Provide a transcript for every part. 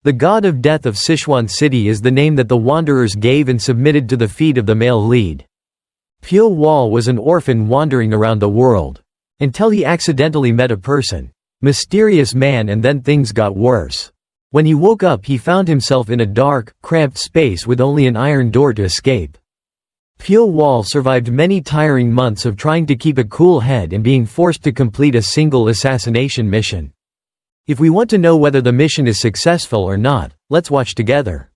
The god of death of Sichuan City is the name that the wanderers gave and submitted to the feet of the male lead. Pyo Wol was an orphan wandering around the world. Until he accidentally met a person. Mysterious man, and then things got worse. When he woke up he found himself in a dark, cramped space with only an iron door to escape. Pyo Wol survived many tiring months of trying to keep a cool head and being forced to complete a single assassination mission. If we want to know whether the mission is successful or not, let's watch together.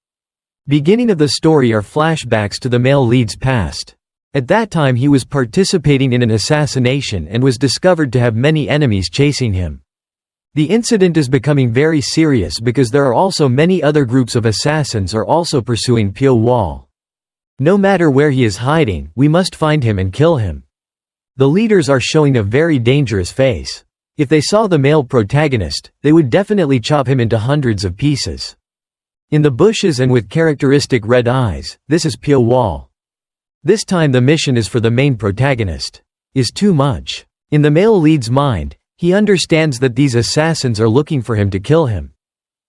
Beginning of the story are flashbacks to the male lead's past. At that time he was participating in an assassination and was discovered to have many enemies chasing him. The incident is becoming very serious because there are also many other groups of assassins are also pursuing Pyo Wol. No matter where he is hiding, we must find him and kill him. The leaders are showing a very dangerous face. If they saw the male protagonist, they would definitely chop him into hundreds of pieces. In the bushes and with characteristic red eyes, this is Pyo Wol. This time the mission is for the main protagonist. Is too much. In the male lead's mind, he understands that these assassins are looking for him to kill him.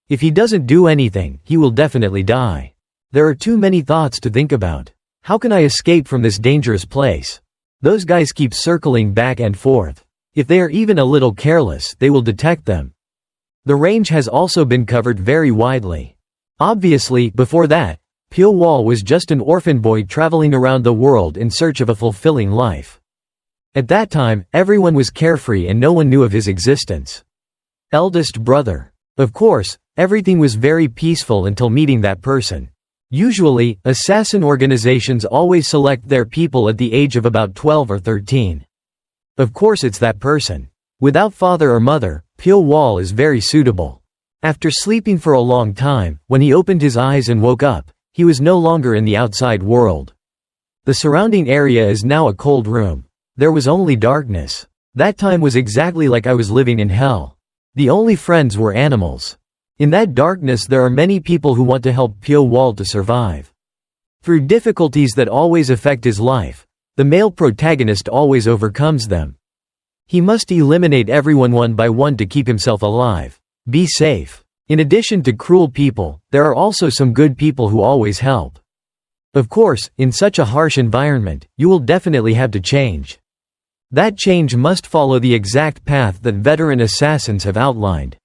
If he doesn't do anything, he will definitely die. There are too many thoughts to think about. How can I escape from this dangerous place? Those guys keep circling back and forth. If they are even a little careless, they will detect them. The range has also been covered very widely. Obviously, before that, Pyo Wol was just an orphan boy traveling around the world in search of a fulfilling life. At that time, everyone was carefree and no one knew of his existence. Eldest brother. Of course, everything was very peaceful until meeting that person. Usually, assassin organizations always select their people at the age of about 12 or 13. Of course it's that person. Without father or mother, Pyo Wol is very suitable. After sleeping for a long time, when he opened his eyes and woke up, he was no longer in the outside world. The surrounding area is now a cold room. There was only darkness. That time was exactly like I was living in hell. The only friends were animals. In that darkness there are many people who want to help Pyo Wol to survive. Through difficulties that always affect his life, the male protagonist always overcomes them. He must eliminate everyone one by one to keep himself alive. Be safe. In addition to cruel people, there are also some good people who always help. Of course, in such a harsh environment, you will definitely have to change. That change must follow the exact path that veteran assassins have outlined.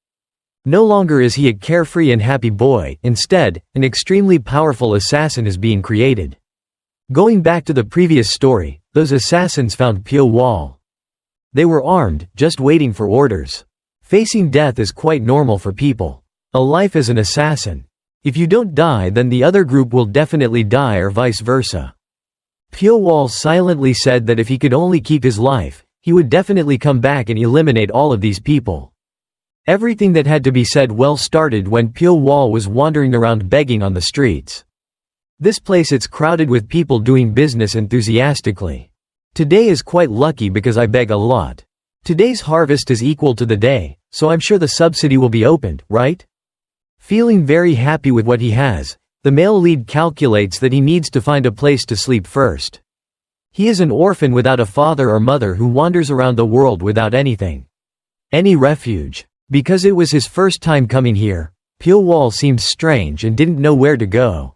No longer is he a carefree and happy boy, instead, an extremely powerful assassin is being created. Going back to the previous story, those assassins found Pyo Wol. They were armed, just waiting for orders. Facing death is quite normal for people. A life as an assassin. If you don't die, then the other group will definitely die or vice versa. Pyo Wol silently said that if he could only keep his life, he would definitely come back and eliminate all of these people. Everything that had to be said well started when Pyo Wol was wandering around begging on the streets. This place it's crowded with people doing business enthusiastically. Today is quite lucky because I beg a lot. Today's harvest is equal to the day, so I'm sure the subsidy will be opened, right? Feeling very happy with what he has, the male lead calculates that he needs to find a place to sleep first. He is an orphan without a father or mother who wanders around the world without any refuge. Because it was his first time coming here, Pyo Wol seemed strange and didn't know where to go.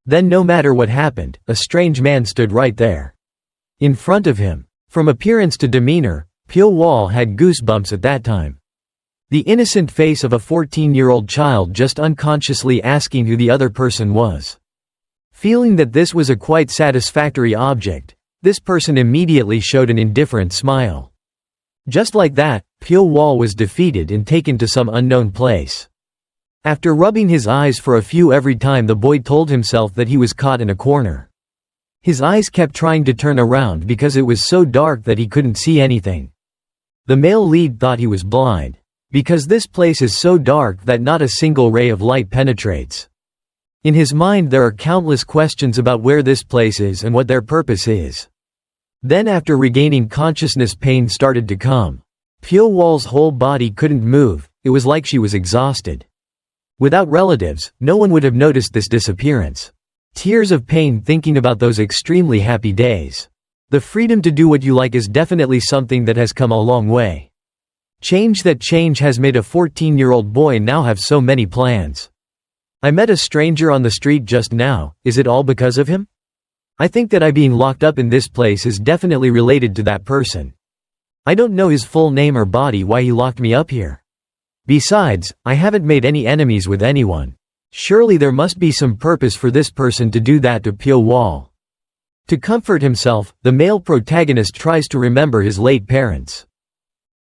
Then no matter what happened, a strange man stood right there. In front of him. From appearance to demeanor, Pyo Wol had goosebumps at that time. The innocent face of a 14-year-old child just unconsciously asking who the other person was. Feeling that this was a quite satisfactory object, this person immediately showed an indifferent smile. Just like that, Pyo Wol was defeated and taken to some unknown place. After rubbing his eyes for a few every time, the boy told himself that he was caught in a corner. His eyes kept trying to turn around because it was so dark that he couldn't see anything. The male lead thought he was blind. Because this place is so dark that not a single ray of light penetrates. In his mind there are countless questions about where this place is and what their purpose is. Then after regaining consciousness, pain started to come. Pyo Wol's whole body couldn't move, it was like she was exhausted. Without relatives, no one would have noticed this disappearance. Tears of pain thinking about those extremely happy days. The freedom to do what you like is definitely something that has come a long way. Change has made a 14-year-old boy now have so many plans. I met a stranger on the street just now, is it all because of him? I think that I being locked up in this place is definitely related to that person. I don't know his full name or body why he locked me up here. Besides, I haven't made any enemies with anyone. Surely there must be some purpose for this person to do that to Pyo Wol. To comfort himself, the male protagonist tries to remember his late parents.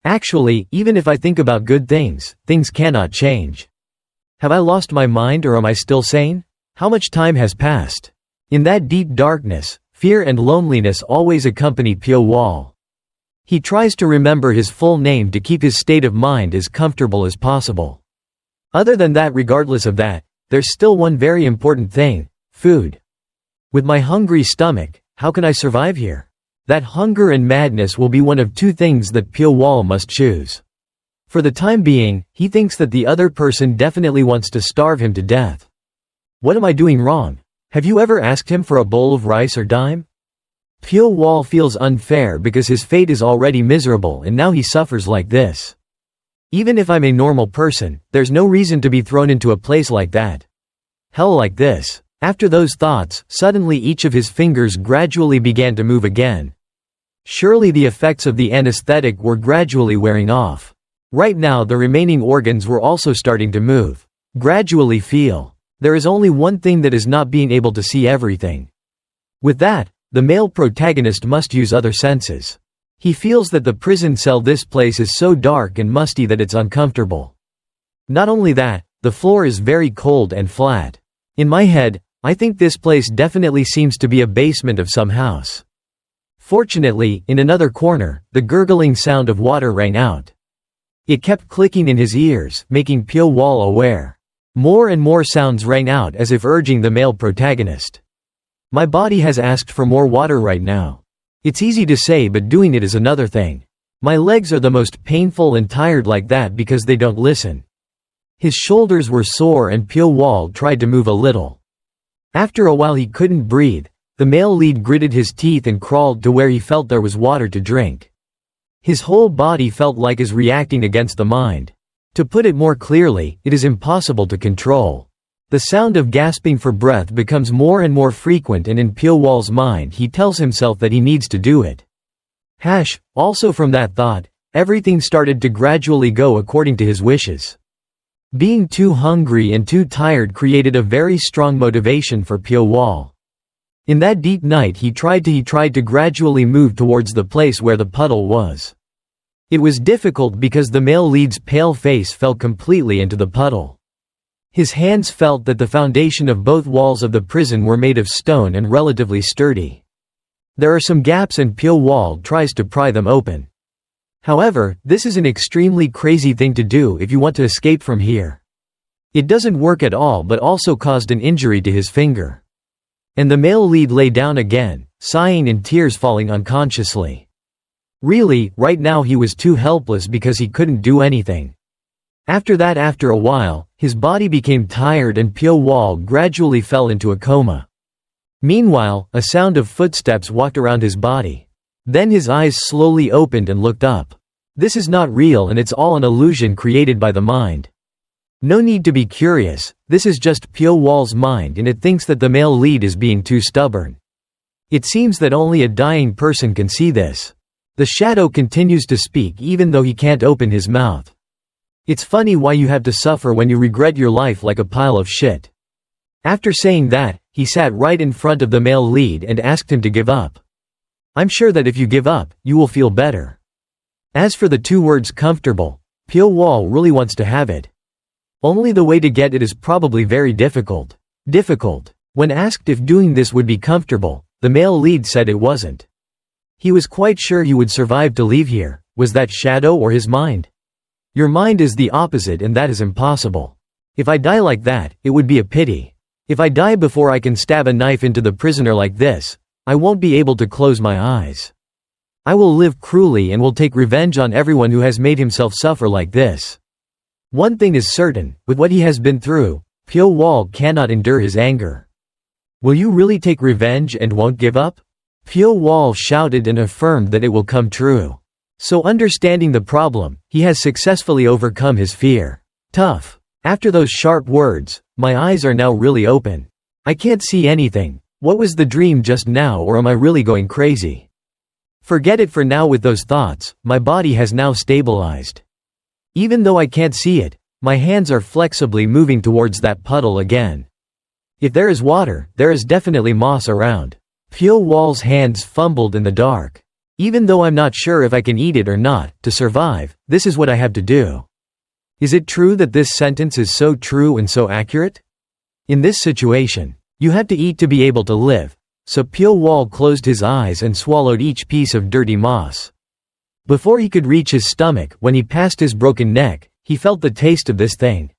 Actually, even if I think about good things, things cannot change. Have I lost my mind or am I still sane? How much time has passed? In that deep darkness, fear and loneliness always accompany Pyo Wol. He tries to remember his full name to keep his state of mind as comfortable as possible. Other than that, regardless of that, there's still one very important thing: food. With my hungry stomach, how can I survive here? That hunger and madness will be one of two things that Pyo Wol must choose. For the time being, he thinks that the other person definitely wants to starve him to death. What am I doing wrong? Have you ever asked him for a bowl of rice or dime? Pyo Wol feels unfair because his fate is already miserable and now he suffers like this. Even if I'm a normal person, there's no reason to be thrown into a place like that. Hell like this. After those thoughts, suddenly each of his fingers gradually began to move again. Surely the effects of the anesthetic were gradually wearing off. Right now the remaining organs were also starting to move. Gradually feel. There is only one thing that is not being able to see everything. With that, the male protagonist must use other senses. He feels that the prison cell this place is so dark and musty that it's uncomfortable. Not only that, the floor is very cold and flat. In my head, I think this place definitely seems to be a basement of some house. Fortunately, in another corner, the gurgling sound of water rang out. It kept clicking in his ears, making Pyo Wol aware. More and more sounds rang out as if urging the male protagonist. My body has asked for more water right now. It's easy to say, but doing it is another thing. My legs are the most painful and tired like that because they don't listen. His shoulders were sore and Pyo Wol tried to move a little. After a while he couldn't breathe. The male lead gritted his teeth and crawled to where he felt there was water to drink. His whole body felt like is reacting against the mind. To put it more clearly, it is impossible to control. The sound of gasping for breath becomes more and more frequent, and in Pyo Wol's mind he tells himself that he needs to do it. Also from that thought, everything started to gradually go according to his wishes. Being too hungry and too tired created a very strong motivation for Pyo Wol. In that deep night he tried to gradually move towards the place where the puddle was. It was difficult because the male lead's pale face fell completely into the puddle. His hands felt that the foundation of both walls of the prison were made of stone and relatively sturdy. There are some gaps and Pyo Wol tries to pry them open. However, this is an extremely crazy thing to do if you want to escape from here. It doesn't work at all, but also caused an injury to his finger. And the male lead lay down again, sighing and tears falling unconsciously. Really, right now he was too helpless because he couldn't do anything. After a while, his body became tired and Pyo Wol gradually fell into a coma. Meanwhile, a sound of footsteps walked around his body. Then his eyes slowly opened and looked up. This is not real and it's all an illusion created by the mind. No need to be curious, this is just Pyo Wol's mind and it thinks that the male lead is being too stubborn. It seems that only a dying person can see this. The shadow continues to speak even though he can't open his mouth. It's funny why you have to suffer when you regret your life like a pile of shit. After saying that, he sat right in front of the male lead and asked him to give up. I'm sure that if you give up, you will feel better. As for the two words comfortable, Pyo Wol really wants to have it. Only the way to get it is probably very difficult. When asked if doing this would be comfortable, the male lead said it wasn't. He was quite sure he would survive to leave here. Was that shadow or his mind? Your mind is the opposite and that is impossible. If I die like that, it would be a pity. If I die before I can stab a knife into the prisoner like this, I won't be able to close my eyes. I will live cruelly and will take revenge on everyone who has made himself suffer like this. One thing is certain, with what he has been through, Pyo Wol cannot endure his anger. Will you really take revenge and won't give up? Pyo Wol shouted and affirmed that it will come true. So understanding the problem, he has successfully overcome his fear. Tough. After those sharp words, My eyes are now really open. I can't see anything. What was the dream just now, or am I really going crazy? Forget it for now. With those thoughts, my body has now stabilized. Even though I can't see it, my hands are flexibly moving towards that puddle again. If there is water, there is definitely moss around. Pyo Wol's hands fumbled in the dark. Even though I'm not sure if I can eat it or not, to survive, this is what I have to do. Is it true that this sentence is so true and so accurate? In this situation, you have to eat to be able to live, so Pyo Wol closed his eyes and swallowed each piece of dirty moss. Before he could reach his stomach, when he passed his broken neck, he felt the taste of this thing.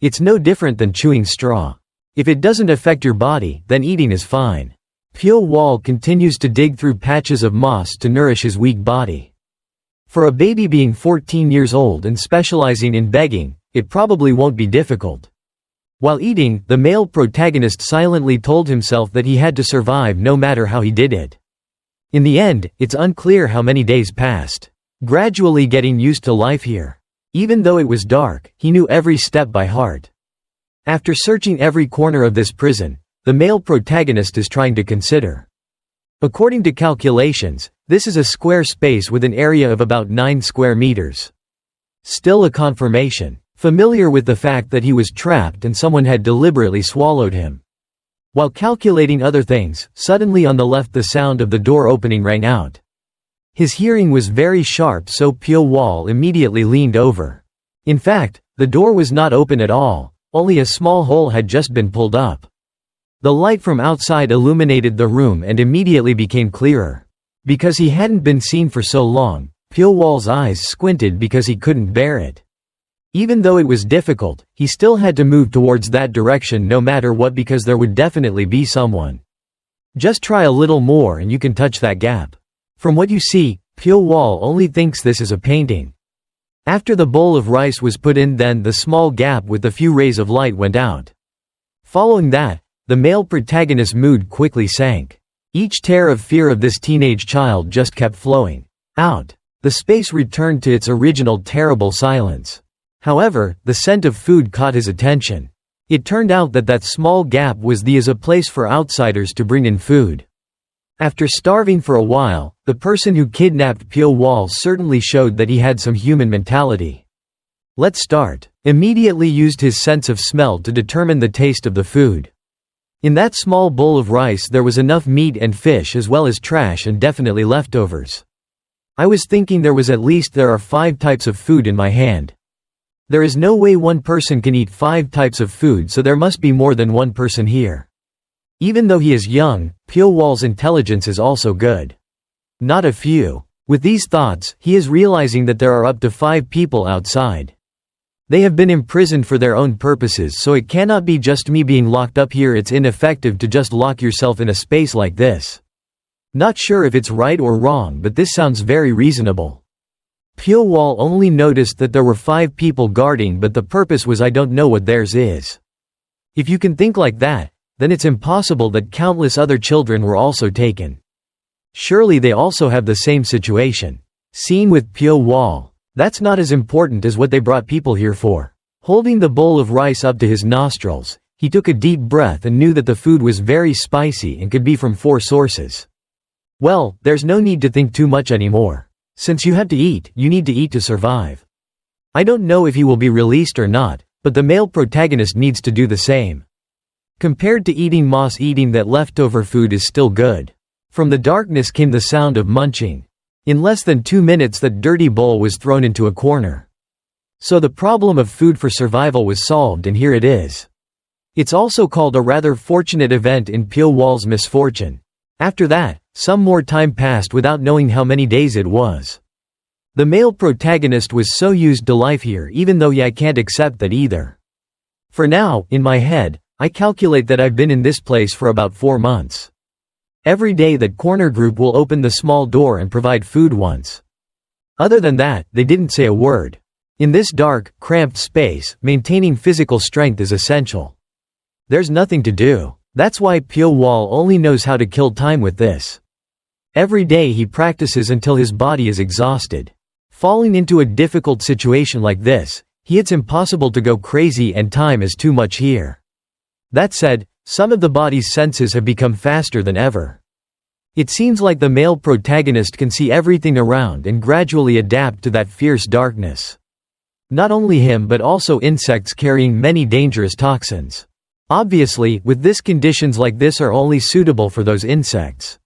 It's no different than chewing straw. If it doesn't affect your body, then eating is fine. Pyo Wol continues to dig through patches of moss to nourish his weak body. For a baby being 14 years old and specializing in begging, it probably won't be difficult. While eating, the male protagonist silently told himself that he had to survive no matter how he did it. In the end, it's unclear how many days passed. Gradually getting used to life here. Even though it was dark, he knew every step by heart. After searching every corner of this prison, the male protagonist is trying to consider. According to calculations, this is a square space with an area of about 9 square meters. Still a confirmation. Familiar with the fact that he was trapped and someone had deliberately swallowed him. While calculating other things, suddenly on the left the sound of the door opening rang out. His hearing was very sharp, so Pyo Wol immediately leaned over. In fact, the door was not open at all, only a small hole had just been pulled up. The light from outside illuminated the room and immediately became clearer. Because he hadn't been seen for so long, Pyo Wol's eyes squinted because he couldn't bear it. Even though it was difficult, he still had to move towards that direction no matter what, because there would definitely be someone. Just try a little more and you can touch that gap. From what you see, Pyo Wol only thinks this is a painting. After the bowl of rice was put in, then the small gap with the few rays of light went out. Following that, the male protagonist's mood quickly sank. Each tear of fear of this teenage child just kept flowing out. The space returned to its original terrible silence. However, the scent of food caught his attention. It turned out that that small gap was a place for outsiders to bring in food. After starving for a while, the person who kidnapped Pyo Wol certainly showed that he had some human mentality. Let's start. Immediately used his sense of smell to determine the taste of the food. In that small bowl of rice there was enough meat and fish as well as trash and definitely leftovers. I was thinking there are 5 types of food in my hand. There is no way one person can eat 5 types of food, so there must be more than one person here. Even though he is young, Pyo Wol's intelligence is also good. Not a few. With these thoughts, he is realizing that there are up to 5 people outside. They have been imprisoned for their own purposes, so it cannot be just me being locked up here. It's ineffective to just lock yourself in a space like this. Not sure if it's right or wrong, but this sounds very reasonable. Pyo Wol only noticed that there were 5 people guarding, but the purpose was I don't know what theirs is. If you can think like that, then it's impossible that countless other children were also taken. Surely they also have the same situation. Scene with Pyo Wol. That's not as important as what they brought people here for. Holding the bowl of rice up to his nostrils, he took a deep breath and knew that the food was very spicy and could be from 4 sources. Well, there's no need to think too much anymore. Since you have to eat, you need to eat to survive. I don't know if he will be released or not, but the male protagonist needs to do the same. Compared to eating moss, eating that leftover food is still good. From the darkness came the sound of munching. In less than 2 minutes that dirty bowl was thrown into a corner. So the problem of food for survival was solved, and here it is. It's also called a rather fortunate event in Pyo Wol's misfortune. After that, some more time passed without knowing how many days it was. The male protagonist was so used to life here, even though I can't accept that either. For now, in my head, I calculate that I've been in this place for about 4 months. Every day that corner group will open the small door and provide food once. Other than that, they didn't say a word. In this dark, cramped space, maintaining physical strength is essential. There's nothing to do. That's why Pyo Wol only knows how to kill time with this. Every day he practices until his body is exhausted. Falling into a difficult situation like this, it's impossible to go crazy and time is too much here. That said, some of the body's senses have become faster than ever. It seems like the male protagonist can see everything around and gradually adapt to that fierce darkness. Not only him but also insects carrying many dangerous toxins. Obviously, with this conditions like this are only suitable for those insects.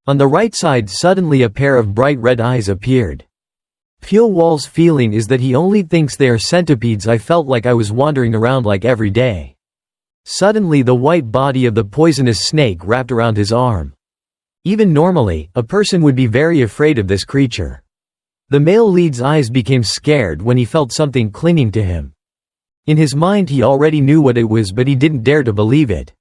On the right side suddenly a pair of bright red eyes appeared. Pyo Wol's feeling is that he only thinks they are centipedes. I felt like I was wandering around like every day. Suddenly the white body of the poisonous snake wrapped around his arm. Even normally, a person would be very afraid of this creature. The male lead's eyes became scared when he felt something clinging to him. In his mind he already knew what it was but he didn't dare to believe it.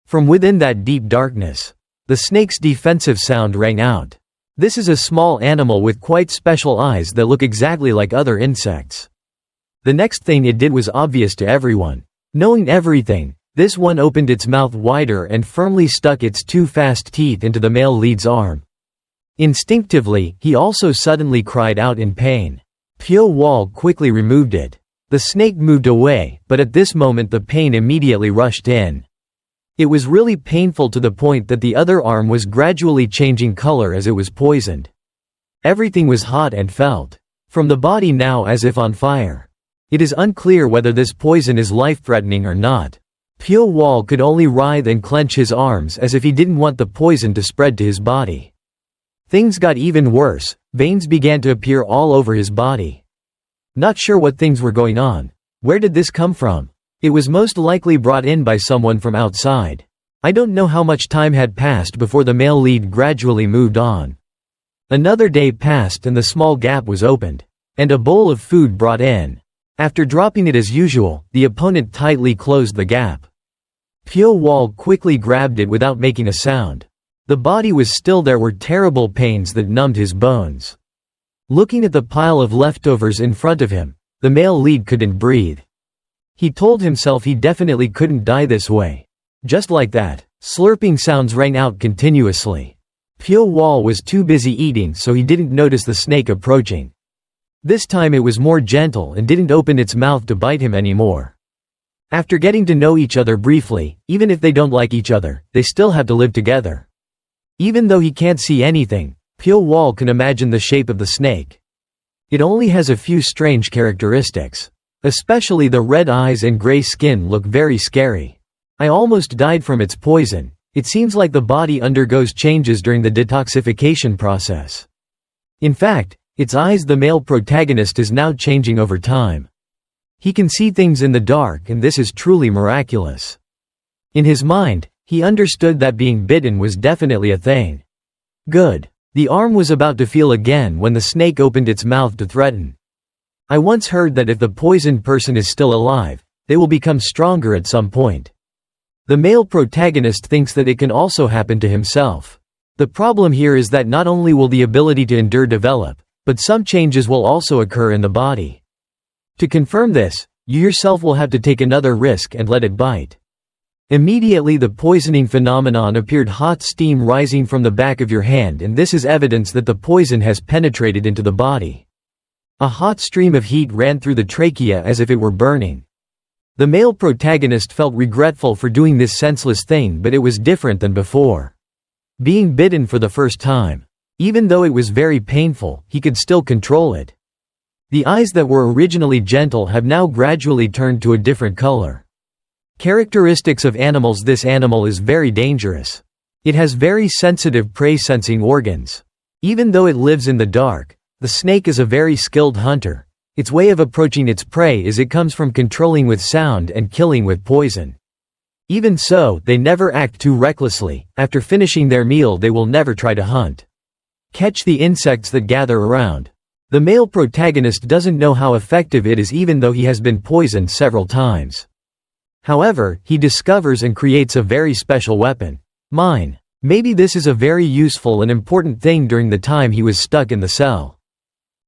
From within that deep darkness, the snake's defensive sound rang out. This is a small animal with quite special eyes that look exactly like other insects. The next thing it did was obvious to everyone. Knowing everything, this one opened its mouth wider and firmly stuck its two fast teeth into the male lead's arm. Instinctively, he also suddenly cried out in pain. Pyo Wol quickly removed it. The snake moved away, but at this moment the pain immediately rushed in. It was really painful to the point that the other arm was gradually changing color as it was poisoned. Everything was hot and felt. From the body now as if on fire. It is unclear whether this poison is life-threatening or not. Pyo Wol could only writhe and clench his arms as if he didn't want the poison to spread to his body. Things got even worse, veins began to appear all over his body. Not sure what things were going on. Where did this come from? It was most likely brought in by someone from outside. I don't know how much time had passed before the male lead gradually moved on. Another day passed and the small gap was opened. And a bowl of food brought in. After dropping it as usual, the opponent tightly closed the gap. Pyo Wol quickly grabbed it without making a sound. The body was still. There were terrible pains that numbed his bones. Looking at the pile of leftovers in front of him, the male lead couldn't breathe. He told himself he definitely couldn't die this way. Just like that, slurping sounds rang out continuously. Pyo Wol was too busy eating so he didn't notice the snake approaching. This time it was more gentle and didn't open its mouth to bite him anymore. After getting to know each other briefly, even if they don't like each other, they still have to live together. Even though he can't see anything, Pyo Wol can imagine the shape of the snake. It only has a few strange characteristics. Especially the red eyes and gray skin look very scary. I almost died from its poison. It seems like the body undergoes changes during the detoxification process. In fact, its eyes, the male protagonist, is now changing over time. He can see things in the dark and this is truly miraculous. In his mind, he understood that being bitten was definitely a thing. Good. The arm was about to feel again when the snake opened its mouth to threaten. I once heard that if the poisoned person is still alive, they will become stronger at some point. The male protagonist thinks that it can also happen to himself. The problem here is that not only will the ability to endure develop, but some changes will also occur in the body. To confirm this, you yourself will have to take another risk and let it bite. Immediately the poisoning phenomenon appeared, hot steam rising from the back of your hand, and this is evidence that the poison has penetrated into the body. A hot stream of heat ran through the trachea as if it were burning. The male protagonist felt regretful for doing this senseless thing, but it was different than before. Being bitten for the first time. Even though it was very painful, he could still control it. The eyes that were originally gentle have now gradually turned to a different color. Characteristics of animals: this animal is very dangerous. It has very sensitive prey-sensing organs. Even though it lives in the dark, the snake is a very skilled hunter. Its way of approaching its prey is it comes from controlling with sound and killing with poison. Even so, they never act too recklessly. After finishing their meal they will never try to hunt. Catch the insects that gather around. The male protagonist doesn't know how effective it is even though he has been poisoned several times. However, he discovers and creates a very special weapon. Mine. Maybe this is a very useful and important thing during the time he was stuck in the cell.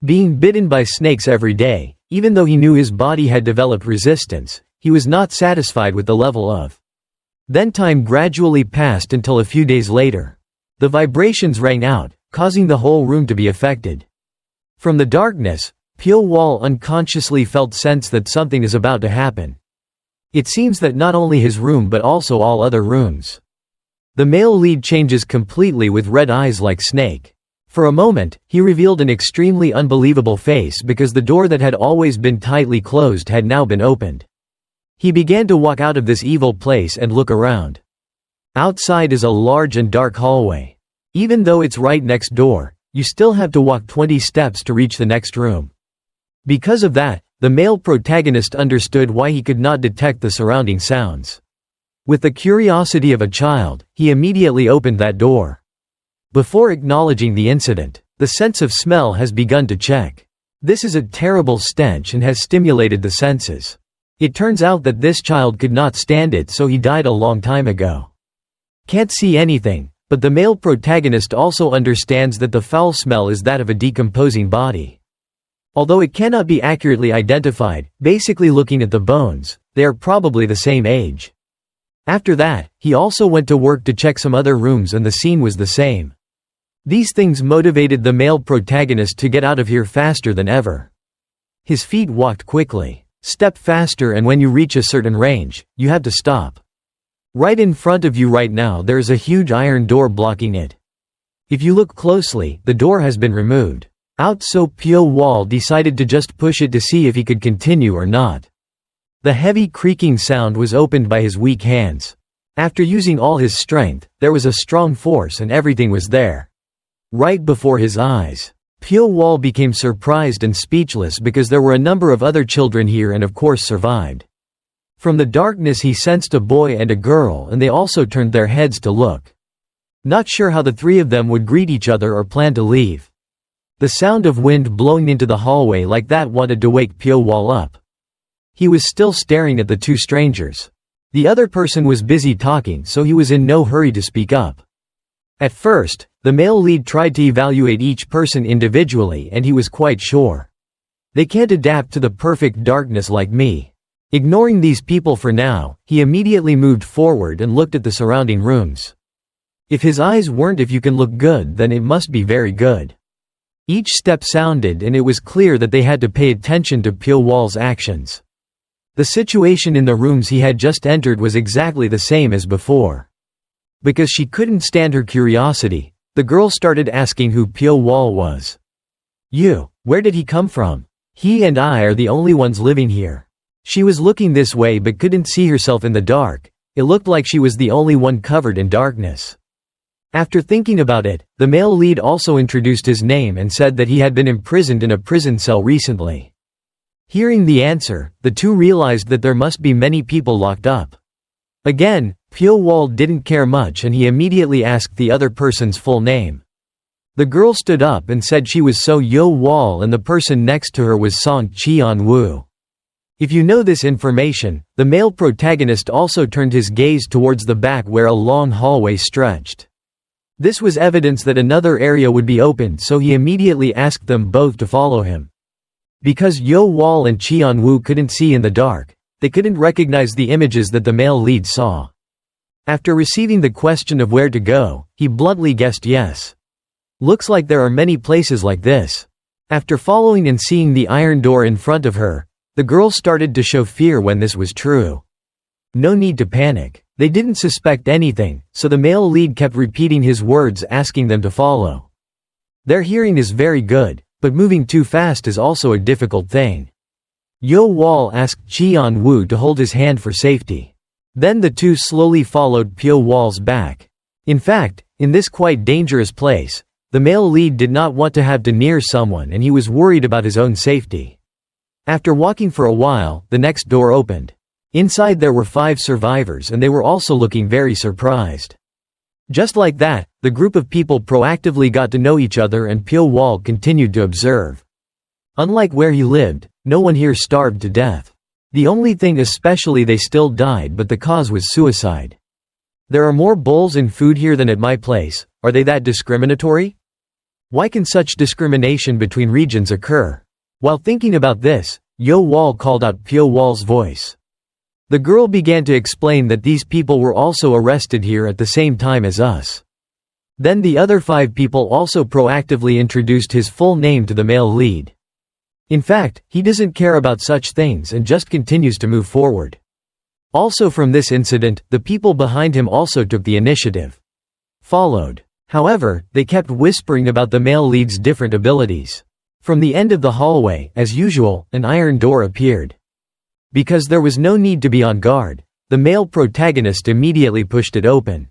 Being bitten by snakes every day, even though he knew his body had developed resistance, he was not satisfied with the level of. Then time gradually passed until a few days later. The vibrations rang out, causing the whole room to be affected. From the darkness, Pyo Wol unconsciously felt sense that something is about to happen. It seems that not only his room but also all other rooms. The male lead changes completely with red eyes like snake. For a moment, he revealed an extremely unbelievable face because the door that had always been tightly closed had now been opened. He began to walk out of this evil place and look around. Outside is a large and dark hallway. Even though it's right next door, you still have to walk 20 steps to reach the next room. Because of that, the male protagonist understood why he could not detect the surrounding sounds. With the curiosity of a child, he immediately opened that door. Before acknowledging the incident, the sense of smell has begun to check. This is a terrible stench and has stimulated the senses. It turns out that this child could not stand it, so he died a long time ago. Can't see anything, but the male protagonist also understands that the foul smell is that of a decomposing body. Although it cannot be accurately identified, basically looking at the bones, they are probably the same age. After that, he also went to work to check some other rooms and the scene was the same. These things motivated the male protagonist to get out of here faster than ever. His feet walked quickly. Step faster, and when you reach a certain range, you have to stop. Right in front of you right now there is a huge iron door blocking it. If you look closely, the door has been removed. So Pyo Wol decided to just push it to see if he could continue or not. The heavy creaking sound was opened by his weak hands. After using all his strength, there was a strong force and everything was there. Right before his eyes. Pyo Wol became surprised and speechless because there were a number of other children here and of course survived. From the darkness he sensed a boy and a girl, and they also turned their heads to look. Not sure how the three of them would greet each other or plan to leave. The sound of wind blowing into the hallway like that wanted to wake Pyo Wol up. He was still staring at the two strangers. The other person was busy talking, so he was in no hurry to speak up. At first, the male lead tried to evaluate each person individually and he was quite sure. They can't adapt to the perfect darkness like me. Ignoring these people for now, he immediately moved forward and looked at the surrounding rooms. If his eyes weren't "if you can look good, then it must be very good." Each step sounded and it was clear that they had to pay attention to Pyo Wol's actions. The situation in the rooms he had just entered was exactly the same as before. Because she couldn't stand her curiosity, the girl started asking who Pyo Wol was. Where did he come from? He and I are the only ones living here. She was looking this way but couldn't see herself in the dark. It looked like she was the only one covered in darkness. After thinking about it, the male lead also introduced his name and said that he had been imprisoned in a prison cell recently. Hearing the answer, the two realized that there must be many people locked up. Again, Pyo Wol didn't care much and he immediately asked the other person's full name. The girl stood up and said she was So Yo Wol and the person next to her was Song Jianghu. If you know this information, the male protagonist also turned his gaze towards the back where a long hallway stretched. This was evidence that another area would be opened, so he immediately asked them both to follow him. Because Yo Wol and Jianghu couldn't see in the dark, they couldn't recognize the images that the male lead saw. After receiving the question of where to go, he bluntly guessed yes. Looks like there are many places like this. After following and seeing the iron door in front of her, the girl started to show fear when this was true. No need to panic. They didn't suspect anything, so the male lead kept repeating his words asking them to follow. Their hearing is very good, but moving too fast is also a difficult thing. Yo Wol asked Jianghu to hold his hand for safety. Then the two slowly followed Pyo Wol's back. In fact, in this quite dangerous place, the male lead did not want to have to near someone and he was worried about his own safety. After walking for a while, the next door opened. Inside there were 5 survivors and they were also looking very surprised. Just like that, the group of people proactively got to know each other and Pyo Wol continued to observe. Unlike where he lived, no one here starved to death. The only thing especially they still died, but the cause was suicide. There are more bowls and food here than at my place. Are they that discriminatory? Why can such discrimination between regions occur? While thinking about this, Yo Wol called out Pyo Wol's voice. The girl began to explain that these people were also arrested here at the same time as us. Then the other 5 people also proactively introduced his full name to the male lead. In fact, he doesn't care about such things and just continues to move forward. Also from this incident, the people behind him also took the initiative. Followed. However, they kept whispering about the male lead's different abilities. From the end of the hallway, as usual, an iron door appeared. Because there was no need to be on guard, the male protagonist immediately pushed it open.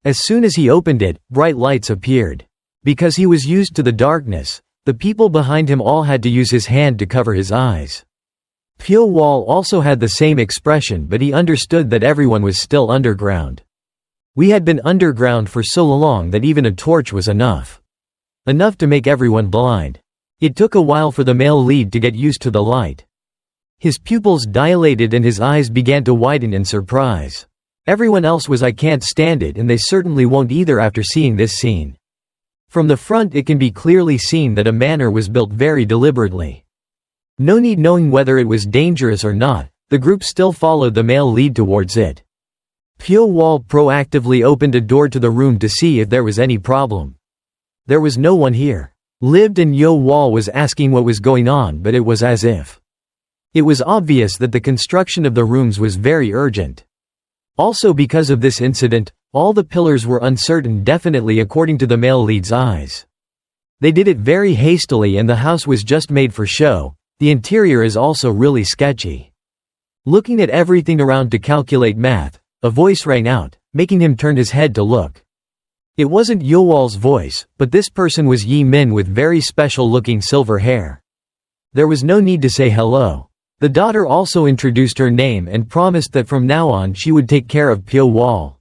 As soon as he opened it, bright lights appeared. Because he was used to the darkness, the people behind him all had to use his hand to cover his eyes. Pyo Wol also had the same expression, but he understood that everyone was still underground. We had been underground for so long that even a torch was enough. Enough to make everyone blind. It took a while for the male lead to get used to the light. His pupils dilated and his eyes began to widen in surprise. Everyone else was "I can't stand it," and they certainly won't either after seeing this scene. From the front it can be clearly seen that a manor was built very deliberately. No need knowing whether it was dangerous or not, the group still followed the male lead towards it. Pyo Wol proactively opened a door to the room to see if there was any problem. There was no one here. Lived and Yo Wol was asking what was going on, but it was as if it was obvious that the construction of the rooms was very urgent. Also because of this incident, all the pillars were uncertain, definitely according to the male lead's eyes. They did it very hastily and the house was just made for show. The interior is also really sketchy. Looking at everything around to calculate math, a voice rang out, making him turn his head to look. It wasn't Yo Wol's voice, but this person was Yi Min with very special looking silver hair. There was no need to say hello. The daughter also introduced her name and promised that from now on she would take care of Pyo Wol.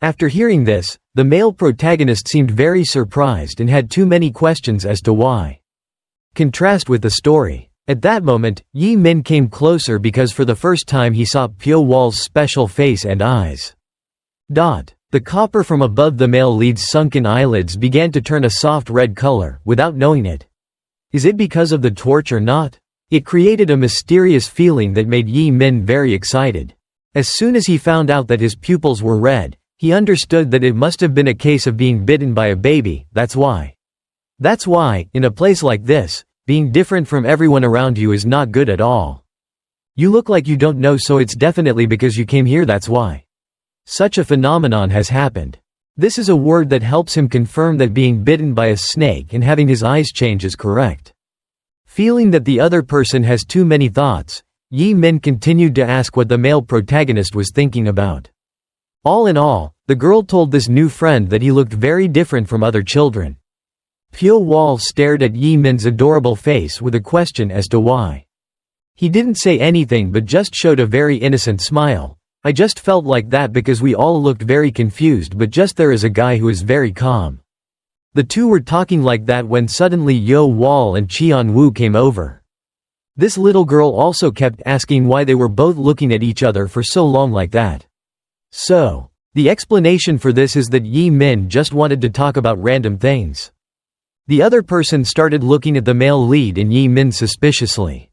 After hearing this, the male protagonist seemed very surprised and had too many questions as to why. Contrast with the story. At that moment, Yi Min came closer because for the first time he saw Pyo Wol's special face and eyes. The copper from above the male lead's sunken eyelids began to turn a soft red color, without knowing it. Is it because of the torch or not? It created a mysterious feeling that made Yi Min very excited. As soon as he found out that his pupils were red, he understood that it must have been a case of being bitten by a baby. That's why, in a place like this, being different from everyone around you is not good at all. You look like you don't know, so it's definitely because you came here, that's why. Such a phenomenon has happened. This is a word that helps him confirm that being bitten by a snake and having his eyes change is correct. Feeling that the other person has too many thoughts, Yi Min continued to ask what the male protagonist was thinking about. All in all, the girl told this new friend that he looked very different from other children. Pyo Wol stared at Yi Min's adorable face with a question as to why. He didn't say anything but just showed a very innocent smile. I just felt like that because we all looked very confused, but just there is a guy who is very calm. The two were talking like that when suddenly Yo Wol and Jianghu came over. This little girl also kept asking why they were both looking at each other for so long like that. So, the explanation for this is that Yi Min just wanted to talk about random things. The other person started looking at the male lead and Yi Min suspiciously.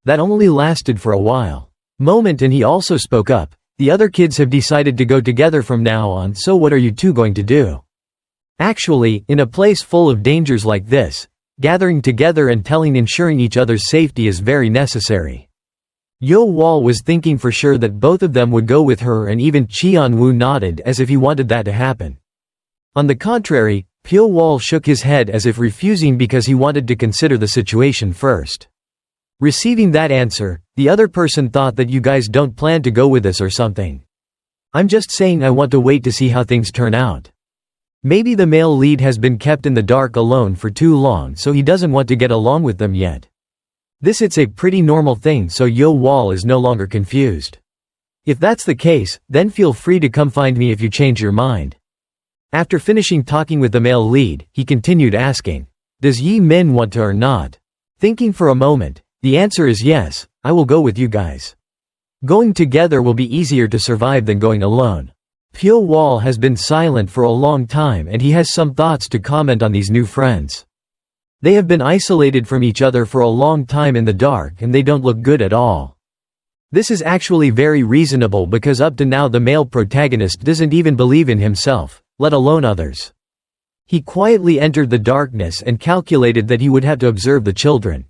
That only lasted for a while. And he also spoke up. The other kids have decided to go together from now on, so what are you two going to do? Actually, in a place full of dangers like this, gathering together and ensuring each other's safety is very necessary. Yo Wol was thinking for sure that both of them would go with her, and even Jianghu nodded as if he wanted that to happen. On the contrary, Pyo Wol shook his head as if refusing because he wanted to consider the situation first. Receiving that answer, the other person thought that you guys don't plan to go with us or something. I'm just saying I want to wait to see how things turn out. Maybe the male lead has been kept in the dark alone for too long, so he doesn't want to get along with them yet. It's a pretty normal thing, so Yo Wol is no longer confused. If that's the case, then feel free to come find me if you change your mind. After finishing talking with the male lead, he continued asking, does Yi Min want to or not? Thinking for a moment, the answer is yes, I will go with you guys. Going together will be easier to survive than going alone. Pyo Wol has been silent for a long time and he has some thoughts to comment on these new friends. They have been isolated from each other for a long time in the dark and they don't look good at all. This is actually very reasonable because up to now the male protagonist doesn't even believe in himself, let alone others. He quietly entered the darkness and calculated that he would have to observe the children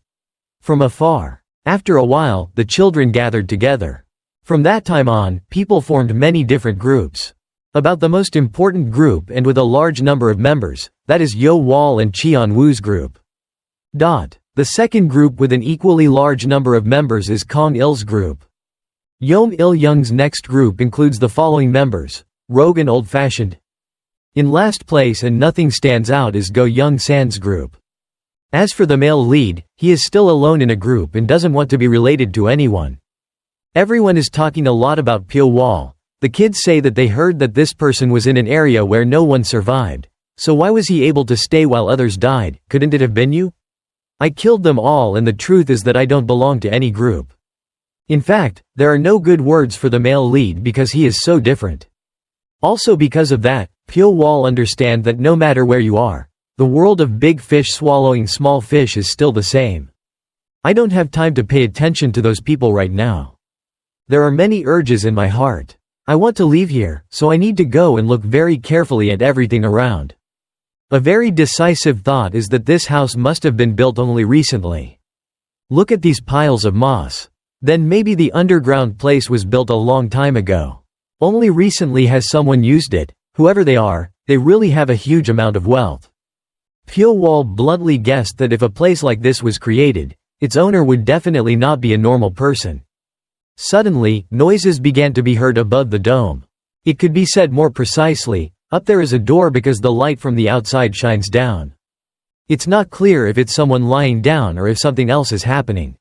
from afar. After a while, the children gathered together. From that time on, people formed many different groups. About the most important group and with a large number of members, that is Pyo Wol and Jianghu's group. The second group with an equally large number of members is Kong Il's group. Yeom Il Young's next group includes the following members: Rogue and Old-Fashioned. In last place and nothing stands out is Go Young San's group. As for the male lead, he is still alone in a group and doesn't want to be related to anyone. Everyone is talking a lot about Pyo Wol. The kids say that they heard that this person was in an area where no one survived. So why was he able to stay while others died? Couldn't it have been you? I killed them all, and the truth is that I don't belong to any group. In fact, there are no good words for the male lead because he is so different. Also because of that, Pyo Wol understand that no matter where you are, the world of big fish swallowing small fish is still the same. I don't have time to pay attention to those people right now. There are many urges in my heart. I want to leave here, so I need to go and look very carefully at everything around. A very decisive thought is that this house must have been built only recently. Look at these piles of moss. Then maybe the underground place was built a long time ago. Only recently has someone used it. Whoever they are, they really have a huge amount of wealth. Pyo Wol bluntly guessed that if a place like this was created, its owner would definitely not be a normal person. Suddenly, noises began to be heard above the dome. It could be said more precisely, up there is a door because the light from the outside shines down. It's not clear if it's someone lying down or if something else is happening.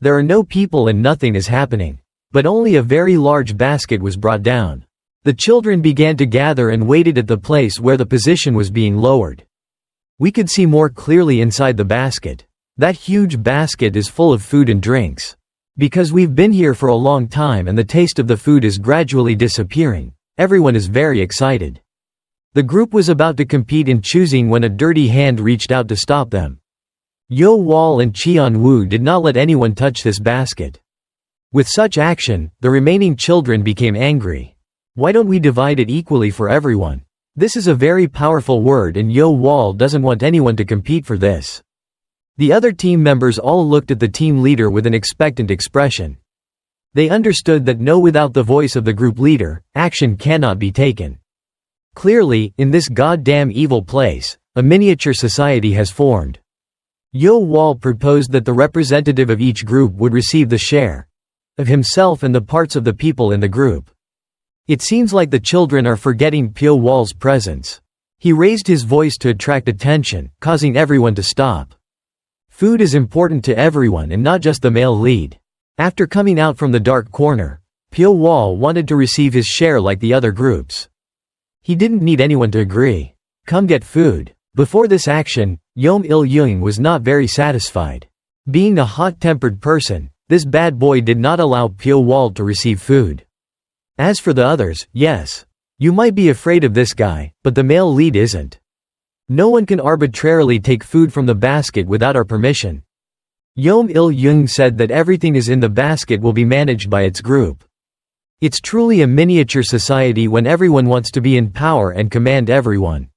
There are no people and nothing is happening. But only a very large basket was brought down. The children began to gather and waited at the place where the position was being lowered. We could see more clearly inside the basket. That huge basket is full of food and drinks. Because we've been here for a long time and the taste of the food is gradually disappearing, everyone is very excited. The group was about to compete in choosing when a dirty hand reached out to stop them. Pyo Wol and Jianghu did not let anyone touch this basket. With such action, the remaining children became angry. Why don't we divide it equally for everyone? This is a very powerful word and Pyo Wol doesn't want anyone to compete for this. The other team members all looked at the team leader with an expectant expression. They understood that without the voice of the group leader, action cannot be taken. Clearly, in this goddamn evil place, a miniature society has formed. Pyo Wol proposed that the representative of each group would receive the share of himself and the parts of the people in the group. It seems like the children are forgetting Pyo Wol's presence. He raised his voice to attract attention, causing everyone to stop. Food is important to everyone and not just the male lead. After coming out from the dark corner, Pyo Wol wanted to receive his share like the other groups. He didn't need anyone to agree. Come get food. Before this action, Yeom Il Young was not very satisfied. Being a hot-tempered person, this bad boy did not allow Pyo Wol to receive food. As for the others, yes. You might be afraid of this guy, but the male lead isn't. No one can arbitrarily take food from the basket without our permission. Yeom Il Young said that everything is in the basket will be managed by its group. It's truly a miniature society when everyone wants to be in power and command everyone.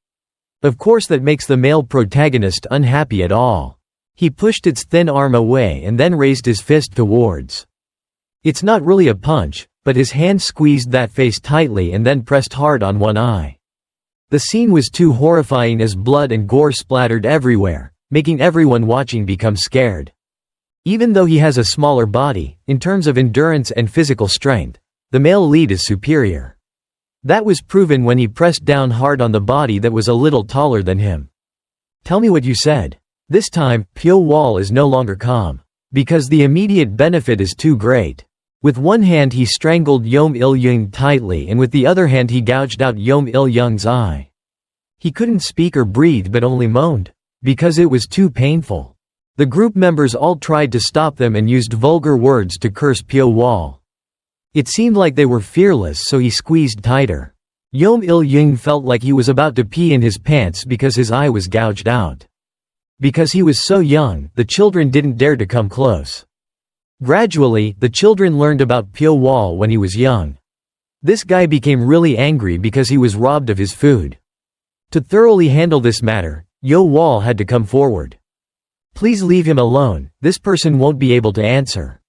Of course that makes the male protagonist unhappy at all. He pushed its thin arm away and then raised his fist towards. It's not really a punch, but his hand squeezed that face tightly and then pressed hard on one eye. The scene was too horrifying as blood and gore splattered everywhere, making everyone watching become scared. Even though he has a smaller body, in terms of endurance and physical strength, the male lead is superior. That was proven when he pressed down hard on the body that was a little taller than him. Tell me what you said. This time, Pyo Wol is no longer calm. Because the immediate benefit is too great. With one hand he strangled Yeom Il Young tightly and with the other hand he gouged out Yeom Il Young's eye. He couldn't speak or breathe but only moaned. Because it was too painful. The group members all tried to stop them and used vulgar words to curse Pyo Wol. It seemed like they were fearless so he squeezed tighter. Yeom Il Young felt like he was about to pee in his pants because his eye was gouged out. Because he was so young, the children didn't dare to come close. Gradually, the children learned about Pyo Wol when he was young. This guy became really angry because he was robbed of his food. To thoroughly handle this matter, Pyo Wol had to come forward. Please leave him alone, this person won't be able to answer.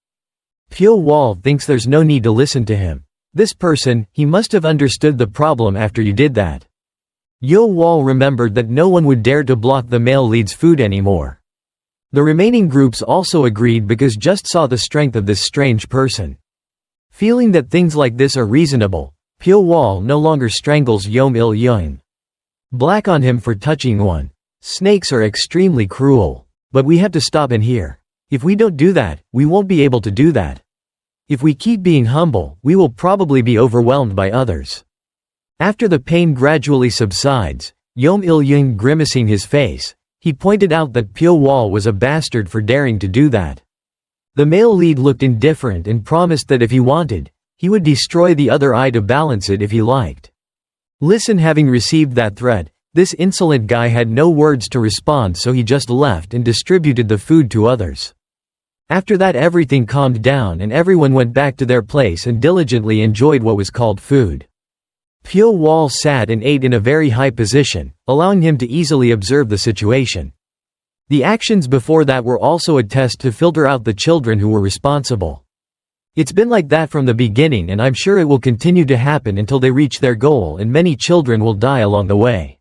Pyo Wol thinks there's no need to listen to him. This person, he must have understood the problem after you did that. Pyo Wol remembered that no one would dare to block the male lead's food anymore. The remaining groups also agreed because just saw the strength of this strange person. Feeling that things like this are reasonable, Pyo Wol no longer strangles Yom Il Yung. Black on him for touching one. Snakes are extremely cruel. But we have to stop in here. If we don't do that, we won't be able to do that. If we keep being humble, we will probably be overwhelmed by others. After the pain gradually subsides, Yom Il Yung grimacing his face, he pointed out that Pyo Wol was a bastard for daring to do that. The male lead looked indifferent and promised that if he wanted, he would destroy the other eye to balance it if he liked. Listen, having received that threat, this insolent guy had no words to respond, so he just left and distributed the food to others. After that, everything calmed down and everyone went back to their place and diligently enjoyed what was called food. Pyo Wol sat and ate in a very high position, allowing him to easily observe the situation. The actions before that were also a test to filter out the children who were responsible. It's been like that from the beginning, and I'm sure it will continue to happen until they reach their goal, and many children will die along the way.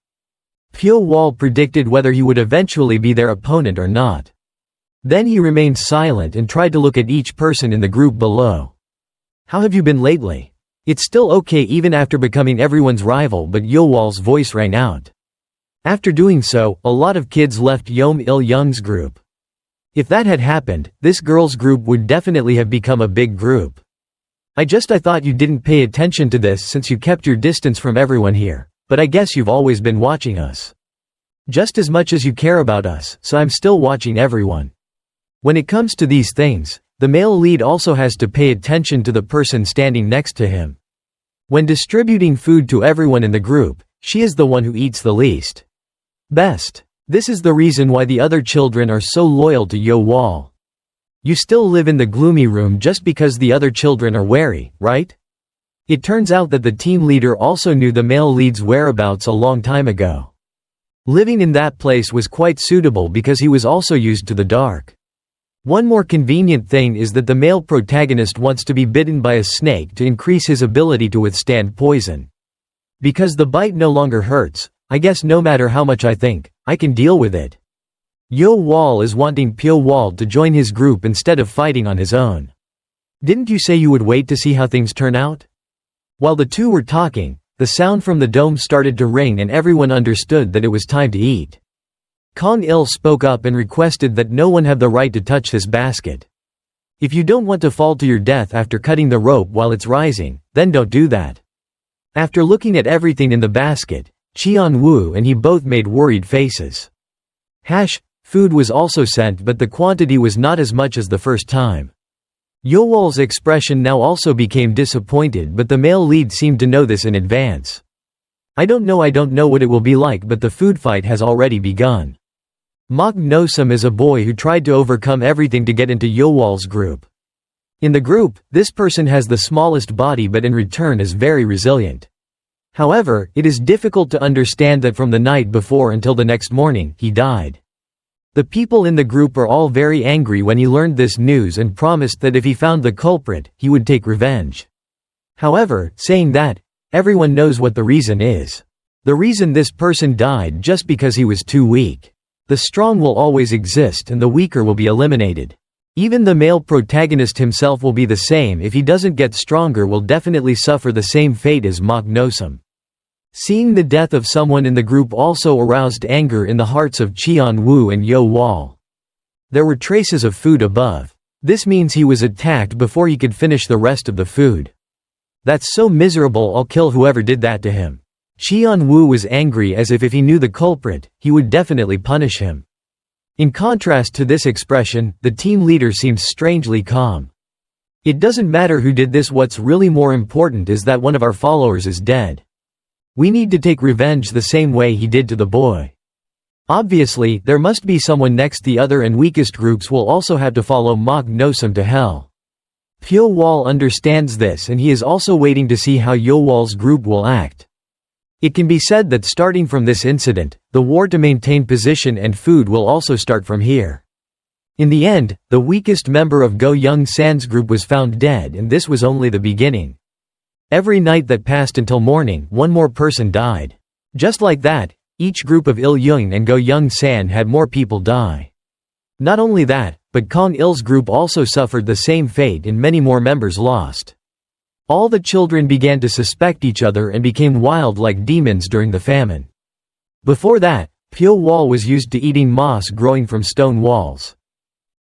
Pyo Wol predicted whether he would eventually be their opponent or not. Then he remained silent and tried to look at each person in the group below. How have you been lately? It's still okay even after becoming everyone's rival, but Pyo Wol's voice rang out. After doing so, a lot of kids left Yom Il Young's group. If that had happened, this girl's group would definitely have become a big group. I thought you didn't pay attention to this since you kept your distance from everyone here, but I guess you've always been watching us. Just as much as you care about us, so I'm still watching everyone. When it comes to these things, the male lead also has to pay attention to the person standing next to him. When distributing food to everyone in the group, she is the one who eats the least. Best. This is the reason why the other children are so loyal to Pyo Wol. You still live in the gloomy room just because the other children are wary, right? It turns out that the team leader also knew the male lead's whereabouts a long time ago. Living in that place was quite suitable because he was also used to the dark. One more convenient thing is that the male protagonist wants to be bitten by a snake to increase his ability to withstand poison. Because the bite no longer hurts, I guess no matter how much I think, I can deal with it. Pyo Wol is wanting Pyo Wol to join his group instead of fighting on his own. Didn't you say you would wait to see how things turn out? While the two were talking, the sound from the dome started to ring and everyone understood that it was time to eat. Kong Il spoke up and requested that no one have the right to touch this basket. If you don't want to fall to your death after cutting the rope while it's rising, then don't do that. After looking at everything in the basket, Jianghu and he both made worried faces. Food was also sent, but the quantity was not as much as the first time. Pyo Wol's expression now also became disappointed, but the male lead seemed to know this in advance. I don't know what it will be like, but the food fight has already begun. Manhwa is a boy who tried to overcome everything to get into Pyo Wol's group. In the group, this person has the smallest body but in return is very resilient. However, it is difficult to understand that from the night before until the next morning, he died. The people in the group are all very angry when he learned this news and promised that if he found the culprit, he would take revenge. However, saying that, everyone knows what the reason is. The reason this person died just because he was too weak. The strong will always exist and the weaker will be eliminated. Even the male protagonist himself will be the same. If he doesn't get stronger, will definitely suffer the same fate as Manhwa. Seeing the death of someone in the group also aroused anger in the hearts of Jianghu and Pyo Wol. There were traces of food above. This means he was attacked before he could finish the rest of the food. That's so miserable, I'll kill whoever did that to him. Jianghu was angry as if he knew the culprit, he would definitely punish him. In contrast to this expression, the team leader seems strangely calm. It doesn't matter who did this, what's really more important is that one of our followers is dead. We need to take revenge the same way he did to the boy. Obviously, there must be someone next. The other and weakest groups will also have to follow Manhwa to hell. Pyo Wol understands this and he is also waiting to see how Pyo Wol's group will act. It can be said that starting from this incident, the war to maintain position and food will also start from here. In the end, the weakest member of Go Young San's group was found dead, and this was only the beginning. Every night that passed until morning, one more person died. Just like that, each group of Il Young and Go Young San had more people die. Not only that, but Kong Il's group also suffered the same fate and many more members lost. All the children began to suspect each other and became wild like demons during the famine. Before that, Pyo Wol was used to eating moss growing from stone walls.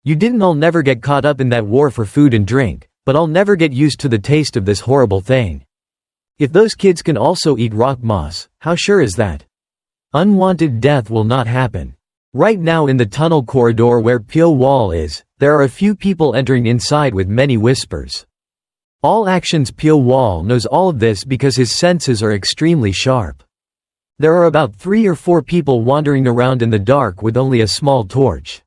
You didn't all never get caught up in that war for food and drink, but I'll never get used to the taste of this horrible thing. If those kids can also eat rock moss, how sure is that? Unwanted death will not happen. Right now in the tunnel corridor where Pyo Wol is, there are a few people entering inside with many whispers. All actions. Pyo Wol knows all of this because his senses are extremely sharp. There are about 3 or 4 people wandering around in the dark with only a small torch.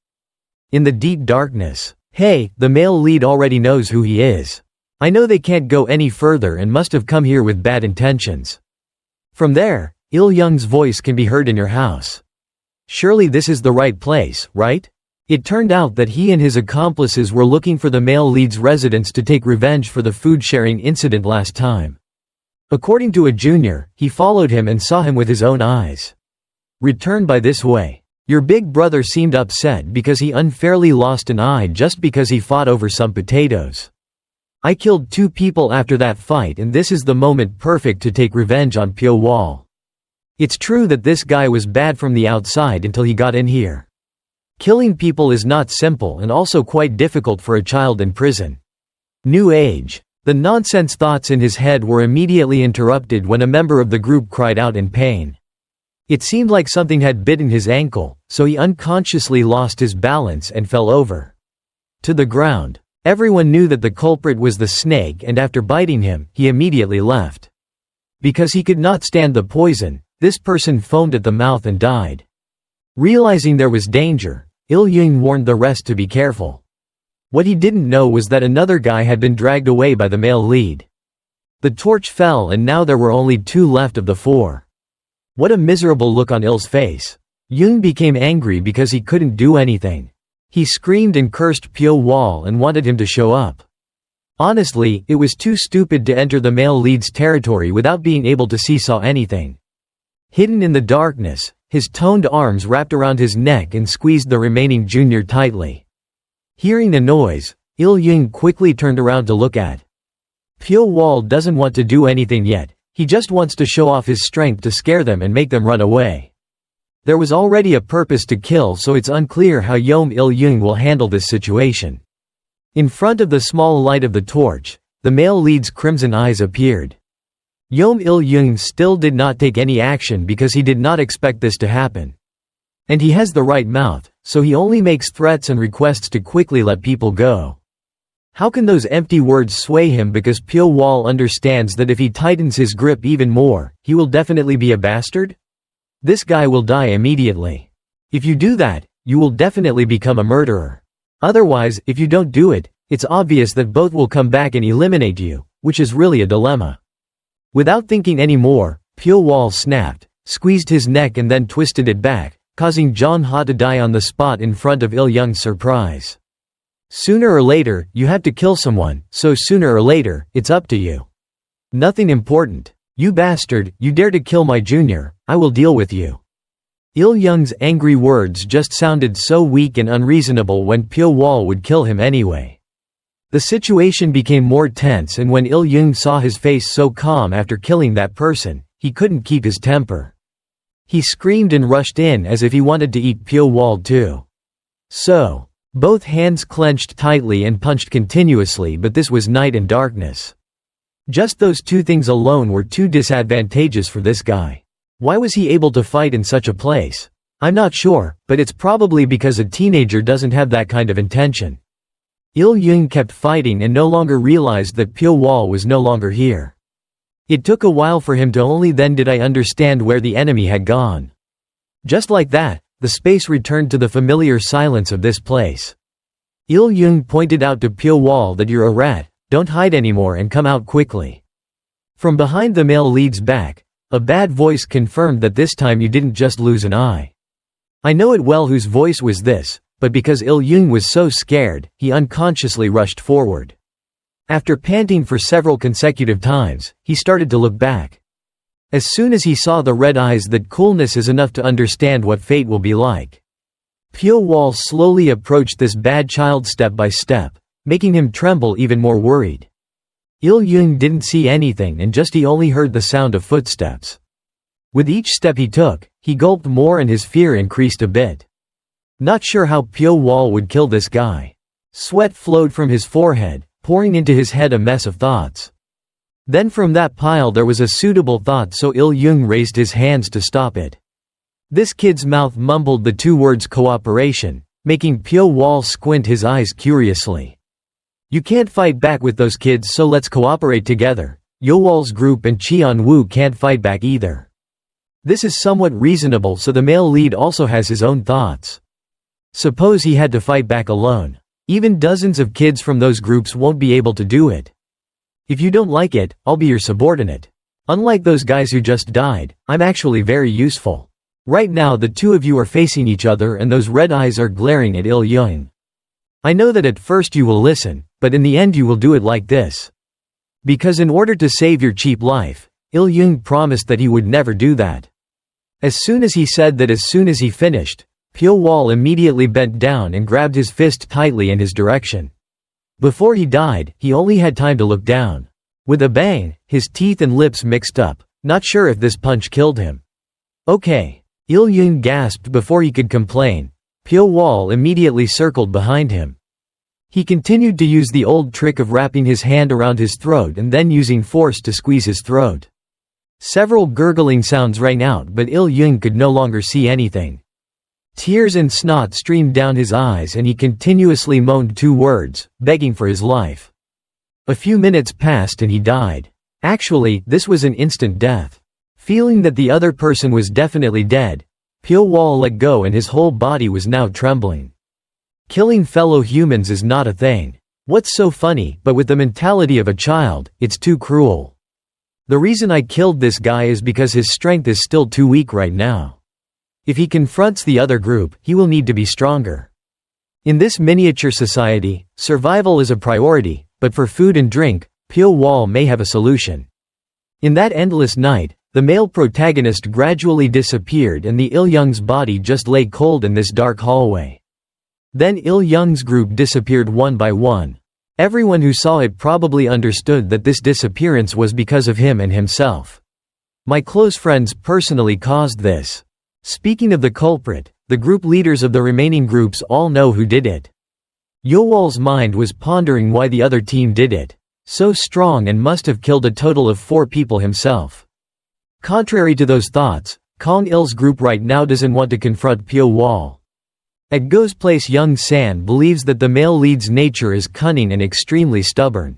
In the deep darkness. Hey, the male lead already knows who he is. I know they can't go any further and must have come here with bad intentions. From there, Il Young's voice can be heard in your house. Surely this is the right place, right? It turned out that he and his accomplices were looking for the male lead's residence to take revenge for the food-sharing incident last time. According to a junior, he followed him and saw him with his own eyes. Return by this way. Your big brother seemed upset because he unfairly lost an eye just because he fought over some potatoes. I killed 2 people after that fight, and this is the moment perfect to take revenge on Pyo Wol. It's true that this guy was bad from the outside until he got in here. Killing people is not simple and also quite difficult for a child in prison. New age. The nonsense thoughts in his head were immediately interrupted when a member of the group cried out in pain. It seemed like something had bitten his ankle, so he unconsciously lost his balance and fell over to the ground. Everyone knew that the culprit was the snake, and after biting him, he immediately left. Because he could not stand the poison, this person foamed at the mouth and died. Realizing there was danger, Il Young warned the rest to be careful. What he didn't know was that another guy had been dragged away by the male lead. The torch fell and now there were only 2 left of the 4. What a miserable look on Il's face. Young became angry because he couldn't do anything. He screamed and cursed Pyo Wol and wanted him to show up. Honestly, it was too stupid to enter the male lead's territory without being able to saw anything. Hidden in the darkness, his toned arms wrapped around his neck and squeezed the remaining junior tightly. Hearing the noise, Il Young quickly turned around to look at. Pyo Wol doesn't want to do anything yet, he just wants to show off his strength to scare them and make them run away. There was already a purpose to kill, so it's unclear how Il Young will handle this situation. In front of the small light of the torch, the male lead's crimson eyes appeared. Il Young still did not take any action because he did not expect this to happen. And he has the right mouth, so he only makes threats and requests to quickly let people go. How can those empty words sway him, because Pyo Wol understands that if he tightens his grip even more, he will definitely be a bastard? This guy will die immediately. If you do that, you will definitely become a murderer. Otherwise, if you don't do it, it's obvious that both will come back and eliminate you, which is really a dilemma. Without thinking any more, Pyo Wol snapped, squeezed his neck and then twisted it back, causing John Ha to die on the spot in front of Il Young's surprise. Sooner or later, you have to kill someone, so sooner or later, it's up to you. Nothing important. You bastard, you dare to kill my junior, I will deal with you. Il Young's angry words just sounded so weak and unreasonable when Pyo Wol would kill him anyway. The situation became more tense, and when Il Young saw his face so calm after killing that person, he couldn't keep his temper. He screamed and rushed in as if he wanted to eat Pyo Wol too. So, both hands clenched tightly and punched continuously, but this was night and darkness. Just those 2 things alone were too disadvantageous for this guy. Why was he able to fight in such a place? I'm not sure, but it's probably because a teenager doesn't have that kind of intention. Il Young kept fighting and no longer realized that Pyo Wol was no longer here. It took a while for him to only then did I understand where the enemy had gone. Just like that, the space returned to the familiar silence of this place. Il Young pointed out to Pyo Wol that you're a rat, don't hide anymore and come out quickly. From behind the male lead's back, a bad voice confirmed that this time you didn't just lose an eye. I know it well. Whose voice was this? but because Il-young was so scared, he unconsciously rushed forward. After panting for several consecutive times, he started to look back. As soon as he saw the red eyes, that coolness is enough to understand what fate will be like. Pyo Wol slowly approached this bad child step by step, making him tremble even more worried. Il-young didn't see anything and he only heard the sound of footsteps. With each step he took, he gulped more and his fear increased a bit. Not sure how Pyo Wol would kill this guy. Sweat flowed from his forehead, pouring into his head a mess of thoughts. Then from that pile there was a suitable thought, so Il-young raised his hands to stop it. This kid's mouth mumbled the two words cooperation, making Pyo Wol squint his eyes curiously. You can't fight back with those kids, so let's cooperate together. Yowol's group and Qianwu can't fight back either. This is somewhat reasonable, so the male lead also has his own thoughts. Suppose he had to fight back alone. Even dozens of kids from those groups won't be able to do it. If you don't like it, I'll be your subordinate. Unlike those guys who just died, I'm actually very useful. Right now the two of you are facing each other and those red eyes are glaring at Il-young. I know that at first you will listen, but in the end you will do it like this. Because in order to save your cheap life, Il-young promised that he would never do that. As soon as he said that, as soon as he finished, Pyo Wol immediately bent down and grabbed his fist tightly in his direction. Before he died, he only had time to look down. With a bang, his teeth and lips mixed up, not sure if this punch killed him. Okay. Il-young gasped before he could complain. Pyo Wol immediately circled behind him. He continued to use the old trick of wrapping his hand around his throat and then using force to squeeze his throat. Several gurgling sounds rang out, but Il-young could no longer see anything. Tears and snot streamed down his eyes and he continuously moaned two words, begging for his life. A few minutes passed and he died. Actually, this was an instant death. Feeling that the other person was definitely dead, Pyo Wol let go and his whole body was now trembling. Killing fellow humans is not a thing. What's so funny, but with the mentality of a child, it's too cruel. The reason I killed this guy is because his strength is still too weak right now. If he confronts the other group, he will need to be stronger. In this miniature society, survival is a priority, but for food and drink, Pyo Wol may have a solution. In that endless night, the male protagonist gradually disappeared and the Il-young's body just lay cold in this dark hallway. Then Il-young's group disappeared one by one. Everyone who saw it probably understood that this disappearance was because of him and himself. My close friends personally caused this. Speaking of the culprit, the group leaders of the remaining groups all know who did it. Yowol's mind was pondering why the other team did it. So strong and must have killed a total of 4 people himself. Contrary to those thoughts, Kong Il's group right now doesn't want to confront Pyo Wol. At Go's place, young San believes that the male lead's nature is cunning and extremely stubborn.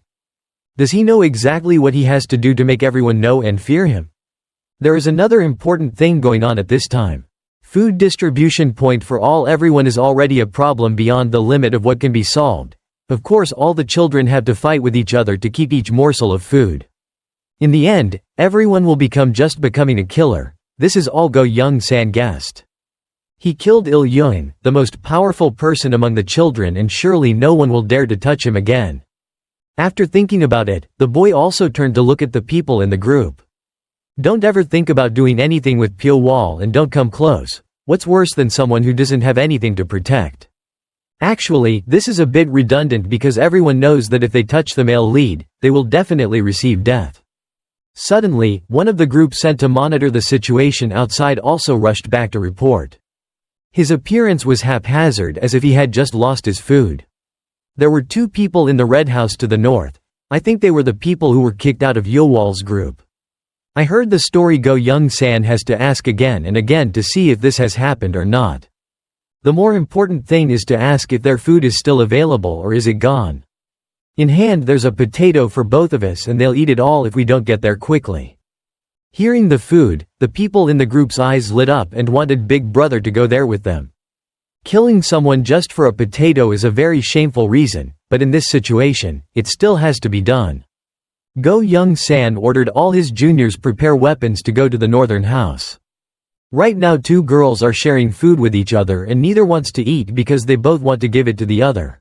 Does he know exactly what he has to do to make everyone know and fear him? There is another important thing going on at this time. Food distribution point for everyone is already a problem beyond the limit of what can be solved. Of course, all the children have to fight with each other to keep each morsel of food. In the end, everyone will becoming a killer. This is all Go Young San guessed. He killed Il-young, the most powerful person among the children, and surely no one will dare to touch him again. After thinking about it, the boy also turned to look at the people in the group. Don't ever think about doing anything with Pyo Wol and don't come close. What's worse than someone who doesn't have anything to protect? Actually, this is a bit redundant because everyone knows that if they touch the male lead, they will definitely receive death. Suddenly, one of the group sent to monitor the situation outside also rushed back to report. His appearance was haphazard, as if he had just lost his food. There were 2 people in the red house to the north. I think they were the people who were kicked out of Yowol's group. I heard the story. Go Young San has to ask again and again to see if this has happened or not. The more important thing is to ask if their food is still available or is it gone. In hand there's a potato for both of us and they'll eat it all if we don't get there quickly. Hearing the food, the people in the group's eyes lit up and wanted Big Brother to go there with them. Killing someone just for a potato is a very shameful reason, but in this situation, it still has to be done. Go Young San ordered all his juniors prepare weapons to go to the northern house. Right now two girls are sharing food with each other and neither wants to eat because they both want to give it to the other.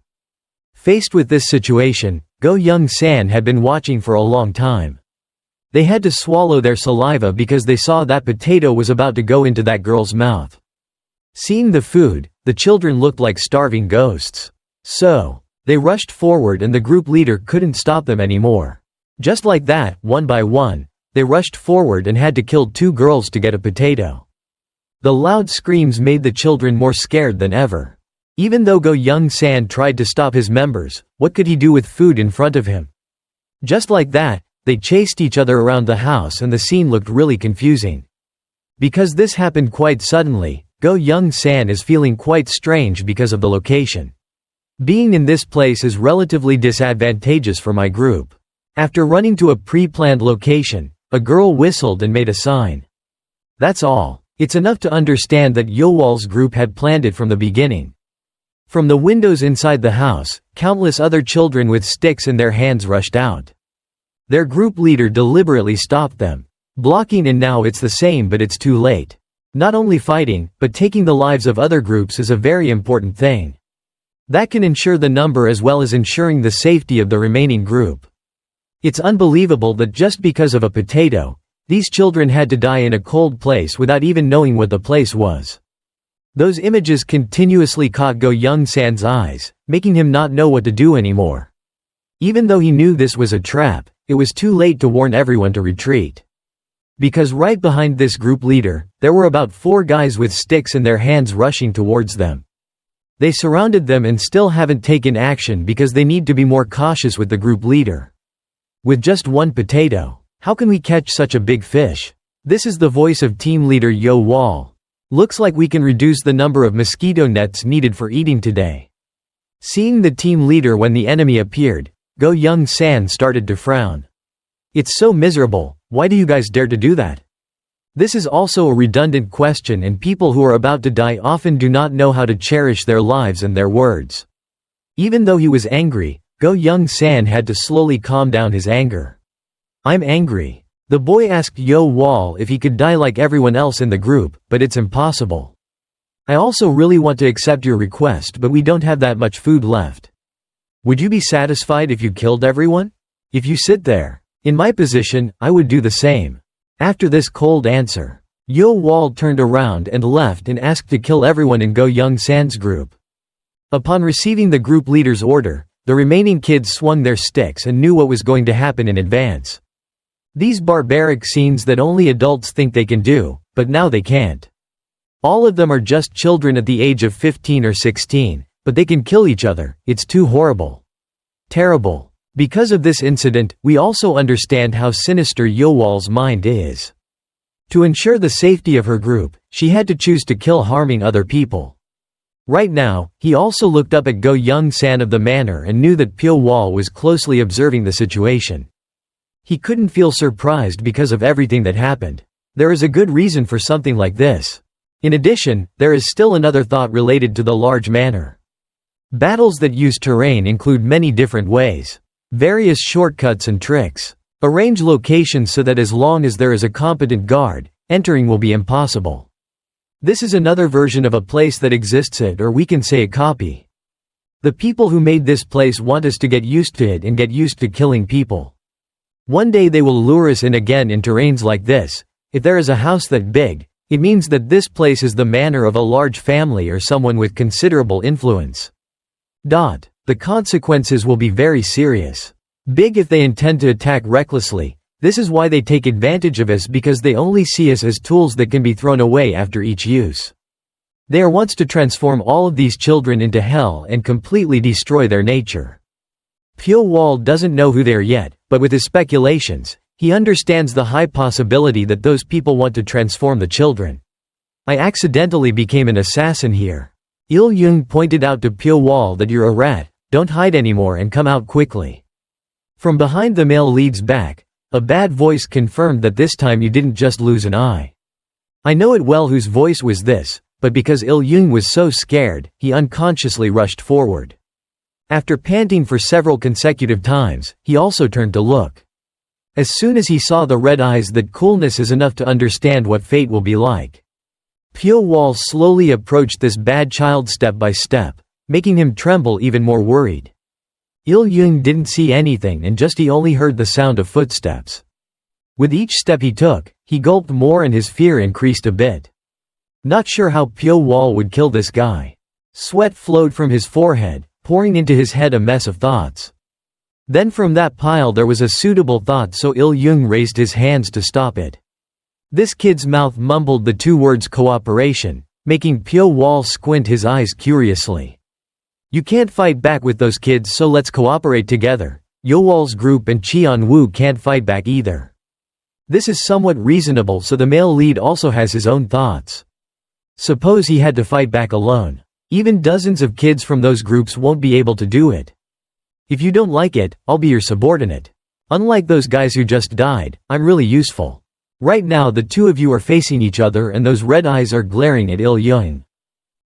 Faced with this situation, Go Young-san had been watching for a long time. They had to swallow their saliva because they saw that potato was about to go into that girl's mouth. Seeing the food, the children looked like starving ghosts. So, they rushed forward and the group leader couldn't stop them anymore. Just like that, one by one, they rushed forward and had to kill two girls to get a potato. The loud screams made the children more scared than ever. Even though Go Young-san tried to stop his members, what could he do with food in front of him? Just like that, they chased each other around the house and the scene looked really confusing. Because this happened quite suddenly, Go Young-san is feeling quite strange because of the location. Being in this place is relatively disadvantageous for my group. After running to a pre-planned location, a girl whistled and made a sign. That's all. It's enough to understand that Pyo Wol's group had planned it from the beginning. From the windows inside the house, countless other children with sticks in their hands rushed out. Their group leader deliberately stopped them, blocking, and now it's the same, but it's too late. Not only fighting, but taking the lives of other groups is a very important thing. That can ensure the number as well as ensuring the safety of the remaining group. It's unbelievable that just because of a potato, these children had to die in a cold place without even knowing what the place was. Those images continuously caught Go Young-san's eyes, making him not know what to do anymore. Even though he knew this was a trap, it was too late to warn everyone to retreat. Because right behind this group leader, there were about 4 guys with sticks in their hands rushing towards them. They surrounded them and still haven't taken action because they need to be more cautious with the group leader. With just one potato, how can we catch such a big fish? This is the voice of team leader Pyo Wol. Looks like we can reduce the number of mosquito nets needed for eating today. Seeing the team leader when the enemy appeared, Go Young-san started to frown. It's so miserable, why do you guys dare to do that? This is also a redundant question, and people who are about to die often do not know how to cherish their lives and their words. Even though he was angry, Go Young-san had to slowly calm down his anger. I'm angry. The boy asked Pyo Wol if he could die like everyone else in the group, but it's impossible. I also really want to accept your request, but we don't have that much food left. Would you be satisfied if you killed everyone? If you sit there. In my position, I would do the same. After this cold answer, Pyo Wol turned around and left and asked to kill everyone in Go Young-san's group. Upon receiving the group leader's order, the remaining kids swung their sticks and knew what was going to happen in advance. These barbaric scenes that only adults think they can do, but now they can't. All of them are just children at the age of 15 or 16, but they can kill each other. It's too horrible. Terrible. Because of this incident, we also understand how sinister Pyo Wol's mind is. To ensure the safety of her group, she had to choose to kill harming other people. Right now, he also looked up at Go Young-san of the manor and knew that Pyo Wol was closely observing the situation. He couldn't feel surprised because of everything that happened. There is a good reason for something like this. In addition, there is still another thought related to the large manor. Battles that use terrain include many different ways. Various shortcuts and tricks. Arrange locations so that as long as there is a competent guard, entering will be impossible. This is another version of a place that exists, it, or we can say a copy. The people who made this place want us to get used to it and get used to killing people. One day they will lure us in again in terrains like this. If there is a house that big, it means that this place is the manor of a large family or someone with considerable influence. The consequences will be very serious. Big if they intend to attack recklessly. This is why they take advantage of us, because they only see us as tools that can be thrown away after each use. They wants to transform all of these children into hell and completely destroy their nature. Pyo Wol doesn't know who they are yet, but with his speculations, he understands the high possibility that those people want to transform the children. I accidentally became an assassin here. Il-young pointed out to Pyo Wol that you're a rat, don't hide anymore and come out quickly. From behind the male lead's back, a bad voice confirmed that this time you didn't just lose an eye. I know it well whose voice was this, but because Il-young was so scared, he unconsciously rushed forward. After panting for several consecutive times, he also turned to look. As soon as he saw the red eyes, that coolness is enough to understand what fate will be like. Pyo Wol slowly approached this bad child step by step, making him tremble even more worried. Il-young didn't see anything and he only heard the sound of footsteps. With each step he took, he gulped more and his fear increased a bit. Not sure how Pyo Wol would kill this guy. Sweat flowed from his forehead, pouring into his head a mess of thoughts. Then from that pile there was a suitable thought, so Il-young raised his hands to stop it. This kid's mouth mumbled the two words cooperation, making Pyo Wol squint his eyes curiously. You can't fight back with those kids, so let's cooperate together. Yowol's group and Jianghu can't fight back either. This is somewhat reasonable, so the male lead also has his own thoughts. Suppose he had to fight back alone. Even dozens of kids from those groups won't be able to do it. If you don't like it, I'll be your subordinate. Unlike those guys who just died, I'm really useful. Right now the two of you are facing each other and those red eyes are glaring at Il-young.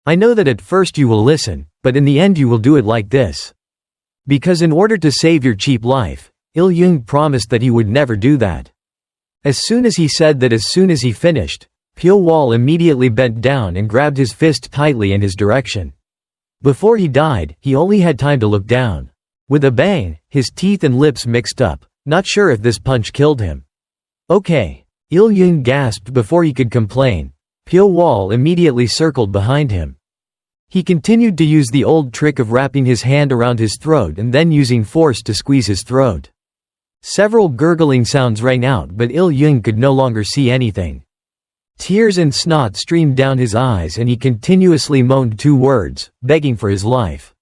I know that at first you will listen, but in the end you will do it like this. Because in order to save your cheap life, Il-young promised that he would never do that. As soon as he said that, as soon as he finished, Pyo Wol immediately bent down and grabbed his fist tightly in his direction. Before he died, he only had time to look down. With a bang, his teeth and lips mixed up, not sure if this punch killed him. Okay. Il-young gasped before he could complain. Pyo Wol immediately circled behind him. He continued to use the old trick of wrapping his hand around his throat and then using force to squeeze his throat. Several gurgling sounds rang out, but Il-young could no longer see anything. Tears and snot streamed down his eyes and he continuously moaned two words, begging for his life.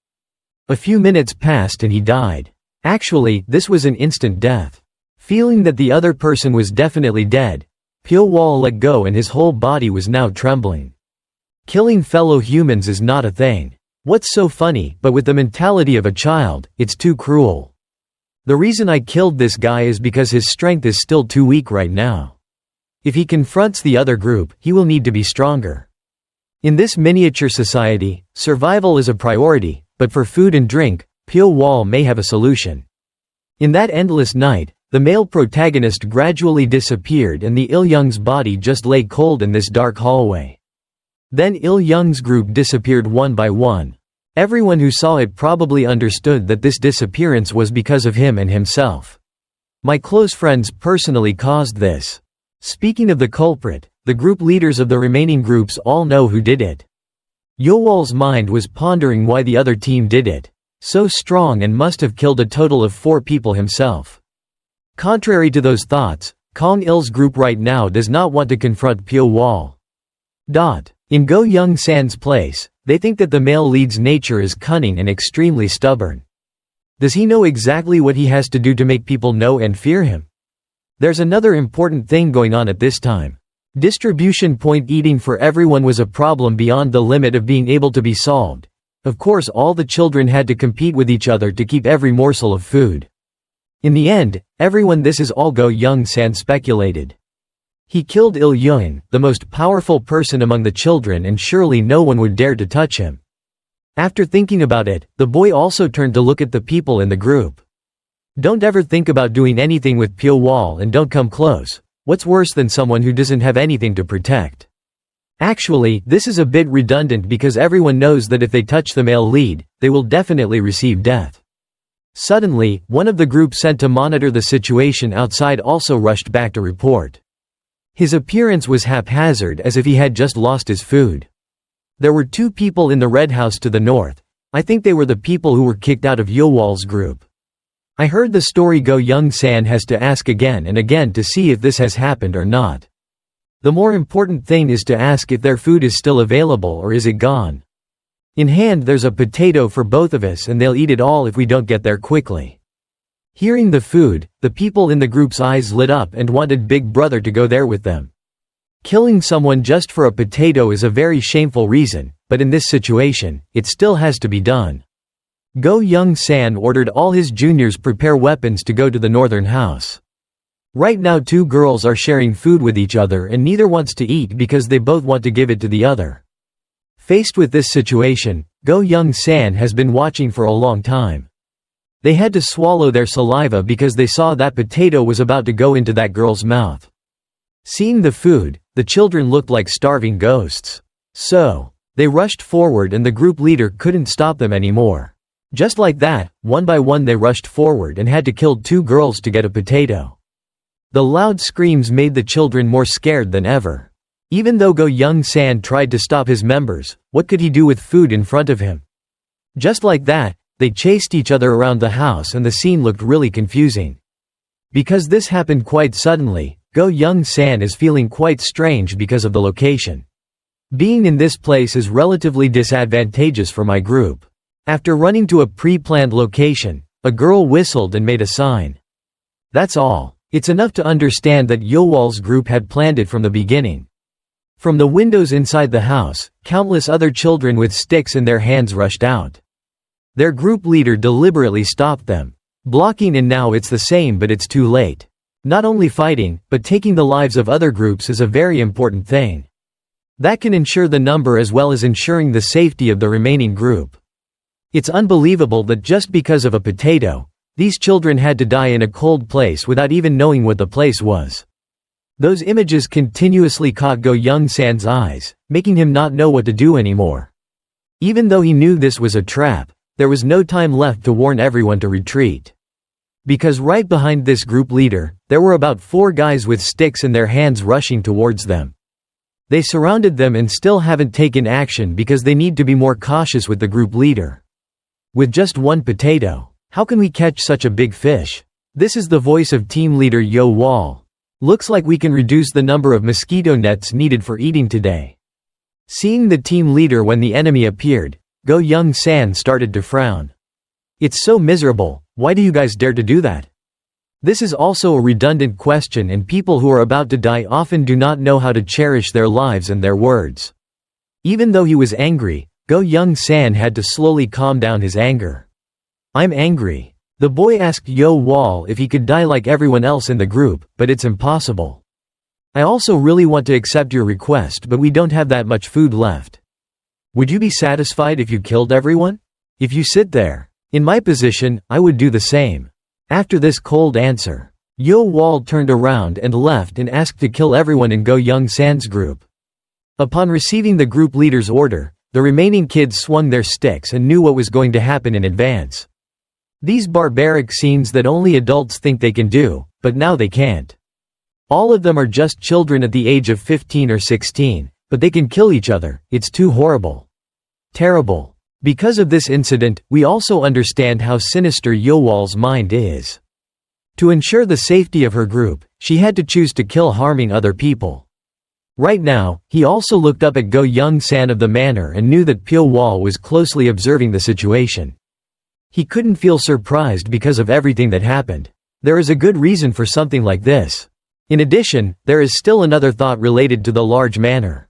A few minutes passed and he died. Actually, this was an instant death. Feeling that the other person was definitely dead, Pyo Wol let go and his whole body was now trembling. Killing fellow humans is not a thing. What's so funny, but with the mentality of a child, it's too cruel. The reason I killed this guy is because his strength is still too weak right now. If he confronts the other group, he will need to be stronger. In this miniature society, survival is a priority, but for food and drink, Pyo Wol may have a solution. In that endless night, the male protagonist gradually disappeared and the Il-young's body just lay cold in this dark hallway. Then Il-young's group disappeared one by one. Everyone who saw it probably understood that this disappearance was because of him and himself. My close friends personally caused this. Speaking of the culprit, the group leaders of the remaining groups all know who did it. Yowol's mind was pondering why the other team did it. So strong and must have killed a total of 4 people himself. Contrary to those thoughts, Kong Il's group right now does not want to confront Pyo Wol. In Go Young San's place, they think that the male lead's nature is cunning and extremely stubborn. Does he know exactly what he has to do to make people know and fear him? There's another important thing going on at this time. Distribution point eating for everyone was a problem beyond the limit of being able to be solved. Of course, all the children had to compete with each other to keep every morsel of food. In the end, everyone, this is all Go Young San speculated. He killed Il-young, the most powerful person among the children, and surely no one would dare to touch him. After thinking about it, the boy also turned to look at the people in the group. Don't ever think about doing anything with Pyo Wol and don't come close. What's worse than someone who doesn't have anything to protect? Actually, this is a bit redundant because everyone knows that if they touch the male lead, they will definitely receive death. Suddenly, one of the group sent to monitor the situation outside also rushed back to report. His appearance was haphazard, as if he had just lost his food. There were 2 people in the red house to the north. I think they were the people who were kicked out of Yowol's group. I heard the story. Go Young San has to ask again and again to see if this has happened or not. The more important thing is to ask if their food is still available or is it gone. In hand there's a potato for both of us and they'll eat it all if we don't get there quickly. Hearing the food, the people in the group's eyes lit up and wanted Big Brother to go there with them. Killing someone just for a potato is a very shameful reason, but in this situation, it still has to be done. Go Young San ordered all his juniors prepare weapons to go to the northern house. Right now 2 girls are sharing food with each other and neither wants to eat because they both want to give it to the other. Faced with this situation, Go Young San has been watching for a long time. They had to swallow their saliva because they saw that potato was about to go into that girl's mouth. Seeing the food, the children looked like starving ghosts. So, they rushed forward and the group leader couldn't stop them anymore. Just like that, one by one they rushed forward and had to kill 2 girls to get a potato. The loud screams made the children more scared than ever. Even though Go Young-san tried to stop his members, what could he do with food in front of him? Just like that, they chased each other around the house and the scene looked really confusing. Because this happened quite suddenly, Go Young-san is feeling quite strange because of the location. Being in this place is relatively disadvantageous for my group. After running to a pre-planned location, a girl whistled and made a sign. That's all. It's enough to understand that Pyo Wol's group had planned it from the beginning. From the windows inside the house, countless other children with sticks in their hands rushed out. Their group leader deliberately stopped them, blocking, and now it's the same, but it's too late. Not only fighting, but taking the lives of other groups is a very important thing. That can ensure the number as well as ensuring the safety of the remaining group. It's unbelievable that just because of a potato, these children had to die in a cold place without even knowing what the place was. Those images continuously caught Go Young-san's eyes, making him not know what to do anymore. Even though he knew this was a trap, there was no time left to warn everyone to retreat. Because right behind this group leader, there were about 4 guys with sticks in their hands rushing towards them. They surrounded them and still haven't taken action because they need to be more cautious with the group leader. With just 1 potato, how can we catch such a big fish? This is the voice of team leader Pyo Wol. Looks like we can reduce the number of mosquito nets needed for eating today. Seeing the team leader when the enemy appeared, Go Young-san started to frown. It's so miserable, why do you guys dare to do that? This is also a redundant question, and people who are about to die often do not know how to cherish their lives and their words. Even though he was angry, Go Young-san had to slowly calm down his anger. I'm angry. The boy asked Pyo Wol if he could die like everyone else in the group, but it's impossible. I also really want to accept your request, but we don't have that much food left. Would you be satisfied if you killed everyone? If you sit there, in my position, I would do the same. After this cold answer, Pyo Wol turned around and left and asked to kill everyone in Go Young-san's group. Upon receiving the group leader's order, the remaining kids swung their sticks and knew what was going to happen in advance. These barbaric scenes that only adults think they can do, but now they can't. All of them are just children at the age of 15 or 16, but they can kill each other. It's too horrible. Terrible. Because of this incident, we also understand how sinister Pyo Wol's mind is. To ensure the safety of her group, she had to choose to kill harming other people. Right now, he also looked up at Go Young-san of the manor and knew that Pyo Wol was closely observing the situation. He couldn't feel surprised because of everything that happened. There is a good reason for something like this. In addition, there is still another thought related to the large manor.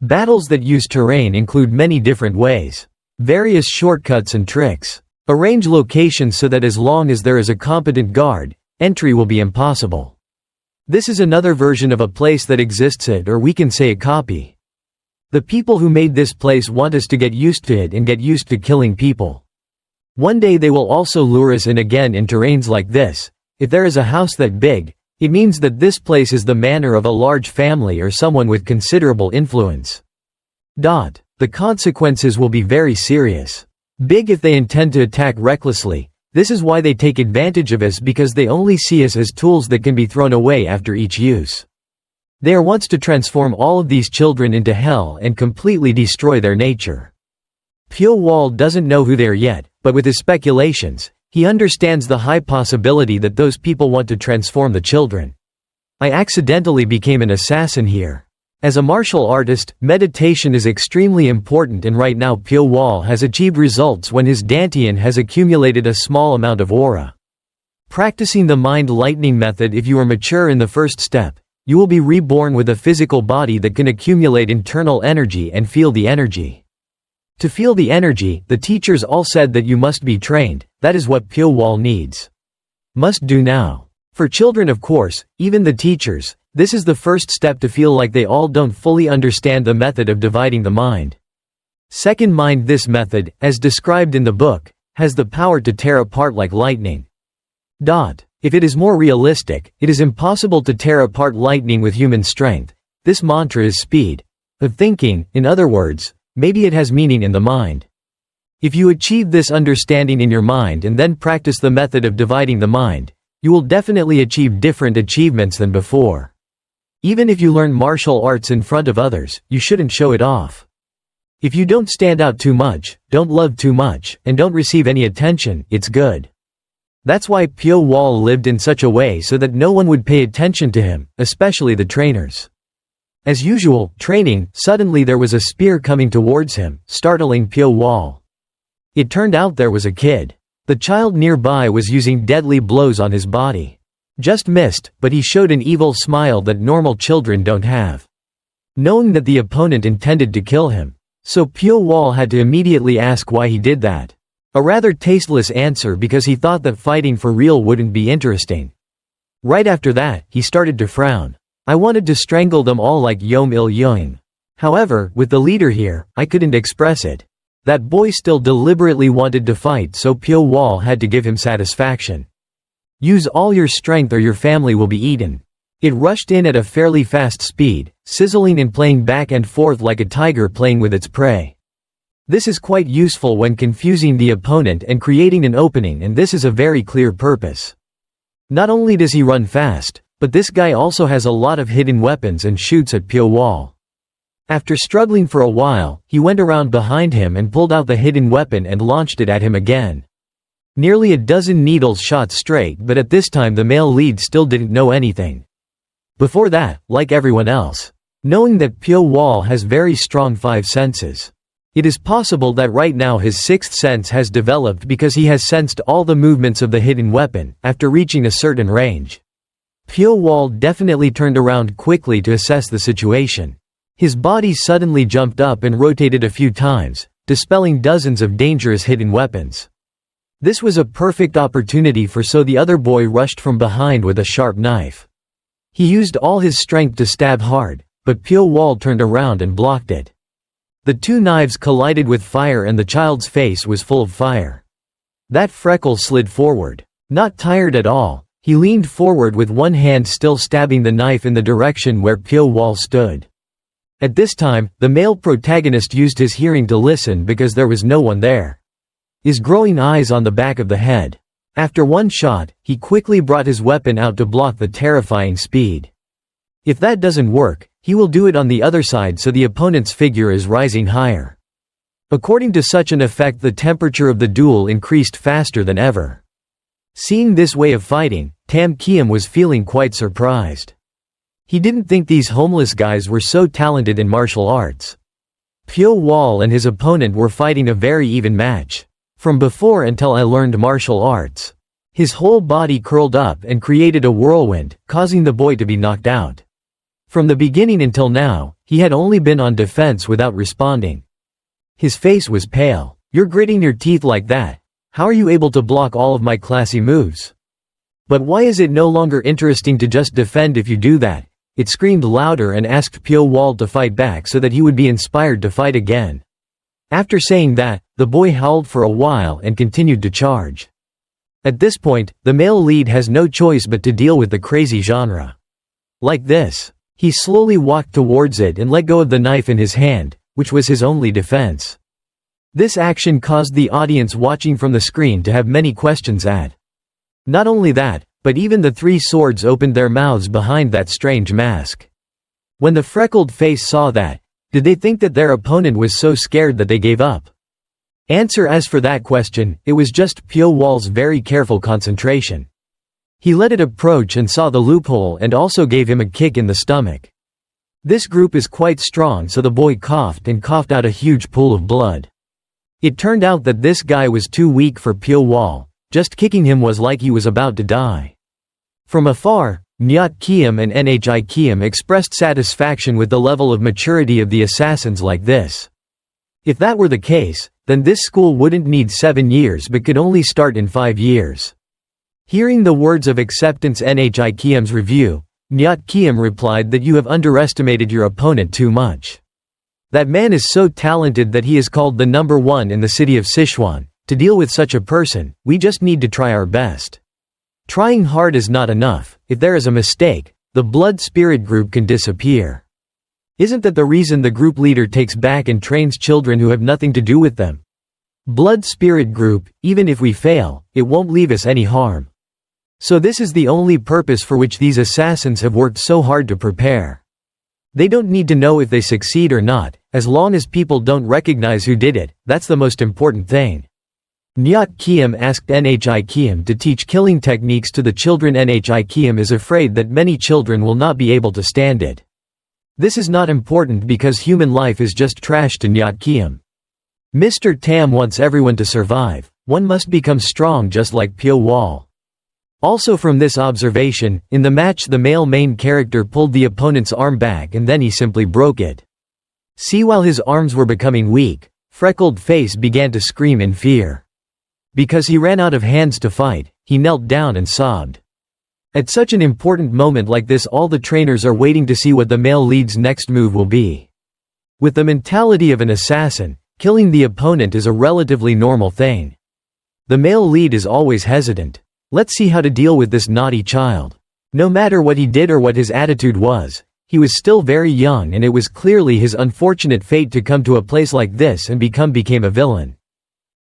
Battles that use terrain include many different ways. Various shortcuts and tricks. Arrange locations so that as long as there is a competent guard, entry will be impossible. This is another version of a place that exists it, or we can say a copy. The people who made this place want us to get used to it and get used to killing people. One day they will also lure us in again in terrains like this. If there is a house that big, it means that this place is the manor of a large family or someone with considerable influence. The consequences will be very serious. Big if they intend to attack recklessly. This is why they take advantage of us, because they only see us as tools that can be thrown away after each use. They wants to transform all of these children into hell and completely destroy their nature. Pyo Wol doesn't know who they are yet, but with his speculations, he understands the high possibility that those people want to transform the children. I accidentally became an assassin here. As a martial artist, meditation is extremely important, and right now Pyo Wol has achieved results when his dantian has accumulated a small amount of aura. Practicing the mind lightning method, if you are mature in the first step, you will be reborn with a physical body that can accumulate internal energy and feel the energy. To feel the energy, the teachers all said that you must be trained. That is what Pyo Wol needs. Must do now. For children, of course, even the teachers, this is the first step to feel like they all don't fully understand the method of dividing the mind. Second mind, this method, as described in the book, has the power to tear apart like lightning. If it is more realistic, it is impossible to tear apart lightning with human strength. This mantra is speed of thinking, in other words, maybe it has meaning in the mind. If you achieve this understanding in your mind and then practice the method of dividing the mind, you will definitely achieve different achievements than before. Even if you learn martial arts in front of others, you shouldn't show it off. If you don't stand out too much, don't love too much, and don't receive any attention, it's good. That's why Pyo Wol lived in such a way so that no one would pay attention to him, especially the trainers. As usual, training, suddenly there was a spear coming towards him, startling Pyo Wol. It turned out there was a kid. The child nearby was using deadly blows on his body. Just missed, but he showed an evil smile that normal children don't have. Knowing that the opponent intended to kill him, so Pyo Wol had to immediately ask why he did that. A rather tasteless answer because he thought that fighting for real wouldn't be interesting. Right after that, he started to frown. I wanted to strangle them all like Yom Il Yung. However, with the leader here, I couldn't express it. That boy still deliberately wanted to fight, so Pyo Wol had to give him satisfaction. Use all your strength or your family will be eaten. It rushed in at a fairly fast speed, sizzling and playing back and forth like a tiger playing with its prey. This is quite useful when confusing the opponent and creating an opening, and this is a very clear purpose. Not only does he run fast, but this guy also has a lot of hidden weapons and shoots at Pyo Wol. After struggling for a while, he went around behind him and pulled out the hidden weapon and launched it at him again. Nearly a dozen needles shot straight, but at this time the male lead still didn't know anything. Before that, like everyone else, knowing that Pyo Wol has very strong five senses. It is possible that right now his sixth sense has developed because he has sensed all the movements of the hidden weapon, after reaching a certain range. Pyo Wol definitely turned around quickly to assess the situation. His body suddenly jumped up and rotated a few times, dispelling dozens of dangerous hidden weapons. This was a perfect opportunity so the other boy rushed from behind with a sharp knife. He used all his strength to stab hard, but Pyo Wol turned around and blocked it. The two knives collided with fire and the child's face was full of fire. That freckle slid forward. Not tired at all, he leaned forward with one hand still stabbing the knife in the direction where Pyo Wol stood. At this time, the male protagonist used his hearing to listen because there was no one there. His growing eyes on the back of the head. After one shot, he quickly brought his weapon out to block the terrifying speed. If that doesn't work, he will do it on the other side, so the opponent's figure is rising higher. According to such an effect, the temperature of the duel increased faster than ever. Seeing this way of fighting, Tam Kiem was feeling quite surprised. He didn't think these homeless guys were so talented in martial arts. Pyo Wol and his opponent were fighting a very even match. From before until I learned martial arts. His whole body curled up and created a whirlwind, causing the boy to be knocked out. From the beginning until now, he had only been on defense without responding. His face was pale. You're gritting your teeth like that. How are you able to block all of my classy moves? But why is it no longer interesting to just defend if you do that? It screamed louder and asked Pyo Wol to fight back so that he would be inspired to fight again. After saying that, the boy howled for a while and continued to charge. At this point, the male lead has no choice but to deal with the crazy genre. Like this. He slowly walked towards it and let go of the knife in his hand, which was his only defense. This action caused the audience watching from the screen to have many questions at. Not only that, but even the three swords opened their mouths behind that strange mask. When the freckled face saw that, did they think that their opponent was so scared that they gave up? Answer: as for that question, it was just Pyo Wol's very careful concentration. He let it approach and saw the loophole and also gave him a kick in the stomach. This group is quite strong, so the boy coughed and coughed out a huge pool of blood. It turned out that this guy was too weak for Pyo Wol. Just kicking him was like he was about to die. From afar, Nyat Kiem and Nhi Kiem expressed satisfaction with the level of maturity of the assassins like this. If that were the case, then this school wouldn't need 7 years but could only start in 5 years. Hearing the words of acceptance Nhi Kiem's review, Nyat Kiem replied that you have underestimated your opponent too much. That man is so talented that he is called the number one in the city of Sichuan. To deal with such a person, we just need to try our best. Trying hard is not enough. If there is a mistake, the blood spirit group can disappear. Isn't that the reason the group leader takes back and trains children who have nothing to do with them? Blood spirit group, even if we fail, it won't leave us any harm. So this is the only purpose for which these assassins have worked so hard to prepare. They don't need to know if they succeed or not, as long as people don't recognize who did it, that's the most important thing. Nyat Kiem asked Nhi Kiem to teach killing techniques to the children. Nhi Kiem is afraid that many children will not be able to stand it. This is not important because human life is just trash to Nyat Kiem. Mr. Tam wants everyone to survive. One must become strong just like Pyo Wol. Also from this observation, in the match the male main character pulled the opponent's arm back and then he simply broke it. See, while his arms were becoming weak, Freckled Face began to scream in fear. Because he ran out of hands to fight, he knelt down and sobbed. At such an important moment like this, all the trainers are waiting to see what the male lead's next move will be. With the mentality of an assassin, killing the opponent is a relatively normal thing. The male lead is always hesitant. Let's see how to deal with this naughty child. No matter what he did or what his attitude was, he was still very young and it was clearly his unfortunate fate to come to a place like this and became a villain.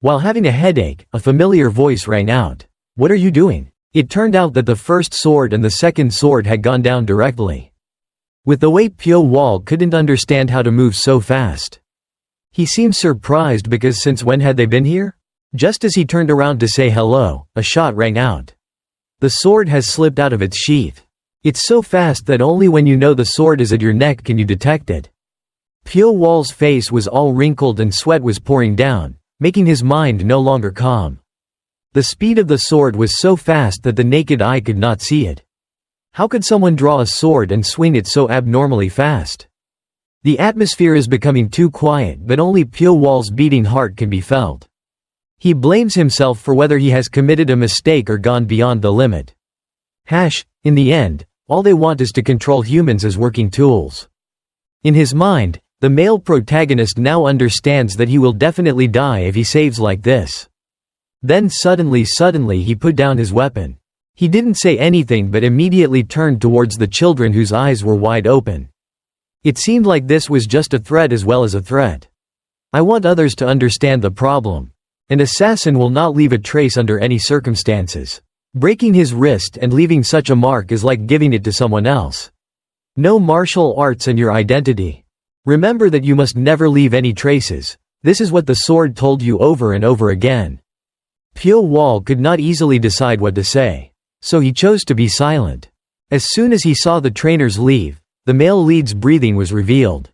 While having a headache, a familiar voice rang out. "What are you doing?" It turned out that the first sword and the second sword had gone down directly. With the way Pyo Wol couldn't understand how to move so fast. He seemed surprised because since when had they been here? Just as he turned around to say hello, a shot rang out. The sword has slipped out of its sheath. It's so fast that only when you know the sword is at your neck can you detect it. Pyo Wol's face was all wrinkled and sweat was pouring down, making his mind no longer calm. The speed of the sword was so fast that the naked eye could not see it. How could someone draw a sword and swing it so abnormally fast? The atmosphere is becoming too quiet, but only Pyo Wol's beating heart can be felt. He blames himself for whether he has committed a mistake or gone beyond the limit. In the end, all they want is to control humans as working tools. In his mind, the male protagonist now understands that he will definitely die if he saves like this. Then suddenly he put down his weapon. He didn't say anything but immediately turned towards the children whose eyes were wide open. It seemed like this was just a threat as well as a threat. I want others to understand the problem. An assassin will not leave a trace under any circumstances. Breaking his wrist and leaving such a mark is like giving it to someone else. No martial arts and your identity. Remember that you must never leave any traces. This is what the sword told you over and over again. Pyo Wol could not easily decide what to say. So he chose to be silent. As soon as he saw the trainers leave, the male lead's breathing was revealed.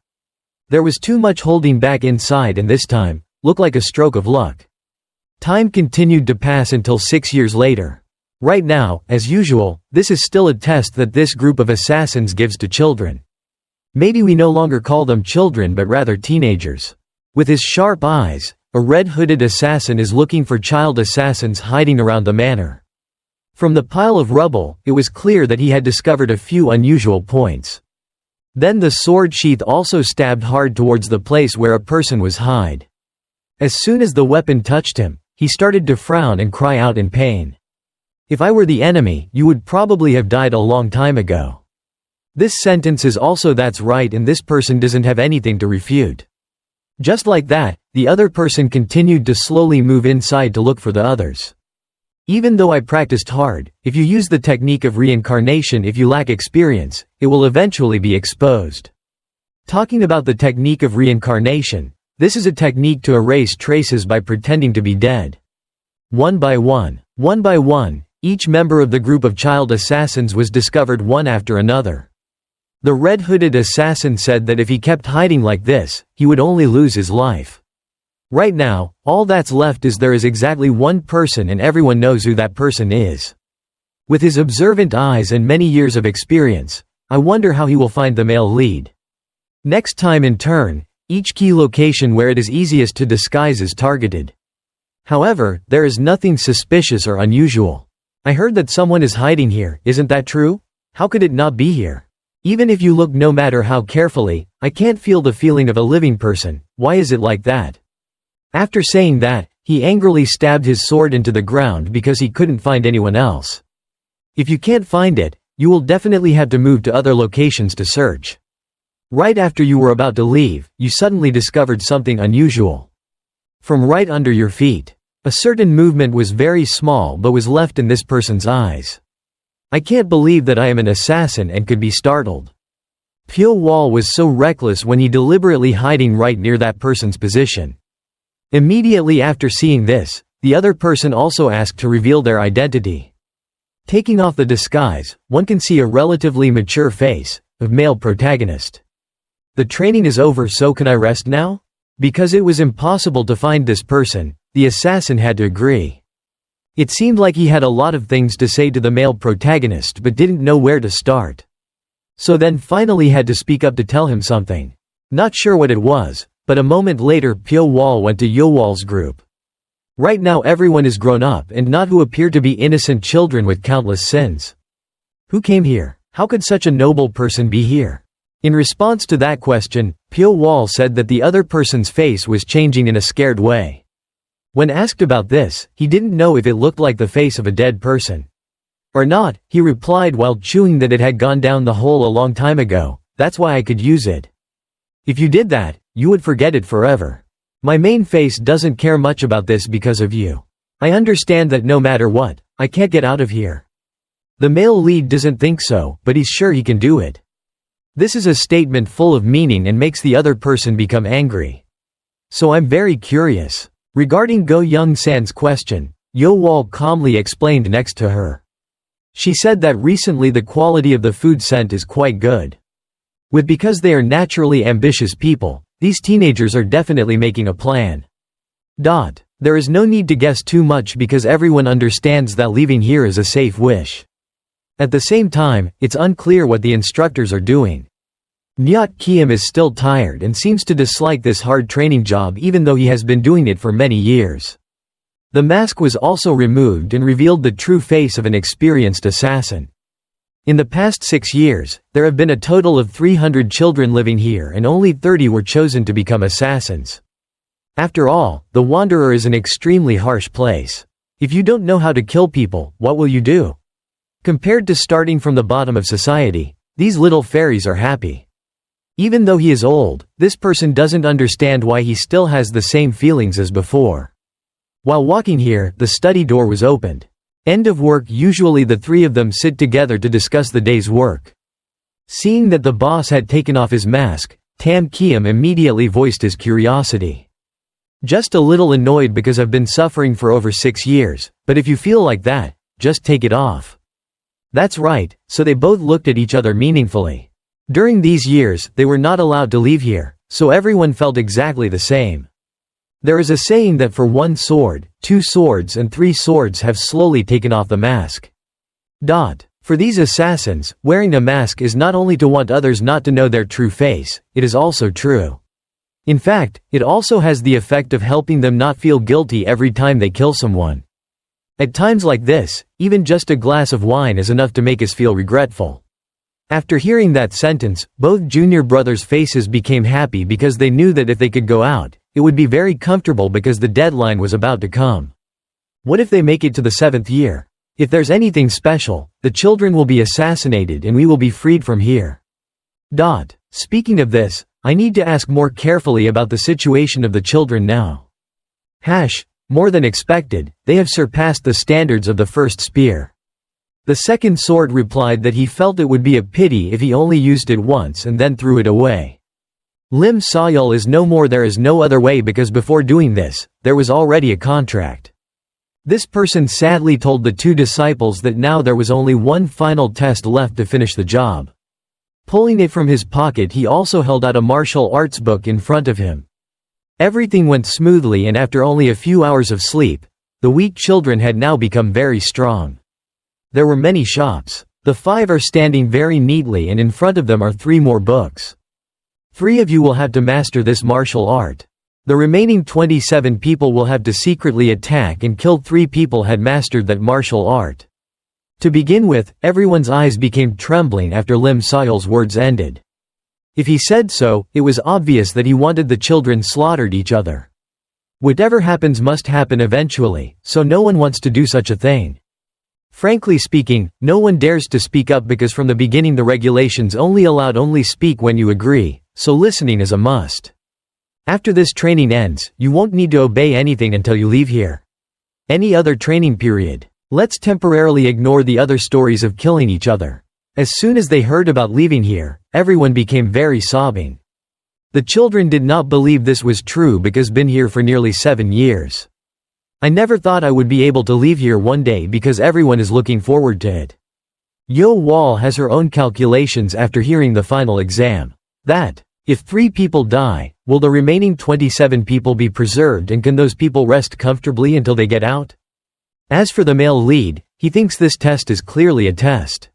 There was too much holding back inside and this time, looked like a stroke of luck. Time continued to pass until 6 years later. Right now, as usual, this is still a test that this group of assassins gives to children. Maybe we no longer call them children but rather teenagers. With his sharp eyes, a red-hooded assassin is looking for child assassins hiding around the manor. From the pile of rubble, it was clear that he had discovered a few unusual points. Then the sword sheath also stabbed hard towards the place where a person was hid. As soon as the weapon touched him, he started to frown and cry out in pain. "If I were the enemy, you would probably have died a long time ago." This sentence is also that's right and this person doesn't have anything to refute. Just like that, the other person continued to slowly move inside to look for the others. "Even though I practiced hard, if you use the technique of reincarnation if you lack experience, it will eventually be exposed." Talking about the technique of reincarnation, this is a technique to erase traces by pretending to be dead. One by one, each member of the group of child assassins was discovered one after another. The red-hooded assassin said that if he kept hiding like this, he would only lose his life. Right now, all that's left is there is exactly one person and everyone knows who that person is. With his observant eyes and many years of experience, I wonder how he will find the male lead. Next time in turn, each key location where it is easiest to disguise is targeted. However, there is nothing suspicious or unusual. I heard that someone is hiding here, isn't that true? How could it not be here? Even if you look no matter how carefully, I can't feel the feeling of a living person. Why is it like that? After saying that, he angrily stabbed his sword into the ground because he couldn't find anyone else. If you can't find it, you will definitely have to move to other locations to search. Right after you were about to leave, you suddenly discovered something unusual. From right under your feet. A certain movement was very small but was left in this person's eyes. I can't believe that I am an assassin and could be startled. Pyo Wol was so reckless when he deliberately hiding right near that person's position. Immediately after seeing this, the other person also asked to reveal their identity. Taking off the disguise, one can see a relatively mature face of male protagonist. The training is over, so can I rest now? Because it was impossible to find this person, the assassin had to agree. It seemed like he had a lot of things to say to the male protagonist but didn't know where to start. So then finally had to speak up to tell him something. Not sure what it was, but a moment later Pyo Wol went to Yo Wol's group. Right now everyone is grown up and not who appear to be innocent children with countless sins. Who came here? How could such a noble person be here? In response to that question, Pyo Wol said that the other person's face was changing in a scared way. When asked about this, he didn't know if it looked like the face of a dead person or not. He replied while chewing that it had gone down the hole a long time ago. That's why I could use it. If you did that, you would forget it forever. My main face doesn't care much about this because of you. I understand that no matter what, I can't get out of here. The male lead doesn't think so, but he's sure he can do it. This is a statement full of meaning and makes the other person become angry. So I'm very curious. Regarding Go Young-san's question, Yo Wol calmly explained next to her. She said that recently the quality of the food sent is quite good. Because they are naturally ambitious people, these teenagers are definitely making a plan. There is no need to guess too much because everyone understands that leaving here is a safe wish. At the same time, it's unclear what the instructors are doing. Nyat Kiem is still tired and seems to dislike this hard training job even though he has been doing it for many years. The mask was also removed and revealed the true face of an experienced assassin. In the past 6 years, there have been a total of 300 children living here and only 30 were chosen to become assassins. After all, the Wanderer is an extremely harsh place. If you don't know how to kill people, what will you do? Compared to starting from the bottom of society, these little fairies are happy. Even though he is old, this person doesn't understand why he still has the same feelings as before. While walking here, the study door was opened. End of work. Usually the three of them sit together to discuss the day's work. Seeing that the boss had taken off his mask, Tam Kiem immediately voiced his curiosity. Just a little annoyed because I've been suffering for over 6 years, but if you feel like that, just take it off. That's right, so they both looked at each other meaningfully. During these years, they were not allowed to leave here, so everyone felt exactly the same. There is a saying that for 1 sword, 2 swords and 3 swords have slowly taken off the mask. For these assassins, wearing a mask is not only to want others not to know their true face, it is also true. In fact, it also has the effect of helping them not feel guilty every time they kill someone. At times like this, even just a glass of wine is enough to make us feel regretful. After hearing that sentence, both junior brothers' faces became happy because they knew that if they could go out, it would be very comfortable because the deadline was about to come. What if they make it to the 7th year? If there's anything special, the children will be assassinated and we will be freed from here. Speaking of this, I need to ask more carefully about the situation of the children now. More than expected, they have surpassed the standards of the first spear. The second sword replied that he felt it would be a pity if he only used it once and then threw it away. Lim Sayul is no more. There is no other way because before doing this, there was already a contract. This person sadly told the 2 disciples that now there was only one final test left to finish the job. Pulling it from his pocket, he also held out a martial arts book in front of him. Everything went smoothly and after only a few hours of sleep, the weak children had now become very strong. There were many shops. The 5 are standing very neatly and in front of them are 3 more books. 3 of you will have to master this martial art. The remaining 27 people will have to secretly attack and kill 3 people had mastered that martial art. To begin with, everyone's eyes became trembling after Lim Sayul's words ended. If he said so, it was obvious that he wanted the children slaughtered each other. Whatever happens must happen eventually, so no one wants to do such a thing. Frankly speaking, no one dares to speak up because from the beginning the regulations only allowed only speak when you agree, so listening is a must. After this training ends, you won't need to obey anything until you leave here. Any other training period. Let's temporarily ignore the other stories of killing each other. As soon as they heard about leaving here, everyone became very sobbing. The children did not believe this was true because been here for nearly 7 years. I never thought I would be able to leave here one day because everyone is looking forward to it. Pyo Wol has her own calculations after hearing the final exam. That, if 3 people die, will the remaining 27 people be preserved and can those people rest comfortably until they get out? As for the male lead, he thinks this test is clearly a test.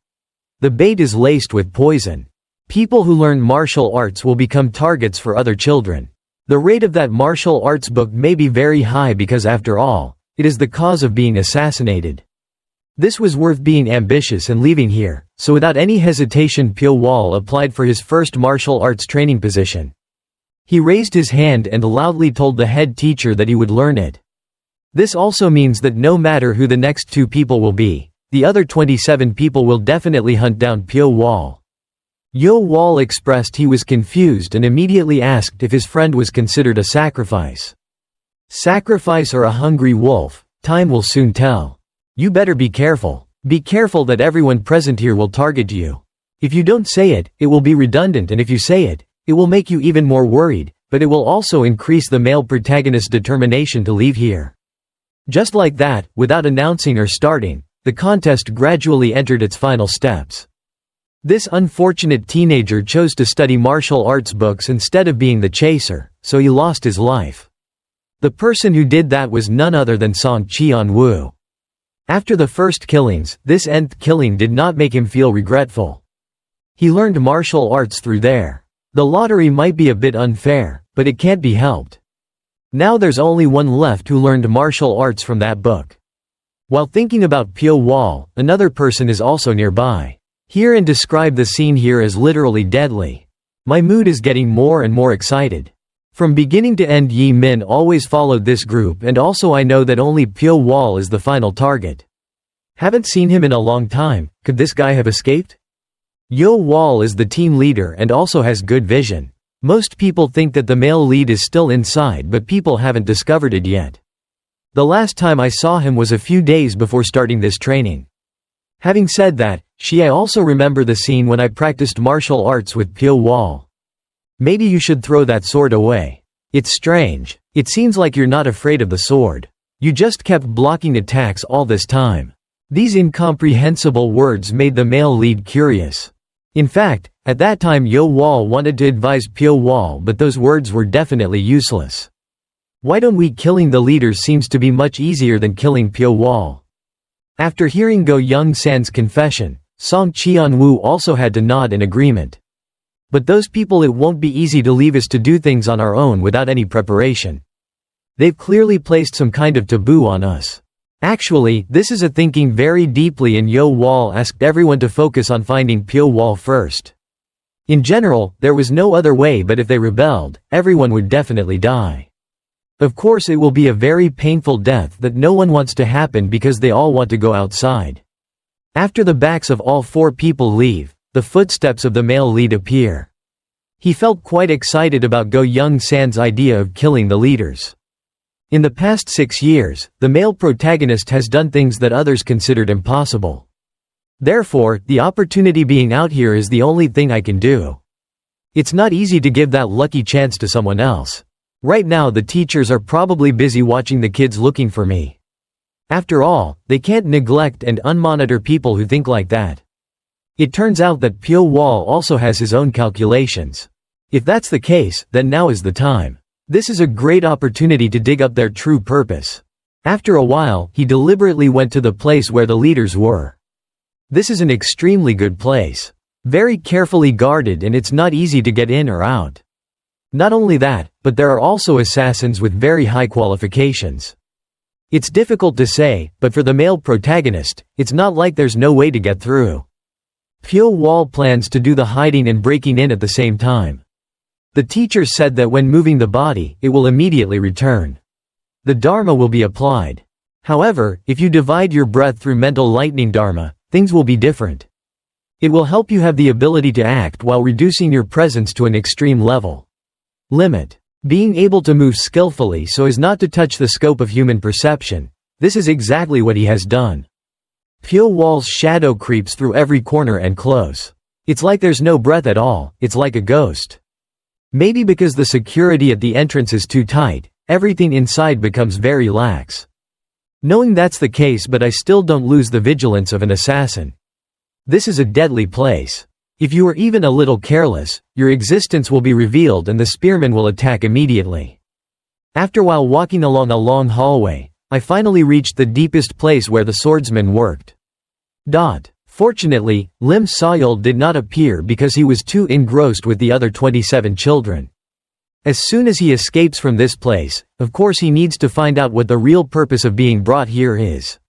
The bait is laced with poison. People who learn martial arts will become targets for other children. The rate of that martial arts book may be very high because after all, it is the cause of being assassinated. This was worth being ambitious and leaving here, so without any hesitation Pyo Wol applied for his first martial arts training position. He raised his hand and loudly told the head teacher that he would learn it. This also means that no matter who the next 2 people will be, the other 27 people will definitely hunt down Pyo Wol. Pyo Wol expressed he was confused and immediately asked if his friend was considered a sacrifice. Sacrifice or a hungry wolf, time will soon tell. You better be careful. Be careful that everyone present here will target you. If you don't say it, it will be redundant, and if you say it, it will make you even more worried, but it will also increase the male protagonist's determination to leave here. Just like that, without announcing or starting, the contest gradually entered its final steps. This unfortunate teenager chose to study martial arts books instead of being the chaser, so he lost his life. The person who did that was none other than Song Jianghu. After the first killings, this nth killing did not make him feel regretful. He learned martial arts through there. The lottery might be a bit unfair, but it can't be helped. Now there's only one left who learned martial arts from that book. While thinking about Pyo Wol, another person is also nearby. Hear and describe the scene here as literally deadly. My mood is getting more and more excited. From beginning to end Yi Min always followed this group, and also I know that only Pyo Wol is the final target. Haven't seen him in a long time. Could this guy have escaped? Pyo Wol is the team leader and also has good vision. Most people think that the male lead is still inside, but people haven't discovered it yet. The last time I saw him was a few days before starting this training. Having said that, I also remember the scene when I practiced martial arts with Pyo Wol. Maybe you should throw that sword away. It's strange. It seems like you're not afraid of the sword. You just kept blocking attacks all this time. These incomprehensible words made the male lead curious. In fact, at that time Pyo Wol wanted to advise Pyo Wol, but those words were definitely useless. Why don't we killing the leaders seems to be much easier than killing Pyo Wol. After hearing Go Young San's confession, Song Jianghu also had to nod in agreement. But those people, it won't be easy to leave us to do things on our own without any preparation. They've clearly placed some kind of taboo on us. Actually, this is a thinking very deeply, and Pyo Wol asked everyone to focus on finding Pyo Wol first. In general, there was no other way, but if they rebelled, everyone would definitely die. Of course it will be a very painful death that no one wants to happen because they all want to go outside. After the backs of all 4 people leave, the footsteps of the male lead appear. He felt quite excited about Go Young San's idea of killing the leaders. In the past 6 years, the male protagonist has done things that others considered impossible. Therefore, the opportunity being out here is the only thing I can do. It's not easy to give that lucky chance to someone else. Right now the teachers are probably busy watching the kids looking for me. After all, they can't neglect and unmonitor people who think like that. It turns out that Pyo Wol also has his own calculations. If that's the case, then now is the time. This is a great opportunity to dig up their true purpose. After a while, he deliberately went to the place where the leaders were. This is an extremely good place. Very carefully guarded, and it's not easy to get in or out. Not only that, but there are also assassins with very high qualifications. It's difficult to say, but for the male protagonist, it's not like there's no way to get through. Pyo Wol plans to do the hiding and breaking in at the same time. The teacher said that when moving the body, it will immediately return. The Dharma will be applied. However, if you divide your breath through mental lightning dharma, things will be different. It will help you have the ability to act while reducing your presence to an extreme level. Limit. Being able to move skillfully so as not to touch the scope of human perception. This is exactly what he has done. Pyo Wol's shadow creeps through every corner and close. It's like there's no breath at all, it's like a ghost. Maybe because the security at the entrance is too tight, everything inside becomes very lax. Knowing that's the case, but I still don't lose the vigilance of an assassin. This is a deadly place. If you are even a little careless, your existence will be revealed and the spearman will attack immediately. After while walking along a long hallway, I finally reached the deepest place where the swordsman worked. Fortunately, Lim Sayol did not appear because he was too engrossed with the other 27 children. As soon as he escapes from this place, of course he needs to find out what the real purpose of being brought here is.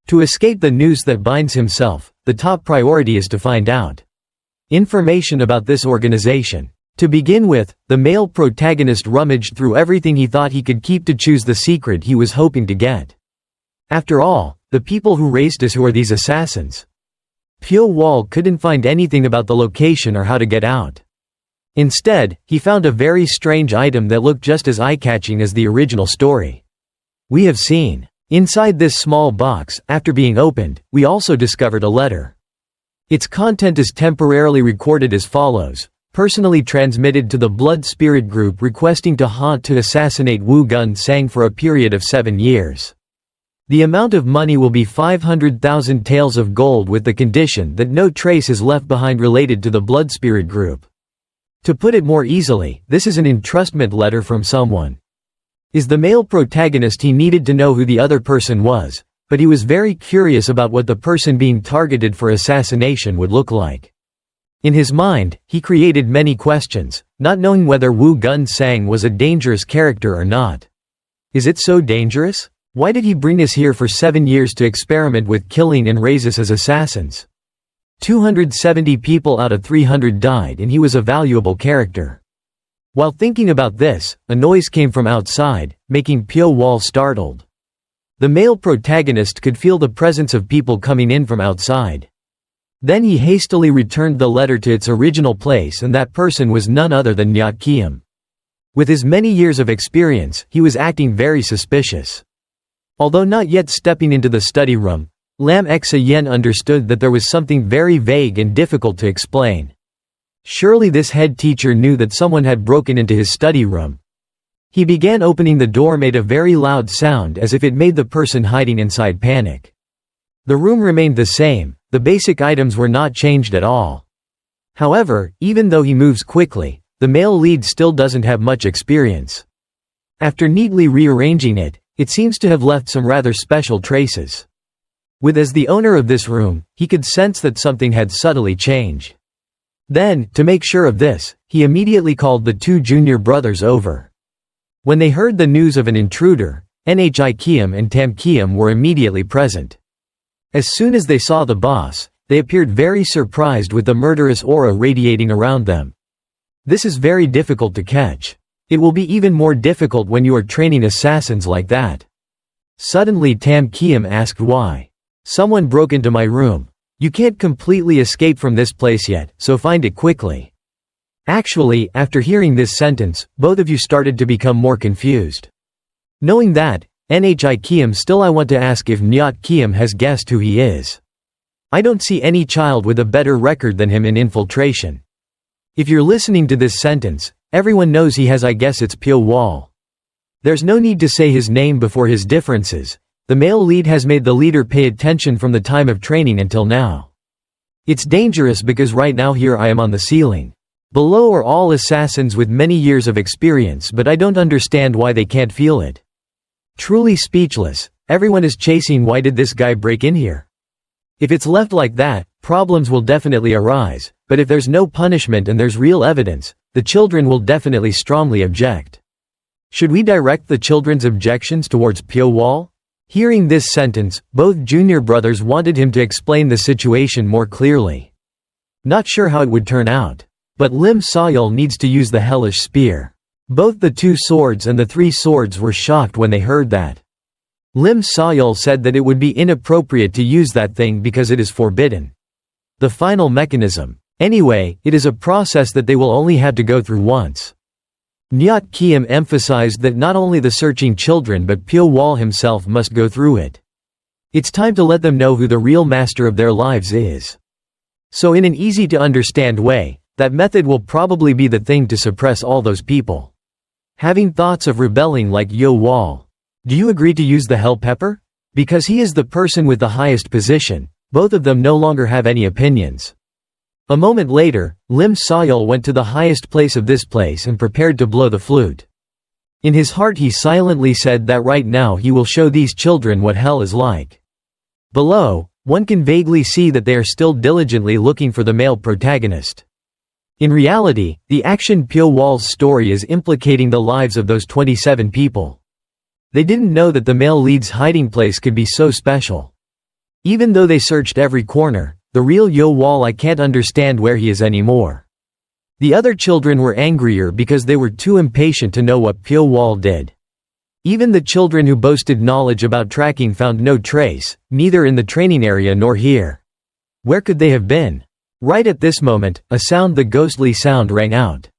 To escape the noose that binds himself, the top priority is to find out information about this organization. To begin with, the male protagonist rummaged through everything he thought he could keep to choose the secret he was hoping to get. After all, the people who raised us, who are these assassins? Pyo Wol couldn't find anything about the location or how to get out. Instead, he found a very strange item that looked just as eye-catching as the original story. We have seen. Inside this small box, after being opened, we also discovered a letter. Its content is temporarily recorded as follows: personally transmitted to the Blood Spirit Group requesting to haunt to assassinate Wu Gun Sang for a period of 7 years. The amount of money will be 500,000 taels of gold with the condition that no trace is left behind related to the Blood Spirit Group. To put it more easily, this is an entrustment letter from someone. Is the male protagonist he needed to know who the other person was, but he was very curious about what the person being targeted for assassination would look like. In his mind, he created many questions, not knowing whether Wu Gun Sang was a dangerous character or not. Is it so dangerous? Why did he bring us here for 7 years to experiment with killing and raise us as assassins? 270 people out of 300 died and he was a valuable character. While thinking about this, a noise came from outside, making Pyo Wol startled. The male protagonist could feel the presence of people coming in from outside. Then he hastily returned the letter to its original place, and that person was none other than Nyat Kiem. With his many years of experience, he was acting very suspicious. Although not yet stepping into the study room, Lam Xa Yen understood that there was something very vague and difficult to explain. Surely this head teacher knew that someone had broken into his study room. He began opening the door, made a very loud sound as if it made the person hiding inside panic. The room remained the same, the basic items were not changed at all. However, even though he moves quickly, the male lead still doesn't have much experience. After neatly rearranging it, it seems to have left some rather special traces. As the owner of this room, he could sense that something had subtly changed. Then, to make sure of this, he immediately called the 2 junior brothers over. When they heard the news of an intruder, Nhi Kiem and Tam Kiem were immediately present. As soon as they saw the boss, they appeared very surprised with the murderous aura radiating around them. This is very difficult to catch. It will be even more difficult when you are training assassins like that. Suddenly Tam Kiem asked why. Someone broke into my room. You can't completely escape from this place yet, so find it quickly. Actually, after hearing this sentence, both of you started to become more confused. Knowing that, Nhi Kiem, still I want to ask if Nyat Kiem has guessed who he is. I don't see any child with a better record than him in infiltration. If you're listening to this sentence, everyone knows he has. I guess it's Pyo Wol. There's no need to say his name before his differences. The male lead has made the leader pay attention from the time of training until now. It's dangerous because right now here I am on the ceiling. Below are all assassins with many years of experience, but I don't understand why they can't feel it. Truly speechless, everyone is chasing. Why did this guy break in here? If it's left like that, problems will definitely arise, but if there's no punishment and there's real evidence, the children will definitely strongly object. Should we direct the children's objections towards Pyo Wol? Hearing this sentence, both junior brothers wanted him to explain the situation more clearly. Not sure how it would turn out. But Lim Sayol needs to use the hellish spear. Both the 2 swords and the 3 swords were shocked when they heard that. Lim Sayul said that it would be inappropriate to use that thing because it is forbidden. The final mechanism. Anyway, it is a process that they will only have to go through once. Nyat Kiem emphasized that not only the searching children but Pyo Wol himself must go through it. It's time to let them know who the real master of their lives is. So in an easy-to-understand way, that method will probably be the thing to suppress all those people having thoughts of rebelling like Pyo Wol. Do you agree to use the hell pepper? Because he is the person with the highest position, both of them no longer have any opinions. A moment later, Lim Sayul went to the highest place of this place and prepared to blow the flute. In his heart he silently said that right now he will show these children what hell is like. Below, one can vaguely see that they are still diligently looking for the male protagonist. In reality, the action Pyo Wol's story is implicating the lives of those 27 people. They didn't know that the male lead's hiding place could be so special. Even though they searched every corner, the real Pyo Wol I can't understand where he is anymore. The other children were angrier because they were too impatient to know what Pyo Wol did. Even the children who boasted knowledge about tracking found no trace, neither in the training area nor here. Where could they have been? Right at this moment, the ghostly sound rang out.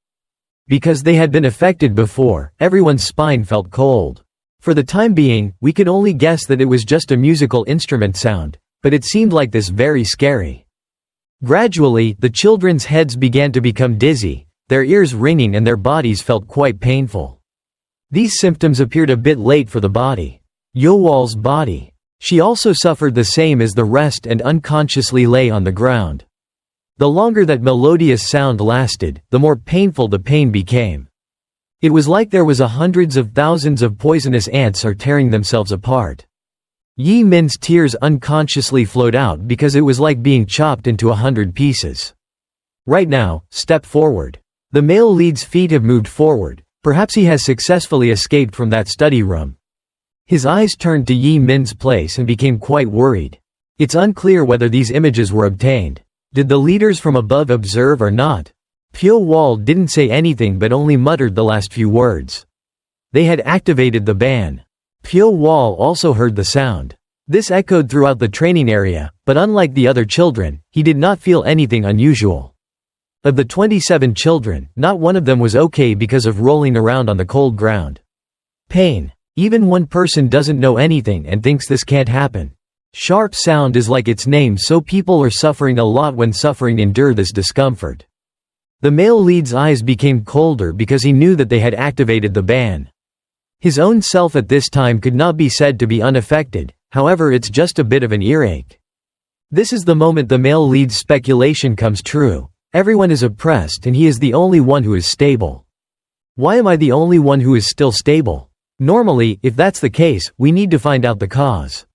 Because they had been affected before, everyone's spine felt cold. For the time being, we could only guess that it was just a musical instrument sound, but it seemed like this very scary. Gradually, the children's heads began to become dizzy, their ears ringing and their bodies felt quite painful. These symptoms appeared a bit late for the body. Pyo Wol's body. She also suffered the same as the rest and unconsciously lay on the ground. The longer that melodious sound lasted, the more painful the pain became. It was like there was hundreds of thousands of poisonous ants are tearing themselves apart. Yi Min's tears unconsciously flowed out because it was like being chopped into 100 pieces. Right now, step forward. The male lead's feet have moved forward. Perhaps he has successfully escaped from that study room. His eyes turned to Yi Min's place and became quite worried. It's unclear whether these images were obtained. Did the leaders from above observe or not? Pyo Wol didn't say anything but only muttered the last few words. They had activated the ban. Pyo Wol also heard the sound. This echoed throughout the training area, but unlike the other children, he did not feel anything unusual. Of the 27 children, not one of them was okay because of rolling around on the cold ground. Pain. Even one person doesn't know anything and thinks this can't happen. Sharp sound is like its name, so people are suffering a lot when suffering endure this discomfort. The male lead's eyes became colder because he knew that they had activated the ban. His own self at this time could not be said to be unaffected, however it's just a bit of an earache. This is the moment the male lead's speculation comes true. Everyone is oppressed and he is the only one who is stable. Why am I the only one who is still stable? Normally, if that's the case, we need to find out the cause.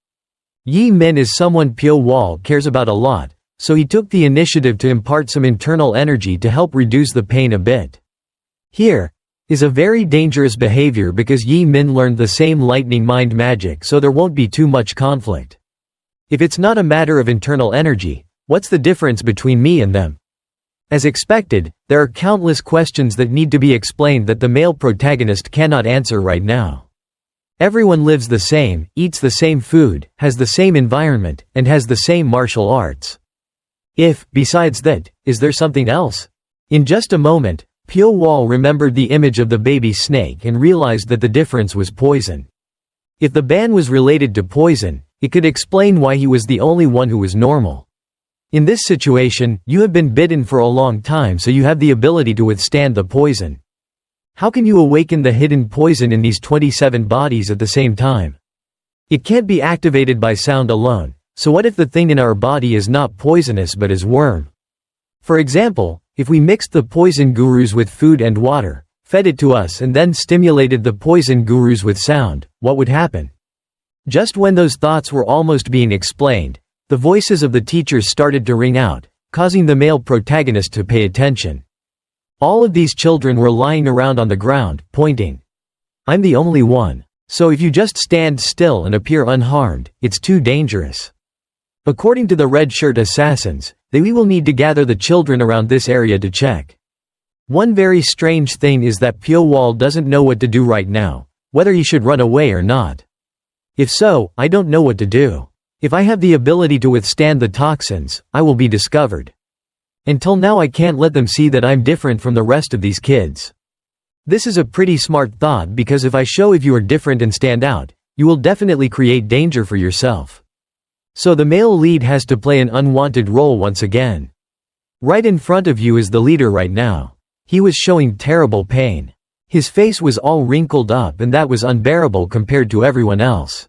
Yi Min is someone Pyo Wol cares about a lot, so he took the initiative to impart some internal energy to help reduce the pain a bit. Here is a very dangerous behavior because Yi Min learned the same lightning mind magic, so there won't be too much conflict. If it's not a matter of internal energy, what's the difference between me and them? As expected, there are countless questions that need to be explained that the male protagonist cannot answer right now. Everyone lives the same, eats the same food, has the same environment, and has the same martial arts. Besides that, is there something else? In just a moment, Pyo Wol remembered the image of the baby snake and realized that the difference was poison. If the ban was related to poison, it could explain why he was the only one who was normal. In this situation, you have been bitten for a long time, so you have the ability to withstand the poison. How can you awaken the hidden poison in these 27 bodies at the same time? It can't be activated by sound alone, so what if the thing in our body is not poisonous but is worm? For example, if we mixed the poison gurus with food and water, fed it to us and then stimulated the poison gurus with sound, what would happen? Just when those thoughts were almost being explained, the voices of the teachers started to ring out, causing the male protagonist to pay attention. All of these children were lying around on the ground, pointing. I'm the only one. So if you just stand still and appear unharmed, it's too dangerous. According to the red shirt assassins, we will need to gather the children around this area to check. One very strange thing is that Pyo Wol doesn't know what to do right now, whether he should run away or not. If so, I don't know what to do. If I have the ability to withstand the toxins, I will be discovered. Until now I can't let them see that I'm different from the rest of these kids. This is a pretty smart thought because if I show if you are different and stand out, you will definitely create danger for yourself. So the male lead has to play an unwanted role once again. Right in front of you is the leader right now. He was showing terrible pain. His face was all wrinkled up and that was unbearable compared to everyone else.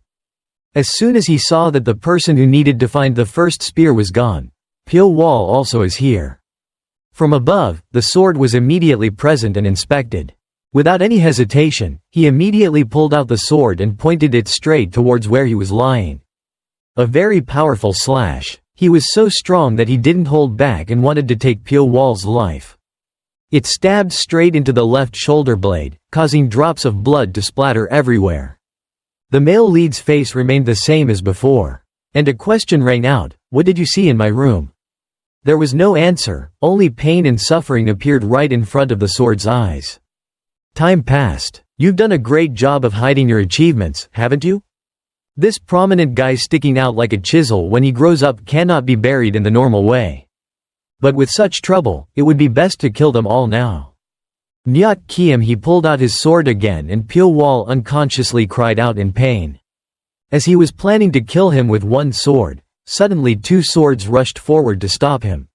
As soon as he saw that the person who needed to find the first spear was gone, Pyo Wol also is here. From above, the sword was immediately present and inspected. Without any hesitation, he immediately pulled out the sword and pointed it straight towards where he was lying. A very powerful slash. He was so strong that he didn't hold back and wanted to take Pyo Wol's life. It stabbed straight into the left shoulder blade, causing drops of blood to splatter everywhere. The male lead's face remained the same as before. And a question rang out, "What did you see in my room?" There was no answer, only pain and suffering appeared right in front of the sword's eyes. Time passed. "You've done a great job of hiding your achievements, haven't you? This prominent guy sticking out like a chisel when he grows up cannot be buried in the normal way. But with such trouble, it would be best to kill them all now." Nyat Kiem he pulled out his sword again and Pyo Wol unconsciously cried out in pain. As he was planning to kill him with one sword, suddenly two swords rushed forward to stop him.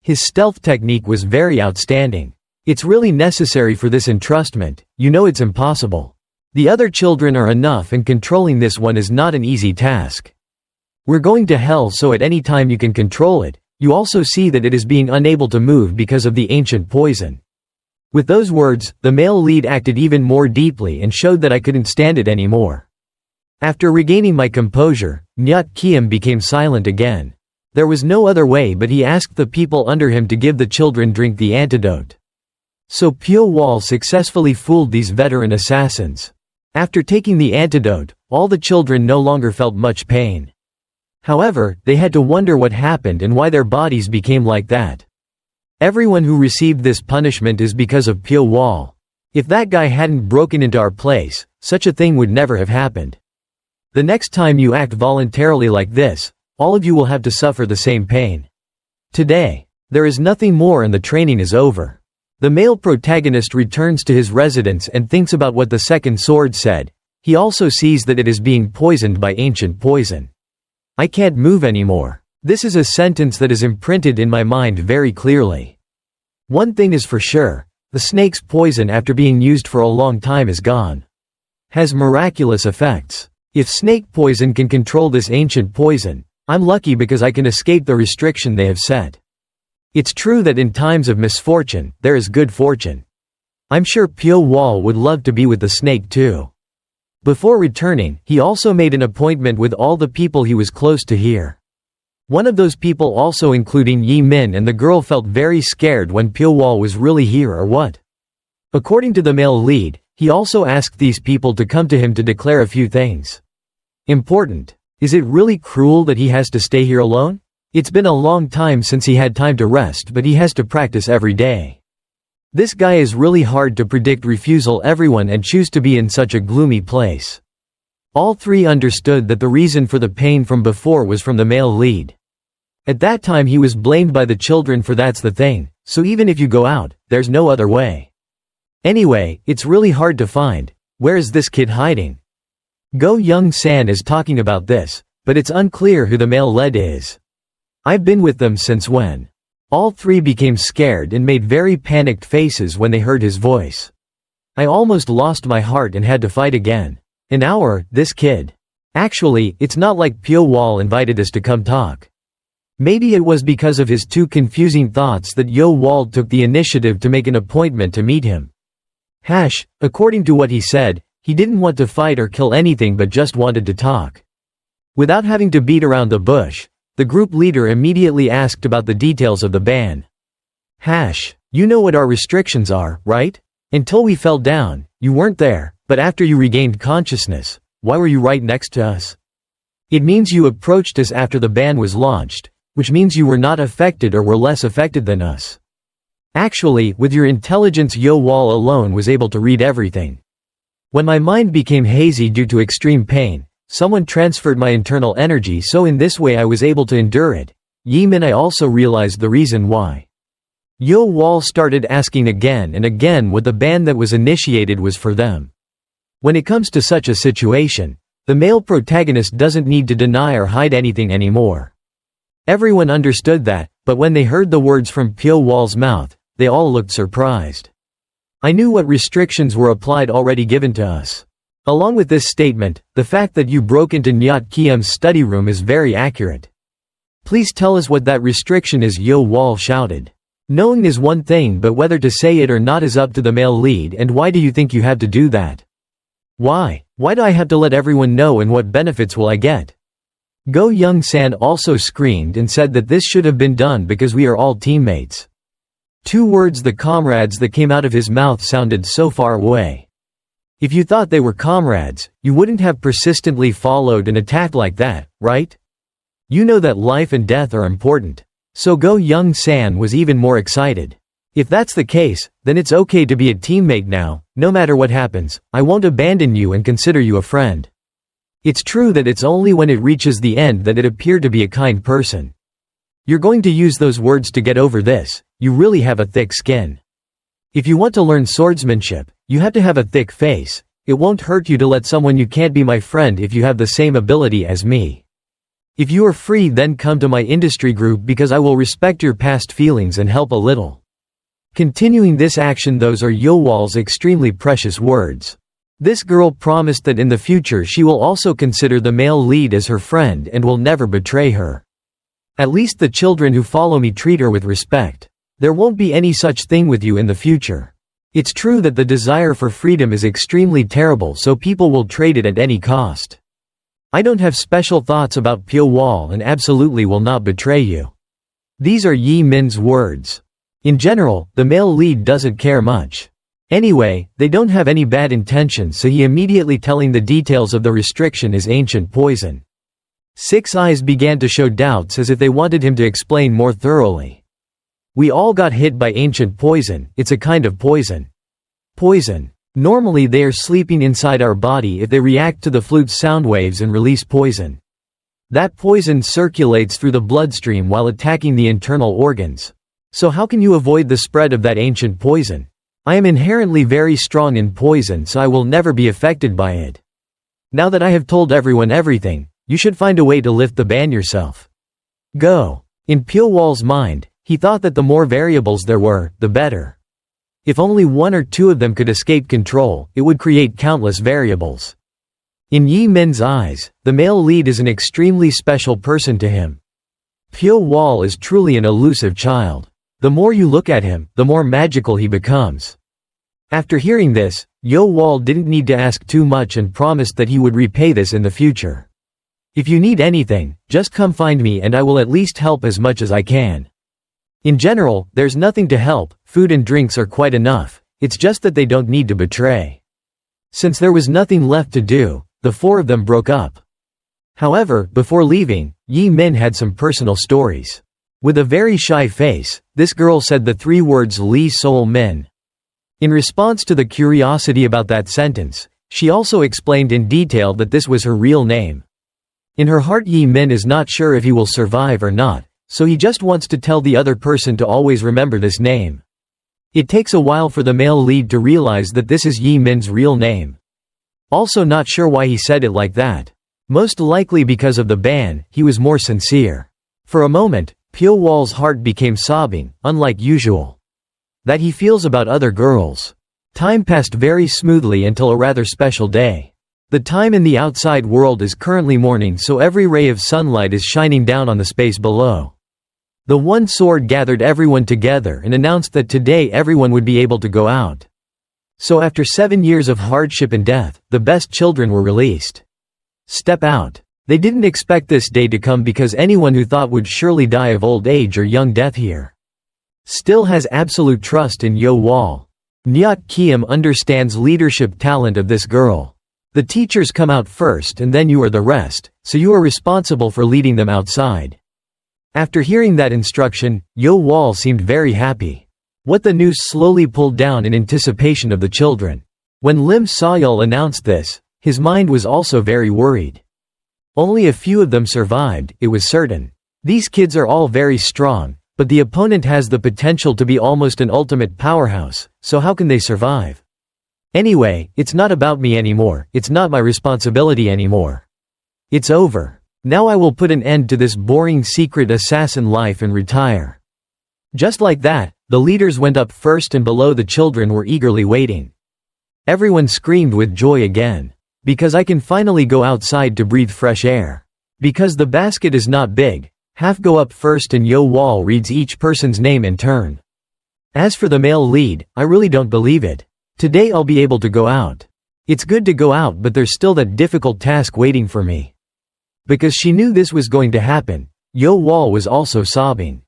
His stealth technique was very outstanding. It's really necessary for this entrustment, you know it's impossible. The other children are enough and controlling this one is not an easy task. We're going to hell so at any time you can control it, you also see that it is being unable to move because of the ancient poison. With those words, the male lead acted even more deeply and showed that I couldn't stand it anymore. After regaining my composure, Nyat Kiem became silent again. There was no other way but he asked the people under him to give the children drink the antidote. So Pyo Wol successfully fooled these veteran assassins. After taking the antidote, all the children no longer felt much pain. However, they had to wonder what happened and why their bodies became like that. Everyone who received this punishment is because of Pyo Wol. If that guy hadn't broken into our place, such a thing would never have happened. The next time you act voluntarily like this, all of you will have to suffer the same pain. Today, there is nothing more and the training is over. The male protagonist returns to his residence and thinks about what the second sword said. He also sees that it is being poisoned by ancient poison. "I can't move anymore." This is a sentence that is imprinted in my mind very clearly. One thing is for sure, the snake's poison after being used for a long time is gone. Has miraculous effects. If snake poison can control this ancient poison, I'm lucky because I can escape the restriction they have set. It's true that in times of misfortune, there is good fortune. I'm sure Pyo Wol would love to be with the snake too. Before returning, he also made an appointment with all the people he was close to here. One of those people also including Yi Min, and the girl felt very scared when Pyo Wol was really here or what. According to the male lead, he also asked these people to come to him to declare a few things. Important. Is it really cruel that he has to stay here alone? It's been a long time since he had time to rest, but he has to practice every day. This guy is really hard to predict. Refusal everyone and choose to be in such a gloomy place. All three understood that the reason for the pain from before was from the male lead. At that time he was blamed by the children for that's the thing, so even if you go out, there's no other way. Anyway, it's really hard to find. Where is this kid hiding? Go Young San is talking about this, but it's unclear who the male lead is. I've been with them since when? All three became scared and made very panicked faces when they heard his voice. I almost lost my heart and had to fight again. An hour, this kid. Actually, it's not like Pyo Wol invited us to come talk. Maybe it was because of his two confusing thoughts that Yo Wol took the initiative to make an appointment to meet him. According to what he said, he didn't want to fight or kill anything but just wanted to talk. Without having to beat around the bush, the group leader immediately asked about the details of the ban. You know what our restrictions are, right? Until we fell down, you weren't there, but after you regained consciousness, why were you right next to us? It means you approached us after the ban was launched, which means you were not affected or were less affected than us. Actually, with your intelligence Yo Wol alone was able to read everything. When my mind became hazy due to extreme pain, Someone transferred my internal energy, so in this way I was able to endure it. Yi Min, I also realized the reason why. Pyo Wol started asking again and again what the ban that was initiated was for them. When it comes to such a situation, the male protagonist doesn't need to deny or hide anything anymore. Everyone understood that, but when they heard the words from Pyo Wol's mouth, they all looked surprised. I knew what restrictions were applied already given to us. Along with this statement, the fact that you broke into Nyat Kiem's study room is very accurate. Please tell us what that restriction is, Pyo Wol shouted. Knowing is one thing, but whether to say it or not is up to the male lead, and why do you think you have to do that? Why? Why do I have to let everyone know, and what benefits will I get? Go Young-san also screamed and said that this should have been done because we are all teammates. 2 words, the comrades, that came out of his mouth sounded so far away. If you thought they were comrades, you wouldn't have persistently followed and attacked like that, right? You know that life and death are important. So Go Young-san was even more excited. If that's the case, then it's okay to be a teammate now. No matter what happens, I won't abandon you and consider you a friend. It's true that it's only when it reaches the end that it appeared to be a kind person. You're going to use those words to get over this. You really have a thick skin. If you want to learn swordsmanship, you have to have a thick face. It won't hurt you to let someone you can't be my friend if you have the same ability as me. If you are free, then come to my industry group because I will respect your past feelings and help a little. Continuing this action, those are Pyo Wol's extremely precious words. This girl promised that in the future she will also consider the male lead as her friend and will never betray her. At least the children who follow me treat her with respect. There won't be any such thing with you in the future. It's true that the desire for freedom is extremely terrible, so people will trade it at any cost. I don't have special thoughts about Pyo Wol and absolutely will not betray you. These are Yi Min's words. In general, the male lead doesn't care much. Anyway, they don't have any bad intentions, so he immediately telling the details of the restriction is ancient poison. 6 eyes began to show doubts as if they wanted him to explain more thoroughly. We all got hit by ancient poison. It's a kind of poison. Poison. Normally they are sleeping inside our body if they react to the flute's sound waves and release poison. That poison circulates through the bloodstream while attacking the internal organs. So how can you avoid the spread of that ancient poison? I am inherently very strong in poison, so I will never be affected by it. Now that I have told everyone everything, you should find a way to lift the ban yourself. Go. In Pyo Wol's mind, he thought that the more variables there were, the better. If only 1 or 2 of them could escape control, it would create countless variables. In Yi Min's eyes, the male lead is an extremely special person to him. Pyo Wol is truly an elusive child. The more you look at him, the more magical he becomes. After hearing this, Pyo Wol didn't need to ask too much and promised that he would repay this in the future. If you need anything, just come find me and I will at least help as much as I can. In general, there's nothing to help, food and drinks are quite enough, it's just that they don't need to betray. Since there was nothing left to do, the 4 of them broke up. However, before leaving, Yi Min had some personal stories. With a very shy face, this girl said the 3 words Li Sol Min. In response to the curiosity about that sentence, she also explained in detail that this was her real name. In her heart, Yi Min is not sure if he will survive or not, so he just wants to tell the other person to always remember this name. It takes a while for the male lead to realize that this is Yi Min's real name. Also not sure why he said it like that. Most likely because of the ban, he was more sincere. For a moment, Pyo Wol's heart became sobbing, unlike usual. That he feels about other girls. Time passed very smoothly until a rather special day. The time in the outside world is currently morning, so every ray of sunlight is shining down on the space below. The One Sword gathered everyone together and announced that today everyone would be able to go out. So after 7 years of hardship and death, the best children were released. Step out. They didn't expect this day to come because anyone who thought would surely die of old age or young death here still has absolute trust in Pyo Wol. Nyat Kiem understands leadership talent of this girl. The teachers come out first and then you are the rest, so you are responsible for leading them outside. After hearing that instruction, Pyo Wol seemed very happy. What the noose slowly pulled down in anticipation of the children. When Lim Sayul announced this, his mind was also very worried. Only a few of them survived, it was certain. These kids are all very strong, but the opponent has the potential to be almost an ultimate powerhouse, so how can they survive? Anyway, it's not about me anymore, it's not my responsibility anymore. It's over. Now I will put an end to this boring secret assassin life and retire. Just like that, the leaders went up first and below the children were eagerly waiting. Everyone screamed with joy again. Because I can finally go outside to breathe fresh air. Because the basket is not big, half go up first and Pyo Wol reads each person's name in turn. As for the male lead, I really don't believe it. Today I'll be able to go out. It's good to go out, but there's still that difficult task waiting for me. Because she knew this was going to happen, Pyo Wol was also sobbing.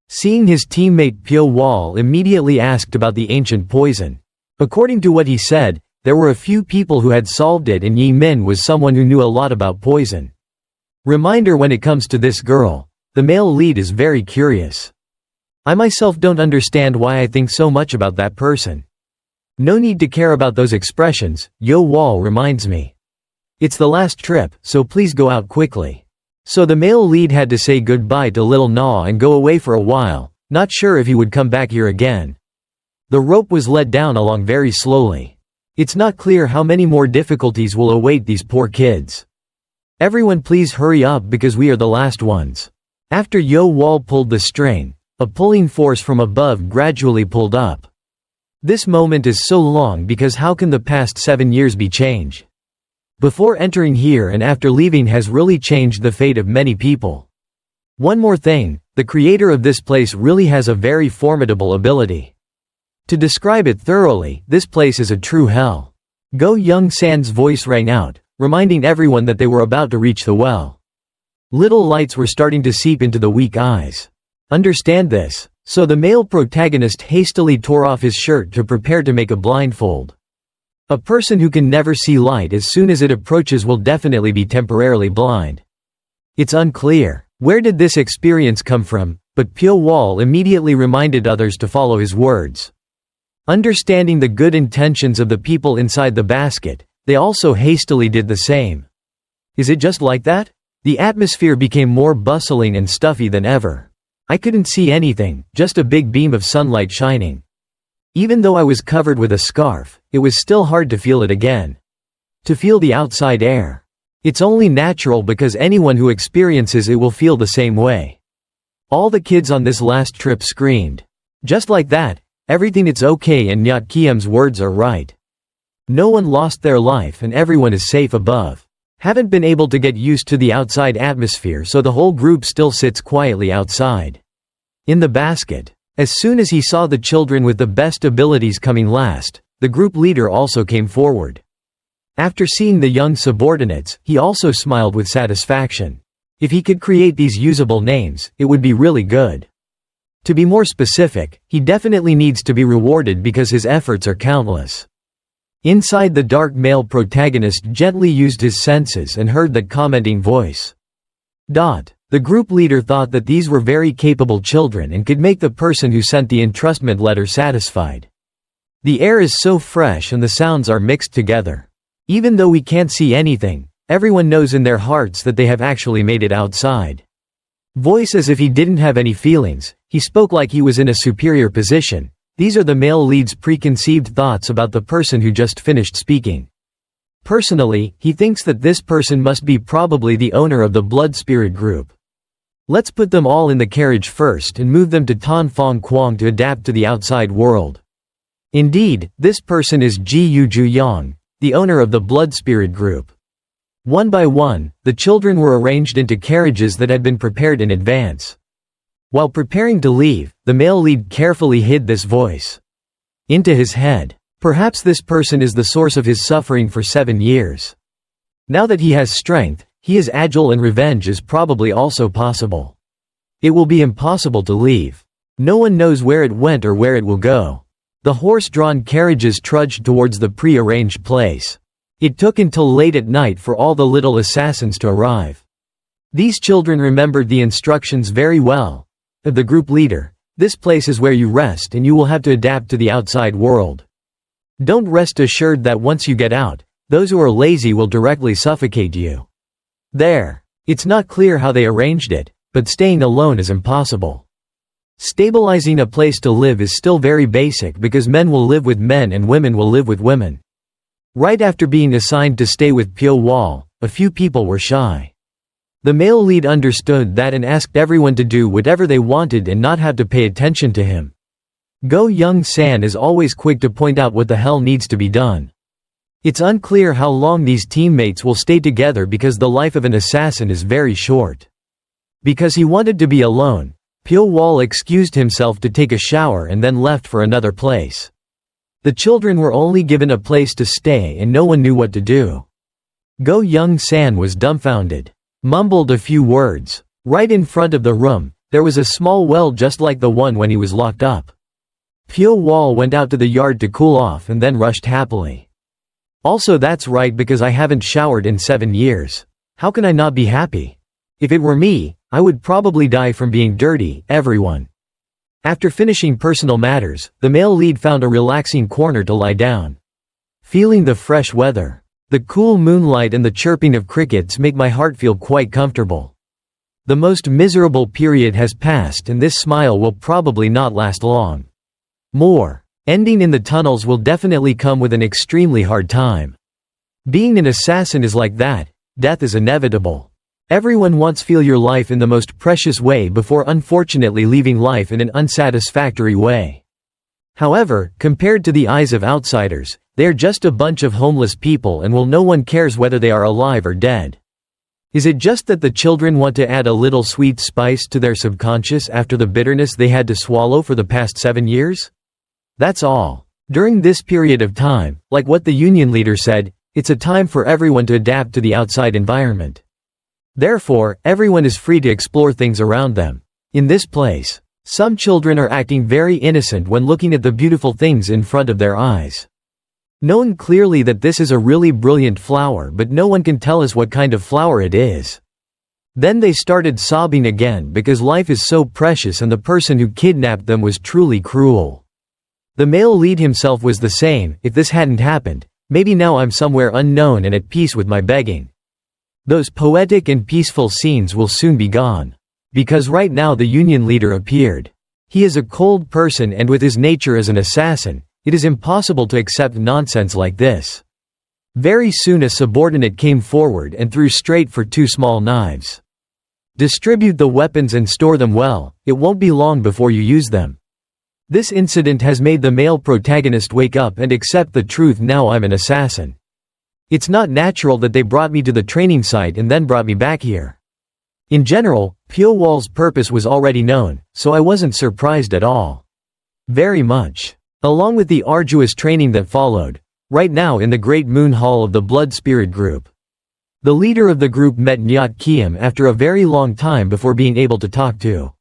Seeing his teammate Pyo Wol immediately asked about the ancient poison. According to what he said, there were a few people who had solved it and Yi Min was someone who knew a lot about poison. Reminder when it comes to this girl. The male lead is very curious. I myself don't understand why I think so much about that person. No need to care about those expressions, Pyo Wol reminds me. It's the last trip, so please go out quickly. So the male lead had to say goodbye to Little Na and go away for a while, not sure if he would come back here again. The rope was let down along very slowly. It's not clear how many more difficulties will await these poor kids. Everyone please hurry up because we are the last ones. After Pyo Wol pulled the string, a pulling force from above gradually pulled up. This moment is so long because how can the past 7 years be changed? Before entering here and after leaving has really changed the fate of many people. One more thing, the creator of this place really has a very formidable ability. To describe it thoroughly, this place is a true hell. Go Young San's voice rang out, reminding everyone that they were about to reach the well. Little lights were starting to seep into the weak eyes. Understand this. So the male protagonist hastily tore off his shirt to prepare to make a blindfold. A person who can never see light as soon as it approaches will definitely be temporarily blind. It's unclear where did this experience come from, but Pyo Wol immediately reminded others to follow his words. Understanding the good intentions of the people inside the basket, they also hastily did the same. Is it just like that? The atmosphere became more bustling and stuffy than ever. I couldn't see anything, just a big beam of sunlight shining. Even though I was covered with a scarf, it was still hard to feel it again. To feel the outside air. It's only natural because anyone who experiences it will feel the same way. All the kids on this last trip screamed. Just like that, everything it's okay and Nyat Kiem's words are right. No one lost their life and everyone is safe above. Haven't been able to get used to the outside atmosphere so the whole group still sits quietly outside. In the basket. As soon as he saw the children with the best abilities coming last, the group leader also came forward. After seeing the young subordinates, he also smiled with satisfaction. If he could create these usable names, it would be really good. To be more specific, he definitely needs to be rewarded because his efforts are countless. Inside the dark male protagonist gently used his senses and heard that commenting voice. The group leader thought that these were very capable children and could make the person who sent the entrustment letter satisfied. The air is so fresh and the sounds are mixed together. Even though we can't see anything, everyone knows in their hearts that they have actually made it outside. Voice as if he didn't have any feelings, he spoke like he was in a superior position. These are the male lead's preconceived thoughts about the person who just finished speaking. Personally, he thinks that this person must be probably the owner of the blood spirit group. Let's put them all in the carriage first and move them to Tan Fong Quang to adapt to the outside world. Indeed, this person is Ji Yuju Yang, the owner of the blood spirit group. One by one, the children were arranged into carriages that had been prepared in advance. While preparing to leave, the male lead carefully hid this voice into his head. Perhaps this person is the source of his suffering for 7 years. Now that he has strength, he is agile and revenge is probably also possible. It will be impossible to leave. No one knows where it went or where it will go. The horse-drawn carriages trudged towards the pre-arranged place. It took until late at night for all the little assassins to arrive. These children remembered the instructions very well. The group leader, this place is where you rest and you will have to adapt to the outside world. Don't rest assured that once you get out, those who are lazy will directly suffocate you. There. It's not clear how they arranged it, but staying alone is impossible. Stabilizing a place to live is still very basic because men will live with men and women will live with women. Right after being assigned to stay with Pyo Wol, a few people were shy. The male lead understood that and asked everyone to do whatever they wanted and not have to pay attention to him. Go Young-san is always quick to point out what the hell needs to be done. It's unclear how long these teammates will stay together because the life of an assassin is very short. Because he wanted to be alone, Pyo Wol excused himself to take a shower and then left for another place. The children were only given a place to stay and no one knew what to do. Go Young-san was dumbfounded. Mumbled a few words. Right in front of the room, there was a small well just like the one when he was locked up. Pyo Wol went out to the yard to cool off and then rushed happily. Also that's right because I haven't showered in 7 years. How can I not be happy? If it were me, I would probably die from being dirty, everyone. After finishing personal matters, the male lead found a relaxing corner to lie down. Feeling the fresh weather. The cool moonlight and the chirping of crickets make my heart feel quite comfortable. The most miserable period has passed and this smile will probably not last long. Ending in the tunnels will definitely come with an extremely hard time. Being an assassin is like that, death is inevitable. Everyone wants to feel your life in the most precious way before unfortunately leaving life in an unsatisfactory way. However, compared to the eyes of outsiders, they are just a bunch of homeless people and no one cares whether they are alive or dead. Is it just that the children want to add a little sweet spice to their subconscious after the bitterness they had to swallow for the past 7 years? That's all. During this period of time, like what the union leader said, it's a time for everyone to adapt to the outside environment. Therefore, everyone is free to explore things around them. In this place, some children are acting very innocent when looking at the beautiful things in front of their eyes. Knowing clearly that this is a really brilliant flower but no one can tell us what kind of flower it is. Then they started sobbing again because life is so precious and the person who kidnapped them was truly cruel. The male lead himself was the same. If this hadn't happened, maybe now I'm somewhere unknown and at peace with my begging. Those poetic and peaceful scenes will soon be gone. Because right now the union leader appeared. He is a cold person and with his nature as an assassin, it is impossible to accept nonsense like this. Very soon a subordinate came forward and threw straight for 2 small knives. Distribute the weapons and store them well, it won't be long before you use them. This incident has made the male protagonist wake up and accept the truth. Now I'm an assassin. It's not natural that they brought me to the training site and then brought me back here. In general, Pyo Wol's purpose was already known, so I wasn't surprised at all. Very much. Along with the arduous training that followed, right now in the Great Moon Hall of the Blood Spirit Group. The leader of the group met Nyat Kiem after a very long time before being able to talk to.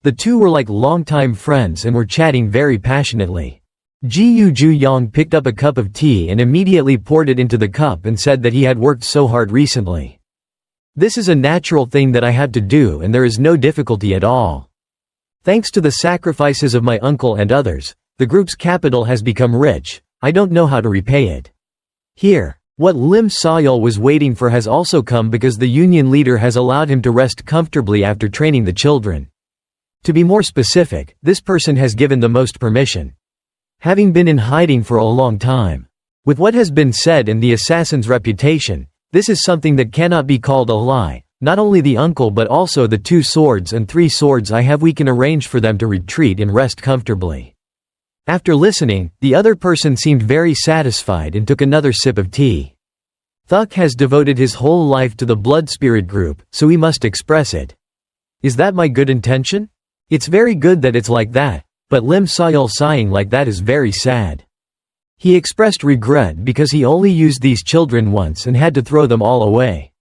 The two were like longtime friends and were chatting very passionately. Jiu Yang picked up a cup of tea and immediately poured it into the cup and said that he had worked so hard recently. This is a natural thing that I had to do and there is no difficulty at all. Thanks to the sacrifices of my uncle and others, the group's capital has become rich. I don't know how to repay it. Here, what Lim Sayol was waiting for has also come because the union leader has allowed him to rest comfortably after training the children. To be more specific, this person has given the most permission. Having been in hiding for a long time. With what has been said and the assassin's reputation, this is something that cannot be called a lie. Not only the uncle but also the 2 swords and 3 swords I have, we can arrange for them to retreat and rest comfortably. After listening, the other person seemed very satisfied and took another sip of tea. Thuk has devoted his whole life to the blood spirit group, so he must express it. Is that my good intention? It's very good that it's like that, but Lim Sayol sighing like that is very sad. He expressed regret because he only used these children once and had to throw them all away.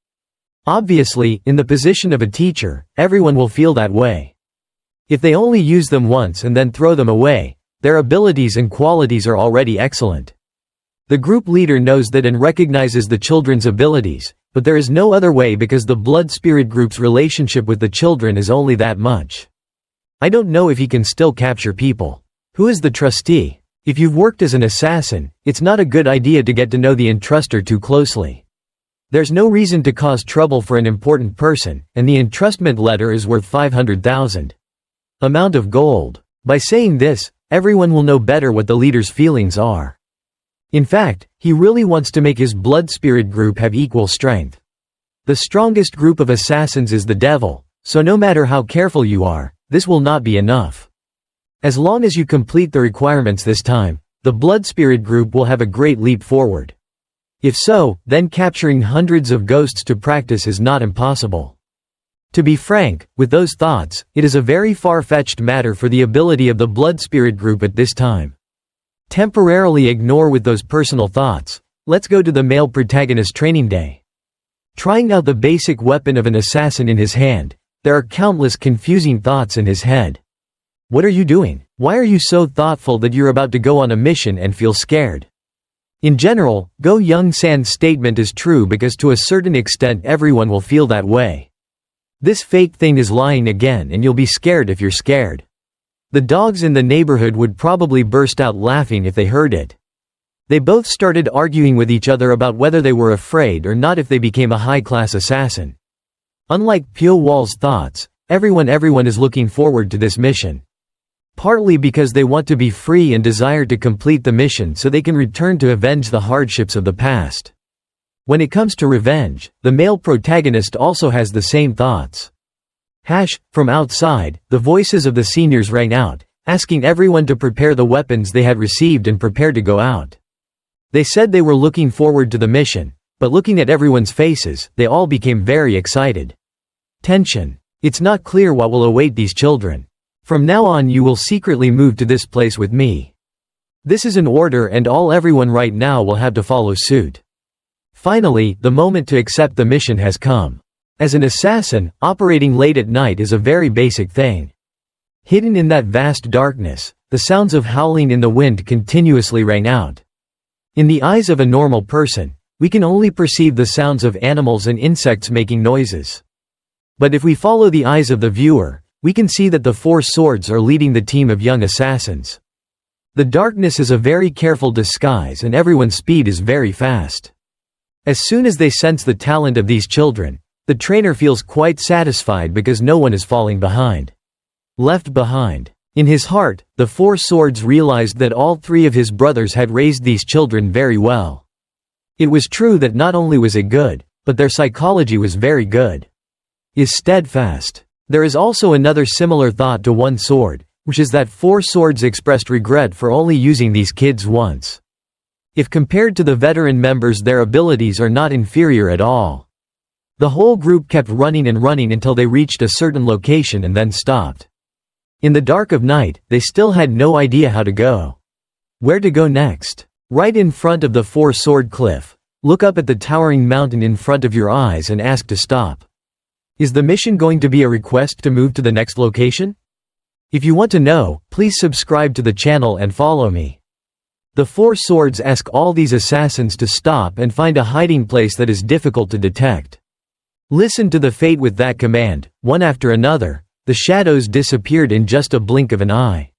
Obviously, in the position of a teacher, everyone will feel that way. If they only use them once and then throw them away, their abilities and qualities are already excellent. The group leader knows that and recognizes the children's abilities, but there is no other way because the blood spirit group's relationship with the children is only that much. I don't know if he can still capture people. Who is the trustee? If you've worked as an assassin, it's not a good idea to get to know the entruster too closely. There's no reason to cause trouble for an important person, and the entrustment letter is worth 500,000 amount of gold. By saying this, everyone will know better what the leader's feelings are. In fact, he really wants to make his blood spirit group have equal strength. The strongest group of assassins is the devil, so no matter how careful you are, this will not be enough. As long as you complete the requirements this time, the blood spirit group will have a great leap forward. If so, then capturing hundreds of ghosts to practice is not impossible. To be frank, with those thoughts, it is a very far-fetched matter for the ability of the blood spirit group at this time. Temporarily ignore with those personal thoughts. Let's go to the male protagonist training day. Trying out the basic weapon of an assassin in his hand, there are countless confusing thoughts in his head. What are you doing? Why are you so thoughtful that you're about to go on a mission and feel scared? In general, Go Young-san's statement is true because to a certain extent everyone will feel that way. This fake thing is lying again and you'll be scared if you're scared. The dogs in the neighborhood would probably burst out laughing if they heard it. They both started arguing with each other about whether they were afraid or not if they became a high-class assassin. Unlike Pyo Wol's thoughts, everyone is looking forward to this mission. Partly because they want to be free and desire to complete the mission so they can return to avenge the hardships of the past. When it comes to revenge, the male protagonist also has the same thoughts. From outside, the voices of the seniors rang out, asking everyone to prepare the weapons they had received and prepare to go out. They said they were looking forward to the mission, but looking at everyone's faces, they all became very excited. Tension. It's not clear what will await these children. From now on you will secretly move to this place with me. This is an order and everyone right now will have to follow suit. Finally, the moment to accept the mission has come. As an assassin, operating late at night is a very basic thing. Hidden in that vast darkness, the sounds of howling in the wind continuously rang out. In the eyes of a normal person, we can only perceive the sounds of animals and insects making noises. But if we follow the eyes of the viewer, we can see that the four swords are leading the team of young assassins. The darkness is a very careful disguise and everyone's speed is very fast. As soon as they sense the talent of these children, the trainer feels quite satisfied because no one is falling behind. Left behind. In his heart, the four swords realized that all three of his brothers had raised these children very well. It was true that not only was it good, but their psychology was very good. Is steadfast. There is also another similar thought to one sword, which is that four swords expressed regret for only using these kids once. If compared to the veteran members, their abilities are not inferior at all. The whole group kept running and running until they reached a certain location and then stopped. In the dark of night, they still had no idea how to go. Where to go next? Right in front of the four-sword cliff. Look up at the towering mountain in front of your eyes and ask to stop. Is the mission going to be a request to move to the next location? If you want to know, please subscribe to the channel and follow me. The four swords ask all these assassins to stop and find a hiding place that is difficult to detect. Listen to the fate with that command. One after another, the shadows disappeared in just a blink of an eye.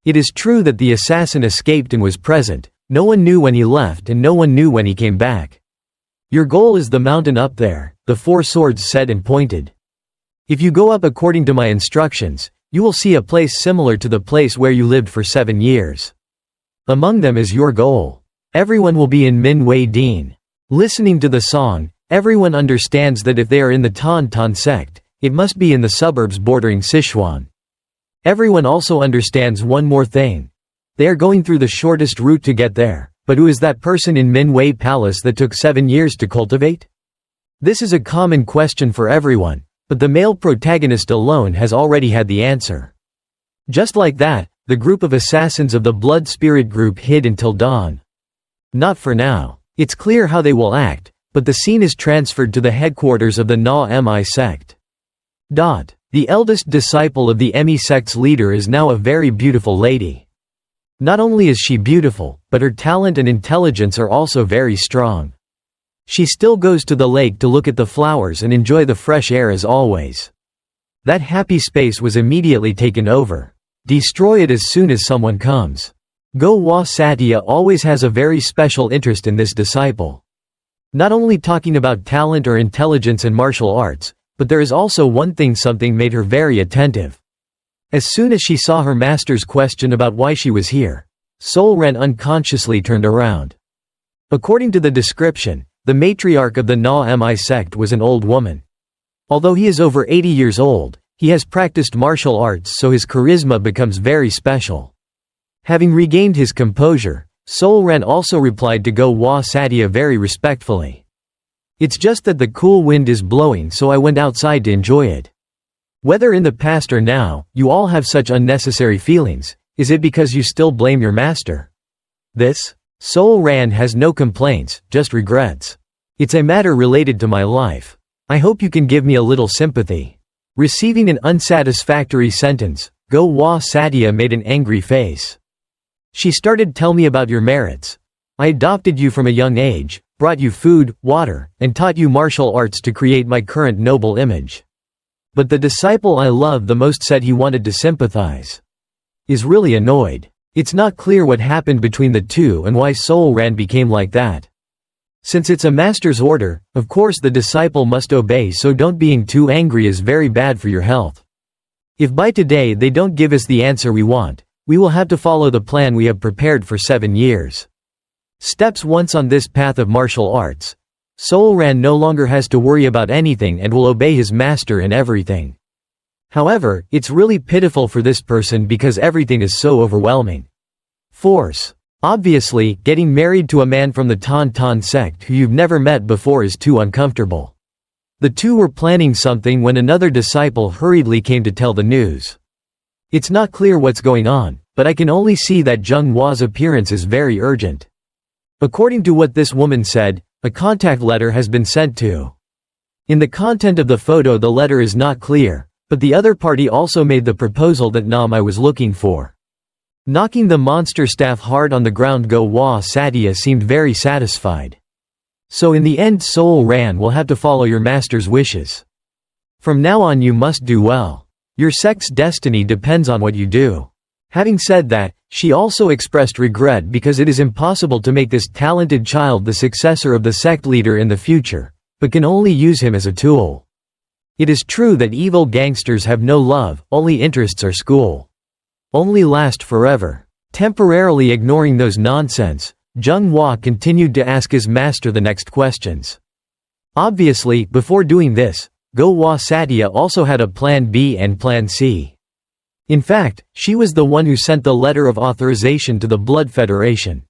It is true that the assassin escaped and was present. No one knew when he left and no one knew when he came back. Your goal is the mountain up there, the four swords said and pointed. If you go up according to my instructions, you will see a place similar to the place where you lived for 7 years. Among them is your goal. Everyone will be in Manhwa Recap. Listening to the song, everyone understands that if they are in the Tan sect, it must be in the suburbs bordering Sichuan. Everyone also understands one more thing. They are going through the shortest route to get there. But who is that person in Manhwa Palace that took 7 years to cultivate? This is a common question for everyone, but the male protagonist alone has already had the answer. Just like that, the group of assassins of the blood spirit group hid until dawn. Not for now. It's clear how they will act, but the scene is transferred to the headquarters of the Na-Mi sect. The eldest disciple of the Emi sect's leader is now a very beautiful lady. Not only is she beautiful, but her talent and intelligence are also very strong. She still goes to the lake to look at the flowers and enjoy the fresh air as always. That happy space was immediately taken over. Destroy it as soon as someone comes. Go Wa Satya always has a very special interest in this disciple. Not only talking about talent or intelligence and martial arts, but there is also one thing something made her very attentive. As soon as she saw her master's question about why she was here, Sol Ren unconsciously turned around. According to the description, the matriarch of the Na-Mi sect was an old woman. Although he is over 80 years old, he has practiced martial arts, so his charisma becomes very special. Having regained his composure, Sol Ren also replied to Go Wa Satya very respectfully. It's just that the cool wind is blowing, so I went outside to enjoy it. Whether in the past or now, you all have such unnecessary feelings. Is it because you still blame your master? This? Sol Ren has no complaints, just regrets. It's a matter related to my life. I hope you can give me a little sympathy. Receiving an unsatisfactory sentence, Go Wa Satya made an angry face. She started, tell me about your merits. I adopted you from a young age, brought you food, water, and taught you martial arts to create my current noble image. But the disciple I loved the most said he wanted to sympathize. Is really annoyed. It's not clear what happened between the two and why Sol Ren became like that. Since it's a master's order, of course the disciple must obey, so don't being too angry is very bad for your health. If by today they don't give us the answer we want, we will have to follow the plan we have prepared for 7 years. Steps once on this path of martial arts, Sol Ren no longer has to worry about anything and will obey his master in everything. However, it's really pitiful for this person because everything is so overwhelming. Force. Obviously, getting married to a man from the Tan Tan sect who you've never met before is too uncomfortable. The two were planning something when another disciple hurriedly came to tell the news. It's not clear what's going on, but I can only see that Zheng Hua's appearance is very urgent. According to what this woman said, a contact letter has been sent to. In the content of the photo the letter is not clear, but the other party also made the proposal that Na-Mi was looking for. Knocking the monster staff hard on the ground, Go Wa Satya seemed very satisfied. So in the end Sol Ren will have to follow your master's wishes. From now on you must do well. Your sect's destiny depends on what you do. Having said that, she also expressed regret because it is impossible to make this talented child the successor of the sect leader in the future, but can only use him as a tool. It is true that evil gangsters have no love, only interests are school. Only last forever. Temporarily ignoring those nonsense, Zheng Hua continued to ask his master the next questions. Obviously, before doing this, Go Wa Satya also had a plan B and plan C. In fact, she was the one who sent the letter of authorization to the Blood Federation.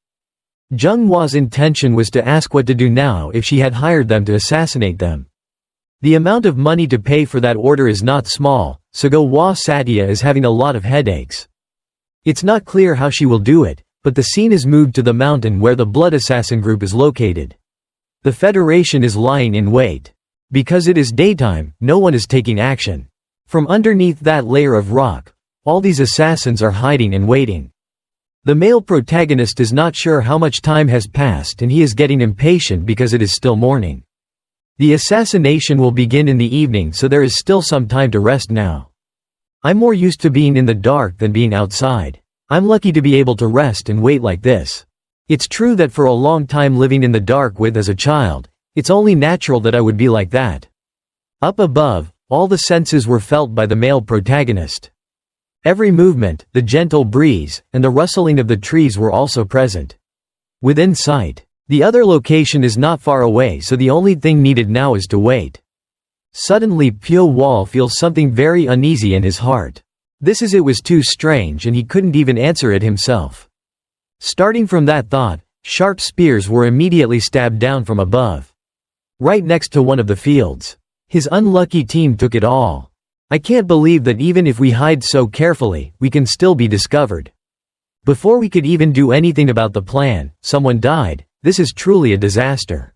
Zheng Hua's intention was to ask what to do now if she had hired them to assassinate them. The amount of money to pay for that order is not small, so Go Wa Satya is having a lot of headaches. It's not clear how she will do it, but the scene is moved to the mountain where the Blood Assassin group is located. The Federation is lying in wait. Because it is daytime, no one is taking action. From underneath that layer of rock, all these assassins are hiding and waiting. The male protagonist is not sure how much time has passed and he is getting impatient because it is still morning. The assassination will begin in the evening, so there is still some time to rest now. I'm more used to being in the dark than being outside. I'm lucky to be able to rest and wait like this. It's true that for a long time living in the dark as a child, it's only natural that I would be like that. Up above, all the senses were felt by the male protagonist. Every movement, the gentle breeze, and the rustling of the trees were also present. Within sight. The other location is not far away, so the only thing needed now is to wait. Suddenly Pyo Wol feels something very uneasy in his heart. It was too strange and he couldn't even answer it himself. Starting from that thought, sharp spears were immediately stabbed down from above. Right next to one of the fields. His unlucky team took it all. I can't believe that even if we hide so carefully, we can still be discovered. Before we could even do anything about the plan, someone died. This is truly a disaster.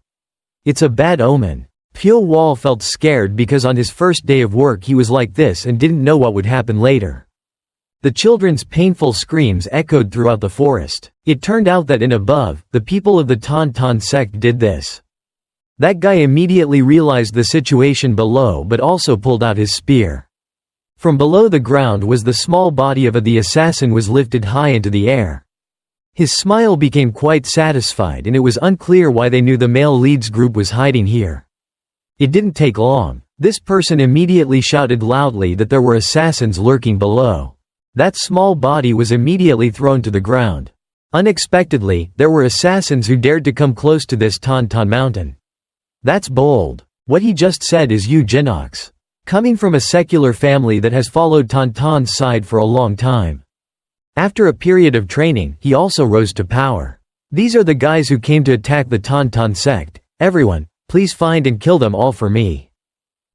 It's a bad omen. Pyo Wol felt scared because on his first day of work he was like this and didn't know what would happen later. The children's painful screams echoed throughout the forest. It turned out that in above, the people of the Tan Tan sect did this. That guy immediately realized the situation below but also pulled out his spear. From below the ground was the small body of the assassin was lifted high into the air. His smile became quite satisfied, and it was unclear why they knew the male lead's group was hiding here. It didn't take long. This person immediately shouted loudly that there were assassins lurking below. That small body was immediately thrown to the ground. Unexpectedly, there were assassins who dared to come close to this Tauntaun mountain. That's bold. What he just said is Yu Jinox. Coming from a secular family that has followed Tauntaun's side for a long time. After a period of training, he also rose to power. These are the guys who came to attack the Tauntaun sect. Everyone, please find and kill them all for me.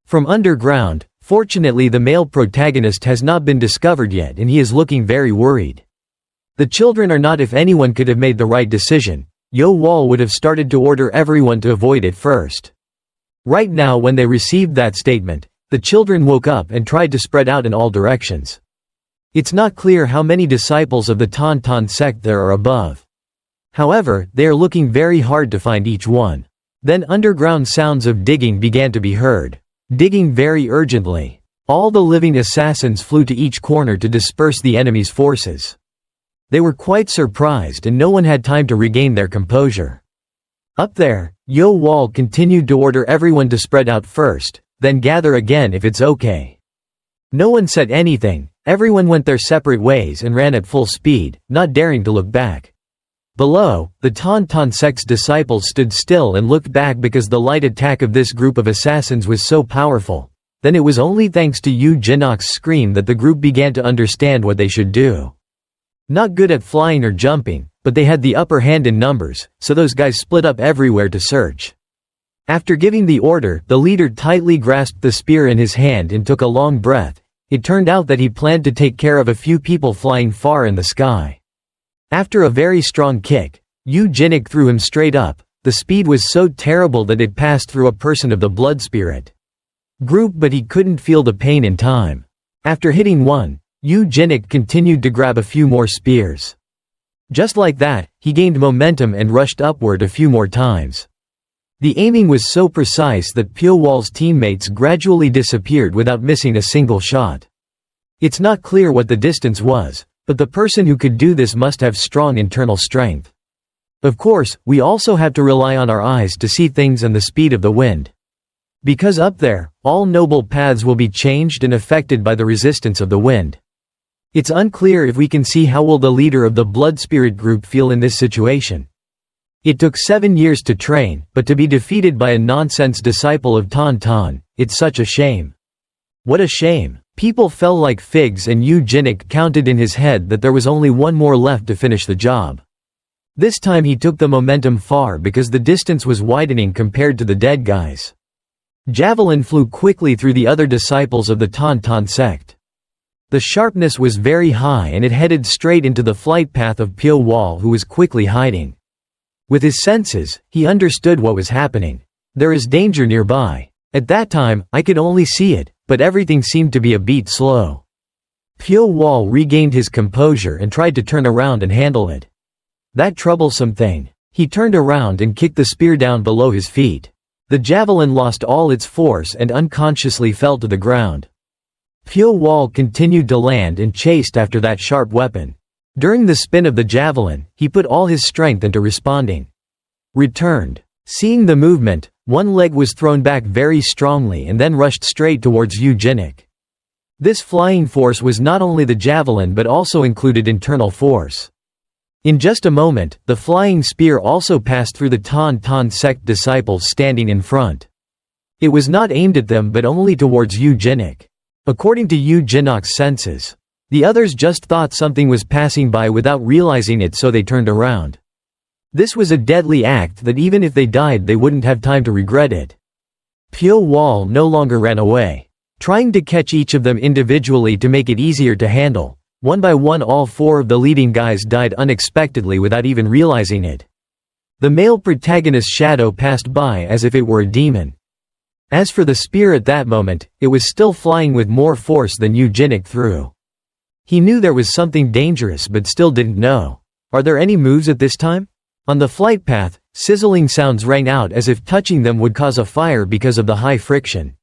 From underground, fortunately the male protagonist has not been discovered yet and he is looking very worried. The children are not. If anyone could have made the right decision, Pyo Wol would have started to order everyone to avoid it first. Right now when they received that statement, the children woke up and tried to spread out in all directions. It's not clear how many disciples of the Tauntaun sect there are above. However, they are looking very hard to find each one. Then underground sounds of digging began to be heard. Digging very urgently. All the living assassins flew to each corner to disperse the enemy's forces. They were quite surprised and no one had time to regain their composure. Up there, Pyo Wol continued to order everyone to spread out first, then gather again if it's okay. No one said anything, everyone went their separate ways and ran at full speed, not daring to look back. Below, the Tauntaun sect's disciples stood still and looked back because the light attack of this group of assassins was so powerful. Then it was only thanks to Yu Jinox's scream that the group began to understand what they should do. Not good at flying or jumping, but they had the upper hand in numbers, so those guys split up everywhere to search. After giving the order, the leader tightly grasped the spear in his hand and took a long breath. It turned out that he planned to take care of a few people flying far in the sky. After a very strong kick, Yu Jinox threw him straight up. The speed was so terrible that it passed through a person of the blood spirit group, but he couldn't feel the pain in time. After hitting one, Yu Jinox continued to grab a few more spears. Just like that, he gained momentum and rushed upward a few more times. The aiming was so precise that Pyo Wol's teammates gradually disappeared without missing a single shot. It's not clear what the distance was, but the person who could do this must have strong internal strength. Of course, we also have to rely on our eyes to see things and the speed of the wind. Because up there, all noble paths will be changed and affected by the resistance of the wind. It's unclear if we can see how will the leader of the blood spirit group feel in this situation. It took 7 years to train, but to be defeated by a nonsense disciple of Tauntaun, it's such a shame. What a shame. People fell like figs and Yu Jinox counted in his head that there was only one more left to finish the job. This time he took the momentum far because the distance was widening compared to the dead guys. Javelin flew quickly through the other disciples of the Tauntaun sect. The sharpness was very high and it headed straight into the flight path of Pyo Wol, who was quickly hiding. With his senses, he understood what was happening. There is danger nearby. At that time, I could only see it, but everything seemed to be a beat slow. Pyo Wol regained his composure and tried to turn around and handle it. That troublesome thing. He turned around and kicked the spear down below his feet. The javelin lost all its force and unconsciously fell to the ground. Pyo Wol continued to land and chased after that sharp weapon. During the spin of the javelin, he put all his strength into responding. Returned. Seeing the movement, one leg was thrown back very strongly and then rushed straight towards Yu Jinox. This flying force was not only the javelin but also included internal force. In just a moment, the flying spear also passed through the Tauntaun sect disciples standing in front. It was not aimed at them but only towards Yu Jinox. According to Yu Jinox's senses, the others just thought something was passing by without realizing it, so they turned around. This was a deadly act that even if they died they wouldn't have time to regret it. Pyo Wol no longer ran away. Trying to catch each of them individually to make it easier to handle, one by one all 4 of the leading guys died unexpectedly without even realizing it. The male protagonist's shadow passed by as if it were a demon. As for the spear at that moment, it was still flying with more force than Yu Jinox threw. He knew there was something dangerous but still didn't know. Are there any moves at this time? On the flight path, sizzling sounds rang out as if touching them would cause a fire because of the high friction.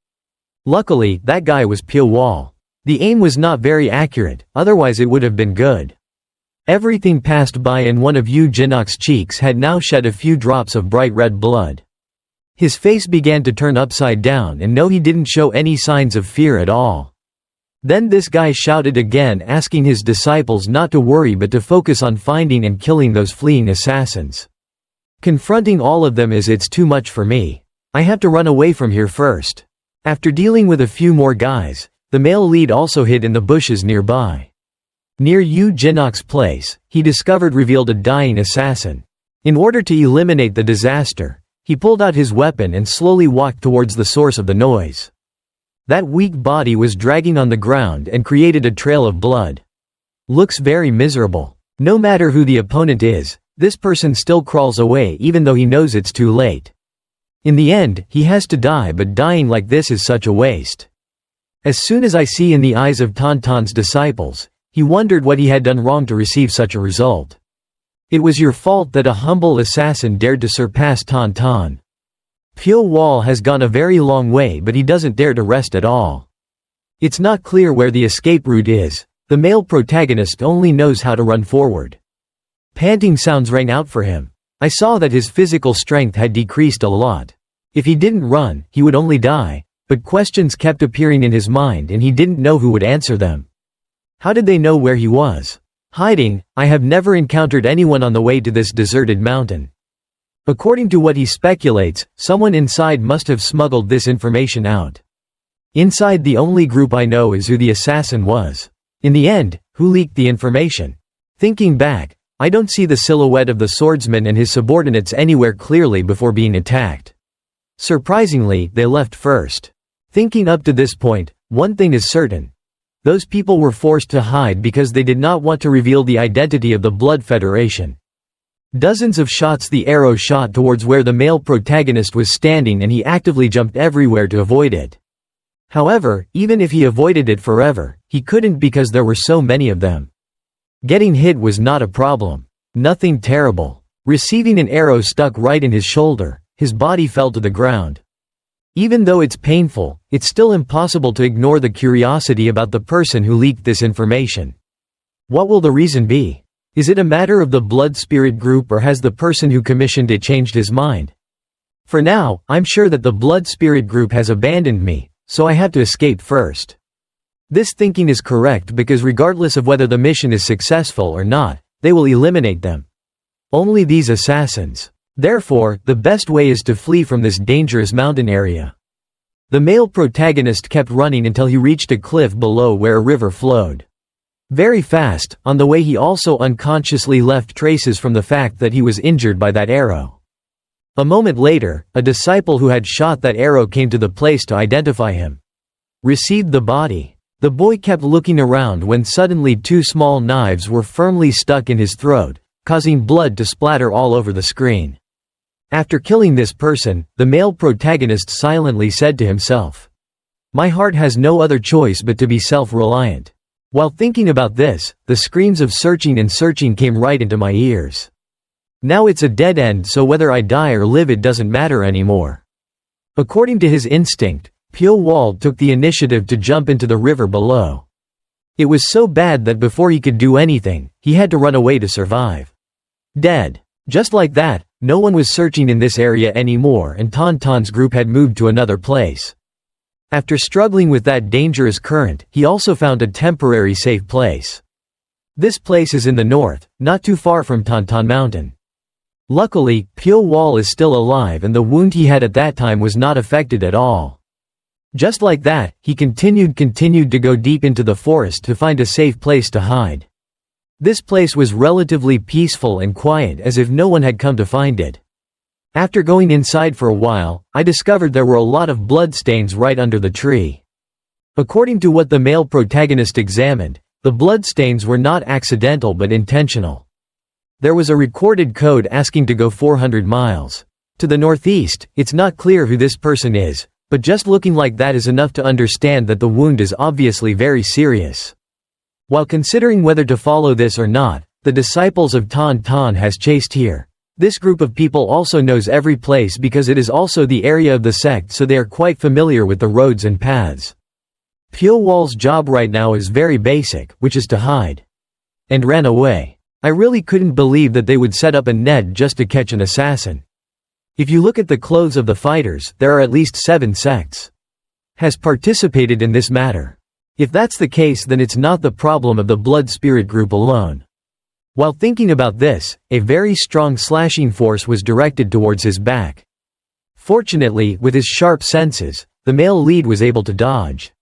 Luckily, that guy was Pyo Wol. The aim was not very accurate, otherwise it would have been good. Everything passed by and one of Yu Jinok's cheeks had now shed a few drops of bright red blood. His face began to turn upside down and no, he didn't show any signs of fear at all. Then this guy shouted again, asking his disciples not to worry but to focus on finding and killing those fleeing assassins. Confronting all of them is it's too much for me. I have to run away from here first. After dealing with a few more guys, the male lead also hid in the bushes nearby. Near Yu Jinok's place, he discovered revealed a dying assassin. In order to eliminate the disaster, he pulled out his weapon and slowly walked towards the source of the noise. That weak body was dragging on the ground and created a trail of blood. Looks very miserable. No matter who the opponent is, this person still crawls away even though he knows it's too late. In the end, he has to die, but dying like this is such a waste. As soon as I see in the eyes of Tantan's disciples, he wondered what he had done wrong to receive such a result. It was your fault that a humble assassin dared to surpass Tantan. Pyo Wol has gone a very long way, but he doesn't dare to rest at all. It's not clear where the escape route is. The male protagonist only knows how to run forward. Panting sounds rang out for him. I saw that his physical strength had decreased a lot. If he didn't run, he would only die, but questions kept appearing in his mind and he didn't know who would answer them. How did they know where he was hiding? I have never encountered anyone on the way to this deserted mountain. According to what he speculates, someone inside must have smuggled this information out. Inside, the only group I know is who the assassin was. In the end, who leaked the information? Thinking back, I don't see the silhouette of the swordsman and his subordinates anywhere clearly before being attacked. Surprisingly, they left first. Thinking up to this point, one thing is certain. Those people were forced to hide because they did not want to reveal the identity of the Blood Federation. Dozens of shots the arrow shot towards where the male protagonist was standing and he actively jumped everywhere to avoid it. However, even if he avoided it forever, he couldn't because there were so many of them. Getting hit was not a problem. Nothing terrible. Receiving an arrow stuck right in his shoulder, his body fell to the ground. Even though it's painful, it's still impossible to ignore the curiosity about the person who leaked this information. What will the reason be? Is it a matter of the blood spirit group or has the person who commissioned it changed his mind? For now, I'm sure that the blood spirit group has abandoned me, so I have to escape first. This thinking is correct because regardless of whether the mission is successful or not, they will eliminate them. Only these assassins. Therefore, the best way is to flee from this dangerous mountain area. The male protagonist kept running until he reached a cliff below where a river flowed. Very fast. On the way he also unconsciously left traces from the fact that he was injured by that arrow. A moment later, a disciple who had shot that arrow came to the place to identify him. Received the body. The boy kept looking around when suddenly two small knives were firmly stuck in his throat, causing blood to splatter all over the screen. After killing this person, the male protagonist silently said to himself, "My heart has no other choice but to be self-reliant." While thinking about this, the screams of searching and searching came right into my ears. Now it's a dead end, so whether I die or live it doesn't matter anymore. According to his instinct, Pyo Wol took the initiative to jump into the river below. It was so bad that before he could do anything, he had to run away to survive. Dead. Just like that, no one was searching in this area anymore and Tantan's group had moved to another place. After struggling with that dangerous current, he also found a temporary safe place. This place is in the north, not too far from Tantan Mountain. Luckily, Pyo Wol is still alive and the wound he had at that time was not affected at all. Just like that, he continued to go deep into the forest to find a safe place to hide. This place was relatively peaceful and quiet, as if no one had come to find it. After going inside for a while, I discovered there were a lot of bloodstains right under the tree. According to what the male protagonist examined, the bloodstains were not accidental but intentional. There was a recorded code asking to go 400 miles. To the northeast. It's not clear who this person is, but just looking like that is enough to understand that the wound is obviously very serious. While considering whether to follow this or not, the disciples of Tan has chased here. This group of people also knows every place because it is also the area of the sect, so they are quite familiar with the roads and paths. Pyo Wol's job right now is very basic, which is to hide. And ran away. I really couldn't believe that they would set up a net just to catch an assassin. If you look at the clothes of the fighters, there are at least 7 sects has participated in this matter. If that's the case, then it's not the problem of the blood spirit group alone. While thinking about this, a very strong slashing force was directed towards his back. Fortunately, with his sharp senses, the male lead was able to dodge.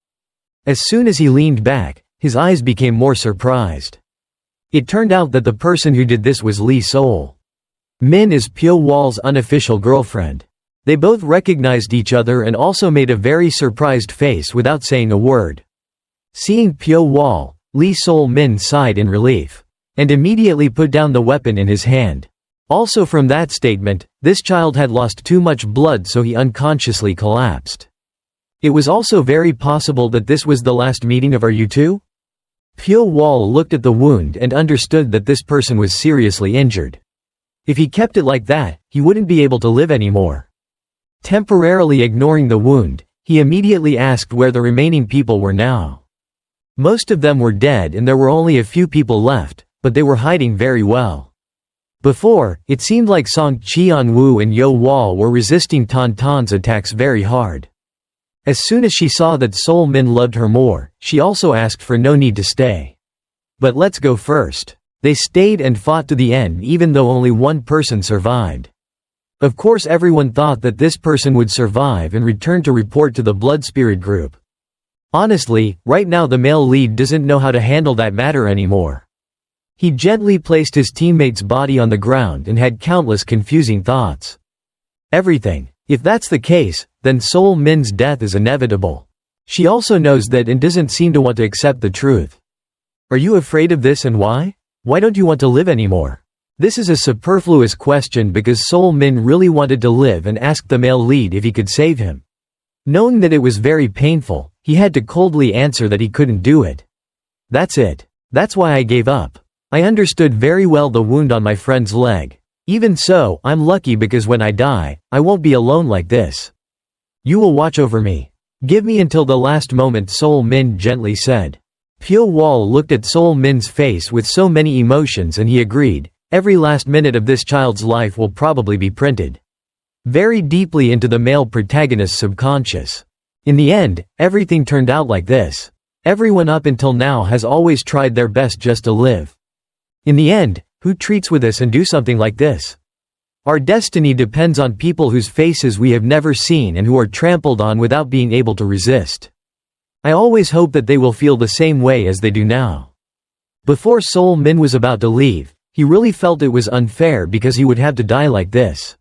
As soon as he leaned back, his eyes became more surprised. It turned out that the person who did this was Lee Sol. Min is Pyo Wol's unofficial girlfriend. They both recognized each other and also made a very surprised face without saying a word. Seeing Pyo Wol, Lee Sol Min sighed in relief, and immediately put down the weapon in his hand. Also from that statement, this child had lost too much blood, so he unconsciously collapsed. It was also very possible that this was the last meeting of you two? Pyo Wol looked at the wound and understood that this person was seriously injured. If he kept it like that, he wouldn't be able to live anymore. Temporarily ignoring the wound, he immediately asked where the remaining people were now. Most of them were dead and there were only a few people left, but they were hiding very well. Before, it seemed like Song Qianwu and Yo Wol were resisting Tan Tan's attacks very hard. As soon as she saw that Sol Min loved her more, she also asked for no need to stay. But let's go first. They stayed and fought to the end even though only one person survived. Of course everyone thought that this person would survive and return to report to the blood spirit group. Honestly, right now the male lead doesn't know how to handle that matter anymore. He gently placed his teammate's body on the ground and had countless confusing thoughts. Everything. If that's the case, then Sol Min's death is inevitable. She also knows that and doesn't seem to want to accept the truth. Are you afraid of this and why? Why don't you want to live anymore? This is a superfluous question because Sol Min really wanted to live and asked the male lead if he could save him. Knowing that it was very painful, he had to coldly answer that he couldn't do it. That's it. That's why I gave up. I understood very well the wound on my friend's leg. Even so, I'm lucky because when I die, I won't be alone like this. You will watch over me. Give me until the last moment, Sol Min gently said. Pyo Wol looked at Sol Min's face with so many emotions and he agreed. Every last minute of this child's life will probably be printed very deeply into the male protagonist's subconscious. In the end, everything turned out like this. Everyone up until now has always tried their best just to live. In the end, who treats with us and do something like this? Our destiny depends on people whose faces we have never seen and who are trampled on without being able to resist. I always hope that they will feel the same way as they do now. Before Sol Min was about to leave, he really felt it was unfair because he would have to die like this.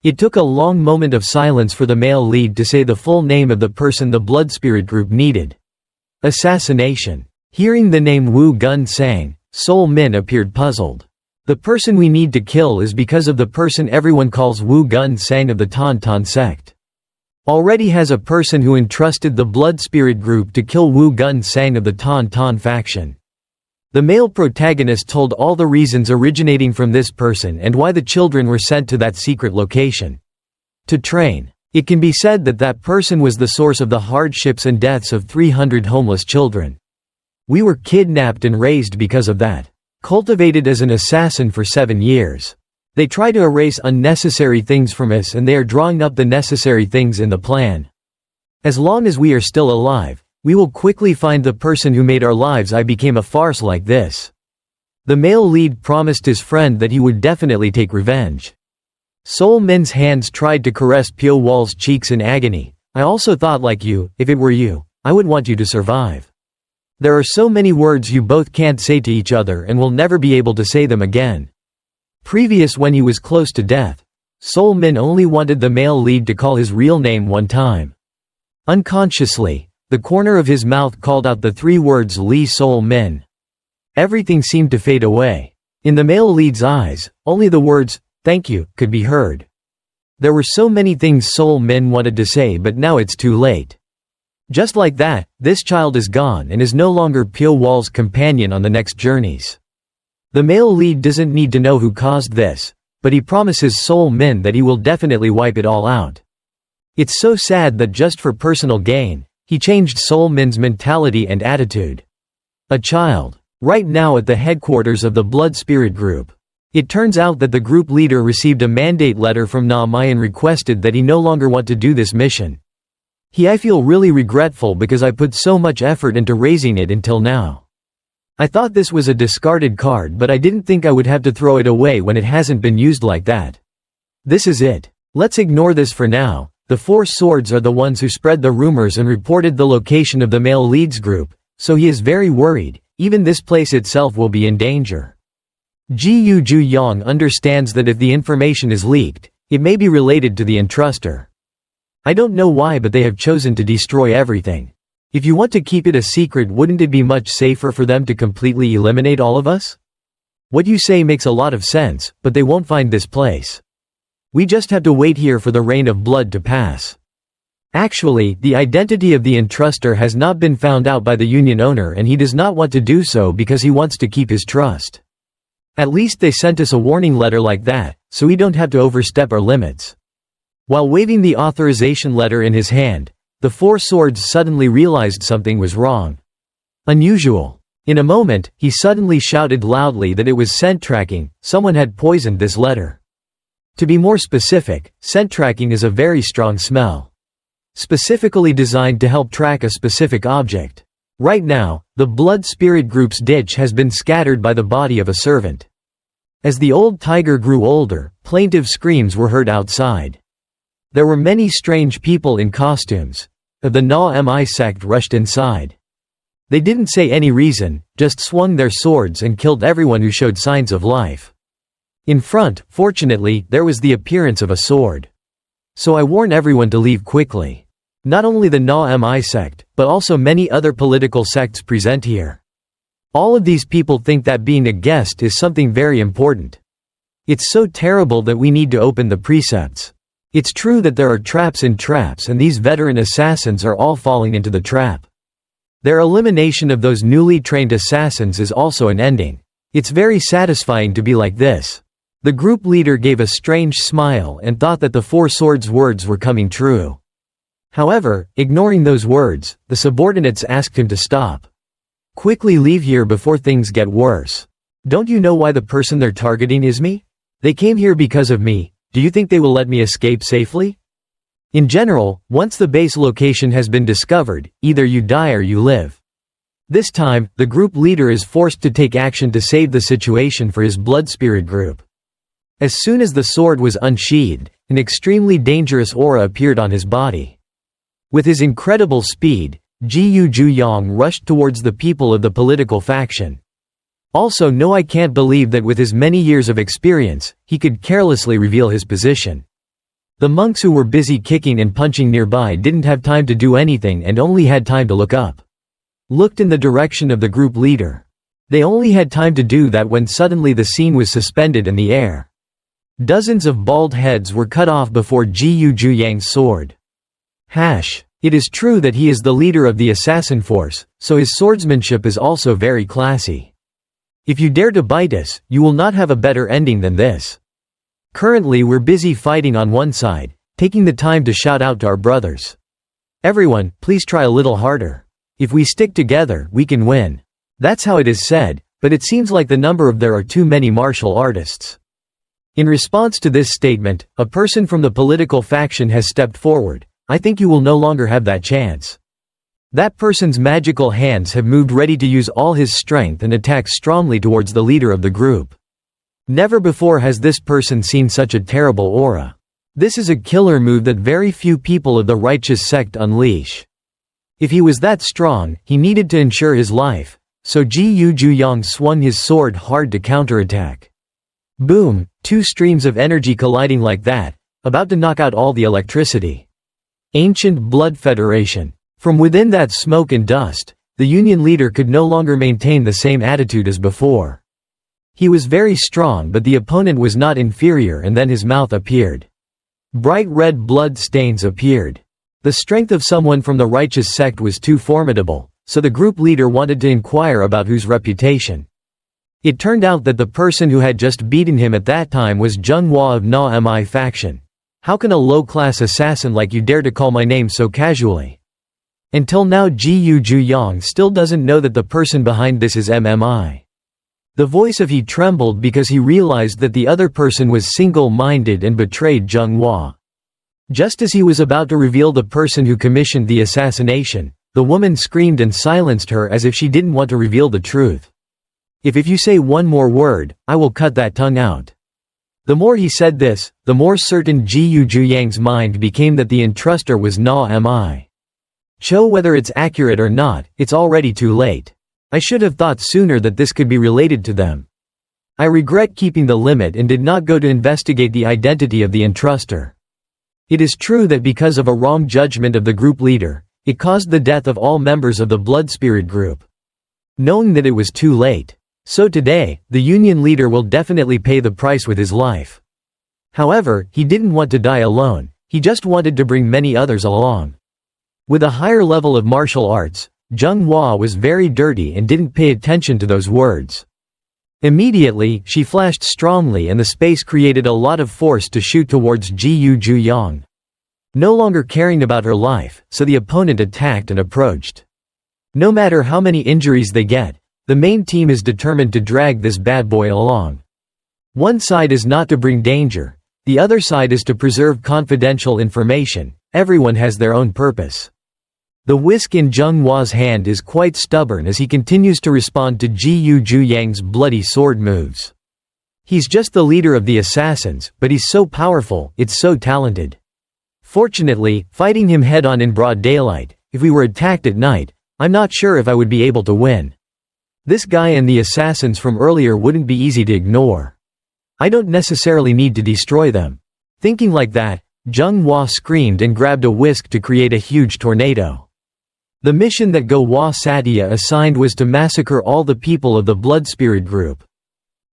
It took a long moment of silence for the male lead to say the full name of the person the blood spirit group needed. Assassination. Hearing the name Wu Gun Sang, Sol Min appeared puzzled. The person we need to kill is because of the person everyone calls Wu Gun Sang of the Tan Tan sect. Already has a person who entrusted the blood spirit group to kill Wu Gun Sang of the Tan Tan faction. The male protagonist told all the reasons originating from this person and why the children were sent to that secret location to train. It can be said that that person was the source of the hardships and deaths of 300 homeless children. We were kidnapped and raised because of that. Cultivated as an assassin for 7 years. They try to erase unnecessary things from us and they are drawing up the necessary things in the plan. As long as we are still alive, we will quickly find the person who made our lives. I became a farce like this. The male lead promised his friend that he would definitely take revenge. Sol Min's hands tried to caress Pyo Wol's cheeks in agony. I also thought like you, if it were you, I would want you to survive. There are so many words you both can't say to each other and will never be able to say them again. Previous when he was close to death, Sol Min only wanted the male lead to call his real name one time. Unconsciously, the corner of his mouth called out the 3 words Lee Sol Min. Everything seemed to fade away. In the male lead's eyes, only the words, "thank you," could be heard. There were so many things Sol Min wanted to say, but now it's too late. Just like that, this child is gone and is no longer Pyo Wol's companion on the next journeys. The male lead doesn't need to know who caused this, but he promises Sol Min that he will definitely wipe it all out. It's so sad that just for personal gain, he changed Sol Min's mentality and attitude. A child. right now at the headquarters of the Blood Spirit Group. It turns out that the group leader received a mandate letter from Na Mai and requested that he no longer want to do this mission. I feel really regretful because I put so much effort into raising it until now. I thought this was a discarded card, but I didn't think I would have to throw it away when it hasn't been used like that. This is it. Let's ignore this for now. The Four Swords are the ones who spread the rumors and reported the location of the male leads group, so he is very worried. Even this place itself will be in danger. Jiu Yang understands that if the information is leaked, it may be related to the entruster. I don't know why, but they have chosen to destroy everything. If you want to keep it a secret, wouldn't it be much safer for them to completely eliminate all of us? What you say makes a lot of sense, but they won't find this place. We just have to wait here for the rain of blood to pass. Actually, the identity of the entruster has not been found out by the union owner, and he does not want to do so because he wants to keep his trust. At least they sent us a warning letter like that, so we don't have to overstep our limits. While waving the authorization letter in his hand, the Four Swords suddenly realized something was wrong. Unusual. In a moment, he suddenly shouted loudly that it was scent tracking. Someone had poisoned this letter. To be more specific, scent tracking is a very strong smell, specifically designed to help track a specific object. Right now, the Blood Spirit Group's ditch has been scattered by the body of a servant. As the old tiger grew older, plaintive screams were heard outside. There were many strange people in costumes of the Na Mi sect rushed inside. They didn't say any reason, just swung their swords and killed everyone who showed signs of life. In front, fortunately, there was the appearance of a sword. So I warn everyone to leave quickly. Not only the Na Mi sect, but also many other political sects present here. All of these people think that being a guest is something very important. It's so terrible that we need to open the precepts. It's true that there are traps in traps, and these veteran assassins are all falling into the trap. Their elimination of those newly trained assassins is also an ending. It's very satisfying to be like this. The group leader gave a strange smile and thought that the Four Swords' words were coming true. However, ignoring those words, the subordinates asked him to stop. Quickly leave here before things get worse. Don't you know why the person they're targeting is me? They came here because of me. Do you think they will let me escape safely? In general, once the base location has been discovered, either you die or you live. This time, the group leader is forced to take action to save the situation for his Blood Spirit group. As soon as the sword was unsheathed, an extremely dangerous aura appeared on his body. With his incredible speed, Jiu Yang rushed towards the people of the political faction. Also, no, I can't believe that with his many years of experience, he could carelessly reveal his position. The monks who were busy kicking and punching nearby didn't have time to do anything and only had time to look up. Looked in the direction of the group leader. They only had time to do that when suddenly the scene was suspended in the air. Dozens of bald heads were cut off before Jiu Yang's sword. It is true that he is the leader of the assassin force, so his swordsmanship is also very classy. If you dare to bite us, you will not have a better ending than this. Currently we're busy fighting on one side, taking the time to shout out to our brothers. Everyone, please try a little harder. If we stick together, we can win. That's how it is said, but it seems like the number of there are too many martial artists. In response to this statement, a person from the political faction has stepped forward. I think you will no longer have that chance. That person's magical hands have moved, ready to use all his strength and attack strongly towards the leader of the group. Never before has this person seen such a terrible aura. This is a killer move that very few people of the righteous sect unleash. If he was that strong, he needed to ensure his life, so Jiu Yang swung his sword hard to counterattack. Boom, two streams of energy colliding like that, about to knock out all the electricity. Ancient Blood Federation. From within that smoke and dust, the Union leader could no longer maintain the same attitude as before. He was very strong, but the opponent was not inferior, and then his mouth appeared. Bright red blood stains appeared. The strength of someone from the righteous sect was too formidable, so the group leader wanted to inquire about whose reputation. It turned out that the person who had just beaten him at that time was Jianghu of Na Mi faction. How can a low-class assassin like you dare to call my name so casually? Until now Ji Yang still doesn't know that the person behind this is MMI. The voice of he trembled because he realized that the other person was single-minded and betrayed Jianghu. Just as he was about to reveal the person who commissioned the assassination, the woman screamed and silenced her as if she didn't want to reveal the truth. If you say one more word, I will cut that tongue out." The more he said this, the more certain Ji Yang's mind became that the entruster was Na Mi. Cho, whether it's accurate or not, it's already too late. I should have thought sooner that this could be related to them. I regret keeping the limit and did not go to investigate the identity of the entruster. It is true that because of a wrong judgment of the group leader, it caused the death of all members of the Blood Spirit group. Knowing that it was too late. So today, the union leader will definitely pay the price with his life. However, he didn't want to die alone, he just wanted to bring many others along. With a higher level of martial arts, Jianghu was very dirty and didn't pay attention to those words. Immediately, she flashed strongly and the space created a lot of force to shoot towards Ji Yang. No longer caring about her life, so the opponent attacked and approached. No matter how many injuries they get, the main team is determined to drag this bad boy along. One side is not to bring danger, the other side is to preserve confidential information. Everyone has their own purpose. The whisk in Jianghu's hand is quite stubborn as he continues to respond to Ji Yang's bloody sword moves. He's just the leader of the assassins, but he's so powerful, it's so talented. Fortunately, fighting him head-on in broad daylight, if we were attacked at night, I'm not sure if I would be able to win. This guy and the assassins from earlier wouldn't be easy to ignore. I don't necessarily need to destroy them. Thinking like that, Jianghu screamed and grabbed a whisk to create a huge tornado. The mission that Go Satya assigned was to massacre all the people of the Blood Spirit group.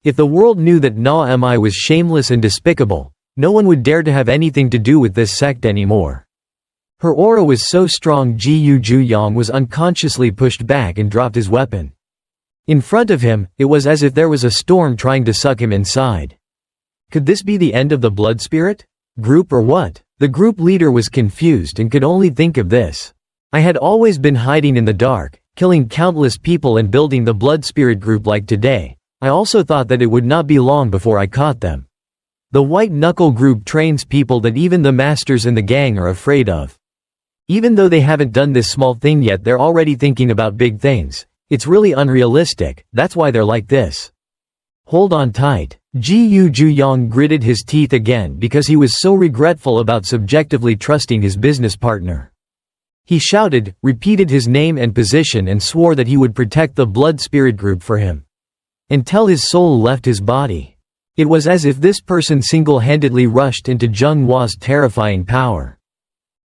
If the world knew that Na Mi was shameless and despicable, no one would dare to have anything to do with this sect anymore. Her aura was so strong Ji Yang was unconsciously pushed back and dropped his weapon. In front of him, it was as if there was a storm trying to suck him inside. Could this be the end of the Blood Spirit group or what? The group leader was confused and could only think of this. I had always been hiding in the dark, killing countless people and building the Blood Spirit group like today. I also thought that it would not be long before I caught them. The White Knuckle group trains people that even the masters in the gang are afraid of. Even though they haven't done this small thing yet, they're already thinking about big things. It's really unrealistic, that's why they're like this. Hold on tight. Ji Yang gritted his teeth again because he was so regretful about subjectively trusting his business partner. He shouted, repeated his name and position and swore that he would protect the Blood Spirit group for him. Until his soul left his body. It was as if this person single-handedly rushed into Jianghu's terrifying power.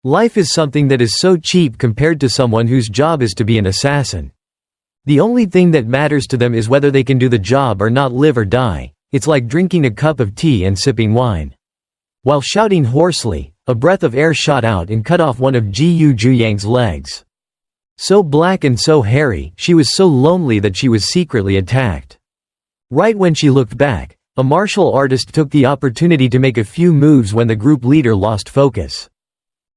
Life is something that is so cheap compared to someone whose job is to be an assassin. The only thing that matters to them is whether they can do the job or not, live or die. It's like drinking a cup of tea and sipping wine. While shouting hoarsely, a breath of air shot out and cut off one of Ji Yang's legs. So black and so hairy, she was so lonely that she was secretly attacked. Right when she looked back, a martial artist took the opportunity to make a few moves when the group leader lost focus.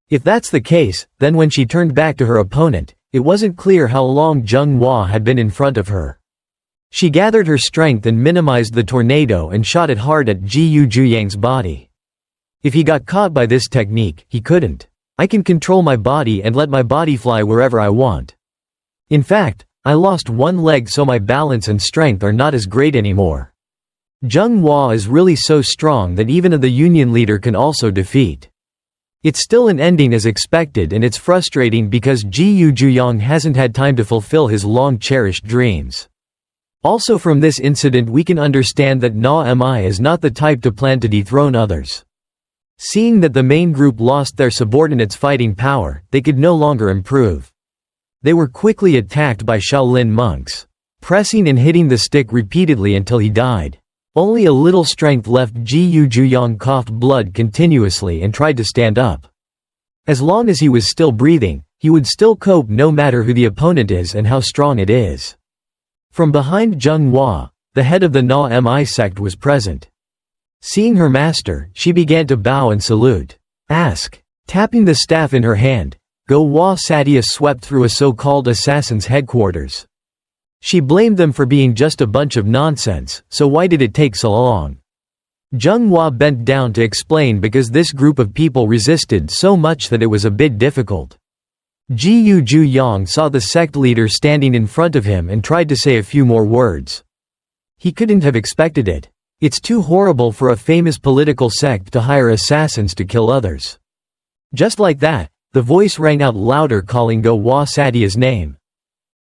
If that's the case, then when she turned back to her opponent, it wasn't clear how long Jianghu had been in front of her. She gathered her strength and minimized the tornado and shot it hard at Ji Yang's body. If he got caught by this technique, he couldn't. I can control my body and let my body fly wherever I want. In fact, I lost one leg, so my balance and strength are not as great anymore. Jianghu is really so strong that even the union leader can also defeat. It's still an ending as expected, and it's frustrating because Ji Yang hasn't had time to fulfill his long-cherished dreams. Also from this incident we can understand that Na Mi is not the type to plan to dethrone others. Seeing that the main group lost their subordinates' fighting power, they could no longer improve. They were quickly attacked by Shaolin monks, pressing and hitting the stick repeatedly until he died. Only a little strength left, Ji Yang coughed blood continuously and tried to stand up. As long as he was still breathing, he would still cope no matter who the opponent is and how strong it is. From behind Jianghu, the head of the Na Mi sect was present. Seeing her master, she began to bow and salute. Ask. Tapping the staff in her hand, Go-Wa Satya swept through a so-called assassin's headquarters. She blamed them for being just a bunch of nonsense, so why did it take so long? Jianghu bent down to explain because this group of people resisted so much that it was a bit difficult. Jiu Yang saw the sect leader standing in front of him and tried to say a few more words. He couldn't have expected it. It's too horrible for a famous political sect to hire assassins to kill others. Just like that, the voice rang out louder calling Go-Wa Satya's name.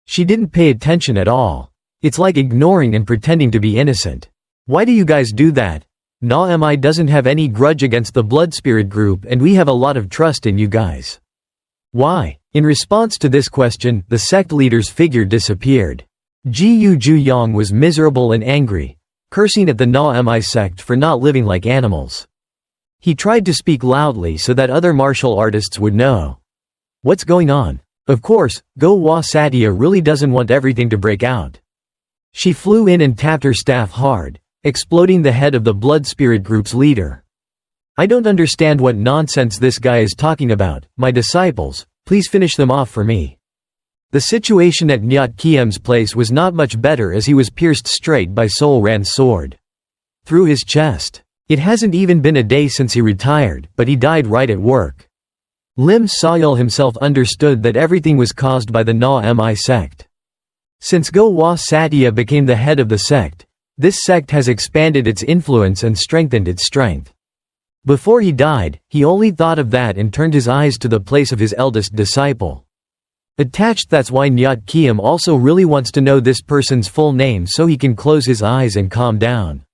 She didn't pay attention at all. It's like ignoring and pretending to be innocent. Why do you guys do that? Na-Mi doesn't have any grudge against the Blood Spirit group and we have a lot of trust in you guys. Why? In response to this question, the sect leader's figure disappeared. Jiu Yang was miserable and angry, cursing at the Na-Mi sect for not living like animals. He tried to speak loudly so that other martial artists would know. What's going on? Of course, Go-Wa Satya really doesn't want everything to break out. She flew in and tapped her staff hard, exploding the head of the Blood Spirit group's leader. I don't understand what nonsense this guy is talking about. My disciples, please finish them off for me. The situation at Nyat Kiem's place was not much better as he was pierced straight by Sol Ran's sword. Through his chest. It hasn't even been a day since he retired, but he died right at work. Lim Sayul himself understood that everything was caused by the Na-Mi sect. Since Go-Wa Satya became the head of the sect, this sect has expanded its influence and strengthened its strength. Before he died, he only thought of that and turned his eyes to the place of his eldest disciple. Attached, that's why Nyat Kiem also really wants to know this person's full name so he can close his eyes and calm down.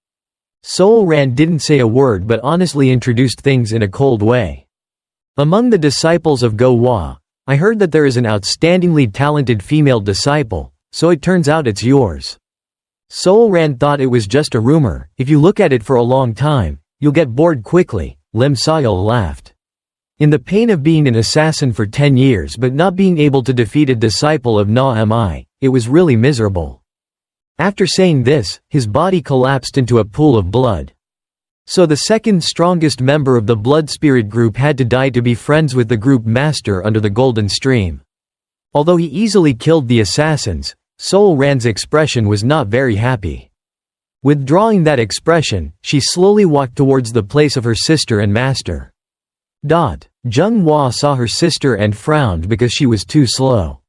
Sol Ran didn't say a word but honestly introduced things in a cold way. Among the disciples of Go-Wa, I heard that there is an outstandingly talented female disciple, so it turns out it's yours. Sol Ran thought it was just a rumor. If you look at it for a long time, you'll get bored quickly, Lim Sayul laughed. In the pain of being an assassin for 10 years but not being able to defeat a disciple of Na-Mi, it was really miserable. After saying this, his body collapsed into a pool of blood. So the second strongest member of the Blood Spirit group had to die to be friends with the group master under the Golden Stream. Although he easily killed the assassins, Sol Ran's expression was not very happy. Withdrawing that expression, she slowly walked towards the place of her sister and master. Jianghua saw her sister and frowned because she was too slow.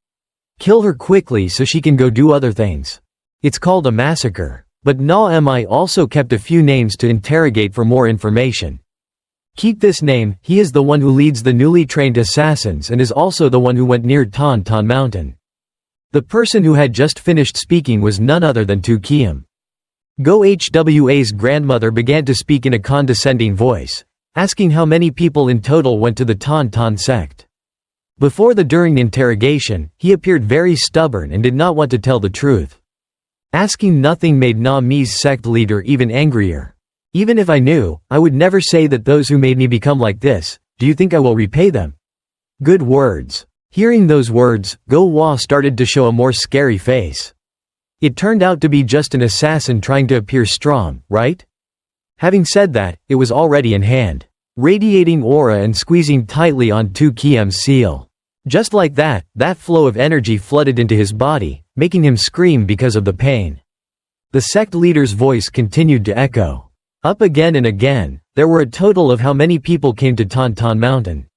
Kill her quickly so she can go do other things. It's called a massacre. But Na-Mi also kept a few names to interrogate for more information. Keep this name, he is the one who leads the newly trained assassins and is also the one who went near Tan Tan Mountain. The person who had just finished speaking was none other than Tu Kiem. Go Hwa's grandmother began to speak in a condescending voice, asking how many people in total went to the Tan Tan sect. During interrogation, he appeared very stubborn and did not want to tell the truth. Asking nothing made Na-Mi's sect leader even angrier. Even if I knew, I would never say that those who made me become like this. Do you think I will repay them? Good words. Hearing those words, Go-Wa started to show a more scary face. It turned out to be just an assassin trying to appear strong, right? Having said that, it was already in hand, radiating aura and squeezing tightly on Tu Kiem's seal. Just like that, that flow of energy flooded into his body, making him scream because of the pain. The sect leader's voice continued to echo. Up again and again, there were a total of how many people came to Tan Tan Mountain.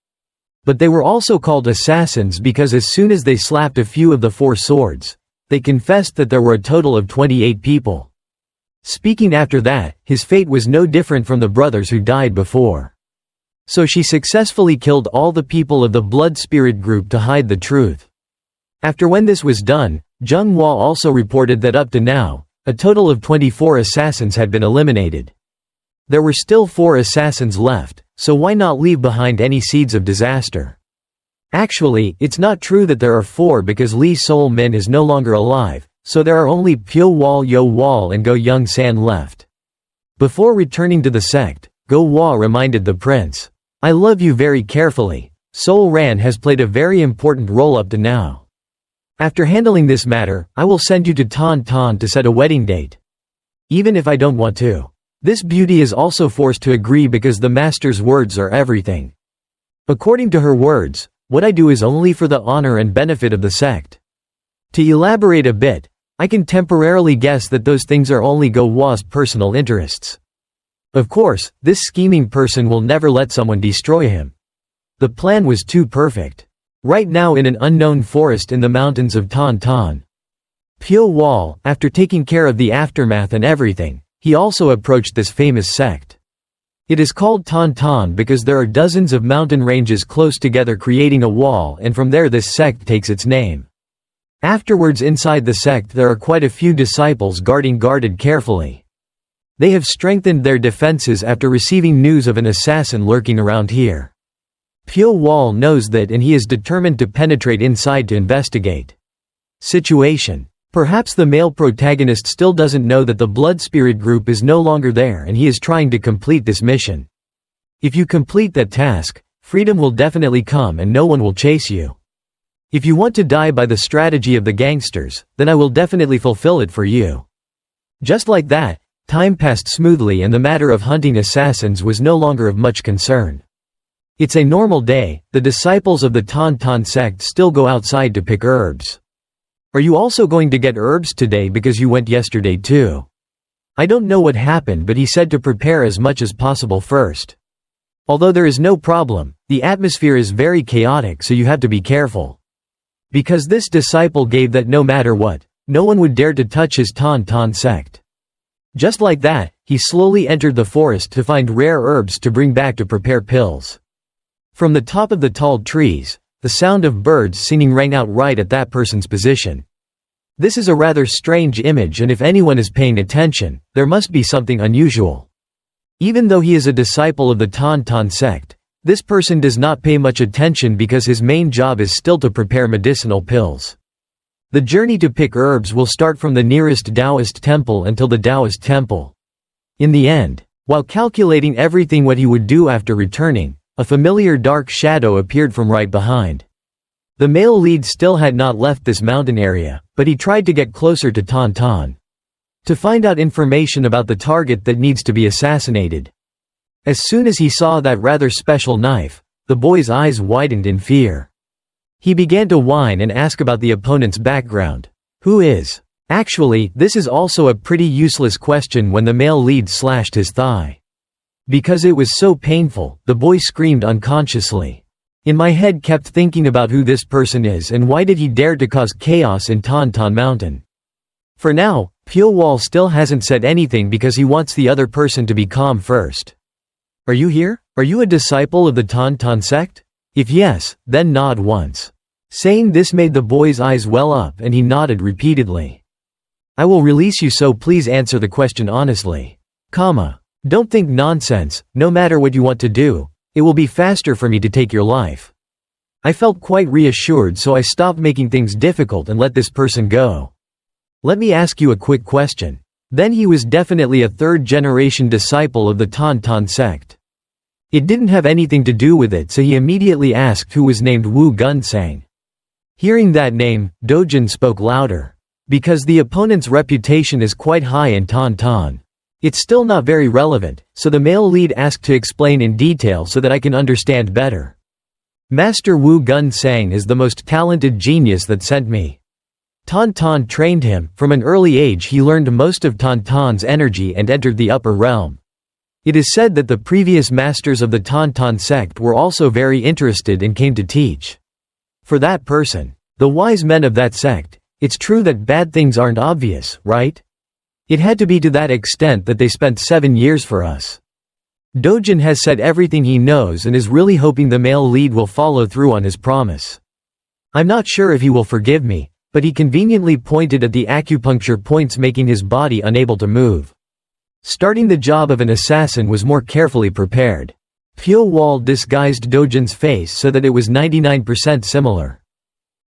But they were also called assassins because as soon as they slapped a few of the 4 swords, they confessed that there were a total of 28 people. Speaking after that, his fate was no different from the brothers who died before. So she successfully killed all the people of the Blood Spirit group to hide the truth. After when this was done, Jianghua also reported that up to now, a total of 24 assassins had been eliminated. There were still 4 assassins left, so why not leave behind any seeds of disaster? Actually, it's not true that there are 4 because Li Sol Min is no longer alive, so there are only Pyo Wol Yo Wol and Go Young San left. Before returning to the sect, Go Wa reminded the prince, I love you very carefully. Sol Ran has played a very important role up to now. After handling this matter, I will send you to Tan Tan to set a wedding date. Even if I don't want to. This beauty is also forced to agree because the master's words are everything. According to her words, What I do is only for the honor and benefit of the sect. To elaborate a bit, I can temporarily guess that those things are only Go Wa's personal interests. Of course, this scheming person will never let someone destroy him. The plan was too perfect. Right now in an unknown forest in the mountains of Tan. Pyo Wol, after taking care of the aftermath and everything, he also approached this famous sect. It is called Tan because there are dozens of mountain ranges close together creating a wall, and from there this sect takes its name. Afterwards, inside the sect there are quite a few disciples guarded carefully. They have strengthened their defenses after receiving news of an assassin lurking around here. Pyo Wol knows that and he is determined to penetrate inside to investigate. Situation. Perhaps the male protagonist still doesn't know that the blood spirit group is no longer there and he is trying to complete this mission. If you complete that task, freedom will definitely come and no one will chase you. If you want to die by the strategy of the gangsters, then I will definitely fulfill it for you. Just like that, time passed smoothly and the matter of hunting assassins was no longer of much concern. It's a normal day, the disciples of the Tan sect still go outside to pick herbs. Are you also going to get herbs today because you went yesterday too? I don't know what happened, but he said to prepare as much as possible first. Although there is no problem, the atmosphere is very chaotic, so you have to be careful. Because this disciple gave that no matter what, no one would dare to touch his Tan sect. Just like that, he slowly entered the forest to find rare herbs to bring back to prepare pills. From the top of the tall trees, the sound of birds singing rang out right at that person's position. This is a rather strange image, and if anyone is paying attention, there must be something unusual. Even though he is a disciple of the Tan sect, this person does not pay much attention because his main job is still to prepare medicinal pills. The journey to pick herbs will start from the nearest Taoist temple until the Taoist temple. In the end, while calculating everything what he would do after returning, a familiar dark shadow appeared from right behind. The male lead still had not left this mountain area, but he tried to get closer to Tan to find out information about the target that needs to be assassinated. As soon as he saw that rather special knife, the boy's eyes widened in fear. He began to whine and ask about the opponent's background. Who is? Actually, this is also a pretty useless question when the male lead slashed his thigh. Because it was so painful, the boy screamed unconsciously. In my head kept thinking about who this person is and why did he dare to cause chaos in Tan Mountain. For now, Pyo Wol still hasn't said anything because he wants the other person to be calm first. Are you here? Are you a disciple of the Tan sect? If yes, then nod once. Saying this made the boy's eyes well up and he nodded repeatedly. I will release you, so please answer the question honestly. Don't think nonsense, no matter what you want to do, it will be faster for me to take your life. I felt quite reassured, so I stopped making things difficult and let this person go. Let me ask you a quick question. Then he was definitely a third-generation disciple of the Tan sect. It didn't have anything to do with it, so he immediately asked who was named Wu Gunsang. Hearing that name, Dojin spoke louder. Because the opponent's reputation is quite high in Tan. It's still not very relevant, so the male lead asked to explain in detail so that I can understand better. Master Wu Gunsang is the most talented genius that sent me. Tan trained him. From an early age he learned most of Tan's energy and entered the upper realm. It is said that the previous masters of the Tan sect were also very interested and came to teach. For that person, the wise men of that sect, it's true that bad things aren't obvious, right? It had to be to that extent that they spent 7 years for us. Dojin has said everything he knows and is really hoping the male lead will follow through on his promise. I'm not sure if he will forgive me, but he conveniently pointed at the acupuncture points, making his body unable to move. Starting the job of an assassin was more carefully prepared. Pyo Wol disguised Dojin's face so that it was 99% similar.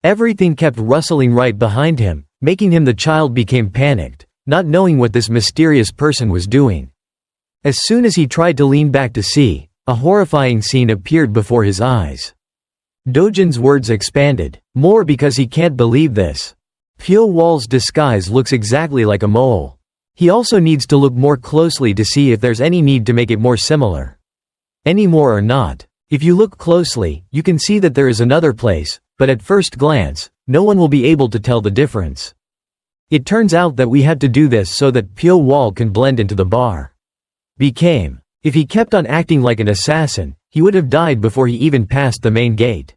Everything kept rustling right behind him, making him. The child became panicked, not knowing what this mysterious person was doing. As soon as he tried to lean back to see, a horrifying scene appeared before his eyes. Dojin's words expanded, more because he can't believe this. Pyo Wol's disguise looks exactly like a mole. He also needs to look more closely to see if there's any need to make it more similar. Any more or not. If you look closely, you can see that there is another place, but at first glance, no one will be able to tell the difference. It turns out that we had to do this so that Pyo Wol can blend into the bar. If he kept on acting like an assassin, he would have died before he even passed the main gate.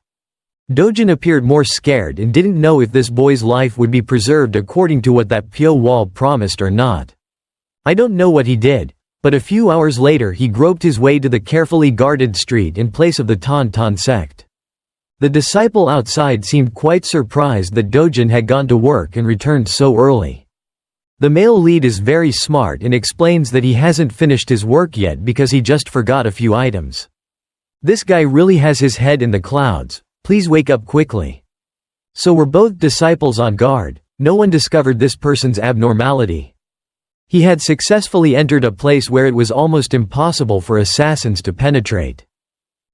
Dojin appeared more scared and didn't know if this boy's life would be preserved according to what that Pyo Wol promised or not. I don't know what he did, but a few hours later he groped his way to the carefully guarded street in place of the Tan sect. The disciple outside seemed quite surprised that Dojin had gone to work and returned so early. The male lead is very smart and explains that he hasn't finished his work yet because he just forgot a few items. This guy really has his head in the clouds, please wake up quickly. So were both disciples on guard, no one discovered this person's abnormality. He had successfully entered a place where it was almost impossible for assassins to penetrate.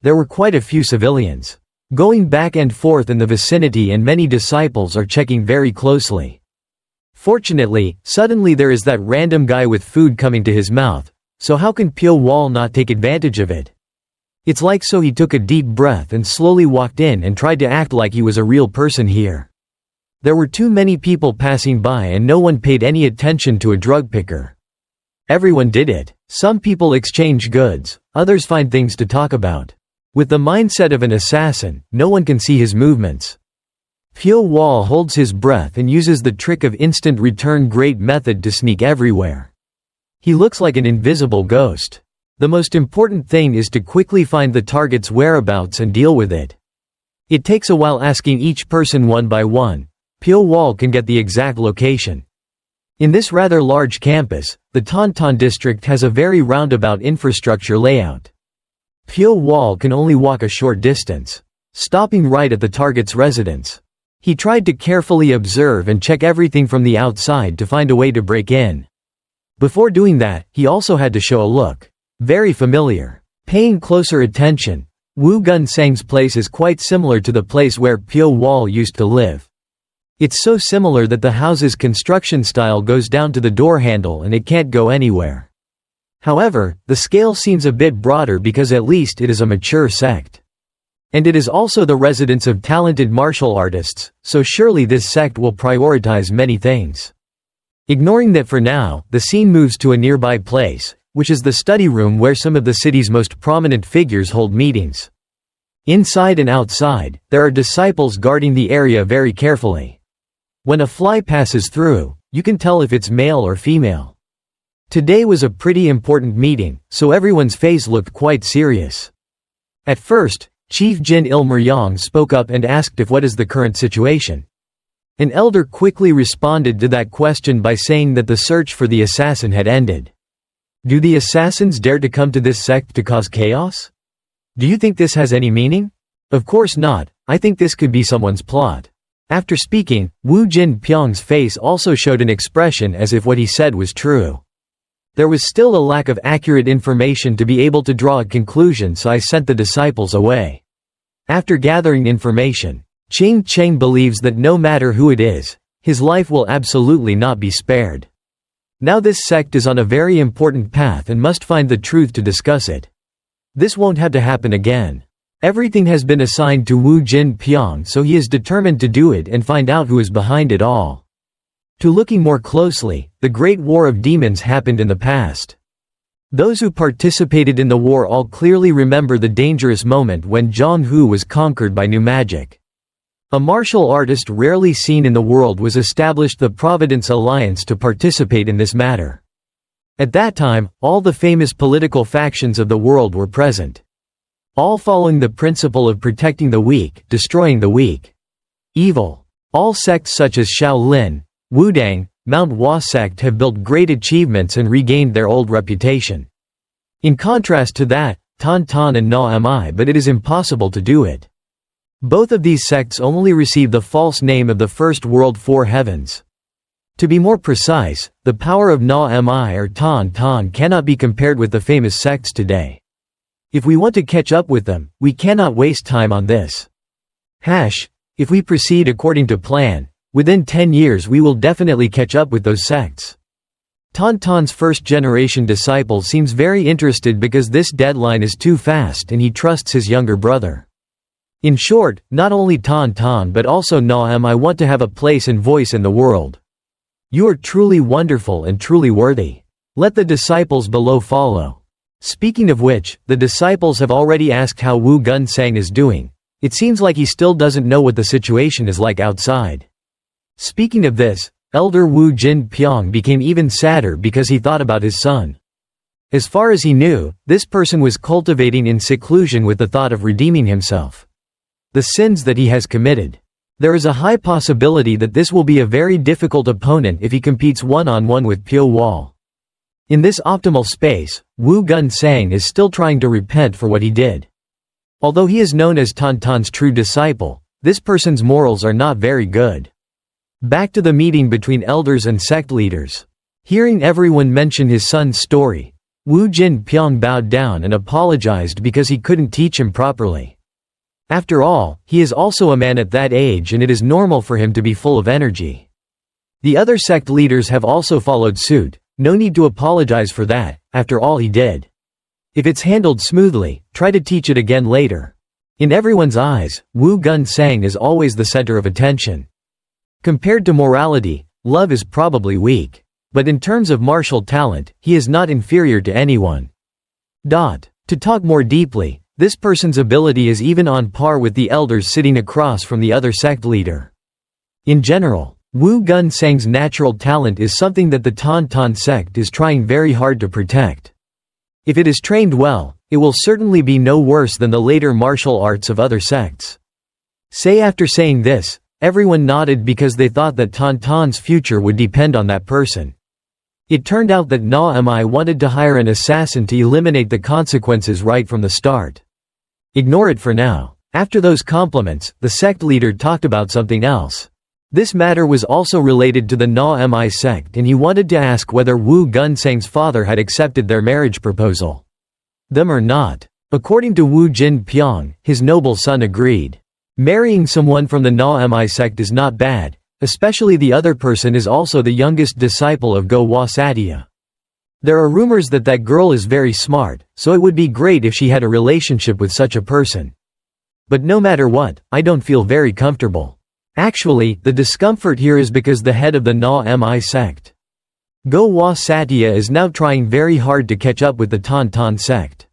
There were quite a few civilians going back and forth in the vicinity, and many disciples are checking very closely. Fortunately, suddenly there is that random guy with food coming to his mouth, so how can Pyo Wol not take advantage of it? It's like so he took a deep breath and slowly walked in and tried to act like he was a real person here. There were too many people passing by and no one paid any attention to a drug picker. Everyone did it. Some people exchange goods, others find things to talk about. With the mindset of an assassin, no one can see his movements. Pyo Wol holds his breath and uses the trick of instant return great method to sneak everywhere. He looks like an invisible ghost. The most important thing is to quickly find the target's whereabouts and deal with it. It takes a while asking each person one by one. Pyo Wol can get the exact location. In this rather large campus, the Tan district has a very roundabout infrastructure layout. Pyo Wol can only walk a short distance, stopping right at the target's residence. He tried to carefully observe and check everything from the outside to find a way to break in. Before doing that, he also had to show a look. Very familiar. Paying closer attention, Wu Gun Sang's place is quite similar to the place where Pyo Wol used to live. It's so similar that the house's construction style goes down to the door handle and it can't go anywhere. However, the scale seems a bit broader because at least it is a mature sect. And it is also the residence of talented martial artists, so surely this sect will prioritize many things. Ignoring that for now, the scene moves to a nearby place, which is the study room where some of the city's most prominent figures hold meetings. Inside and outside, there are disciples guarding the area very carefully. When a fly passes through, you can tell if it's male or female. Today was a pretty important meeting, so everyone's face looked quite serious. At first, Chief Jin Il-Muryong spoke up and asked if what is the current situation. An elder quickly responded to that question by saying that the search for the assassin had ended. Do the assassins dare to come to this sect to cause chaos? Do you think this has any meaning? Of course not, I think this could be someone's plot. After speaking, Wu Jin Pyong's face also showed an expression as if what he said was true. There was still a lack of accurate information to be able to draw a conclusion, so I sent the disciples away. After gathering information, Ching Cheng believes that no matter who it is, his life will absolutely not be spared. Now this sect is on a very important path and must find the truth to discuss it. This won't have to happen again. Everything has been assigned to Wu Jin Pyong, so he is determined to do it and find out who is behind it all. To looking more closely, the Great War of Demons happened in the past. Those who participated in the war all clearly remember the dangerous moment when Jianghu was conquered by new magic. A martial artist rarely seen in the world was established, the Providence Alliance, to participate in this matter. At that time, all the famous political factions of the world were present. All following the principle of protecting the weak, destroying the weak. Evil. All sects such as Shaolin, Wudang, Manhwa sect have built great achievements and regained their old reputation. In contrast to that, Tan and Na Mi, but it is impossible to do it. Both of these sects only receive the false name of the First World Four Heavens. To be more precise, the power of Na Mi or Tan cannot be compared with the famous sects today. If we want to catch up with them, we cannot waste time on this. If we proceed according to plan, within 10 years we will definitely catch up with those sects. Tantan's first-generation disciple seems very interested because this deadline is too fast and he trusts his younger brother. In short, not only Tantan but also I want to have a place and voice in the world. You are truly wonderful and truly worthy. Let the disciples below follow. Speaking of which, the disciples have already asked how Wu Gunsang is doing. It seems like he still doesn't know what the situation is like outside. Speaking of this, elder Wu Jin Pyong became even sadder because he thought about his son. As far as he knew, this person was cultivating in seclusion with the thought of redeeming himself. The sins that he has committed. There is a high possibility that this will be a very difficult opponent if he competes one-on-one with Pyo Wol. In this optimal space, Wu Gunsang is still trying to repent for what he did. Although he is known as Tantan's true disciple, this person's morals are not very good. Back to the meeting between elders and sect leaders. Hearing everyone mention his son's story, Wu Jin Pyong bowed down and apologized because he couldn't teach him properly. After all, he is also a man at that age and it is normal for him to be full of energy. The other sect leaders have also followed suit. No need to apologize for that, after all he did. If it's handled smoothly, try to teach it again later. In everyone's eyes, Wu Gunsang is always the center of attention. Compared to morality, love is probably weak. But in terms of martial talent, he is not inferior to anyone. To talk more deeply, this person's ability is even on par with the elders sitting across from the other sect leader. In general, Wu Gunsang's natural talent is something that the Tantan sect is trying very hard to protect. If it is trained well, it will certainly be no worse than the later martial arts of other sects. After saying this, everyone nodded because they thought that Tantan's future would depend on that person. It turned out that Na-Mi wanted to hire an assassin to eliminate the consequences right from the start. Ignore it for now. After those compliments, the sect leader talked about something else. This matter was also related to the Na-Mi sect and he wanted to ask whether Wu Gunsang's father had accepted their marriage proposal. Them or not. According to Wu Jin Pyong, his noble son agreed. Marrying someone from the Na-Mi sect is not bad, especially the other person is also the youngest disciple of Go Wasatya. There are rumors that that girl is very smart, so it would be great if she had a relationship with such a person. But no matter what, I don't feel very comfortable. Actually, the discomfort here is because the head of the Na-Mi sect. Go Wasatya is now trying very hard to catch up with the Tantan sect.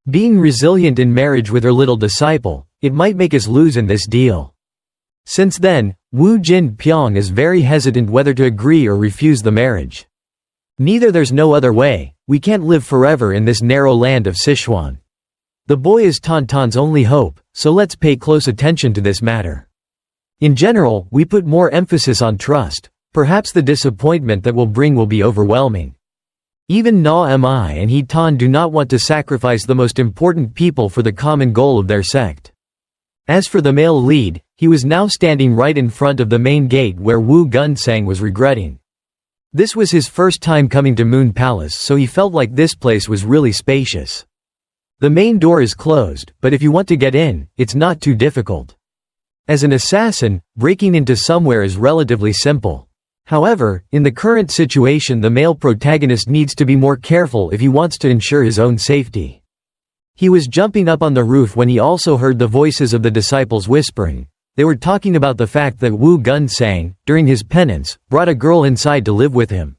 Being resilient in marriage with her little disciple, it might make us lose in this deal. Since then, Wu Jin Pyong is very hesitant whether to agree or refuse the marriage. Neither there's no other way, we can't live forever in this narrow land of Sichuan. The boy is Tantan's only hope, so let's pay close attention to this matter. In general, we put more emphasis on trust. Perhaps the disappointment that will bring will be overwhelming. Even Na-Mi and He Tan do not want to sacrifice the most important people for the common goal of their sect. As for the male lead, he was now standing right in front of the main gate where Wu Gunsang was regretting. This was his first time coming to Moon Palace, so he felt like this place was really spacious. The main door is closed, but if you want to get in, it's not too difficult. As an assassin, breaking into somewhere is relatively simple. However, in the current situation the male protagonist needs to be more careful if he wants to ensure his own safety. He was jumping up on the roof when he also heard the voices of the disciples whispering. They were talking about the fact that Wu Gunsang, during his penance, brought a girl inside to live with him.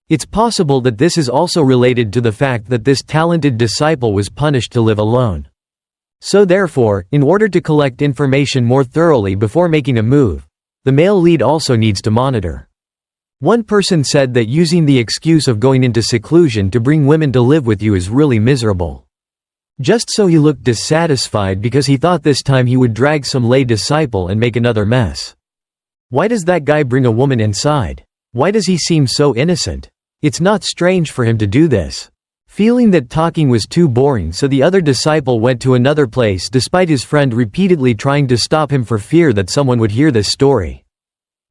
It's possible that this is also related to the fact that this talented disciple was punished to live alone. So therefore, in order to collect information more thoroughly before making a move, the male lead also needs to monitor. One person said that using the excuse of going into seclusion to bring women to live with you is really miserable. Just so he looked dissatisfied because he thought this time he would drag some lay disciple and make another mess. Why does that guy bring a woman inside? Why does he seem so innocent? It's not strange for him to do this. Feeling that talking was too boring, so the other disciple went to another place despite his friend repeatedly trying to stop him for fear that someone would hear this story.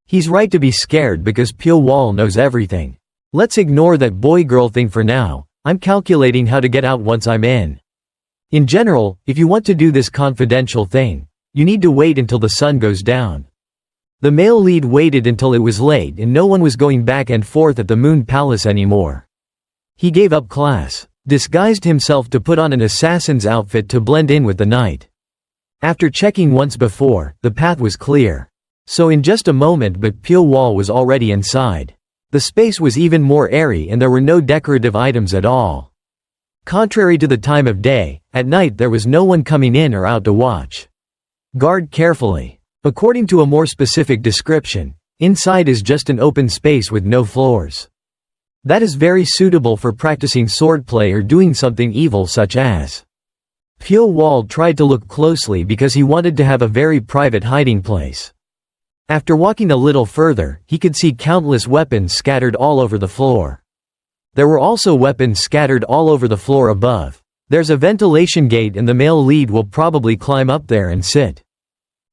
He's right to be scared because Pyo Wol knows everything. Let's ignore that boy-girl thing for now. I'm calculating how to get out once I'm in. In general, if you want to do this confidential thing, you need to wait until the sun goes down. The male lead waited until it was late and no one was going back and forth at the Moon Palace anymore. He gave up class, disguised himself to put on an assassin's outfit to blend in with the night. After checking once before, the path was clear. So in just a moment but Pyo Wol was already inside. The space was even more airy and there were no decorative items at all. Contrary to the time of day, at night there was no one coming in or out to watch. Guard carefully. According to a more specific description, inside is just an open space with no floors. That is very suitable for practicing swordplay or doing something evil such as. Pyo Wol tried to look closely because he wanted to have a very private hiding place. After walking a little further, he could see countless weapons scattered all over the floor. There were also weapons scattered all over the floor above. There's a ventilation gate and the male lead will probably climb up there and sit.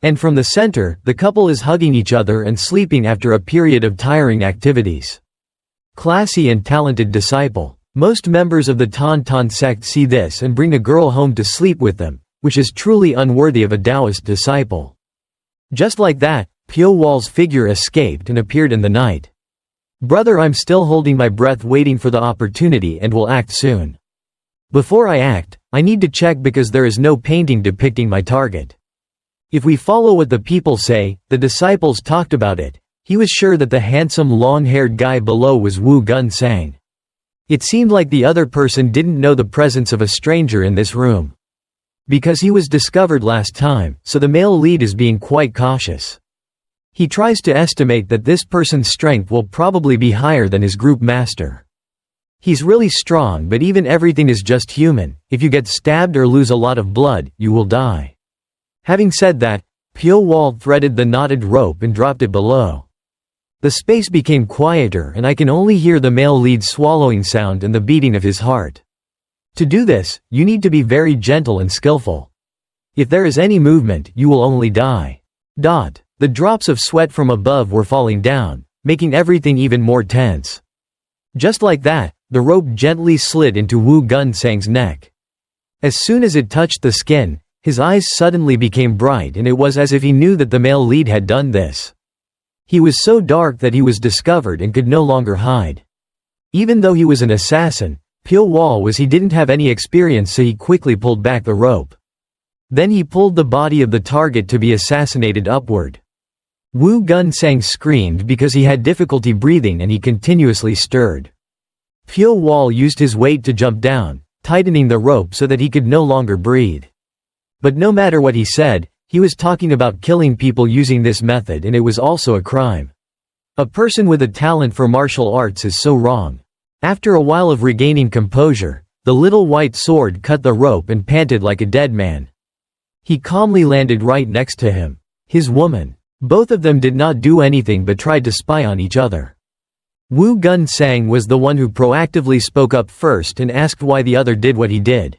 And from the center, the couple is hugging each other and sleeping after a period of tiring activities. Classy and talented disciple. Most members of the Tan sect see this and bring a girl home to sleep with them, which is truly unworthy of a Taoist disciple. Just like that, Pyo Wol's figure escaped and appeared in the night. Brother, I'm still holding my breath waiting for the opportunity and will act soon. Before I act, I need to check because there is no painting depicting my target. If we follow what the people say, the disciples talked about it. He was sure that the handsome long-haired guy below was Wu Gun Sang. It seemed like the other person didn't know the presence of a stranger in this room. Because he was discovered last time, so the male lead is being quite cautious. He tries to estimate that this person's strength will probably be higher than his group master. He's really strong but even everything is just human. If you get stabbed or lose a lot of blood, you will die. Having said that, Pyo Wol threaded the knotted rope and dropped it below. The space became quieter and I can only hear the male lead's swallowing sound and the beating of his heart. To do this, you need to be very gentle and skillful. If there is any movement, you will only die. The drops of sweat from above were falling down, making everything even more tense. Just like that, the rope gently slid into Wu Gun Sang's neck. As soon as it touched the skin, his eyes suddenly became bright and it was as if he knew that the male lead had done this. He was so dark that he was discovered and could no longer hide. Even though he was an assassin, Pyo Wol he didn't have any experience so he quickly pulled back the rope. Then he pulled the body of the target to be assassinated upward. Wu Gun Sang screamed because he had difficulty breathing and he continuously stirred. Pyo Wol used his weight to jump down, tightening the rope so that he could no longer breathe. But no matter what he said, he was talking about killing people using this method and it was also a crime. A person with a talent for martial arts is so wrong. After a while of regaining composure, the little white sword cut the rope and panted like a dead man. He calmly landed right next to him. His woman. Both of them did not do anything but tried to spy on each other. Wu Gun Sang was the one who proactively spoke up first and asked why the other did what he did.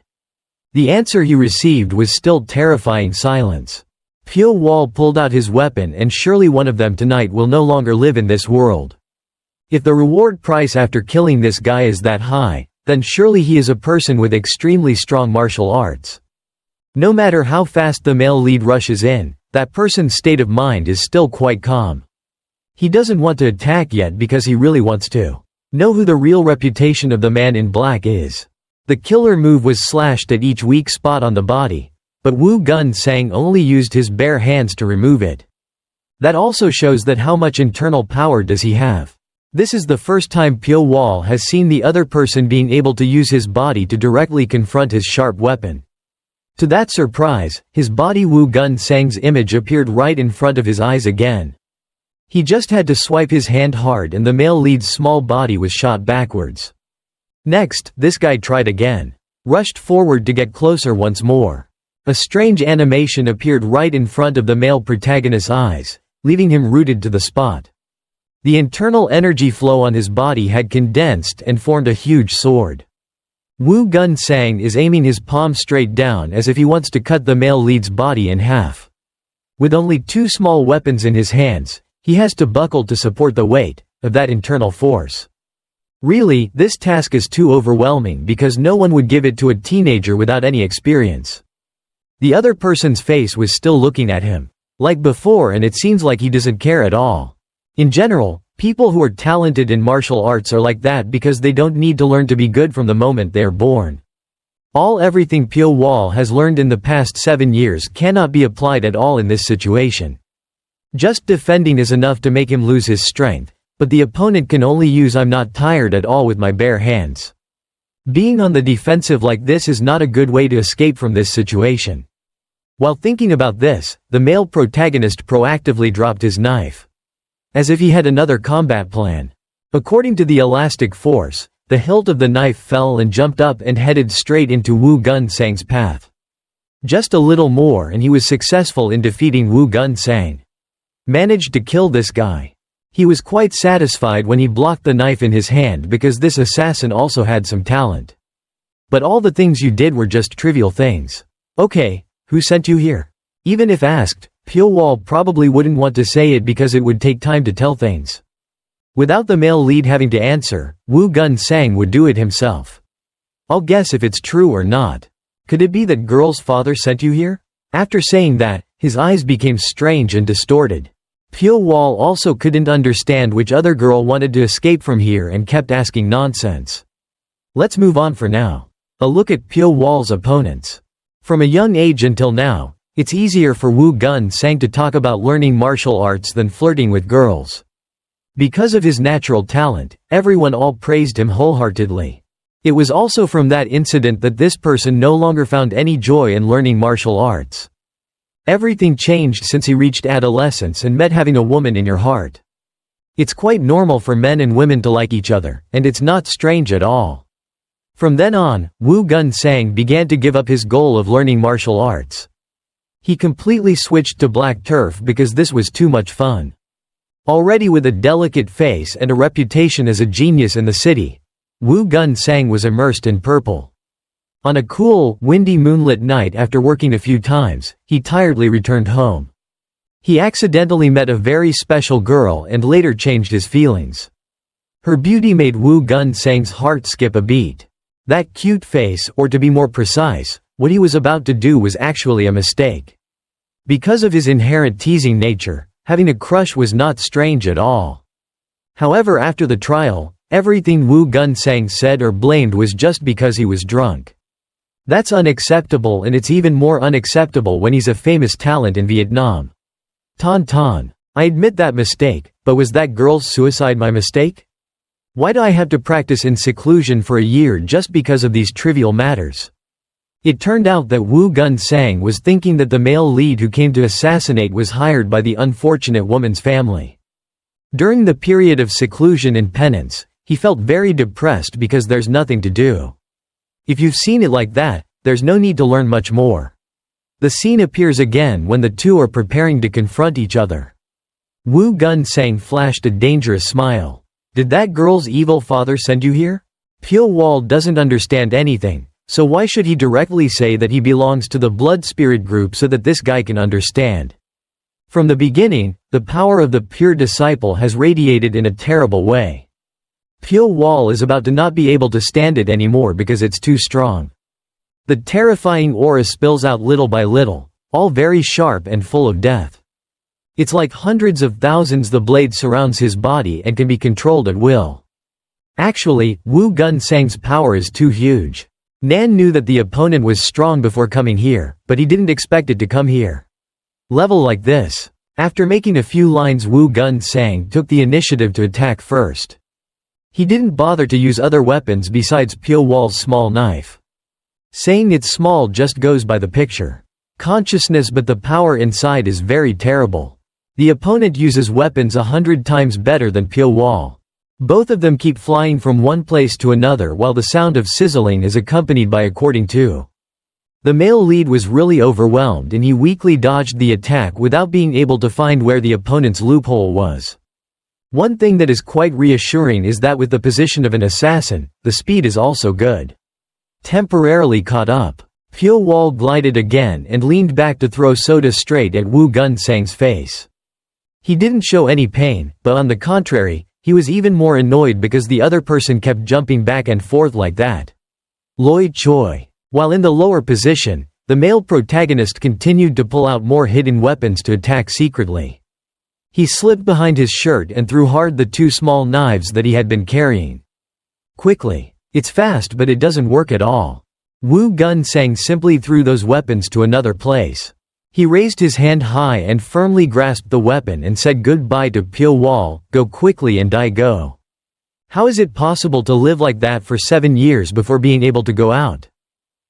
The answer he received was still terrifying silence. Pyo Wol pulled out his weapon and surely one of them tonight will no longer live in this world. If the reward price after killing this guy is that high, then surely he is a person with extremely strong martial arts. No matter how fast the male lead rushes in, that person's state of mind is still quite calm. He doesn't want to attack yet because he really wants to know who the real reputation of the man in black is. The killer move was slashed at each weak spot on the body, but Wu Gun Sang only used his bare hands to remove it. That also shows that how much internal power does he have. This is the first time Pyo Wol has seen the other person being able to use his body to directly confront his sharp weapon. To that surprise, his body Wu Gun Sang's image appeared right in front of his eyes again. He just had to swipe his hand hard and the male lead's small body was shot backwards. Next, this guy tried again. Rushed forward to get closer once more. A strange animation appeared right in front of the male protagonist's eyes, leaving him rooted to the spot. The internal energy flow on his body had condensed and formed a huge sword. Wu Gun Sang is aiming his palm straight down as if he wants to cut the male lead's body in half. With only two small weapons in his hands, he has to buckle to support the weight of that internal force. Really, this task is too overwhelming because no one would give it to a teenager without any experience. The other person's face was still looking at him. like before, and it seems like he doesn't care at all. In general, people who are talented in martial arts are like that because they don't need to learn to be good from the moment they are born. Everything Pyo Wol has learned in the past 7 years cannot be applied at all in this situation. Just defending is enough to make him lose his strength, but the opponent can only use "I'm not tired at all" with my bare hands. Being on the defensive like this is not a good way to escape from this situation. While thinking about this, the male protagonist proactively dropped his knife, as if he had another combat plan. According to the elastic force, the hilt of the knife fell and jumped up and headed straight into Wu Gun-sang's path. Just a little more and he was successful in defeating Wu Gun-sang. Managed to kill this guy. He was quite satisfied when he blocked the knife in his hand because this assassin also had some talent. But all the things you did were just trivial things. Okay, who sent you here? Even if asked, Pyo Wol probably wouldn't want to say it because it would take time to tell things. Without the male lead having to answer, Wu Gun-sang would do it himself. I'll guess if it's true or not. Could it be that girl's father sent you here? After saying that, his eyes became strange and distorted. Pyo Wol also couldn't understand which other girl wanted to escape from here and kept asking nonsense. Let's move on for now. A look at Pyo Wol's opponents. From a young age until now, it's easier for Wu Gun-sang to talk about learning martial arts than flirting with girls. Because of his natural talent, everyone all praised him wholeheartedly. It was also from that incident that this person no longer found any joy in learning martial arts. Everything changed since he reached adolescence and met having a woman in your heart. It's quite normal for men and women to like each other, and it's not strange at all. From then on, Wu Gun-sang began to give up his goal of learning martial arts. He completely switched to black turf because this was too much fun. Already with a delicate face and a reputation as a genius in the city, Wu Gun-sang was immersed in purple. On a cool, windy moonlit night after working a few times, he tiredly returned home. He accidentally met a very special girl and later changed his feelings. Her beauty made Wu Gun-sang's heart skip a beat. That cute face, or to be more precise, what he was about to do was actually a mistake. Because of his inherent teasing nature, having a crush was not strange at all. However, after the trial, everything Wu Gun-sang said or blamed was just because he was drunk. That's unacceptable, and it's even more unacceptable when he's a famous talent in Vietnam. Ton. I admit that mistake, but was that girl's suicide my mistake? Why do I have to practice in seclusion for a year just because of these trivial matters? It turned out that Wu Gun-sang was thinking that the male lead who came to assassinate was hired by the unfortunate woman's family. During the period of seclusion and penance, he felt very depressed because there's nothing to do. If you've seen it like that, there's no need to learn much more. The scene appears again when the two are preparing to confront each other. Wu Gun-sang flashed a dangerous smile. Did that girl's evil father send you here? Pyo Wol doesn't understand anything, so why should he directly say that he belongs to the blood spirit group so that this guy can understand? From the beginning, the power of the pure disciple has radiated in a terrible way. Pyo Wol is about to not be able to stand it anymore because it's too strong. The terrifying aura spills out little by little, all very sharp and full of death. It's like hundreds of thousands. The blade surrounds his body and can be controlled at will. Actually, Wu Gun-sang's power is too huge. Nan knew that the opponent was strong before coming here, but he didn't expect it to come here. Level like this. After making a few lines, Wu Gun-sang took the initiative to attack first. He didn't bother to use other weapons besides Pyo Wol's small knife. Saying it's small just goes by the picture. Consciousness, but the power inside is very terrible. The opponent uses weapons 100 times better than Pyo Wol. Both of them keep flying from one place to another while the sound of sizzling is accompanied by according to. The male lead was really overwhelmed and he weakly dodged the attack without being able to find where the opponent's loophole was. One thing that is quite reassuring is that with the position of an assassin, the speed is also good. Temporarily caught up, Pyo Wol glided again and leaned back to throw soda straight at Wu Gun-sang's face. He didn't show any pain, but on the contrary, he was even more annoyed because the other person kept jumping back and forth like that. Loi Choi. While in the lower position, the male protagonist continued to pull out more hidden weapons to attack secretly. He slipped behind his shirt and threw hard the 2 small knives that he had been carrying. Quickly. It's fast but it doesn't work at all. Wu Gunsang simply threw those weapons to another place. He raised his hand high and firmly grasped the weapon and said goodbye to Pyo Wol, go quickly and die go. How is it possible to live like that for 7 years before being able to go out?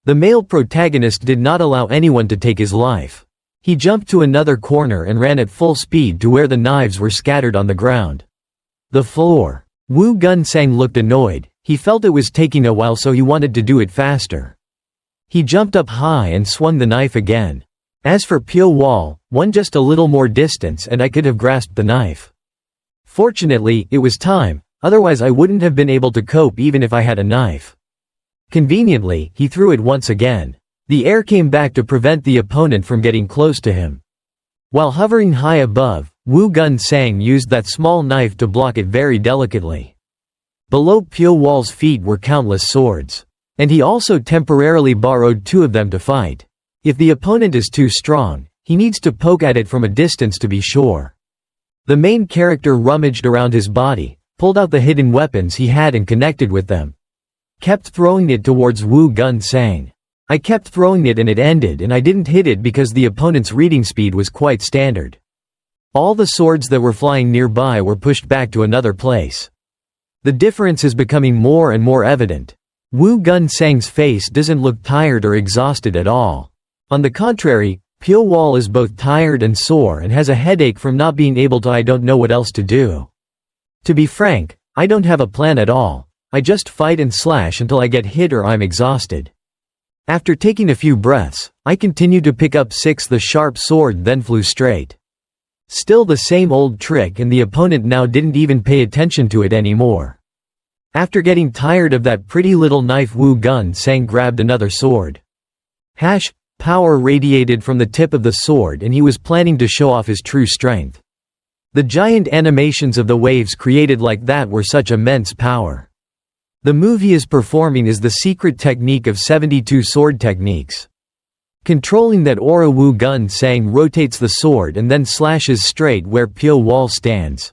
The male protagonist did not allow anyone to take his life. He jumped to another corner and ran at full speed to where the knives were scattered on the ground. The floor. Wu Gunsang looked annoyed. He felt it was taking a while, so he wanted to do it faster. He jumped up high and swung the knife again. As for Pyo Wol, one just a little more distance and I could have grasped the knife. Fortunately, it was time, otherwise I wouldn't have been able to cope even if I had a knife. Conveniently, he threw it once again. The air came back to prevent the opponent from getting close to him. While hovering high above, Wu Gunsang used that small knife to block it very delicately. Below Pyo Wol's feet were countless swords. And he also temporarily borrowed 2 of them to fight. If the opponent is too strong, he needs to poke at it from a distance to be sure. The main character rummaged around his body, pulled out the hidden weapons he had and connected with them. Kept throwing it towards Wu Gunsang. I kept throwing it and it ended and I didn't hit it because the opponent's reading speed was quite standard. All the swords that were flying nearby were pushed back to another place. The difference is becoming more and more evident. Wu Gunsang's face doesn't look tired or exhausted at all. On the contrary, Pyo Wol is both tired and sore and has a headache from not being able to. I don't know what else to do. To be frank, I don't have a plan at all. I just fight and slash until I get hit or I'm exhausted. After taking a few breaths, I continued to pick up 6 the sharp sword then flew straight. Still the same old trick and the opponent now didn't even pay attention to it anymore. After getting tired of that pretty little knife, Wu Gunsang grabbed another sword. Power radiated from the tip of the sword and he was planning to show off his true strength. The giant animations of the waves created like that were such immense power. The move he is performing is the secret technique of 72 sword techniques. Controlling that aura, Wu Gunsang rotates the sword and then slashes straight where Pyo Wol stands.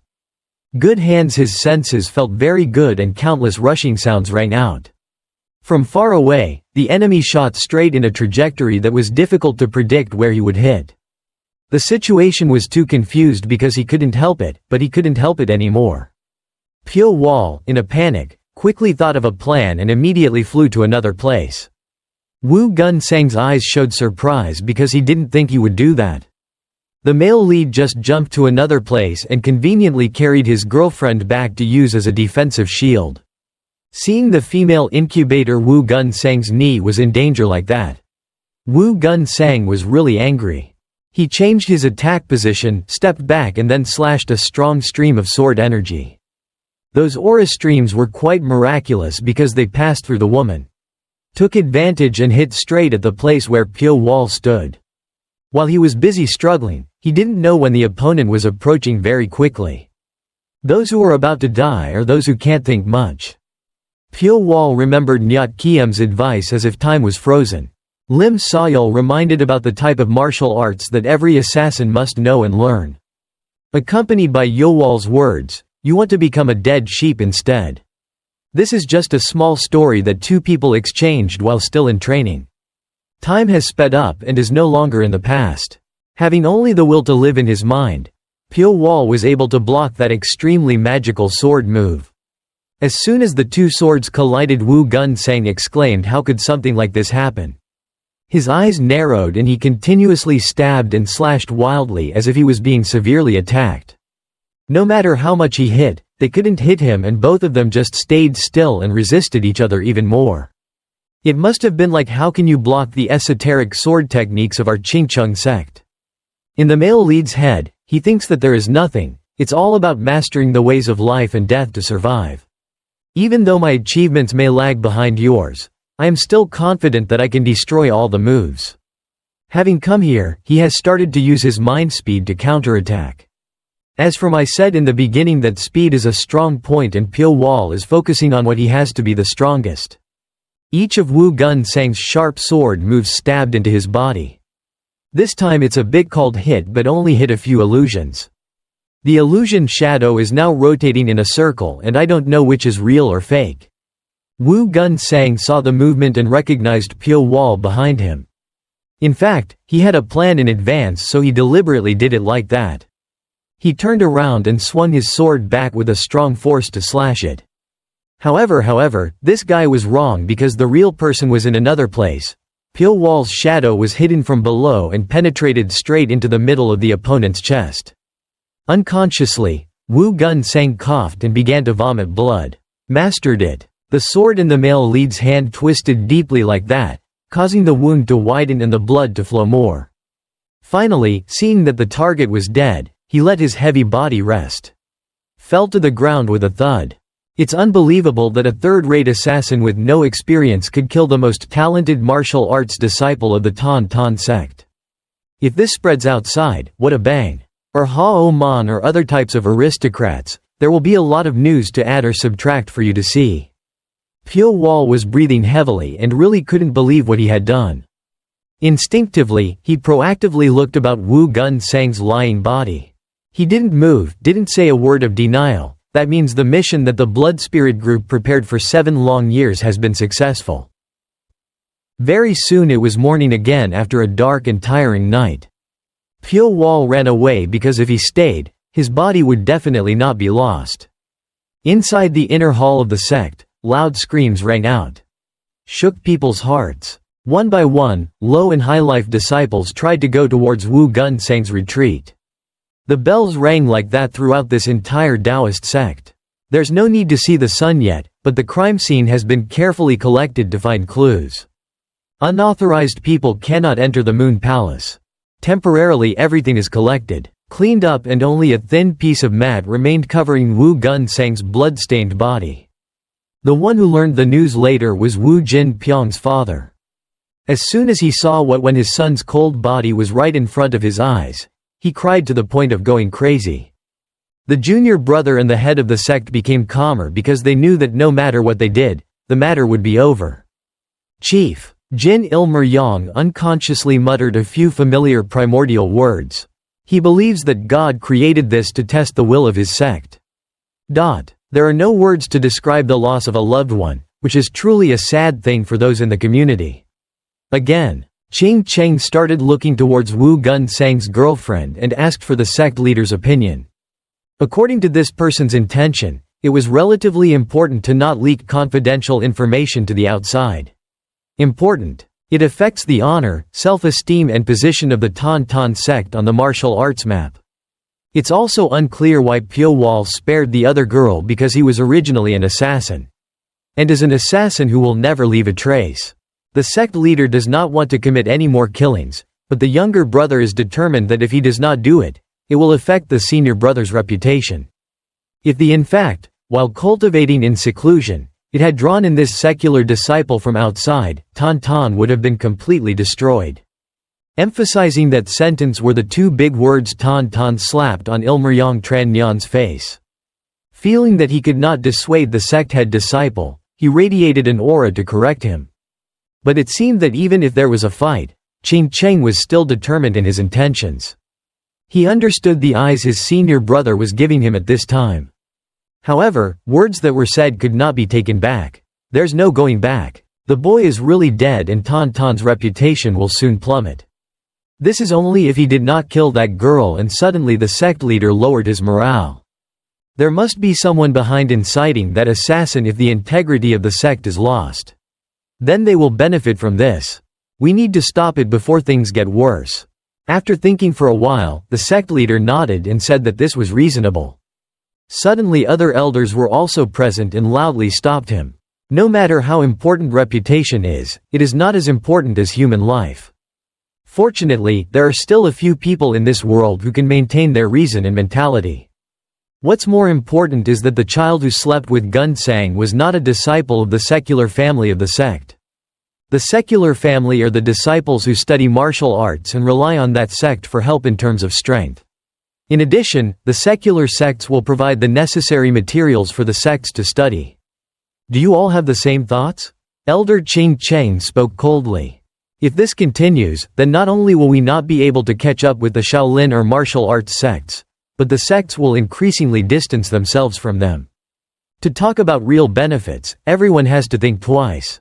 Good hands. His senses felt very good and countless rushing sounds rang out. From far away, the enemy shot straight in a trajectory that was difficult to predict where he would hit. The situation was too confused because he couldn't help it, but he couldn't help it anymore. Pyo Wol, in a panic, quickly thought of a plan and immediately flew to another place. Wu Gunsang's eyes showed surprise because he didn't think he would do that. The male lead just jumped to another place and conveniently carried his girlfriend back to use as a defensive shield. Seeing the female incubator, Wu Gunsang's knee was in danger like that. Wu Gunsang was really angry. He changed his attack position, stepped back and then slashed a strong stream of sword energy. Those aura streams were quite miraculous because they passed through the woman. Took advantage and hit straight at the place where Pyo Wol stood. While he was busy struggling, he didn't know when the opponent was approaching very quickly. Those who are about to die are those who can't think much. Pyo Wol remembered Nyat Kiem's advice as if time was frozen. Lim Sayul reminded about the type of martial arts that every assassin must know and learn. Accompanied by Yowol's words, "You want to become a dead sheep instead." This is just a small story that 2 people exchanged while still in training. Time has sped up and is no longer in the past. Having only the will to live in his mind, Pyo Wol was able to block that extremely magical sword move. As soon as the 2 swords collided, Wu Gunsang exclaimed, "How could something like this happen?" His eyes narrowed and he continuously stabbed and slashed wildly as if he was being severely attacked. No matter how much he hit, they couldn't hit him and both of them just stayed still and resisted each other even more. It must have been like, how can you block the esoteric sword techniques of our Qingcheng sect? In the male lead's head, he thinks that there is nothing, it's all about mastering the ways of life and death to survive. Even though my achievements may lag behind yours, I am still confident that I can destroy all the moves. Having come here, he has started to use his mind speed to counterattack. As from I said in the beginning that speed is a strong point and Pyo Wol is focusing on what he has to be the strongest. Each of Wu Gunsang's sharp sword moves stabbed into his body. This time it's a bit called hit but only hit a few illusions. The illusion shadow is now rotating in a circle and I don't know which is real or fake. Wu Gunsang saw the movement and recognized Pyo Wol behind him. In fact, he had a plan in advance so he deliberately did it like that. He turned around and swung his sword back with a strong force to slash it. However, this guy was wrong because the real person was in another place. Pyo Wol's shadow was hidden from below and penetrated straight into the middle of the opponent's chest. Unconsciously, Wu Gunsang coughed and began to vomit blood. Mastered it. The sword in the male lead's hand twisted deeply like that, causing the wound to widen and the blood to flow more. Finally, seeing that the target was dead, he let his heavy body rest. Fell to the ground with a thud. It's unbelievable that a third-rate assassin with no experience could kill the most talented martial arts disciple of the Tan sect. If this spreads outside, what a bang. Or Hao Man or other types of aristocrats, there will be a lot of news to add or subtract for you to see. Pyo Wol was breathing heavily and really couldn't believe what he had done. Instinctively, he proactively looked about Wu Gunsang's lying body. He didn't move, didn't say a word of denial. That means the mission that the Blood Spirit group prepared for 7 long years has been successful. Very soon it was morning again after a dark and tiring night. Pyo Wol ran away because if he stayed, his body would definitely not be lost. Inside the inner hall of the sect, loud screams rang out. Shook people's hearts. One by one, low and high-life disciples tried to go towards Wu Gunsang's retreat. The bells rang like that throughout this entire Taoist sect. There's no need to see the sun yet, but the crime scene has been carefully collected to find clues. Unauthorized people cannot enter the Moon Palace. Temporarily everything is collected, cleaned up and only a thin piece of mat remained covering Wu Gunsang's blood-stained body. The one who learned the news later was Wu Jinpyong's father. As soon as he saw when his son's cold body was right in front of his eyes, he cried to the point of going crazy. The junior brother and the head of the sect became calmer because they knew that no matter what they did, the matter would be over. Chief Jin Il-Meryong unconsciously muttered a few familiar primordial words. He believes that God created this to test the will of his sect. There are no words to describe the loss of a loved one, which is truly a sad thing for those in the community. Again, Ching Cheng started looking towards Wu Gunsang's girlfriend and asked for the sect leader's opinion. According to this person's intention, it was relatively important to not leak confidential information to the outside. Important. It affects the honor, self-esteem and position of the Tan sect on the martial arts map. It's also unclear why Pyo Wol spared the other girl because he was originally an assassin. And is an assassin who will never leave a trace. The sect leader does not want to commit any more killings, but the younger brother is determined that if he does not do it, it will affect the senior brother's reputation. In fact, while cultivating in seclusion, it had drawn in this secular disciple from outside, Tan would have been completely destroyed. Emphasizing that sentence were the 2 big words Tan slapped on Il-Meryong Tran Nyan's face. Feeling that he could not dissuade the sect head disciple, he radiated an aura to correct him. But it seemed that even if there was a fight, Ching Cheng was still determined in his intentions. He understood the eyes his senior brother was giving him at this time. However, words that were said could not be taken back. There's no going back. The boy is really dead and Tan's reputation will soon plummet. This is only if he did not kill that girl and suddenly the sect leader lowered his morale. There must be someone behind inciting that assassin if the integrity of the sect is lost. Then they will benefit from this. We need to stop it before things get worse. After thinking for a while, the sect leader nodded and said that this was reasonable. Suddenly other elders were also present and loudly stopped him. No matter how important reputation is, it is not as important as human life. Fortunately, there are still a few people in this world who can maintain their reason and mentality. What's more important is that the child who slept with Gunsang was not a disciple of the secular family of the sect. The secular family are the disciples who study martial arts and rely on that sect for help in terms of strength. In addition, the secular sects will provide the necessary materials for the sects to study. Do you all have the same thoughts? Elder Qing Cheng spoke coldly. If this continues, then not only will we not be able to catch up with the Shaolin or martial arts sects, but the sects will increasingly distance themselves from them. To talk about real benefits, everyone has to think twice.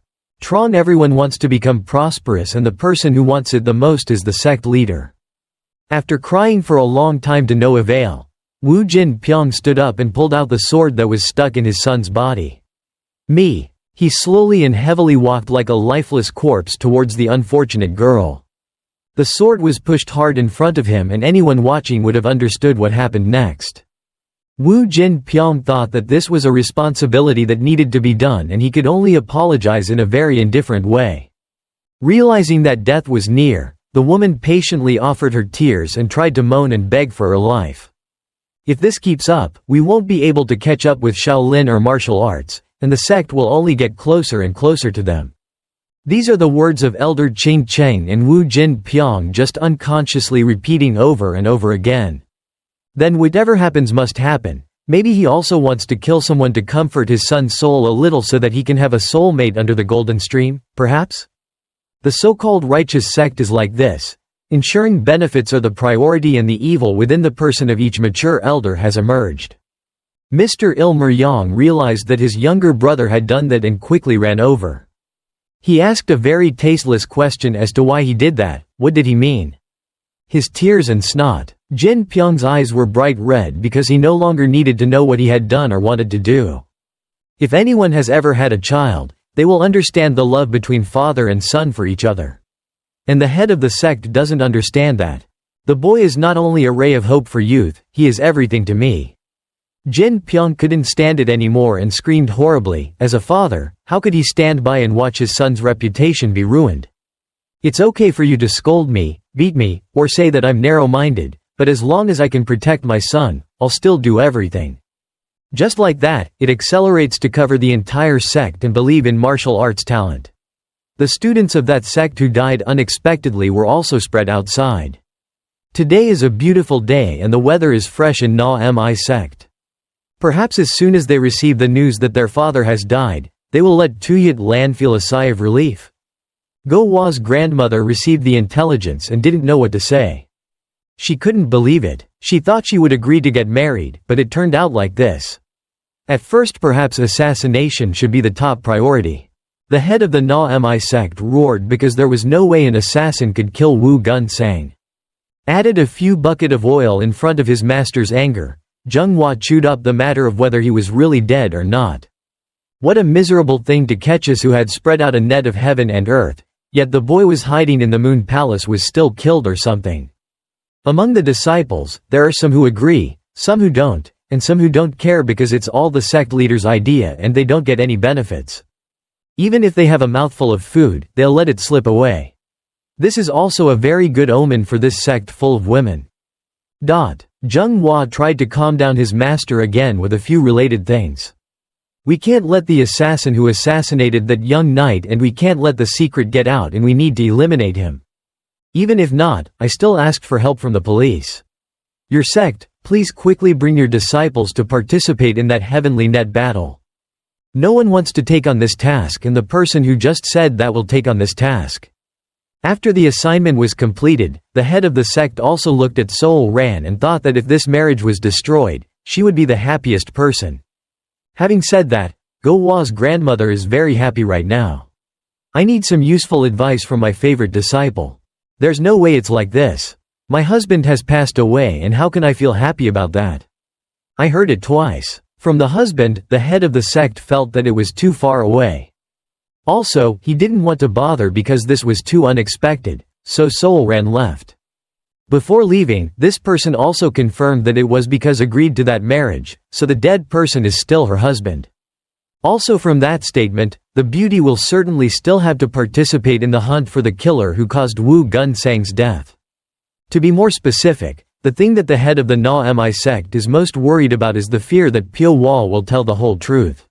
Everyone wants to become prosperous, and the person who wants it the most is the sect leader. After crying for a long time to no avail, Wu Jinpyong stood up and pulled out the sword that was stuck in his son's body. He slowly and heavily walked like a lifeless corpse towards the unfortunate girl. The sword was pushed hard in front of him, and anyone watching would have understood what happened next. Wu Jinpyong thought that this was a responsibility that needed to be done, and he could only apologize in a very indifferent way. Realizing that death was near, the woman patiently offered her tears and tried to moan and beg for her life. If this keeps up, we won't be able to catch up with Shaolin or martial arts, and the sect will only get closer and closer to them. These are the words of Elder Qing Cheng and Wu Jinpyong, just unconsciously repeating over and over again. Then whatever happens must happen. Maybe he also wants to kill someone to comfort his son's soul a little so that he can have a soulmate under the golden stream, perhaps? The so-called righteous sect is like this. Ensuring benefits are the priority, and the evil within the person of each mature elder has emerged. Mr. Il-Meryong realized that his younger brother had done that and quickly ran over. He asked a very tasteless question as to why he did that. What did he mean? His tears and snot. Jin Pyong's eyes were bright red because he no longer needed to know what he had done or wanted to do. If anyone has ever had a child, they will understand the love between father and son for each other. And the head of the sect doesn't understand that. The boy is not only a ray of hope for youth, he is everything to me. Jin Pyong couldn't stand it anymore and screamed horribly. As a father, how could he stand by and watch his son's reputation be ruined? It's okay for you to scold me, beat me, or say that I'm narrow-minded, but as long as I can protect my son, I'll still do everything. Just like that, it accelerates to cover the entire sect and believe in martial arts talent. The students of that sect who died unexpectedly were also spread outside. Today is a beautiful day and the weather is fresh in Na Mi sect. Perhaps as soon as they receive the news that their father has died, they will let Tuyat Lan feel a sigh of relief. Go Wa's grandmother received the intelligence and didn't know what to say. She couldn't believe it. She thought she would agree to get married, but it turned out like this. At first, perhaps assassination should be the top priority. The head of the Na Mi sect roared because there was no way an assassin could kill Wu Gun Sang. Added a few bucket of oil in front of his master's anger, Zhenghua chewed up the matter of whether he was really dead or not. What a miserable thing to catch us who had spread out a net of heaven and earth, yet the boy was hiding in the moon palace was still killed or something. Among the disciples, there are some who agree, some who don't, and some who don't care because it's all the sect leader's idea and they don't get any benefits. Even if they have a mouthful of food, they'll let it slip away. This is also a very good omen for this sect full of women. Zhenghua tried to calm down his master again with a few related things. We can't let the assassin who assassinated that young knight, and we can't let the secret get out, and we need to eliminate him. Even if not, I still asked for help from the police. Your sect, please quickly bring your disciples to participate in that heavenly net battle. No one wants to take on this task, and the person who just said that will take on this task. After the assignment was completed, the head of the sect also looked at Sol Ran and thought that if this marriage was destroyed, she would be the happiest person. Having said that, Go Wa's grandmother is very happy right now. I need some useful advice from my favorite disciple. There's no way it's like this. My husband has passed away, and how can I feel happy about that? I heard it twice. From the husband, the head of the sect felt that it was too far away. Also, he didn't want to bother because this was too unexpected, so Sol Ran left. Before leaving, this person also confirmed that it was because agreed to that marriage, so the dead person is still her husband. Also from that statement, the beauty will certainly still have to participate in the hunt for the killer who caused Wu Gun Sang's death. To be more specific, the thing that the head of the Na Mi sect is most worried about is the fear that Pyo Wol will tell the whole truth.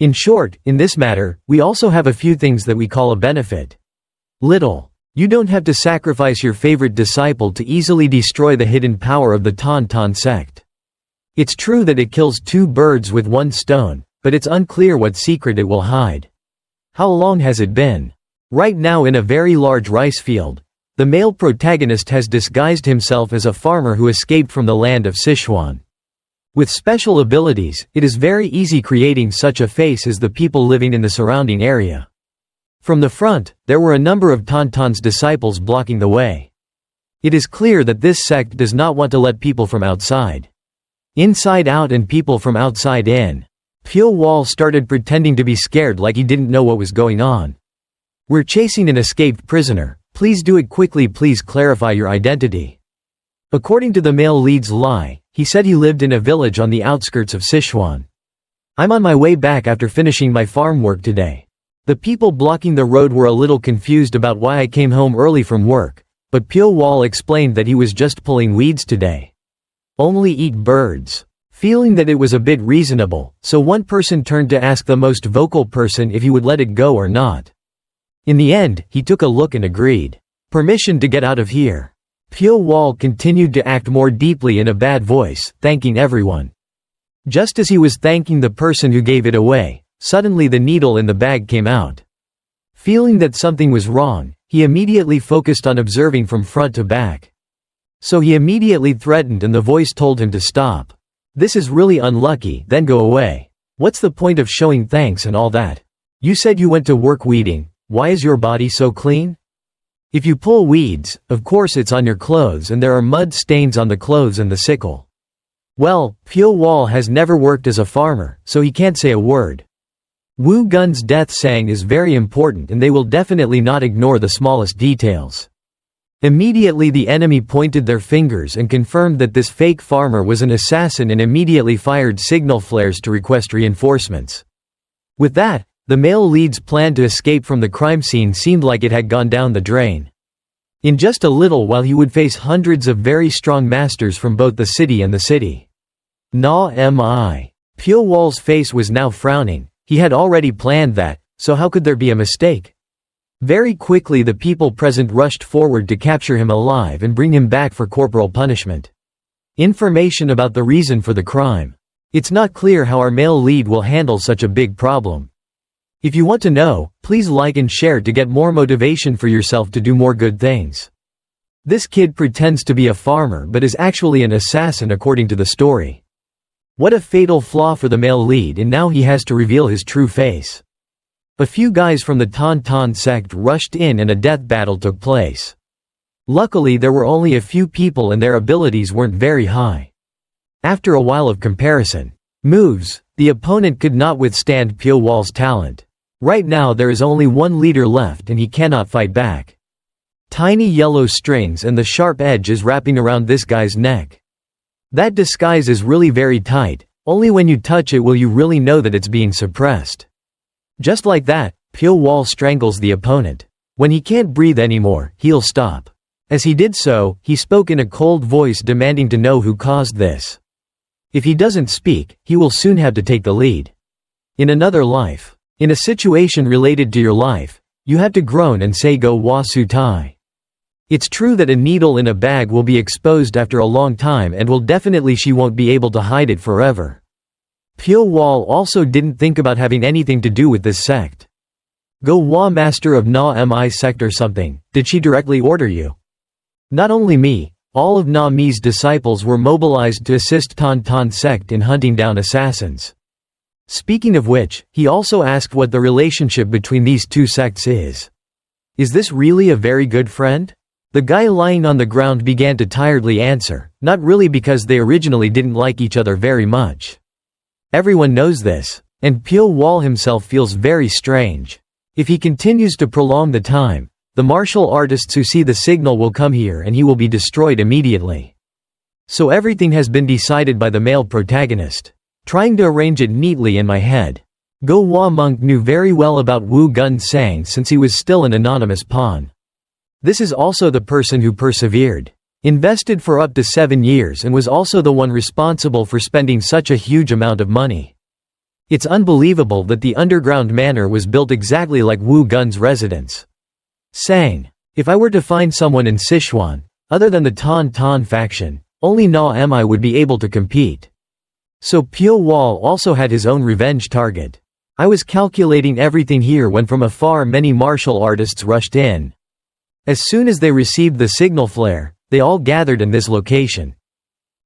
In short, in this matter, we also have a few things that we call a benefit. Little. You don't have to sacrifice your favorite disciple to easily destroy the hidden power of the Tan sect. It's true that it kills two birds with one stone, but it's unclear what secret it will hide. How long has it been? Right now, in a very large rice field, the male protagonist has disguised himself as a farmer who escaped from the land of Sichuan. With special abilities, it is very easy creating such a face as the people living in the surrounding area. From the front, there were a number of Tantan's disciples blocking the way. It is clear that this sect does not want to let people from outside inside out and people from outside in. Pyo Wol started pretending to be scared like he didn't know what was going on. We're chasing an escaped prisoner. Please do it quickly, please clarify your identity. According to the male lead's lie, he said he lived in a village on the outskirts of Sichuan. I'm on my way back after finishing my farm work today. The people blocking the road were a little confused about why I came home early from work, but Pyo Wol explained that he was just pulling weeds today. Only eat birds. Feeling that it was a bit reasonable, so one person turned to ask the most vocal person if he would let it go or not. In the end, he took a look and agreed. Permission to get out of here. Pyo Wol continued to act more deeply in a bad voice, thanking everyone. Just as he was thanking the person who gave it away, suddenly the needle in the bag came out. Feeling that something was wrong, he immediately focused on observing from front to back. So he immediately threatened and the voice told him to stop. This is really unlucky, then go away. What's the point of showing thanks and all that? You said you went to work weeding. Why is your body so clean? If you pull weeds, of course it's on your clothes and there are mud stains on the clothes and the sickle. Well, Pyo Wol has never worked as a farmer, so he can't say a word. Wu Gun's death sang is very important and they will definitely not ignore the smallest details. Immediately the enemy pointed their fingers and confirmed that this fake farmer was an assassin and immediately fired signal flares to request reinforcements. With that, the male lead's plan to escape from the crime scene seemed like it had gone down the drain. In just a little while he would face hundreds of very strong masters from both the city and the city. Mi. Pyo Wol's face was now frowning. He had already planned that, so how could there be a mistake? Very quickly the people present rushed forward to capture him alive and bring him back for corporal punishment. Information about the reason for the crime. It's not clear how our male lead will handle such a big problem. If you want to know, please like and share to get more motivation for yourself to do more good things. This kid pretends to be a farmer but is actually an assassin according to the story. What a fatal flaw for the male lead, and now he has to reveal his true face. A few guys from the Tantan sect rushed in and a death battle took place. Luckily there were only a few people and their abilities weren't very high. After a while of comparison moves, the opponent could not withstand Pyo Wol's talent. Right now there is only one leader left and he cannot fight back. Tiny yellow strings and the sharp edge is wrapping around this guy's neck. That disguise is really very tight, only when you touch it will you really know that it's being suppressed. Just like that, Pyo Wol strangles the opponent. When he can't breathe anymore, he'll stop. As he did so, he spoke in a cold voice demanding to know who caused this. If he doesn't speak, he will soon have to take the lead. In another life. In a situation related to your life, you have to groan and say go wa su tai. It's true that a needle in a bag will be exposed after a long time and will definitely she won't be able to hide it forever. Pyo Wol also didn't think about having anything to do with this sect. Go wa master of Na Mi sect or something, did she directly order you? Not only me, all of Na Mi's disciples were mobilized to assist Tantan sect in hunting down assassins. Speaking of which, he also asked what the relationship between these two sects is. Is this really a very good friend? The guy lying on the ground began to tiredly answer, not really, because they originally didn't like each other very much. Everyone knows this, and Pyo Wol himself feels very strange. If he continues to prolong the time, the martial artists who see the signal will come here and he will be destroyed immediately. So everything has been decided by the male protagonist. Trying to arrange it neatly in my head. Go Wa Monk knew very well about Wu Gun Sang since he was still an anonymous pawn. This is also the person who persevered. Invested for up to 7 years and was also the one responsible for spending such a huge amount of money. It's unbelievable that the underground manor was built exactly like Wu Gun's residence. Sang. If I were to find someone in Sichuan, other than the Tan faction, only Na Mi would be able to compete. So Pyo Wol also had his own revenge target. I was calculating everything here when from afar many martial artists rushed in. As soon as they received the signal flare, they all gathered in this location.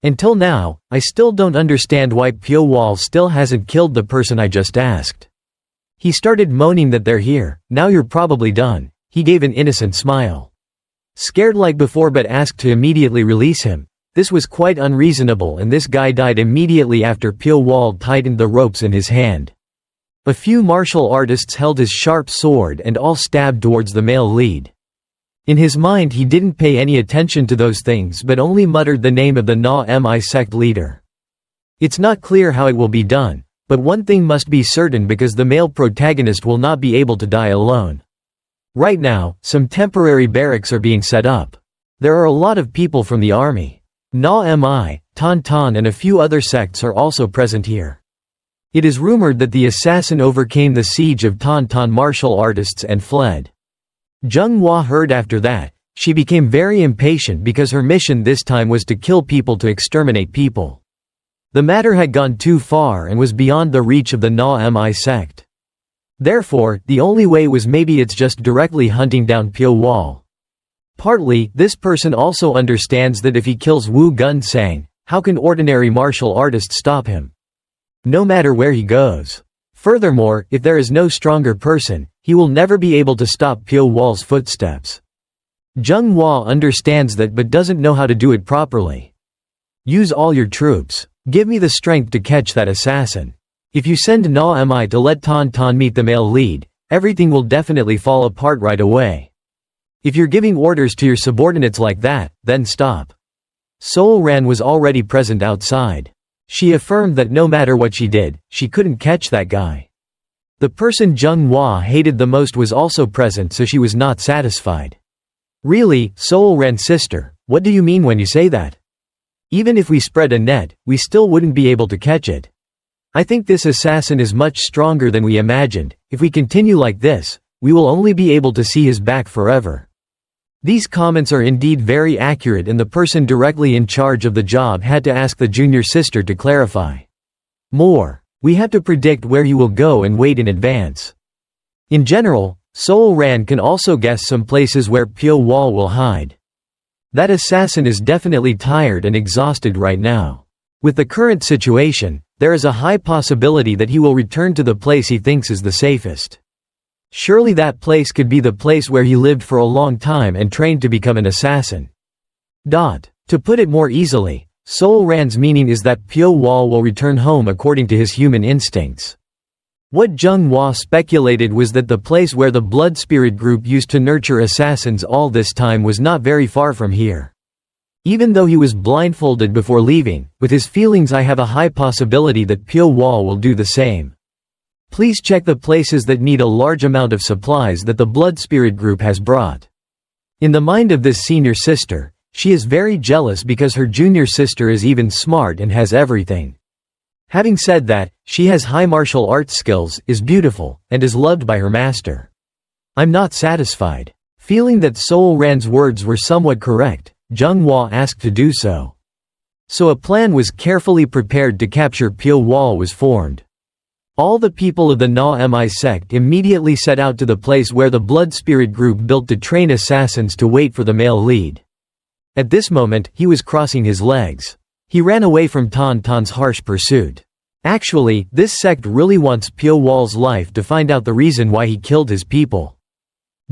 Until now, I still don't understand why Pyo Wol still hasn't killed the person I just asked. He started moaning that they're here. Now you're probably done. He gave an innocent smile. Scared like before but asked to immediately release him. This was quite unreasonable and this guy died immediately after Pyo Wol tightened the ropes in his hand. A few martial artists held his sharp sword and all stabbed towards the male lead. In his mind he didn't pay any attention to those things but only muttered the name of the Na-Mi sect leader. It's not clear how it will be done, but one thing must be certain because the male protagonist will not be able to die alone. Right now, some temporary barracks are being set up. There are a lot of people from the army. Na-Mi, Tan and a few other sects are also present here. It is rumored that the assassin overcame the siege of Tan martial artists and fled. Jianghu heard after that. She became very impatient because her mission this time was to kill people to exterminate people. The matter had gone too far and was beyond the reach of the Na-Mi sect. Therefore, the only way was maybe it's just directly hunting down Pyo Wol. Partly, this person also understands that if he kills Wu Gun-sang, how can ordinary martial artists stop him? No matter where he goes. Furthermore, if there is no stronger person, he will never be able to stop Pyo Wol's footsteps. Jianghu understands that but doesn't know how to do it properly. Use all your troops. Give me the strength to catch that assassin. If you send Na-Mi to let Tan meet the male lead, everything will definitely fall apart right away. If you're giving orders to your subordinates like that, then stop. Sol Ran was already present outside. She affirmed that no matter what she did, she couldn't catch that guy. The person Jianghu hated the most was also present so she was not satisfied. Really, Sol Ran's sister, what do you mean when you say that? Even if we spread a net, we still wouldn't be able to catch it. I think this assassin is much stronger than we imagined. If we continue like this, we will only be able to see his back forever. These comments are indeed very accurate and the person directly in charge of the job had to ask the junior sister to clarify. More. We have to predict where he will go and wait in advance. In general, Sol Ran can also guess some places where Pyo Wol will hide. That assassin is definitely tired and exhausted right now. With the current situation, there is a high possibility that he will return to the place he thinks is the safest. Surely that place could be the place where he lived for a long time and trained to become an assassin. To put it more easily, Sol Ran's meaning is that Pyo Wol will return home according to his human instincts. What Jianghu speculated was that the place where the blood spirit group used to nurture assassins all this time was not very far from here. Even though he was blindfolded before leaving, with his feelings I have a high possibility that Pyo Wol will do the same. Please check the places that need a large amount of supplies that the blood spirit group has brought. In the mind of this senior sister, she is very jealous because her junior sister is even smart and has everything. Having said that, she has high martial arts skills, is beautiful, and is loved by her master. I'm not satisfied. Feeling that Sol Ran's words were somewhat correct, Jianghu asked to do so. So a plan was carefully prepared to capture Pyo Wol was formed. All the people of the Na-Mi sect immediately set out to the place where the blood spirit group built to train assassins to wait for the male lead. At this moment, he was crossing his legs. He ran away from Tan's harsh pursuit. Actually, this sect really wants Pyo Wol's life to find out the reason why he killed his people.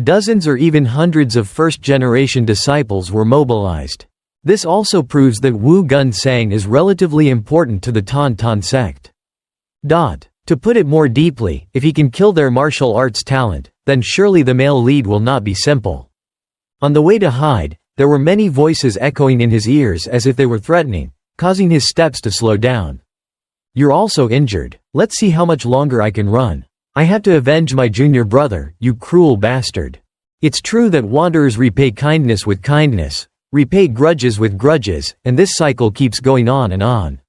Dozens or even hundreds of first-generation disciples were mobilized. This also proves that Wu Gun-sang is relatively important to the Tan sect. To put it more deeply, if he can kill their martial arts talent, then surely the male lead will not be simple. On the way to hide, there were many voices echoing in his ears as if they were threatening, causing his steps to slow down. You're also injured. Let's see how much longer I can run. I have to avenge my junior brother, you cruel bastard. It's true that wanderers repay kindness with kindness, repay grudges with grudges, and this cycle keeps going on and on.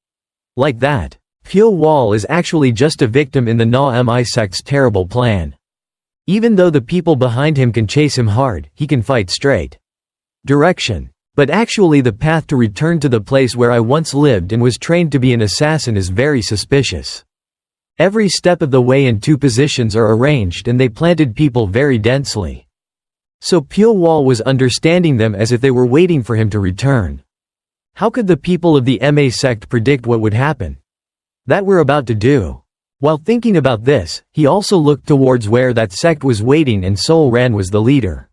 Like that. Pyo Wol is actually just a victim in the Na-Mi sect's terrible plan. Even though the people behind him can chase him hard, he can fight straight. Direction. But actually the path to return to the place where I once lived and was trained to be an assassin is very suspicious. Every step of the way and two positions are arranged and they planted people very densely. So Pyo Wol was understanding them as if they were waiting for him to return. How could the people of the Ma sect predict what would happen? That we're about to do. While thinking about this, he also looked towards where that sect was waiting and Sol Ran was the leader.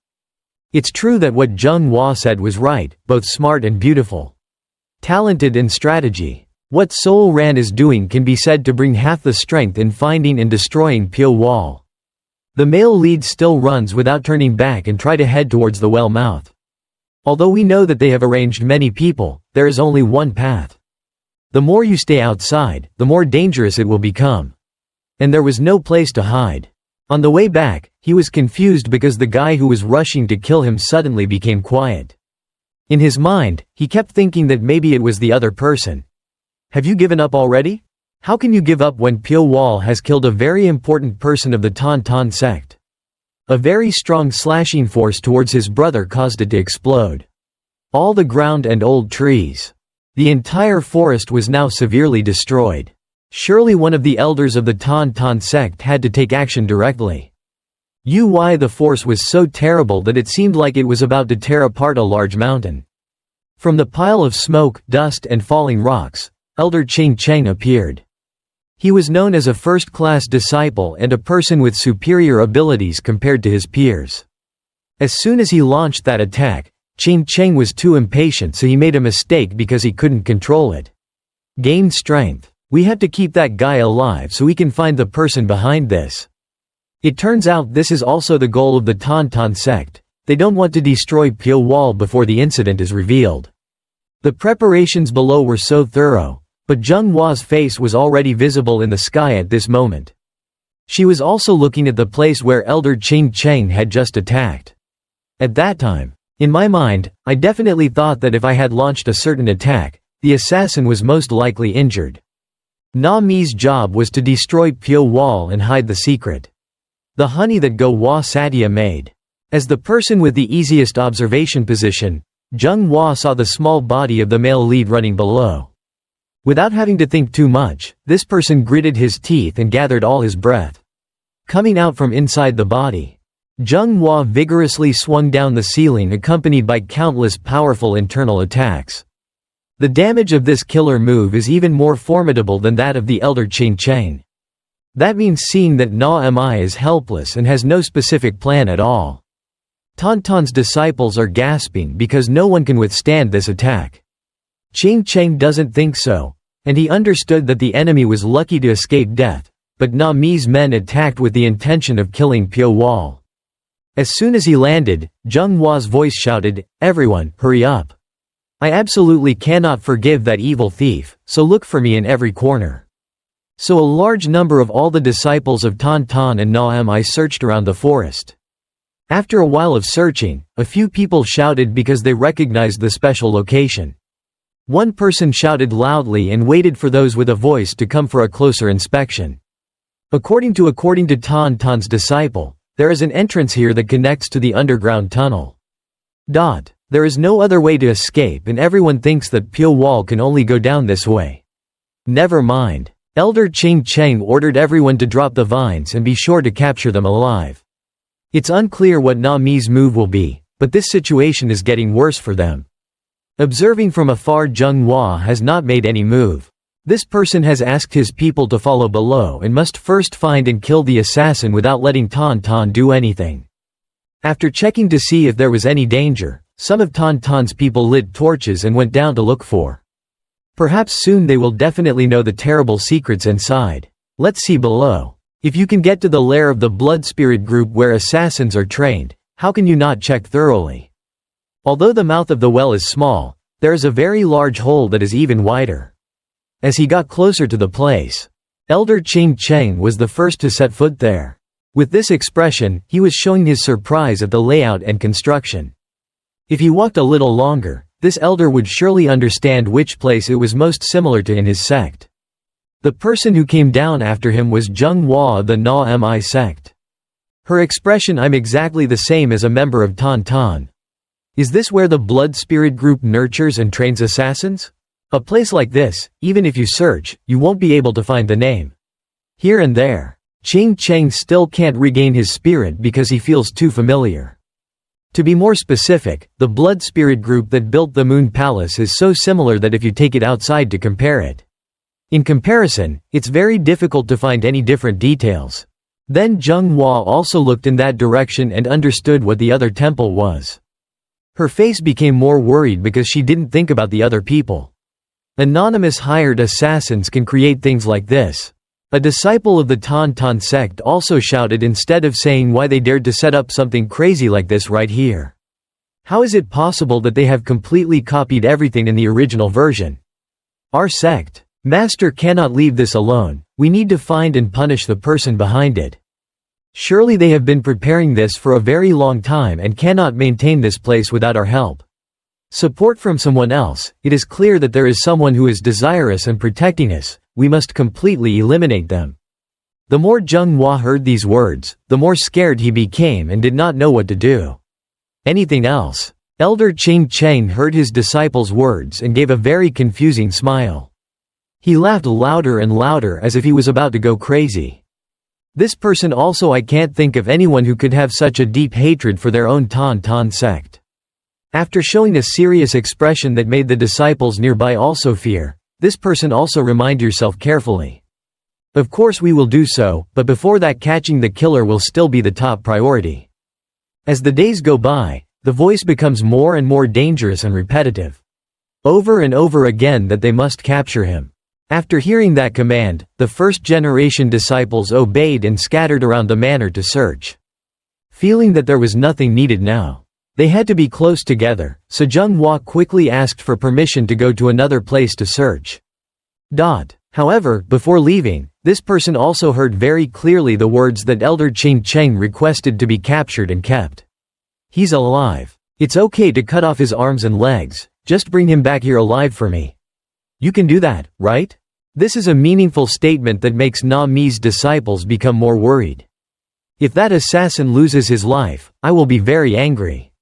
It's true that what Jianghu said was right, both smart and beautiful. Talented in strategy. What Sol Ran is doing can be said to bring half the strength in finding and destroying Pyo Wol. The male lead still runs without turning back and try to head towards the well mouth. Although we know that they have arranged many people, there is only one path. The more you stay outside, the more dangerous it will become. And there was no place to hide. On the way back, he was confused because the guy who was rushing to kill him suddenly became quiet. In his mind, he kept thinking that maybe it was the other person. Have you given up already? How can you give up when Pyo Wol has killed a very important person of the Tan sect? A very strong slashing force towards his brother caused it to explode. All the ground and old trees. The entire forest was now severely destroyed. Surely one of the elders of the Tan sect had to take action directly. The force was so terrible that it seemed like it was about to tear apart a large mountain. From the pile of smoke, dust and falling rocks, Elder Cheng appeared. He was known as a first-class disciple and a person with superior abilities compared to his peers. As soon as he launched that attack, Cheng was too impatient, so he made a mistake because he couldn't control it. Gained strength. We have to keep that guy alive so we can find the person behind this. It turns out this is also the goal of the Tan sect. They don't want to destroy Pyo Wol before the incident is revealed. The preparations below were so thorough, but Jianghu's face was already visible in the sky at this moment. She was also looking at the place where Elder Cheng had just attacked. At that time, in my mind, I definitely thought that if I had launched a certain attack, the assassin was most likely injured. Na Mi's job was to destroy Pyo Wol and hide the secret. The honey that Go Wa Satya made. As the person with the easiest observation position, Jianghu saw the small body of the male lead running below. Without having to think too much, this person gritted his teeth and gathered all his breath. Coming out from inside the body, Jianghu vigorously swung down the ceiling accompanied by countless powerful internal attacks. The damage of this killer move is even more formidable than that of the elder Cheng. That means seeing that Na Mi is helpless and has no specific plan at all. Tantan's disciples are gasping because no one can withstand this attack. Cheng doesn't think so, and he understood that the enemy was lucky to escape death, but Na Mi's men attacked with the intention of killing Pyo Wol. As soon as he landed, Jianghu's voice shouted, "Everyone, hurry up. I absolutely cannot forgive that evil thief, so look for me in every corner." So a large number of all the disciples of Tantan and Na Mi searched around the forest. After a while of searching, a few people shouted because they recognized the special location. One person shouted loudly and waited for those with a voice to come for a closer inspection. According to Tantan's disciple, there is an entrance here that connects to the underground tunnel. There is no other way to escape and everyone thinks that Pyo Wol can only go down this way. Never mind. Elder Cheng ordered everyone to drop the vines and be sure to capture them alive. It's unclear what Na Mi's move will be, but this situation is getting worse for them. Observing from afar, Jianghu has not made any move. This person has asked his people to follow below and must first find and kill the assassin without letting Tantan do anything. After checking to see if there was any danger, some of Tantan's people lit torches and went down to look for. Perhaps soon they will definitely know the terrible secrets inside. Let's see below. If you can get to the lair of the blood spirit group where assassins are trained, how can you not check thoroughly? Although the mouth of the well is small, there is a very large hole that is even wider. As he got closer to the place, Elder Cheng was the first to set foot there. With this expression, he was showing his surprise at the layout and construction. If he walked a little longer, this elder would surely understand which place it was most similar to in his sect. The person who came down after him was Jianghu of the Na Mi sect. Her expression, "I'm exactly the same as a member of Tantan." Is this where the blood spirit group nurtures and trains assassins? A place like this, even if you search, you won't be able to find the name. Here and there. Ching Cheng still can't regain his spirit because he feels too familiar. To be more specific, the blood spirit group that built the Moon Palace is so similar that if you take it outside to compare it. In comparison, it's very difficult to find any different details. Then Jianghua also looked in that direction and understood what the other temple was. Her face became more worried because she didn't think about the other people. Anonymous hired assassins can create things like this. A disciple of the Tan Tan sect also shouted instead of saying why they dared to set up something crazy like this right here. How is it possible that they have completely copied everything in the original version? Our sect. Master cannot leave this alone, we need to find and punish the person behind it. Surely they have been preparing this for a very long time and cannot maintain this place without our help. Support from someone else, it is clear that there is someone who is desirous and protecting us, we must completely eliminate them. The more Jianghua heard these words, the more scared he became and did not know what to do. Anything else? Elder Ching Cheng heard his disciple's words and gave a very confusing smile. He laughed louder and louder as if he was about to go crazy. This person also, I can't think of anyone who could have such a deep hatred for their own Tan Tan sect. After showing a serious expression that made the disciples nearby also fear, this person also remind yourself carefully. Of course we will do so, but before that catching the killer will still be the top priority. As the days go by, the voice becomes more and more dangerous and repetitive. Over and over again that they must capture him. After hearing that command, the first-generation disciples obeyed and scattered around the manor to search. Feeling that there was nothing needed now. They had to be close together, so Jianghua quickly asked for permission to go to another place to search. However, before leaving, this person also heard very clearly the words that Elder Ching Cheng requested to be captured and kept. He's alive. It's okay to cut off his arms and legs, just bring him back here alive for me. You can do that, right? This is a meaningful statement that makes Na Mi's disciples become more worried. If that assassin loses his life, I will be very angry.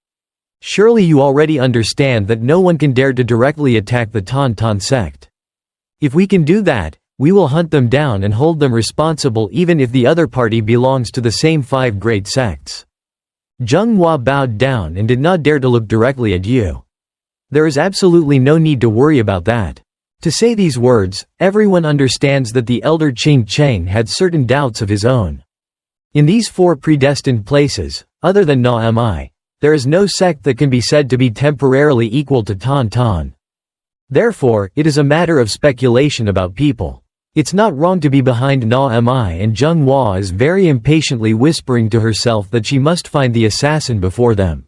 Surely you already understand that no one can dare to directly attack the Tan Tan sect. If we can do that, we will hunt them down and hold them responsible even if the other party belongs to the same 5 great sects. Jianghua bowed down and did not dare to look directly at you. There is absolutely no need to worry about that. To say these words, everyone understands that the elder Ching Cheng had certain doubts of his own. In these 4 predestined places, other than Na Mi, there is no sect that can be said to be temporarily equal to Tan Tan. Therefore, it is a matter of speculation about people. It's not wrong to be behind Na Mi, and Jianghua is very impatiently whispering to herself that she must find the assassin before them.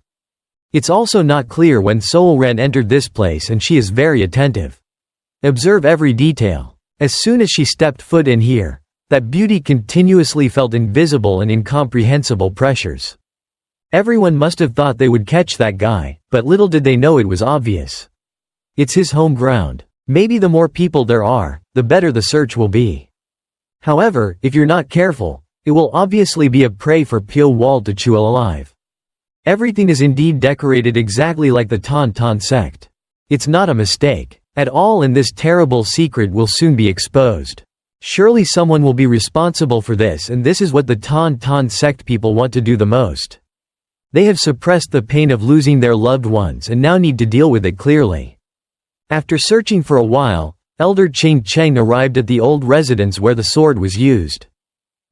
It's also not clear when Soul Ren entered this place, and she is very attentive. Observe every detail. As soon as she stepped foot in here, that beauty continuously felt invisible and incomprehensible pressures. Everyone must have thought they would catch that guy, but little did they know it was obvious. It's his home ground. Maybe the more people there are, the better the search will be. However, if you're not careful, it will obviously be a prey for Pyo Wol to chew alive. Everything is indeed decorated exactly like the Tan Tan sect. It's not a mistake at all, and this terrible secret will soon be exposed. Surely someone will be responsible for this, and this is what the Tan Tan sect people want to do the most. They have suppressed the pain of losing their loved ones and now need to deal with it clearly. After searching for a while, Elder Ching Cheng arrived at the old residence where the sword was used.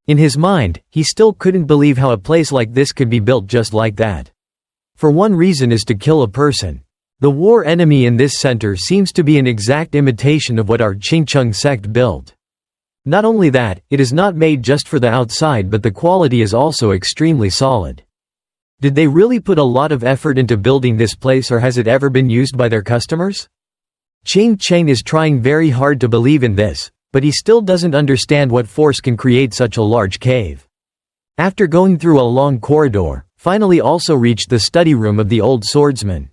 In his mind, he still couldn't believe how a place like this could be built just like that. For one reason is to kill a person. The war enemy in this center seems to be an exact imitation of what our Qingcheng sect built. Not only that, it is not made just for the outside, but the quality is also extremely solid. Did they really put a lot of effort into building this place, or has it ever been used by their customers? Ching Cheng is trying very hard to believe in this, but he still doesn't understand what force can create such a large cave. After going through a long corridor, finally also reached the study room of the old swordsman.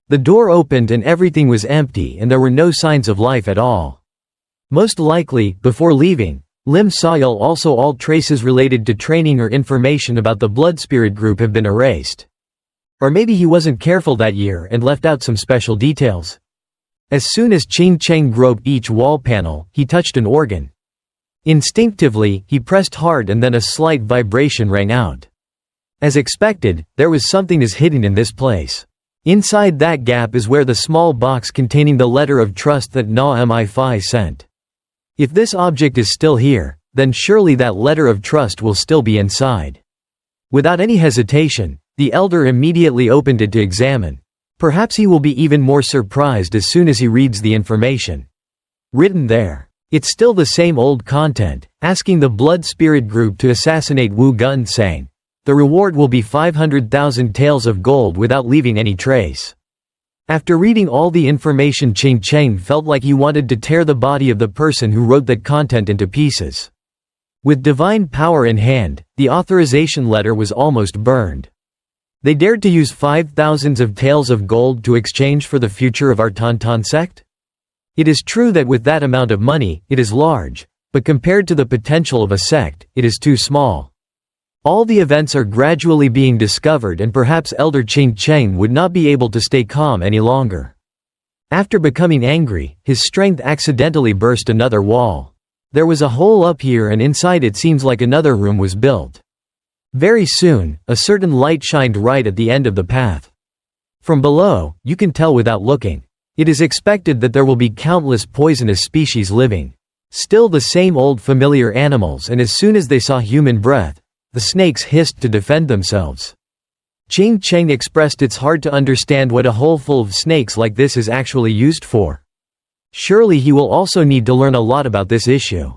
The door opened and everything was empty, and there were no signs of life at all. Most likely, before leaving, Lim Sayal also all traces related to training or information about the blood spirit group have been erased. Or maybe he wasn't careful that year and left out some special details. As soon as Ching Cheng groped each wall panel, he touched an organ. Instinctively, he pressed hard and then a slight vibration rang out. As expected, there was something is hidden in this place. Inside that gap is where the small box containing the letter of trust that Na Mi sent. If this object is still here, then surely that letter of trust will still be inside. Without any hesitation, the elder immediately opened it to examine. Perhaps he will be even more surprised as soon as he reads the information written there. It's still the same old content, asking the Blood Spirit group to assassinate Wu Gun, saying, "The reward will be 500,000 taels of gold without leaving any trace." After reading all the information, Ching Cheng felt like he wanted to tear the body of the person who wrote that content into pieces. With divine power in hand, the authorization letter was almost burned. They dared to use 5,000 of taels of gold to exchange for the future of our Tantan sect? It is true that with that amount of money, it is large, but compared to the potential of a sect, it is too small. All the events are gradually being discovered, and perhaps Elder Ching Cheng would not be able to stay calm any longer. After becoming angry, his strength accidentally burst another wall. There was a hole up here, and inside it seems like another room was built. Very soon, a certain light shined right at the end of the path. From below, you can tell without looking. It is expected that there will be countless poisonous species living. Still the same old familiar animals, and as soon as they saw human breath, the snakes hissed to defend themselves. Ching Cheng expressed, "It's hard to understand what a hole full of snakes like this is actually used for. Surely he will also need to learn a lot about this issue."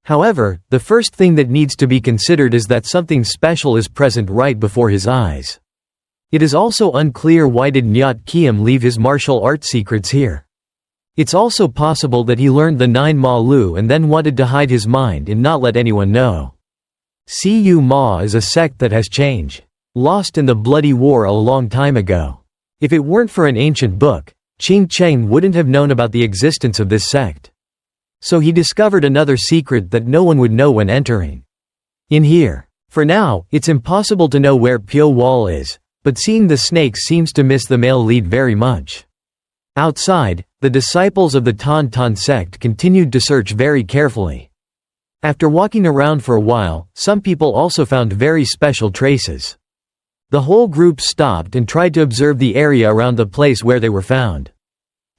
However, the first thing that needs to be considered is that something special is present right before his eyes. It is also unclear why did Nyat Kiem leave his martial art secrets here. It's also possible that he learned the 9 Ma Lu and then wanted to hide his mind and not let anyone know. Cu Ma is a sect that has changed. Lost in the bloody war a long time ago. If it weren't for an ancient book, Ching Cheng wouldn't have known about the existence of this sect. So he discovered another secret that no one would know when entering. In here. For now, it's impossible to know where Pyo Wol is, but seeing the snakes seems to miss the male lead very much. Outside, the disciples of the Tan Tan sect continued to search very carefully. After walking around for a while, some people also found very special traces. The whole group stopped and tried to observe the area around the place where they were found.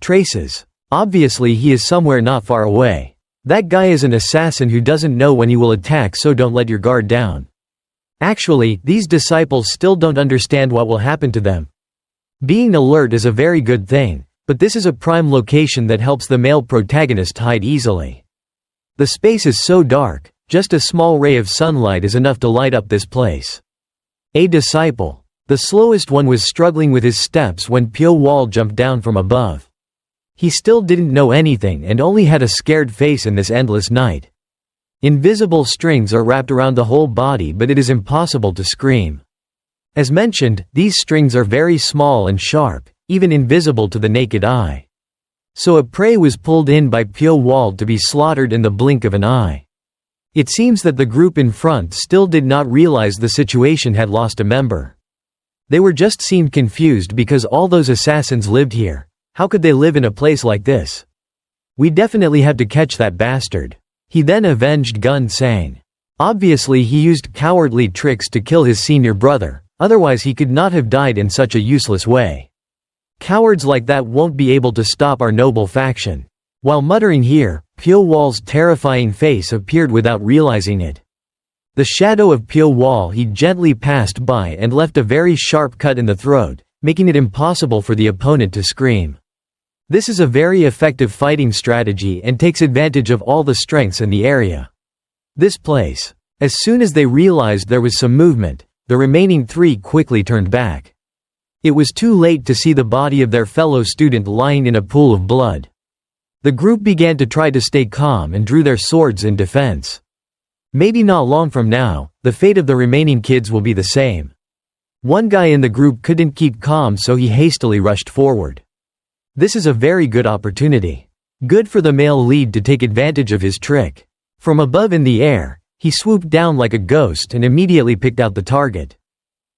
Traces. Obviously he is somewhere not far away. That guy is an assassin who doesn't know when he will attack, so don't let your guard down. Actually, these disciples still don't understand what will happen to them. Being alert is a very good thing, but this is a prime location that helps the male protagonist hide easily. The space is so dark, just a small ray of sunlight is enough to light up this place. A disciple. The slowest one was struggling with his steps when Pyo Wol jumped down from above. He still didn't know anything and only had a scared face in this endless night. Invisible strings are wrapped around the whole body, but it is impossible to scream. As mentioned, these strings are very small and sharp, even invisible to the naked eye. So a prey was pulled in by Pyo Wol to be slaughtered in the blink of an eye. It seems that the group in front still did not realize the situation had lost a member. They were just seemed confused because all those assassins lived here. How could they live in a place like this? We definitely have to catch that bastard. He then avenged Gun Sang. Obviously he used cowardly tricks to kill his senior brother, otherwise he could not have died in such a useless way. Cowards like that won't be able to stop our noble faction. While muttering here, Pyo Wol's terrifying face appeared without realizing it. The shadow of Pyo Wol he gently passed by and left a very sharp cut in the throat, making it impossible for the opponent to scream. This is a very effective fighting strategy and takes advantage of all the strengths in the area. This place. As soon as they realized there was some movement, the remaining 3 quickly turned back. It was too late to see the body of their fellow student lying in a pool of blood. The group began to try to stay calm and drew their swords in defense. Maybe not long from now, the fate of the remaining kids will be the same. One guy in the group couldn't keep calm, so he hastily rushed forward. This is a very good opportunity. Good for the male lead to take advantage of his trick. From above in the air, he swooped down like a ghost and immediately picked out the target.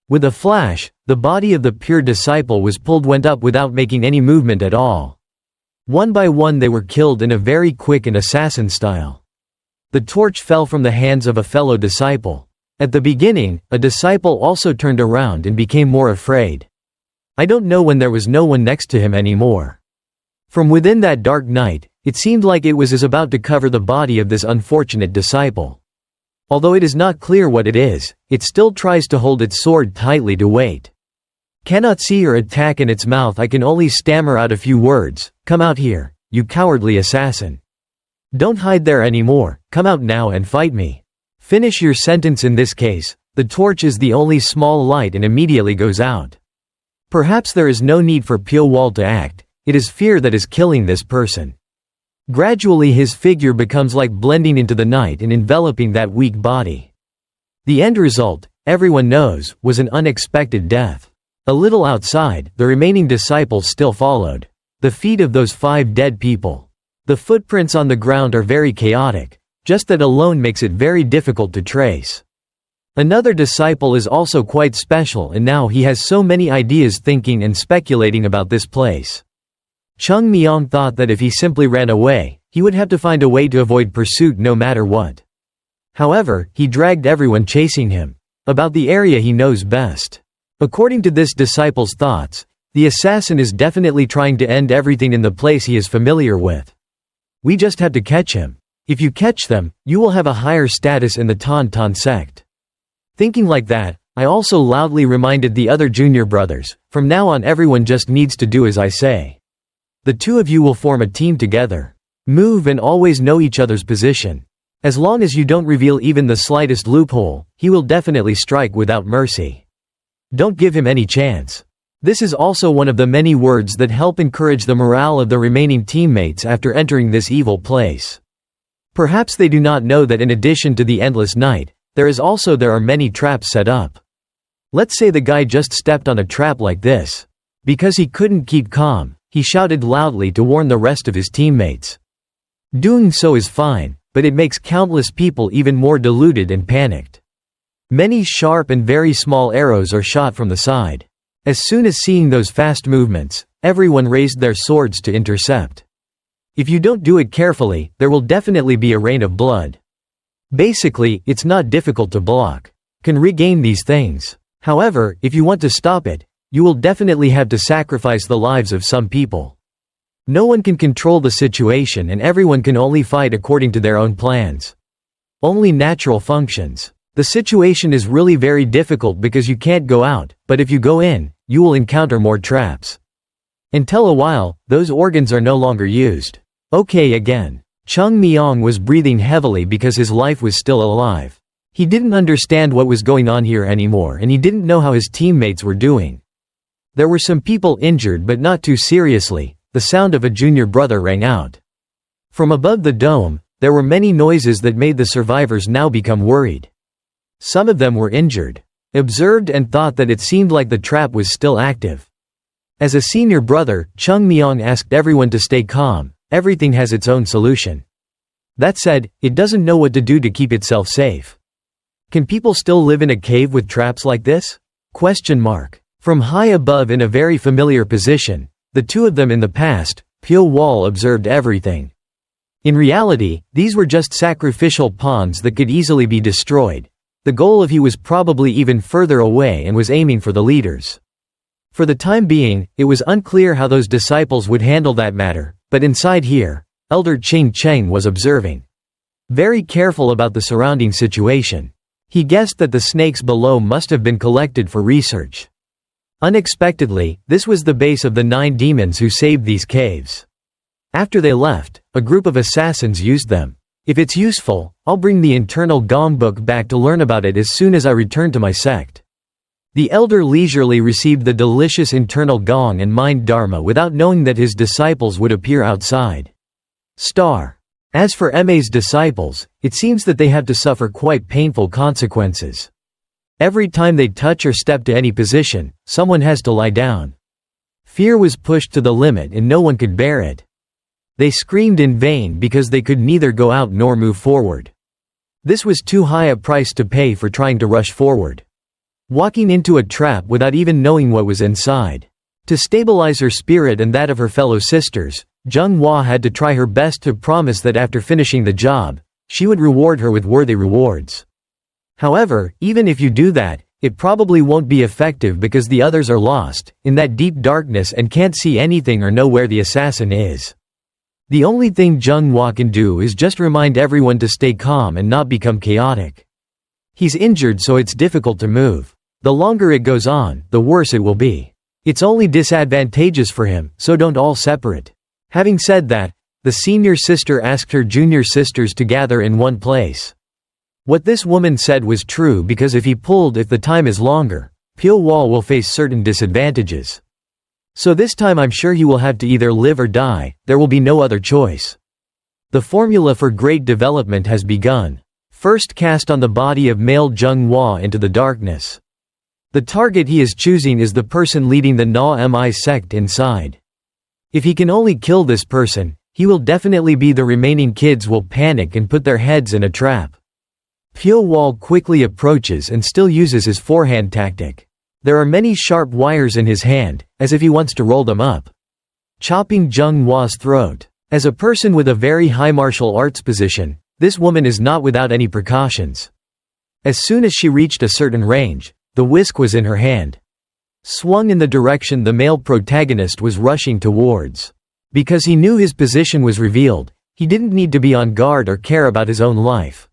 With a flash, the body of the pure disciple went up without making any movement at all. One by one they were killed in a very quick and assassin style. The torch fell from the hands of a fellow disciple. At the beginning, a disciple also turned around and became more afraid. I don't know when there was no one next to him anymore. From within that dark night, it seemed like it was about to cover the body of this unfortunate disciple. Although it is not clear what it is, it still tries to hold its sword tightly to wait. Cannot see or attack in its mouth. I can only stammer out a few words. Come out here, you cowardly assassin. Don't hide there anymore, come out now and fight me. Finish your sentence. In this case, the torch is the only small light and immediately goes out. Perhaps there is no need for Pyo Wol to act, it is fear that is killing this person. Gradually his figure becomes like blending into the night and enveloping that weak body. The end result, everyone knows, was an unexpected death. A little outside, the remaining disciples still followed. The feet of those 5 dead people. The footprints on the ground are very chaotic. Just that alone makes it very difficult to trace. Another disciple is also quite special, and now he has so many ideas, thinking and speculating about this place. Chung Myong thought that if he simply ran away, he would have to find a way to avoid pursuit no matter what. However, he dragged everyone chasing him. About the area he knows best. According to this disciple's thoughts, the assassin is definitely trying to end everything in the place he is familiar with. We just have to catch him. If you catch them, you will have a higher status in the Tan sect. Thinking like that, I also loudly reminded the other junior brothers, from now on everyone just needs to do as I say. The 2 of you will form a team together. Move and always know each other's position. As long as you don't reveal even the slightest loophole, he will definitely strike without mercy. Don't give him any chance. This is also one of the many words that help encourage the morale of the remaining teammates after entering this evil place. Perhaps they do not know that in addition to the endless night, there are many traps set up. Let's say the guy just stepped on a trap like this. Because he couldn't keep calm, he shouted loudly to warn the rest of his teammates. Doing so is fine, but it makes countless people even more deluded and panicked. Many sharp and very small arrows are shot from the side. As soon as seeing those fast movements, everyone raised their swords to intercept. If you don't do it carefully, there will definitely be a rain of blood. Basically, it's not difficult to block. Can regain these things. However, if you want to stop it, you will definitely have to sacrifice the lives of some people. No one can control the situation and everyone can only fight according to their own plans. Only natural functions. The situation is really very difficult because you can't go out, but if you go in, you will encounter more traps. Until a while, those organs are no longer used. Okay again. Chung Myong was breathing heavily because his life was still alive. He didn't understand what was going on here anymore and he didn't know how his teammates were doing. There were some people injured but not too seriously. The sound of a junior brother rang out. From above the dome, there were many noises that made the survivors now become worried. Some of them were injured. Observed and thought that it seemed like the trap was still active. As a senior brother, Chung Myong asked everyone to stay calm. Everything has its own solution. That said, it doesn't know what to do to keep itself safe. Can people still live in a cave with traps like this? From high above in a very familiar position, the 2 of them in the past, Pyo Wol observed everything. In reality, these were just sacrificial pawns that could easily be destroyed. The goal of he was probably even further away and was aiming for the leaders. For the time being, it was unclear how those disciples would handle that matter. But inside here, Elder Ching Cheng was observing. Very careful about the surrounding situation. He guessed that the snakes below must have been collected for research. Unexpectedly, this was the base of the 9 demons who saved these caves. After they left, a group of assassins used them. If it's useful, I'll bring the internal gong book back to learn about it as soon as I return to my sect. The elder leisurely received the delicious internal gong and mind dharma without knowing that his disciples would appear outside. As for Ma's disciples, it seems that they have to suffer quite painful consequences. Every time they touch or step to any position, someone has to lie down. Fear was pushed to the limit and no one could bear it. They screamed in vain because they could neither go out nor move forward. This was too high a price to pay for trying to rush forward. Walking into a trap without even knowing what was inside. To stabilize her spirit and that of her fellow sisters, Jianghua had to try her best to promise that after finishing the job, she would reward her with worthy rewards. However, even if you do that, it probably won't be effective because the others are lost in that deep darkness and can't see anything or know where the assassin is. The only thing Jianghua can do is just remind everyone to stay calm and not become chaotic. He's injured, so it's difficult to move. The longer it goes on, the worse it will be. It's only disadvantageous for him, so don't all separate. Having said that, the senior sister asked her junior sisters to gather in one place. What this woman said was true because if the time is longer, Pyo Wol will face certain disadvantages. So this time I'm sure he will have to either live or die, there will be no other choice. The formula for great development has begun. First, cast on the body of male Jianghua into the darkness. The target he is choosing is the person leading the Na-Mi sect inside. If he can only kill this person, he will definitely be the remaining kids will panic and put their heads in a trap. Pyo Wol quickly approaches and still uses his forehand tactic. There are many sharp wires in his hand, as if he wants to roll them up, chopping Jianghua's throat. As a person with a very high martial arts position, this woman is not without any precautions. As soon as she reached a certain range, the whisk was in her hand. Swung in the direction the male protagonist was rushing towards. Because he knew his position was revealed, he didn't need to be on guard or care about his own life.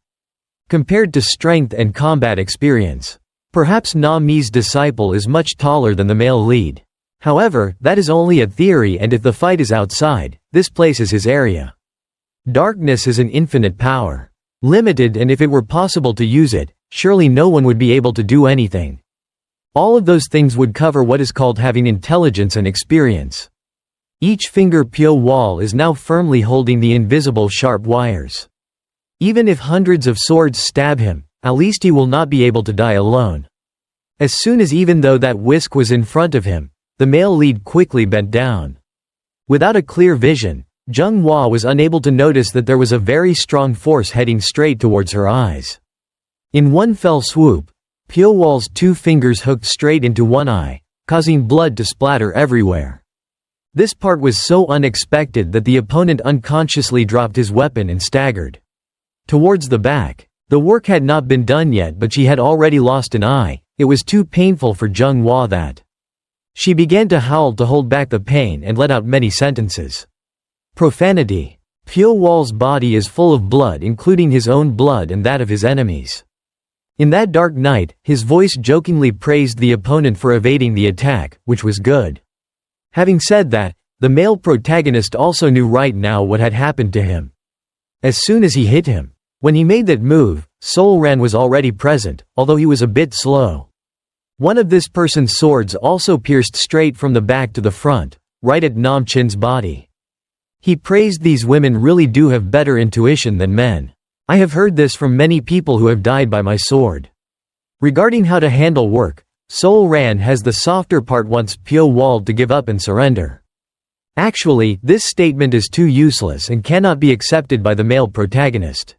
Compared to strength and combat experience, perhaps Na-Mi's disciple is much taller than the male lead. However, that is only a theory, and if the fight is outside, this place is his area. Darkness is an infinite power. Limited, and if it were possible to use it, surely no one would be able to do anything. All of those things would cover what is called having intelligence and experience. Each finger Pyo Wol is now firmly holding the invisible sharp wires. Even if hundreds of swords stab him, at least he will not be able to die alone. As soon as even though that whisk was in front of him, the male lead quickly bent down. Without a clear vision, Jianghua was unable to notice that there was a very strong force heading straight towards her eyes. In one fell swoop, Pyo Wol's two fingers hooked straight into one eye, causing blood to splatter everywhere. This part was so unexpected that the opponent unconsciously dropped his weapon and staggered towards the back. The work had not been done yet, but she had already lost an eye. It was too painful for Jianghua that she began to howl to hold back the pain and let out many sentences. Profanity. Pyo Wol's body is full of blood, including his own blood and that of his enemies. In that dark night, his voice jokingly praised the opponent for evading the attack, which was good. Having said that, the male protagonist also knew right now what had happened to him. As soon as he hit him, when he made that move, Soul Ran was already present, although he was a bit slow. One of this person's swords also pierced straight from the back to the front, right at Nam Chin's body. He praised these women really do have better intuition than men. I have heard this from many people who have died by my sword. Regarding how to handle work, Soul Ran has the softer part, wants Pyo Wol to give up and surrender. Actually, this statement is too useless and cannot be accepted by the male protagonist.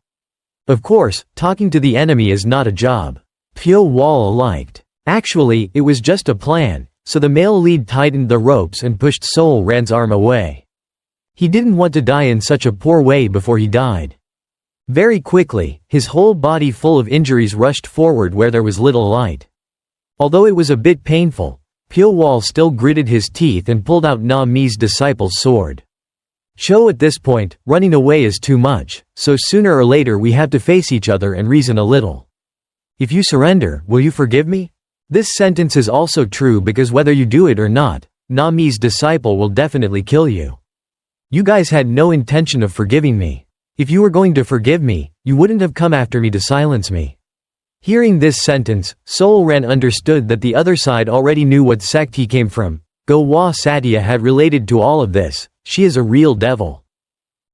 Of course, talking to the enemy is not a job Pyo Wol liked. Actually, it was just a plan, so the male lead tightened the ropes and pushed Soul Ran's arm away. He didn't want to die in such a poor way before he died. Very quickly, his whole body full of injuries rushed forward where there was little light. Although it was a bit painful, Pyo Wol still gritted his teeth and pulled out Na-Mi's disciple's sword. At this point, running away is too much, so sooner or later we have to face each other and reason a little. If you surrender, will you forgive me? This sentence is also true because whether you do it or not, Na-Mi's disciple will definitely kill you. You guys had no intention of forgiving me. If you were going to forgive me, you wouldn't have come after me to silence me. Hearing this sentence, Soul Ran understood that the other side already knew what sect he came from. Go-Wa Satya had related to all of this. She is a real devil.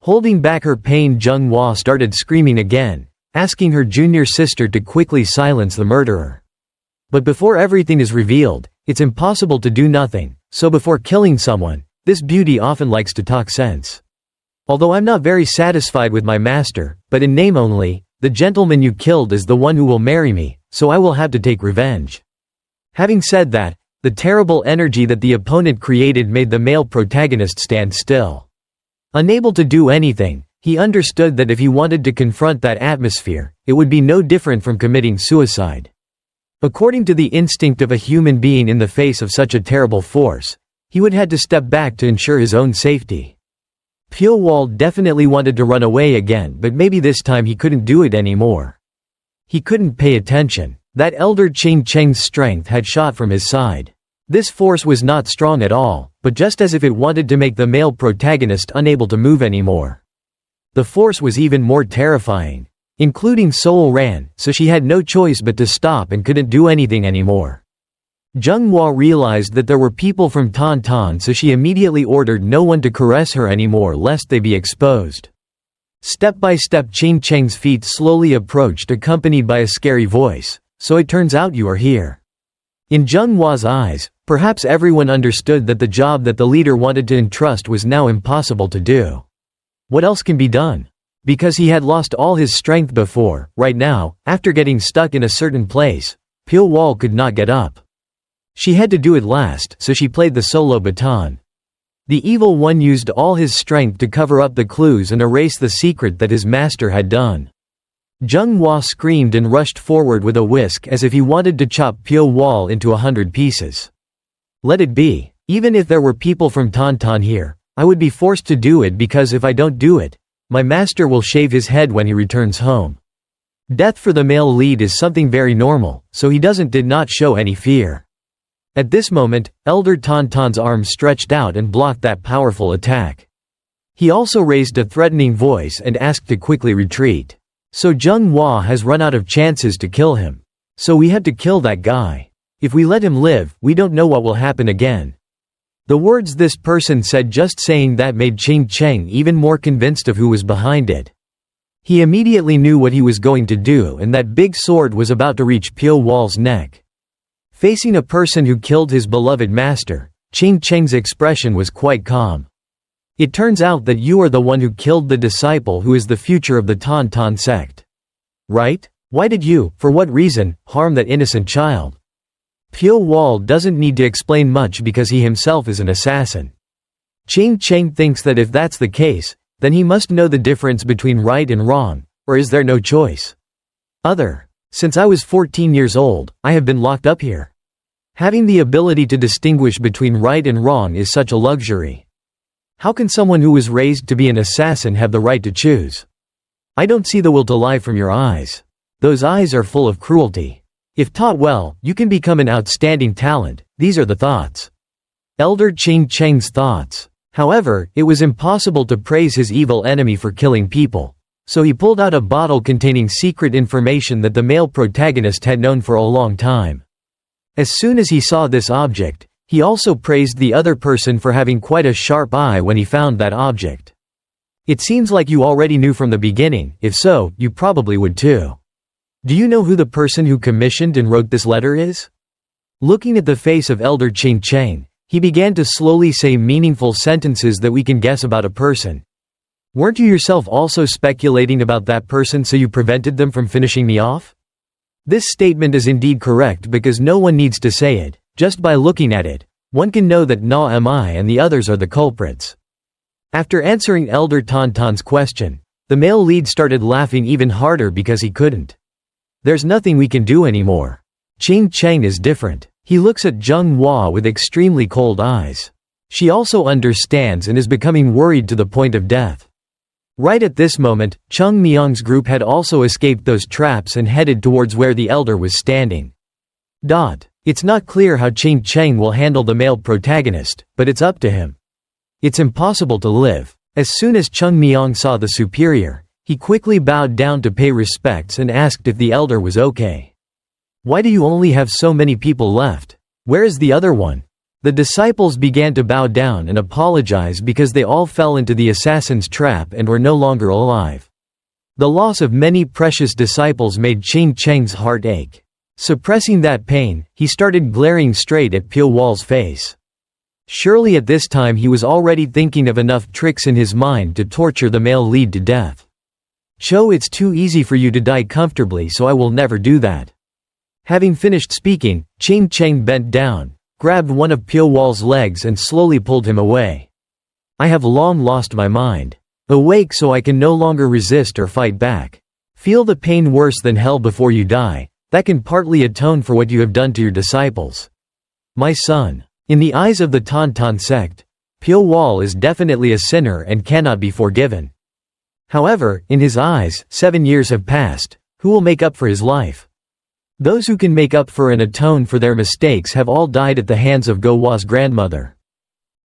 Holding back her pain, Jianghua started screaming again, asking her junior sister to quickly silence the murderer. But before everything is revealed, it's impossible to do nothing, so before killing someone, this beauty often likes to talk sense. Although I'm not very satisfied with my master, but in name only, the gentleman you killed is the one who will marry me, so I will have to take revenge. Having said that, the terrible energy that the opponent created made the male protagonist stand still. Unable to do anything, He understood that if he wanted to confront that atmosphere, it would be no different from committing suicide. According to the instinct of a human being in the face of such a terrible force, he would have to step back to ensure his own safety. Pyo Wol definitely wanted to run away again, but maybe this time he couldn't do it anymore. He couldn't pay attention. That elder Ching Cheng's strength had shot from his side. This force was not strong at all, but just as if it wanted to make the male protagonist unable to move anymore. The force was even more terrifying. Including Soul ran, so she had no choice but to stop and couldn't do anything anymore. Jianghu realized that there were people from Tan, so she immediately ordered no one to caress her anymore lest they be exposed. Step by step Ching Cheng's feet slowly approached, accompanied by a scary voice. "So it turns out you are here." In Jianghu's eyes, perhaps everyone understood that the job that the leader wanted to entrust was now impossible to do. What else can be done? Because he had lost all his strength before, right now, after getting stuck in a certain place, Pyo Wol could not get up. She had to do it last, so she played the solo baton. The evil one used all his strength to cover up the clues and erase the secret that his master had done. Jianghu screamed and rushed forward with a whisk as if he wanted to chop Pyo Wol into 100 pieces. "Let it be. Even if there were people from Tan here, I would be forced to do it because if I don't do it, my master will shave his head when he returns home." Death for the male lead is something very normal, so he did not show any fear. At this moment, Elder Tan's arm stretched out and blocked that powerful attack. He also raised a threatening voice and asked to quickly retreat. "So Jianghu has run out of chances to kill him. So we have to kill that guy. If we let him live, we don't know what will happen again." The words this person said just saying that made Ching Cheng even more convinced of who was behind it. He immediately knew what he was going to do and that big sword was about to reach Pyo Wol's neck. Facing a person who killed his beloved master, Ching Cheng's expression was quite calm. "It turns out that you are the one who killed the disciple who is the future of the Tan sect. Right? Why did you, for what reason, harm that innocent child?" Pyo Wol doesn't need to explain much because he himself is an assassin. Ching Cheng thinks that if that's the case, then he must know the difference between right and wrong, or is there no choice? Since I was 14 years old, I have been locked up here. Having the ability to distinguish between right and wrong is such a luxury. How can someone who was raised to be an assassin have the right to choose? I don't see the will to lie from your eyes. Those eyes are full of cruelty. If taught well, you can become an outstanding talent. These are the thoughts. Elder Ching Cheng's thoughts. However, it was impossible to praise his evil enemy for killing people. So he pulled out a bottle containing secret information that the male protagonist had known for a long time. As soon as he saw this object, he also praised the other person for having quite a sharp eye when he found that object. "It seems like you already knew from the beginning. If so, you probably would too. Do you know who the person who commissioned and wrote this letter is?" Looking at the face of Elder Ching Cheng, he began to slowly say meaningful sentences that we can guess about a person. "Weren't you yourself also speculating about that person so you prevented them from finishing me off?" This statement is indeed correct because no one needs to say it. Just by looking at it, one can know that Na am I and the others are the culprits. After answering Elder Tan's question, the male lead started laughing even harder because he couldn't. "There's nothing we can do anymore. Ching Cheng is different." He looks at Jianghu with extremely cold eyes. She also understands and is becoming worried to the point of death. Right at this moment, Chung Myong's group had also escaped those traps and headed towards where the elder was standing. It's not clear how Ching Cheng will handle the male protagonist, but it's up to him. It's impossible to live. As soon as Chung Myong saw the superior, he quickly bowed down to pay respects and asked if the elder was okay. "Why do you only have so many people left? Where is the other one?" The disciples began to bow down and apologize because they all fell into the assassin's trap and were no longer alive. The loss of many precious disciples made Ching Cheng's heart ache. Suppressing that pain, he started glaring straight at Pyo Wol's face. Surely at this time he was already thinking of enough tricks in his mind to torture the male lead to death. "Cho, it's too easy for you to die comfortably, so I will never do that." Having finished speaking, Ching Cheng bent down, grabbed one of Pyo Wol's legs and slowly pulled him away. "I have long lost my mind. Awake so I can no longer resist or fight back. Feel the pain worse than hell before you die. That can partly atone for what you have done to your disciples. My son. In the eyes of the Tantan sect, Pyo Wol is definitely a sinner and cannot be forgiven. However, in his eyes, 7 years have passed. Who will make up for his life? Those who can make up for and atone for their mistakes have all died at the hands of Go Wa's grandmother.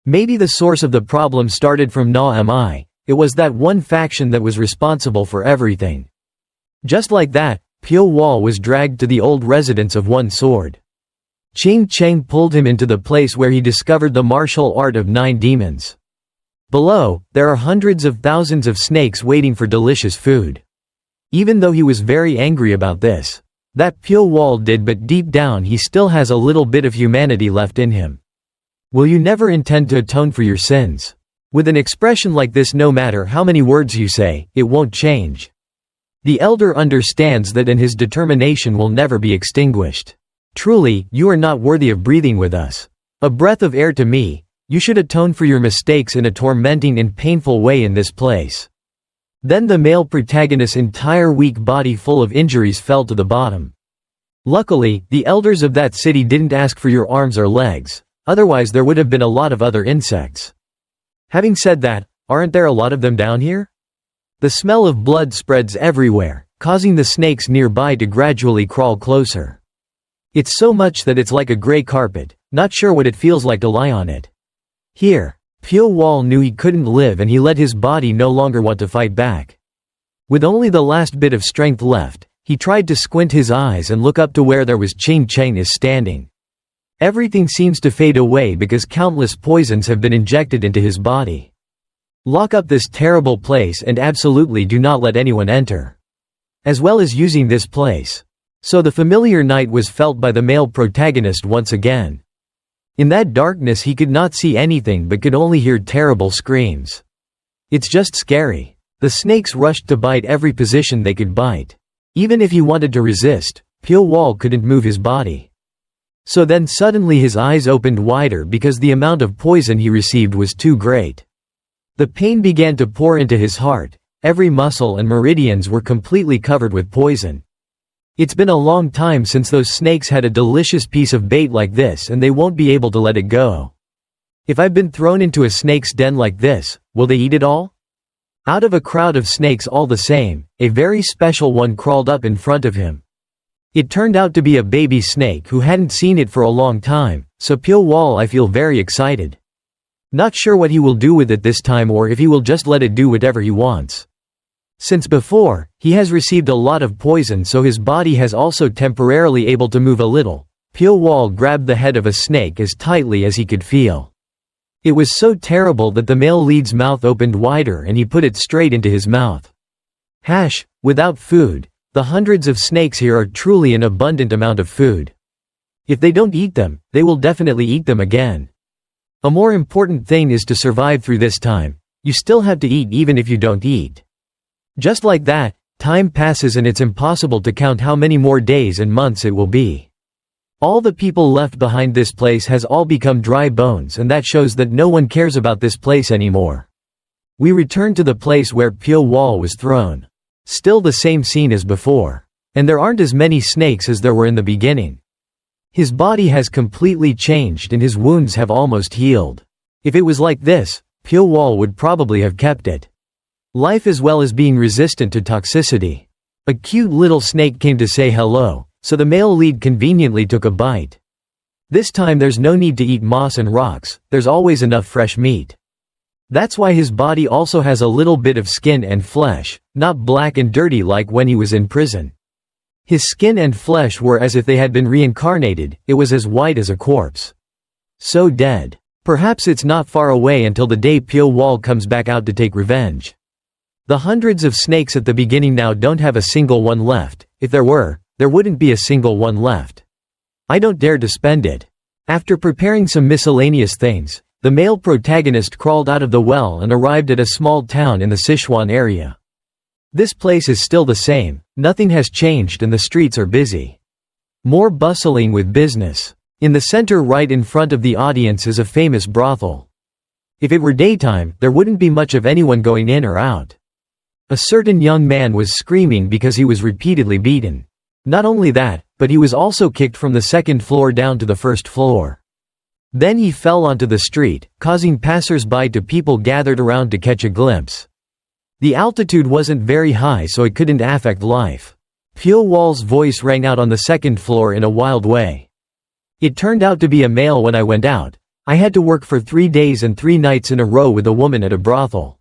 Maybe the source of the problem started from Na Mi. It was that one faction that was responsible for everything. Just like that, Pyo Wol was dragged to the old residence of One Sword. Ching Cheng pulled him into the place where he discovered the martial art of 9 demons. Below, there are hundreds of thousands of snakes waiting for delicious food. Even though he was very angry about this, that Pyo Wol did, but deep down he still has a little bit of humanity left in him. Will you never intend to atone for your sins? With an expression like this, no matter how many words you say, it won't change. The elder understands that, and his determination will never be extinguished. Truly, you are not worthy of breathing with us. A breath of air to me. You should atone for your mistakes in a tormenting and painful way in this place. Then the male protagonist's entire weak body full of injuries fell to the bottom. Luckily, the elders of that city didn't ask for your arms or legs, otherwise there would have been a lot of other insects. Having said that, aren't there a lot of them down here? The smell of blood spreads everywhere, causing the snakes nearby to gradually crawl closer. It's so much that it's like a gray carpet, not sure what it feels like to lie on it. Here, Pyo Wol knew he couldn't live, and he let his body no longer want to fight back. With only the last bit of strength left, he tried to squint his eyes and look up to where there was Ching Cheng is standing. Everything seems to fade away because countless poisons have been injected into his body. Lock up this terrible place and absolutely do not let anyone enter. As well as using this place. So the familiar night was felt by the male protagonist once again. In that darkness he could not see anything but could only hear terrible screams. It's just scary. The snakes rushed to bite every position they could bite. Even if he wanted to resist, Pyo Wol couldn't move his body. So then suddenly his eyes opened wider because the amount of poison he received was too great. The pain began to pour into his heart. Every muscle and meridians were completely covered with poison. It's been a long time since those snakes had a delicious piece of bait like this, and they won't be able to let it go. If I've been thrown into a snake's den like this, will they eat it all? Out of a crowd of snakes all the same, a very special one crawled up in front of him. It turned out to be a baby snake who hadn't seen it for a long time, so Pyo Wol I feel very excited. Not sure what he will do with it this time, or if he will just let it do whatever he wants. Since before, he has received a lot of poison, so his body has also temporarily able to move a little. Pyo Wol grabbed the head of a snake as tightly as he could feel. It was so terrible that the male lead's mouth opened wider and he put it straight into his mouth. Without food. The hundreds of snakes here are truly an abundant amount of food. If they don't eat them, they will definitely eat them again. A more important thing is to survive through this time. You still have to eat even if you don't eat. Just like that, time passes and it's impossible to count how many more days and months it will be. All the people left behind this place has all become dry bones, and that shows that no one cares about this place anymore. We return to the place where Pyo Wol was thrown. Still the same scene as before. And there aren't as many snakes as there were in the beginning. His body has completely changed and his wounds have almost healed. If it was like this, Pyo Wol would probably have kept it. Life as well as being resistant to toxicity. A cute little snake came to say hello, so the male lead conveniently took a bite. This time there's no need to eat moss and rocks, there's always enough fresh meat. That's why his body also has a little bit of skin and flesh, not black and dirty like when he was in prison. His skin and flesh were as if they had been reincarnated, it was as white as a corpse. So dead. Perhaps it's not far away until the day Pyo Wol comes back out to take revenge. The hundreds of snakes at the beginning now don't have a single one left. If there were, there wouldn't be a single one left. I don't dare to spend it. After preparing some miscellaneous things, the male protagonist crawled out of the well and arrived at a small town in the Sichuan area. This place is still the same, nothing has changed and the streets are busy. More bustling with business. In the center right in front of the audience is a famous brothel. If it were daytime, there wouldn't be much of anyone going in or out. A certain young man was screaming because he was repeatedly beaten. Not only that, but he was also kicked from the second floor down to the first floor. Then he fell onto the street, causing passers-by to people gathered around to catch a glimpse. The altitude wasn't very high, so it couldn't affect life. Pyo Wol's voice rang out on the second floor in a wild way. It turned out to be a male when I went out. I had to work for 3 days and 3 nights in a row with a woman at a brothel.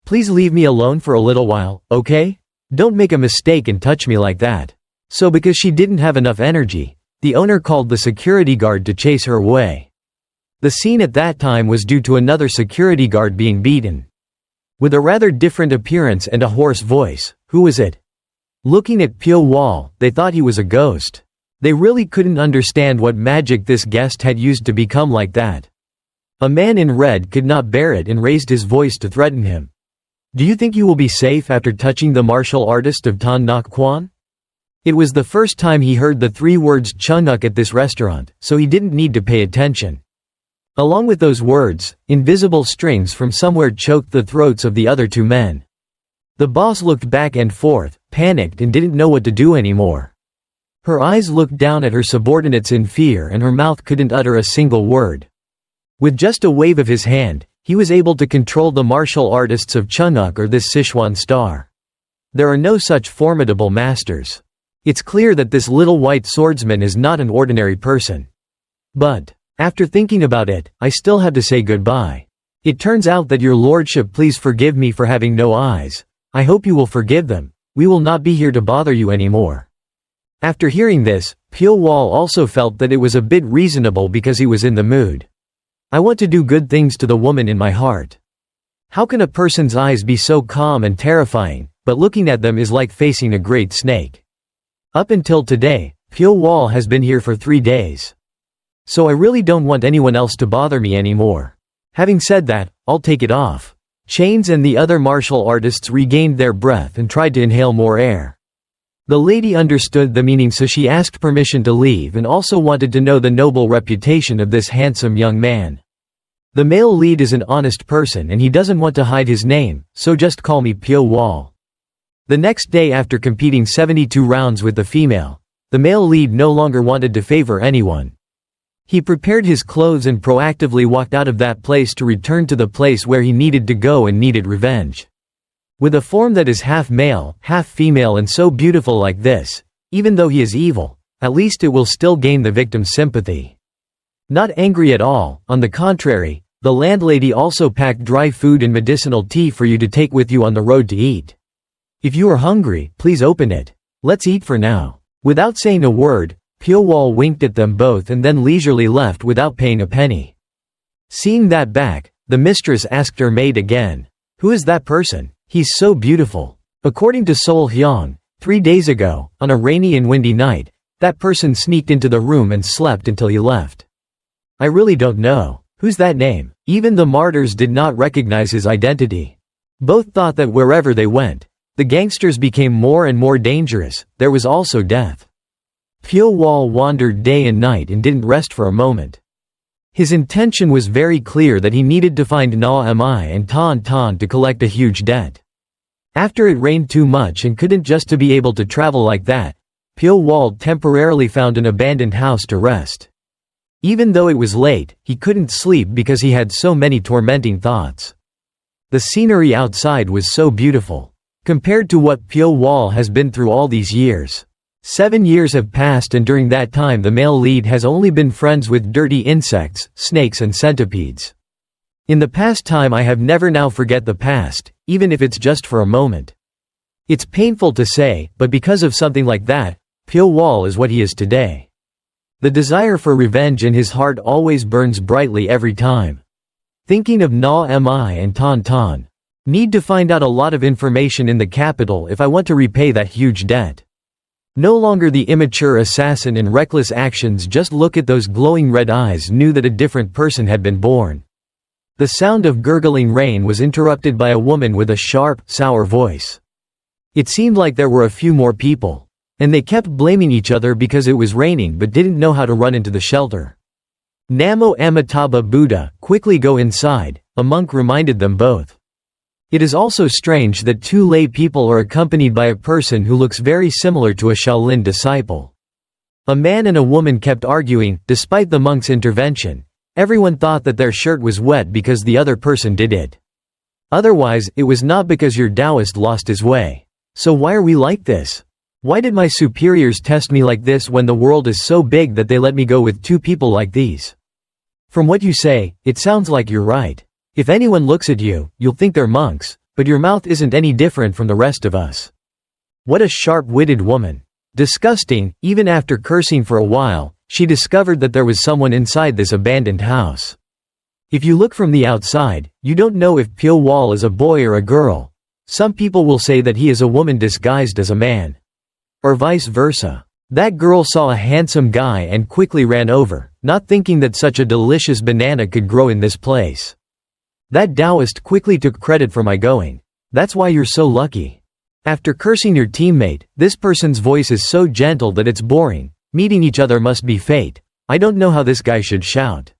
Please leave me alone for a little while, okay? Don't make a mistake and touch me like that. So because she didn't have enough energy, the owner called the security guard to chase her away. The scene at that time was due to another security guard being beaten. With a rather different appearance and a hoarse voice, who was it? Looking at Pyo Wol, they thought he was a ghost. They really couldn't understand what magic this guest had used to become like that. A man in red could not bear it and raised his voice to threaten him. Do you think you will be safe after touching the martial artist of Tan Nok Kwan? It was the first time he heard the 3 words Chunuk at this restaurant, so he didn't need to pay attention. Along with those words, invisible strings from somewhere choked the throats of the other 2 men. The boss looked back and forth, panicked and didn't know what to do anymore. Her eyes looked down at her subordinates in fear and her mouth couldn't utter a single word. With just a wave of his hand, he was able to control the martial artists of Chunuk or this Sichuan star. There are no such formidable masters. It's clear that this little white swordsman is not an ordinary person. But, after thinking about it, I still have to say goodbye. It turns out that your lordship, please forgive me for having no eyes. I hope you will forgive them. We will not be here to bother you anymore. After hearing this, Pyo Wol also felt that it was a bit reasonable because he was in the mood. I want to do good things to the woman in my heart. How can a person's eyes be so calm and terrifying, but looking at them is like facing a great snake? Up until today, Pyo Wol has been here for 3 days. So I really don't want anyone else to bother me anymore. Having said that, I'll take it off. Chains and the other martial artists regained their breath and tried to inhale more air. The lady understood the meaning, so she asked permission to leave and also wanted to know the noble reputation of this handsome young man. The male lead is an honest person and he doesn't want to hide his name, so just call me Pyo Wol. The next day, after competing 72 rounds with the female, the male lead no longer wanted to favor anyone. He prepared his clothes and proactively walked out of that place to return to the place where he needed to go and needed revenge. With a form that is half male, half female and so beautiful like this, even though he is evil, at least it will still gain the victim's sympathy. Not angry at all, on the contrary, the landlady also packed dry food and medicinal tea for you to take with you on the road to eat. If you are hungry, please open it. Let's eat for now. Without saying a word, Pyo Wol winked at them both and then leisurely left without paying a penny. Seeing that back, the mistress asked her maid again. Who is that person? He's so beautiful. According to Sol Hyang, 3 days ago, on a rainy and windy night, that person sneaked into the room and slept until he left. I really don't know. Who's that name? Even the martyrs did not recognize his identity. Both thought that wherever they went, the gangsters became more and more dangerous. There was also death. Pyo Wol wandered day and night and didn't rest for a moment. His intention was very clear, that he needed to find Na Mi and Tan Tan to collect a huge debt. After it rained too much and couldn't just to be able to travel like that, Pyo Wol temporarily found an abandoned house to rest. Even though it was late, he couldn't sleep because he had so many tormenting thoughts. The scenery outside was so beautiful. Compared to what Pyo Wol has been through all these years. 7 years have passed, and during that time the male lead has only been friends with dirty insects, snakes and centipedes. In the past time I have never now forget the past, even if it's just for a moment. It's painful to say, but because of something like that, Pyo Wol is what he is today. The desire for revenge in his heart always burns brightly every time. Thinking of Na Mi and Tan Tan. Need to find out a lot of information in the capital if I want to repay that huge debt. No longer the immature assassin and reckless actions, just look at those glowing red eyes, knew that a different person had been born. The sound of gurgling rain was interrupted by a woman with a sharp, sour voice. It seemed like there were a few more people. And they kept blaming each other because it was raining but didn't know how to run into the shelter. Namo Amitabha Buddha, quickly go inside. a monk reminded them both. It is also strange that two lay people are accompanied by a person who looks very similar to a Shaolin disciple. A man and a woman kept arguing, despite the monk's intervention. Everyone thought that their shirt was wet because the other person did it. Otherwise, it was not because your Taoist lost his way. So why are we like this? Why did my superiors test me like this when the world is so big that they let me go with two people like these? From what you say, it sounds like you're right. If anyone looks at you, you'll think they're monks, but your mouth isn't any different from the rest of us. What a sharp-witted woman. Disgusting. Even after cursing for a while, she discovered that there was someone inside this abandoned house. If you look from the outside, you don't know if Pyo Wol is a boy or a girl. Some people will say that he is a woman disguised as a man. Or vice versa. That girl saw a handsome guy and quickly ran over, not thinking that such a delicious banana could grow in this place. That Taoist quickly took credit for my going. That's why you're so lucky. After cursing your teammate, this person's voice is so gentle that it's boring. Meeting each other must be fate. I don't know how this guy should shout.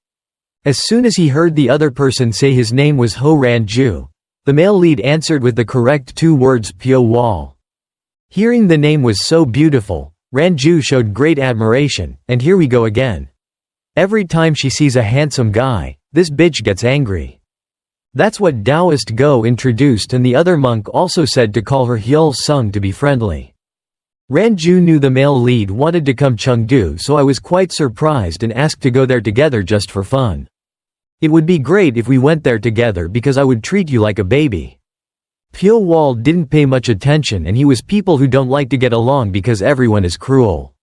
As soon as he heard the other person say his name was Ho Ranju, the male lead answered with the correct two words Pyo Wol. Hearing the name was so beautiful, Ranju showed great admiration, and here we go again. Every time she sees a handsome guy, this bitch gets angry. That's what Taoist Go introduced, and the other monk also said to call her Hyul Sung to be friendly. Ranju knew the male lead wanted to come Chengdu, so I was quite surprised and asked to go there together just for fun. It would be great if we went there together because I would treat you like a baby. Pyo Wol didn't pay much attention, and he was people who don't like to get along because everyone is cruel.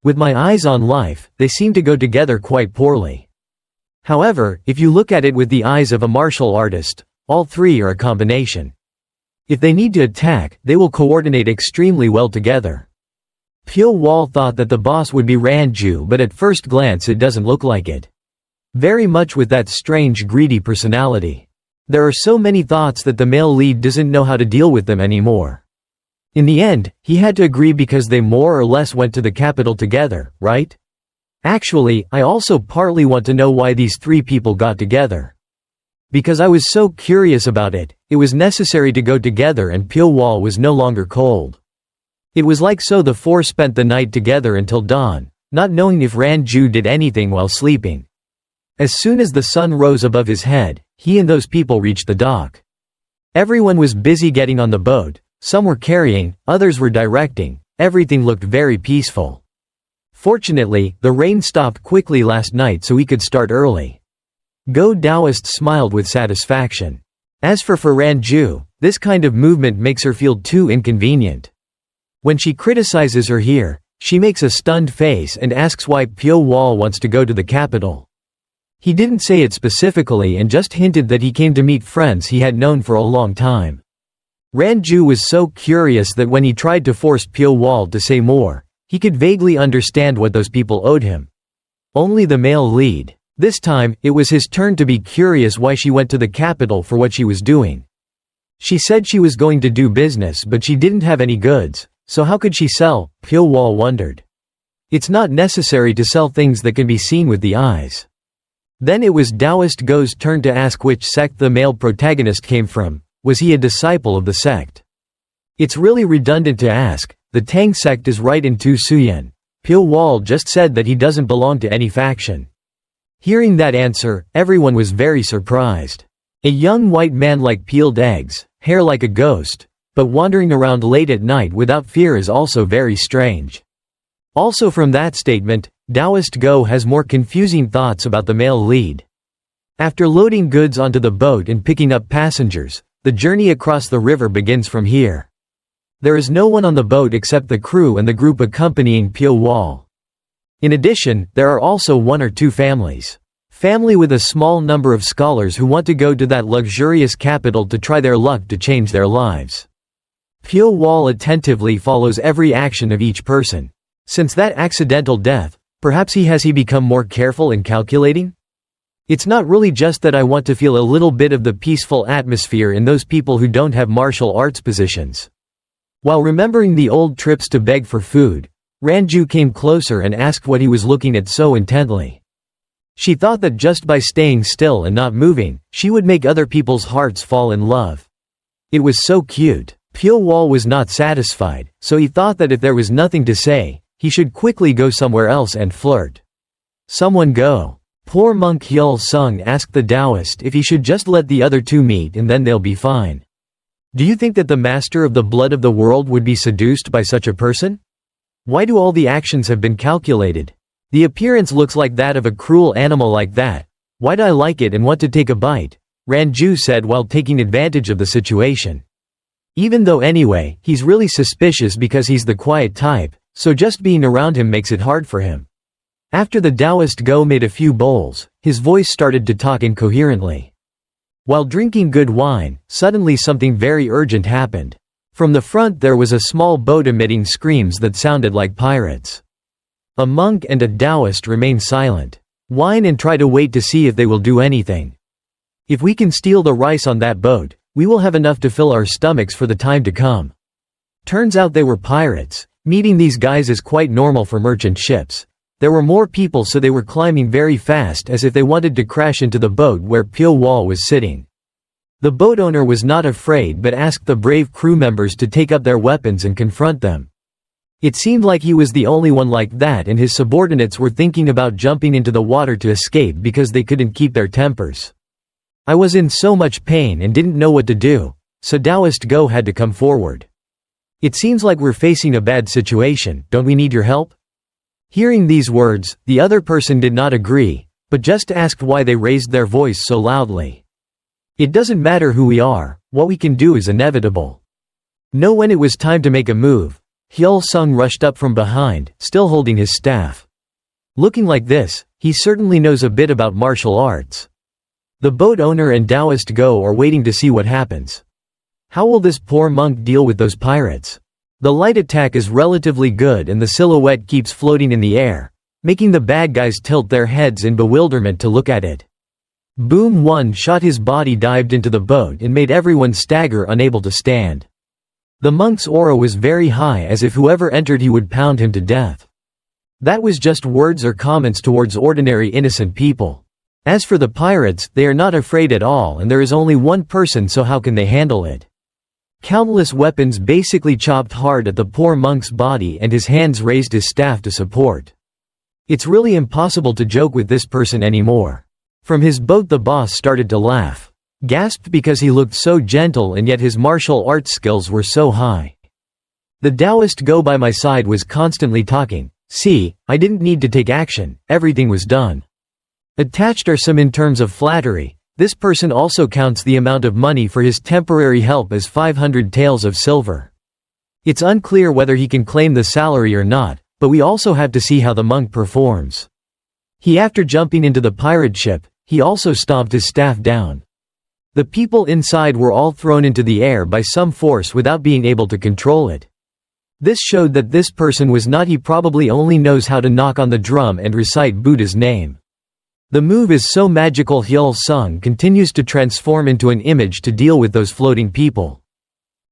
With my eyes on life, they seem to go together quite poorly. However, if you look at it with the eyes of a martial artist, all three are a combination. If they need to attack, they will coordinate extremely well together. Pyo Wol thought that the boss would be Ranju, but at first glance it doesn't look like it. Very much with that strange greedy personality. There are so many thoughts that the male lead doesn't know how to deal with them anymore. In the end, he had to agree because they more or less went to the capital together, right? Actually, I also partly want to know why these three people got together. Because I was so curious about it, it was necessary to go together, and Pyo Wol was no longer cold. It was like so the four spent the night together until dawn, not knowing if Ranju did anything while sleeping. As soon as the sun rose above his head, he and those people reached the dock. Everyone was busy getting on the boat, some were carrying, others were directing, everything looked very peaceful. Fortunately, the rain stopped quickly last night so we could start early. Go Taoist smiled with satisfaction. As for Ranju, this kind of movement makes her feel too inconvenient. When she criticizes her here, she makes a stunned face and asks why Pyo Wol wants to go to the capital. He didn't say it specifically and just hinted that he came to meet friends he had known for a long time. Ranju was so curious that when he tried to force Pyo Wol to say more, he could vaguely understand what those people owed him. Only the male lead. This time, it was his turn to be curious why she went to the capital for what she was doing. She said she was going to do business, but she didn't have any goods, so how could she sell? Pyo Wol wondered. It's not necessary to sell things that can be seen with the eyes. Then it was Taoist Go's turn to ask which sect the male protagonist came from. Was he a disciple of the sect? It's really redundant to ask. The Tang sect is right in Tu Suyen. Pyo Wol just said that he doesn't belong to any faction. Hearing that answer, everyone was very surprised. A young white man like peeled eggs, hair like a ghost, but wandering around late at night without fear is also very strange. Also from that statement, Taoist Go has more confusing thoughts about the male lead. After loading goods onto the boat and picking up passengers, the journey across the river begins from here. There is no one on the boat except the crew and the group accompanying Pyo Wol. In addition, there are also one or two families. Family with a small number of scholars who want to go to that luxurious capital to try their luck to change their lives. Pyo Wol attentively follows every action of each person. Since that accidental death, perhaps he has become more careful and calculating? It's not really just that I want to feel a little bit of the peaceful atmosphere in those people who don't have martial arts positions. While remembering the old trips to beg for food, Ranju came closer and asked what he was looking at so intently. She thought that just by staying still and not moving, she would make other people's hearts fall in love. It was so cute. Pyo Wol was not satisfied, so he thought that if there was nothing to say, he should quickly go somewhere else and flirt. Someone go. Poor monk Hyul Sung asked the Taoist if he should just let the other two meet and then they'll be fine. Do you think that the master of the blood of the world would be seduced by such a person? Why do all the actions have been calculated? The appearance looks like that of a cruel animal like that. Why'd I like it and want to take a bite? Ranju said while taking advantage of the situation. Even though anyway, he's really suspicious because he's the quiet type, so just being around him makes it hard for him. After the Taoist Go made a few bowls, his voice started to talk incoherently. While drinking good wine, suddenly something very urgent happened. From the front there was a small boat emitting screams that sounded like pirates. A monk and a Taoist remain silent. Whine and try to wait to see if they will do anything. If we can steal the rice on that boat, we will have enough to fill our stomachs for the time to come. Turns out they were pirates. Meeting these guys is quite normal for merchant ships. There were more people so they were climbing very fast as if they wanted to crash into the boat where Pyo Wol was sitting. The boat owner was not afraid but asked the brave crew members to take up their weapons and confront them. It seemed like he was the only one like that and his subordinates were thinking about jumping into the water to escape because they couldn't keep their tempers. I was in so much pain and didn't know what to do, so Taoist Go had to come forward. It seems like we're facing a bad situation, don't we need your help? Hearing these words, the other person did not agree, but just asked why they raised their voice so loudly. It doesn't matter who we are, what we can do is inevitable. Know when it was time to make a move. Hyul Sung rushed up from behind, still holding his staff. Looking like this, he certainly knows a bit about martial arts. The boat owner and Taoist Go are waiting to see what happens. How will this poor monk deal with those pirates? The light attack is relatively good and the silhouette keeps floating in the air, making the bad guys tilt their heads in bewilderment to look at it. Boom! One shot, his body dived into the boat and made everyone stagger, unable to stand. The monk's aura was very high, as if whoever entered he would pound him to death. That was just words or comments towards ordinary innocent people. As for the pirates, they are not afraid at all and there is only one person, so how can they handle it? Countless weapons basically chopped hard at the poor monk's body and his hands raised his staff to support. It's really impossible to joke with this person anymore. From his boat the boss started to laugh. Gasped because he looked so gentle and yet his martial arts skills were so high. The Taoist Go by my side was constantly talking. See, I didn't need to take action, everything was done. Attached are some in terms of flattery. This person also counts the amount of money for his temporary help as 500 taels of silver. It's unclear whether he can claim the salary or not, but we also have to see how the monk performs. After jumping into the pirate ship, he also stomped his staff down. The people inside were all thrown into the air by some force without being able to control it. This showed that this person was not, he probably only knows how to knock on the drum and recite Buddha's name. The move is so magical. Hyul Sung continues to transform into an image to deal with those floating people.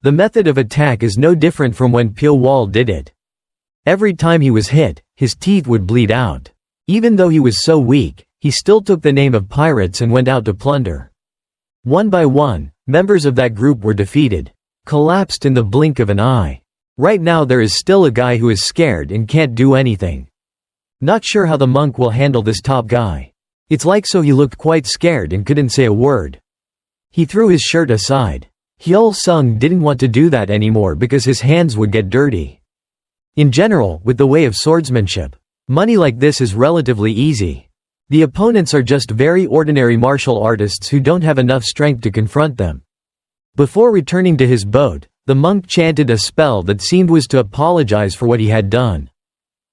The method of attack is no different from when Pyo Wol did it. Every time he was hit, his teeth would bleed out. Even though he was so weak, he still took the name of pirates and went out to plunder. One by one, members of that group were defeated. Collapsed in the blink of an eye. Right now there is still a guy who is scared and can't do anything. Not sure how the monk will handle this top guy. It's like so he looked quite scared and couldn't say a word. He threw his shirt aside. Hyul Sung didn't want to do that anymore because his hands would get dirty. In general, with the way of swordsmanship, money like this is relatively easy. The opponents are just very ordinary martial artists who don't have enough strength to confront them. Before returning to his boat, the monk chanted a spell that seemed was to apologize for what he had done.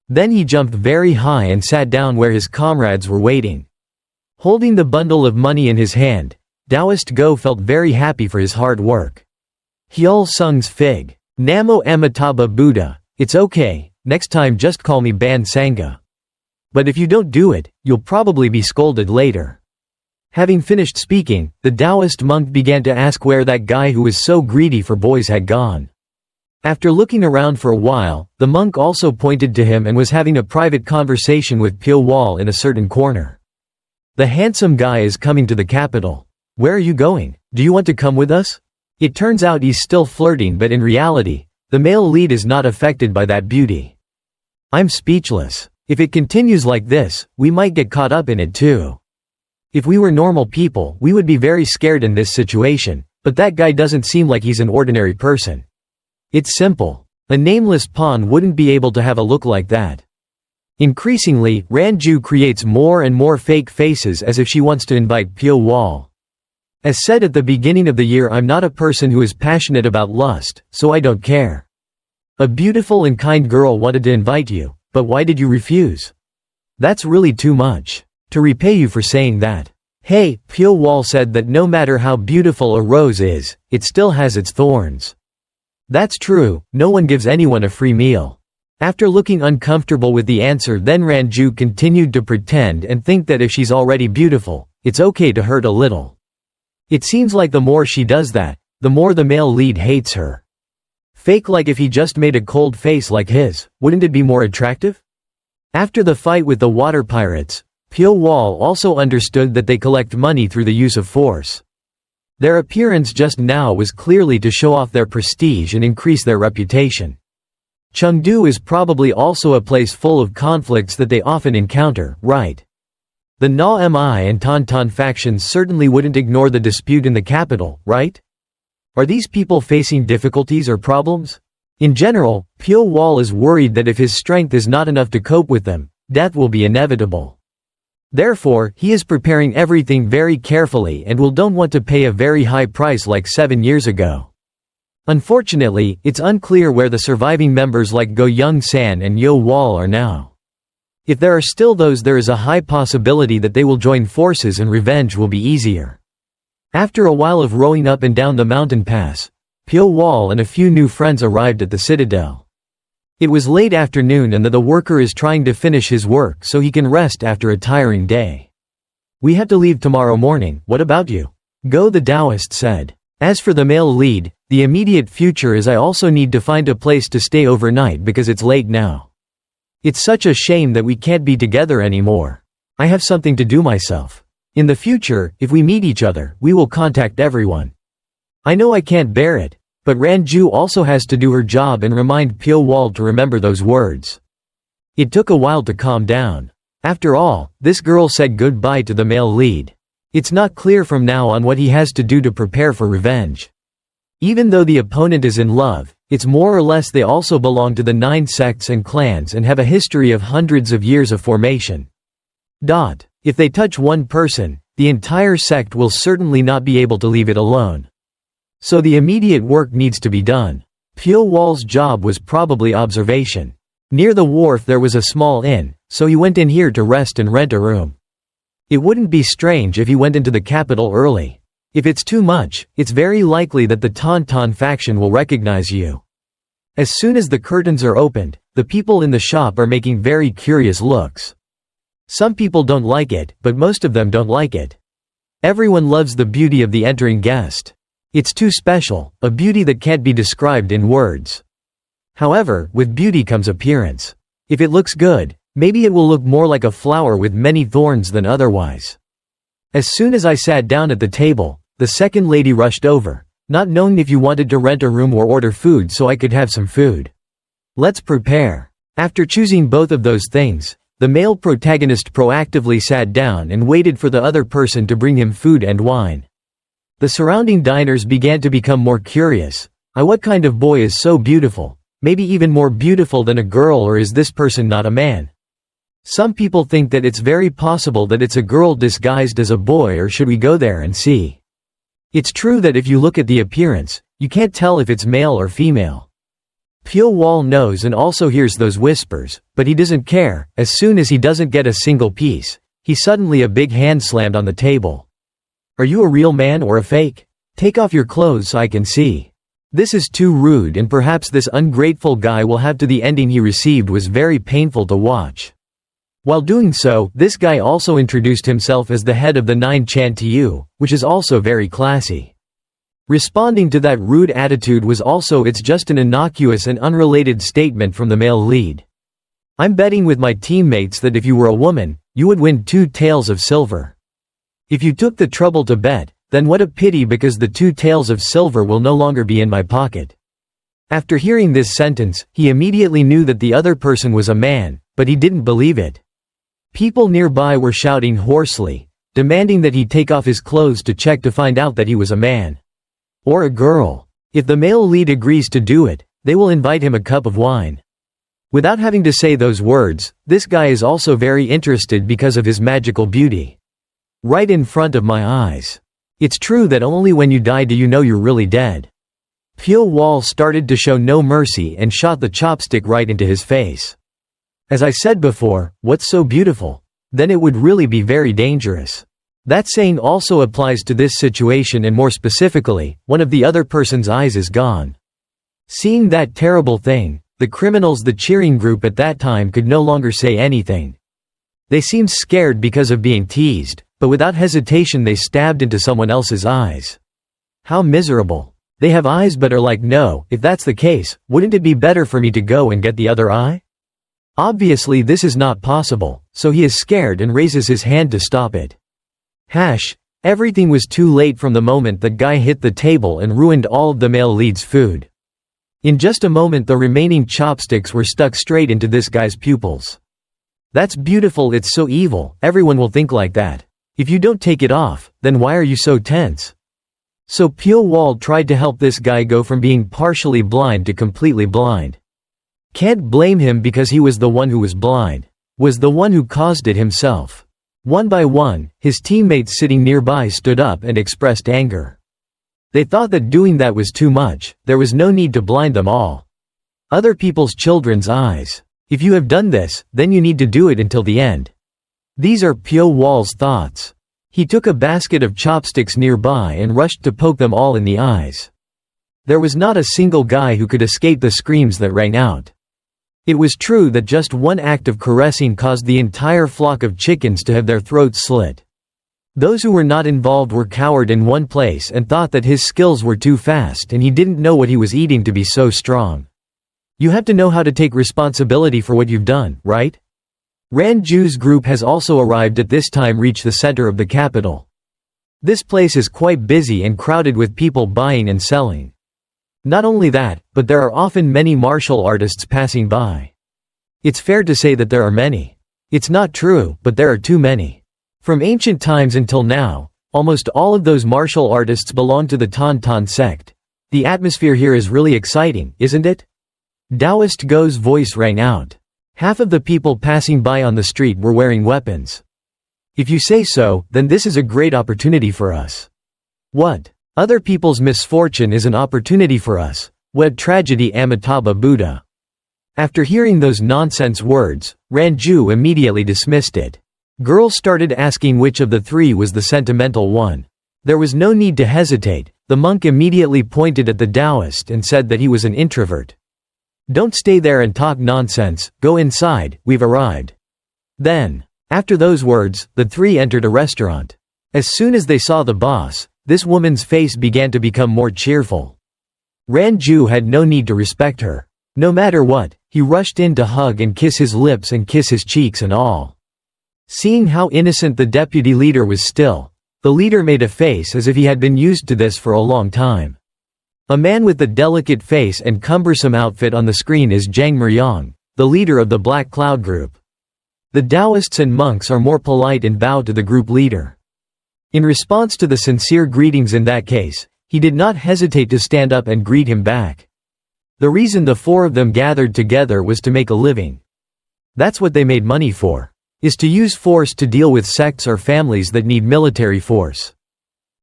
Then he jumped very high and sat down where his comrades were waiting. Holding the bundle of money in his hand, Taoist Go felt very happy for his hard work. Hyul Sung's fig. Namo Amitabha Buddha, it's okay, next time just call me Ban Sangha. But if you don't do it, you'll probably be scolded later. Having finished speaking, the Taoist monk began to ask where that guy who was so greedy for boys had gone. After looking around for a while, the monk also pointed to him and was having a private conversation with Pyo Wol in a certain corner. The handsome guy is coming to the capital. Where are you going? Do you want to come with us? It turns out he's still flirting, but in reality, the male lead is not affected by that beauty. I'm speechless. If it continues like this, we might get caught up in it too. If we were normal people, we would be very scared in this situation, but that guy doesn't seem like he's an ordinary person. It's simple. A nameless pawn wouldn't be able to have a look like that. Increasingly, Ranju creates more and more fake faces as if she wants to invite Pyo Wol. As said at the beginning of the year, I'm not a person who is passionate about lust, so I don't care. A beautiful and kind girl wanted to invite you, but why did you refuse? That's really too much. To repay you for saying that. Hey, Pyo Wol said that no matter how beautiful a rose is, it still has its thorns. That's true, no one gives anyone a free meal. After looking uncomfortable with the answer, then Ranju continued to pretend and think that if she's already beautiful, it's okay to hurt a little. It seems like the more she does that, the more the male lead hates her. Fake, like if he just made a cold face like his, wouldn't it be more attractive? After the fight with the water pirates, Pyo Wol also understood that they collect money through the use of force. Their appearance just now was clearly to show off their prestige and increase their reputation. Chengdu is probably also a place full of conflicts that they often encounter, right? The Na Mi and Tantan factions certainly wouldn't ignore the dispute in the capital, right? Are these people facing difficulties or problems? In general, Pyo Wol is worried that if his strength is not enough to cope with them, death will be inevitable. Therefore, he is preparing everything very carefully and don't want to pay a very high price like 7 years ago. Unfortunately, it's unclear where the surviving members like Go Young-san and Yo Wol are now. If there are still those, there is a high possibility that they will join forces and revenge will be easier. After a while of rowing up and down the mountain pass, Pyo Wol and a few new friends arrived at the citadel. It was late afternoon and the worker is trying to finish his work so he can rest after a tiring day. We have to leave tomorrow morning, what about you? Go, the Taoist said. As for the male lead, the immediate future is I also need to find a place to stay overnight because it's late now. It's such a shame that we can't be together anymore. I have something to do myself. In the future, if we meet each other, we will contact everyone. I know I can't bear it, but Ranju also has to do her job and remind Pyo Wol to remember those words. It took a while to calm down. After all, this girl said goodbye to the male lead. It's not clear from now on what he has to do to prepare for revenge. Even though the opponent is in love, it's more or less they also belong to the 9 sects and clans and have a history of hundreds of years of formation. If they touch one person, the entire sect will certainly not be able to leave it alone. So the immediate work needs to be done. Pyo Wol's job was probably observation. Near the wharf there was a small inn, so he went in here to rest and rent a room. It wouldn't be strange if he went into the capital early. If it's too much, it's very likely that the Tantan faction will recognize you. As soon as the curtains are opened, the people in the shop are making very curious looks. Some people don't like it, but most of them don't like it. Everyone loves the beauty of the entering guest. It's too special, a beauty that can't be described in words. However, with beauty comes appearance. If it looks good, maybe it will look more like a flower with many thorns than otherwise. As soon as I sat down at the table, the second lady rushed over, not knowing if you wanted to rent a room or order food so I could have some food. Let's prepare. After choosing both of those things, the male protagonist proactively sat down and waited for the other person to bring him food and wine. The surrounding diners began to become more curious. What kind of boy is so beautiful? Maybe even more beautiful than a girl, or is this person not a man? Some people think that it's very possible that it's a girl disguised as a boy, or should we go there and see? It's true that if you look at the appearance, you can't tell if it's male or female. Pyo Wol knows and also hears those whispers, but he doesn't care. As soon as he doesn't get a single piece, a big hand slammed on the table. Are you a real man or a fake? Take off your clothes so I can see. This is too rude, and perhaps this ungrateful guy will have to. The ending he received was very painful to watch. While doing so, this guy also introduced himself as the head of the 9 Chan Tu, which is also very classy. Responding to that rude attitude was also it's just an innocuous and unrelated statement from the male lead. I'm betting with my teammates that if you were a woman, you would win 2 taels of silver. If you took the trouble to bet, then what a pity, because the 2 taels of silver will no longer be in my pocket." After hearing this sentence, he immediately knew that the other person was a man, but he didn't believe it. People nearby were shouting hoarsely, demanding that he take off his clothes to check to find out that he was a man. Or a girl. If the male lead agrees to do it, they will invite him a cup of wine. Without having to say those words, this guy is also very interested because of his magical beauty. Right in front of my eyes. It's true that only when you die do you know you're really dead. Pyo Wol started to show no mercy and shot the chopstick right into his face. As I said before, what's so beautiful? Then it would really be very dangerous. That saying also applies to this situation, and more specifically, one of the other person's eyes is gone. Seeing that terrible thing, the criminals, the cheering group at that time, could no longer say anything. They seemed scared because of being teased, but without hesitation they stabbed into someone else's eyes. How miserable. They have eyes but are like, no, if that's the case, wouldn't it be better for me to go and get the other eye? Obviously this is not possible, so he is scared and raises his hand to stop it. Everything was too late from the moment that guy hit the table and ruined all of the male lead's food. In just a moment the remaining chopsticks were stuck straight into this guy's pupils. That's beautiful, it's so evil, everyone will think like that. If you don't take it off, then why are you so tense? So Pyo Wol tried to help this guy go from being partially blind to completely blind. Can't blame him because he was the one who was blind. Was the one who caused it himself. One by one, his teammates sitting nearby stood up and expressed anger. They thought that doing that was too much, there was no need to blind them all. Other people's children's eyes. If you have done this, then you need to do it until the end. These are Pyo Wol's thoughts. He took a basket of chopsticks nearby and rushed to poke them all in the eyes. There was not a single guy who could escape the screams that rang out. It was true that just one act of caressing caused the entire flock of chickens to have their throats slit. Those who were not involved were cowered in one place and thought that his skills were too fast and he didn't know what he was eating to be so strong. You have to know how to take responsibility for what you've done, right? Ranju's group has also arrived at this time, reached the center of the capital. This place is quite busy and crowded with people buying and selling. Not only that, but there are often many martial artists passing by. It's fair to say that there are many. It's not true, but there are too many. From ancient times until now, almost all of those martial artists belong to the Tan sect. The atmosphere here is really exciting, isn't it? Taoist Go's voice rang out. Half of the people passing by on the street were wearing weapons. If you say so, then this is a great opportunity for us. What? Other people's misfortune is an opportunity for us. Web tragedy Amitabha Buddha. After hearing those nonsense words, Ranju immediately dismissed it. Girls started asking which of the 3 was the sentimental one. There was no need to hesitate. The monk immediately pointed at the Taoist and said that he was an introvert. Don't stay there and talk nonsense, go inside, we've arrived. Then, after those words, the 3 entered a restaurant. As soon as they saw the boss, this woman's face began to become more cheerful. Ranju had no need to respect her. No matter what, he rushed in to hug and kiss his lips and kiss his cheeks and all. Seeing how innocent the deputy leader was still, the leader made a face as if he had been used to this for a long time. A man with the delicate face and cumbersome outfit on the screen is Jianghu, the leader of the Black Cloud group. The Taoists and monks are more polite and bow to the group leader. In response to the sincere greetings in that case, he did not hesitate to stand up and greet him back. The reason the 4 of them gathered together was to make a living. That's what they made money for, is to use force to deal with sects or families that need military force.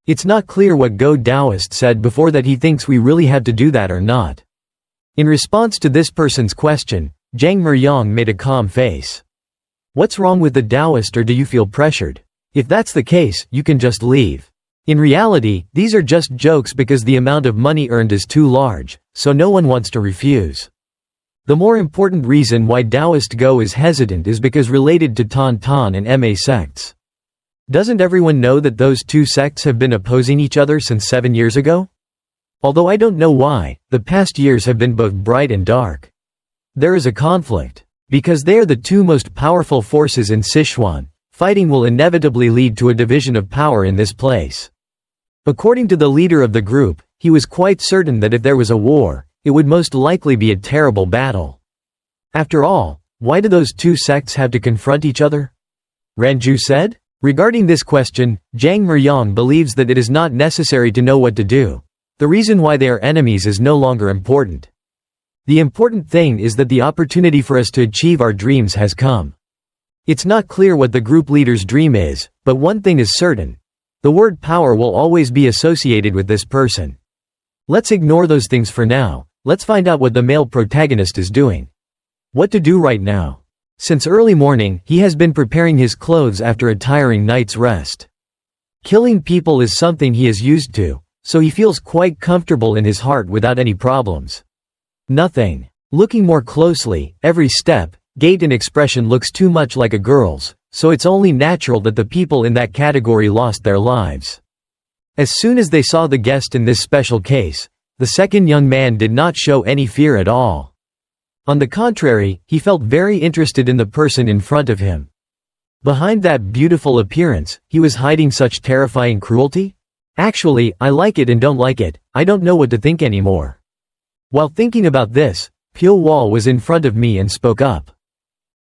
It's not clear what Go Taoist said before that he thinks we really have to do that or not. In response to this person's question, Jiang Meryong made a calm face. What's wrong with the Taoist, or do you feel pressured? If that's the case, you can just leave. In reality, these are just jokes because the amount of money earned is too large, so no one wants to refuse. The more important reason why Taoist Go is hesitant is because related to Tan and Ma sects. Doesn't everyone know that those 2 sects have been opposing each other since 7 years ago? Although I don't know why, the past years have been both bright and dark. There is a conflict. Because they are the 2 most powerful forces in Sichuan, fighting will inevitably lead to a division of power in this place. According to the leader of the group, he was quite certain that if there was a war, it would most likely be a terrible battle. After all, why do those two sects have to confront each other? Ranju said. Regarding this question, Zhang Meryang believes that it is not necessary to know what to do. The reason why they are enemies is no longer important. The important thing is that the opportunity for us to achieve our dreams has come. It's not clear what the group leader's dream is, but one thing is certain. The word power will always be associated with this person. Let's ignore those things for now. Let's find out what the male protagonist is doing. What to do right now? Since early morning, he has been preparing his clothes after a tiring night's rest. Killing people is something he is used to, so he feels quite comfortable in his heart without any problems. Nothing. Looking more closely, every step, gait and expression looks too much like a girl's, so it's only natural that the people in that category lost their lives. As soon as they saw the guest in this special case, the second young man did not show any fear at all. On the contrary, he felt very interested in the person in front of him. Behind that beautiful appearance, he was hiding such terrifying cruelty? Actually, I like it and don't like it, I don't know what to think anymore. While thinking about this, Pyo Wol was in front of me and spoke up.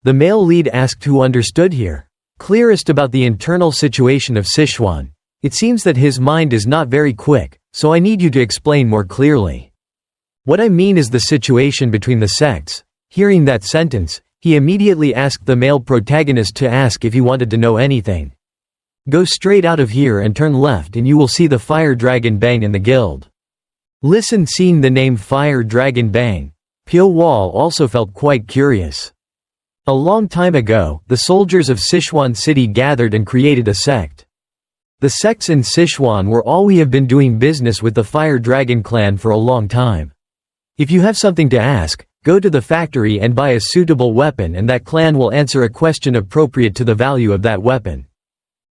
The male lead asked who understood here. Clearest about the internal situation of Sichuan. It seems that his mind is not very quick, so I need you to explain more clearly. What I mean is the situation between the sects. Hearing that sentence, he immediately asked the male protagonist to ask if he wanted to know anything. Go straight out of here and turn left and you will see the Fire Dragon Bang in the guild. Listen, seeing the name Fire Dragon Bang, Pyo Wol also felt quite curious. A long time ago, the soldiers of Sichuan City gathered and created a sect. The sects in Sichuan were all we have been doing business with the Fire Dragon clan for a long time. If you have something to ask, go to the factory and buy a suitable weapon and that clan will answer a question appropriate to the value of that weapon.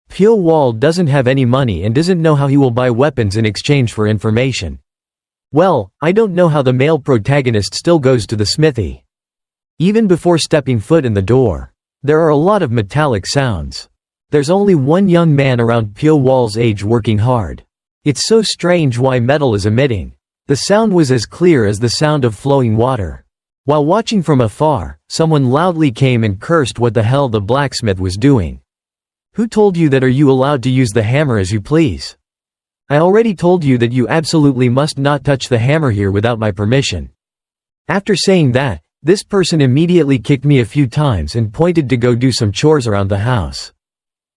Pyo Wol doesn't have any money and doesn't know how he will buy weapons in exchange for information. Well, I don't know how the male protagonist still goes to the smithy. Even before stepping foot in the door, there are a lot of metallic sounds. There's only one young man around Pyo Wol's age working hard. It's so strange why metal is emitting. The sound was as clear as the sound of flowing water. While watching from afar, someone loudly came and cursed what the hell the blacksmith was doing. Who told you that? Are you allowed to use the hammer as you please? I already told you that you absolutely must not touch the hammer here without my permission. After saying that, this person immediately kicked me a few times and pointed to go do some chores around the house.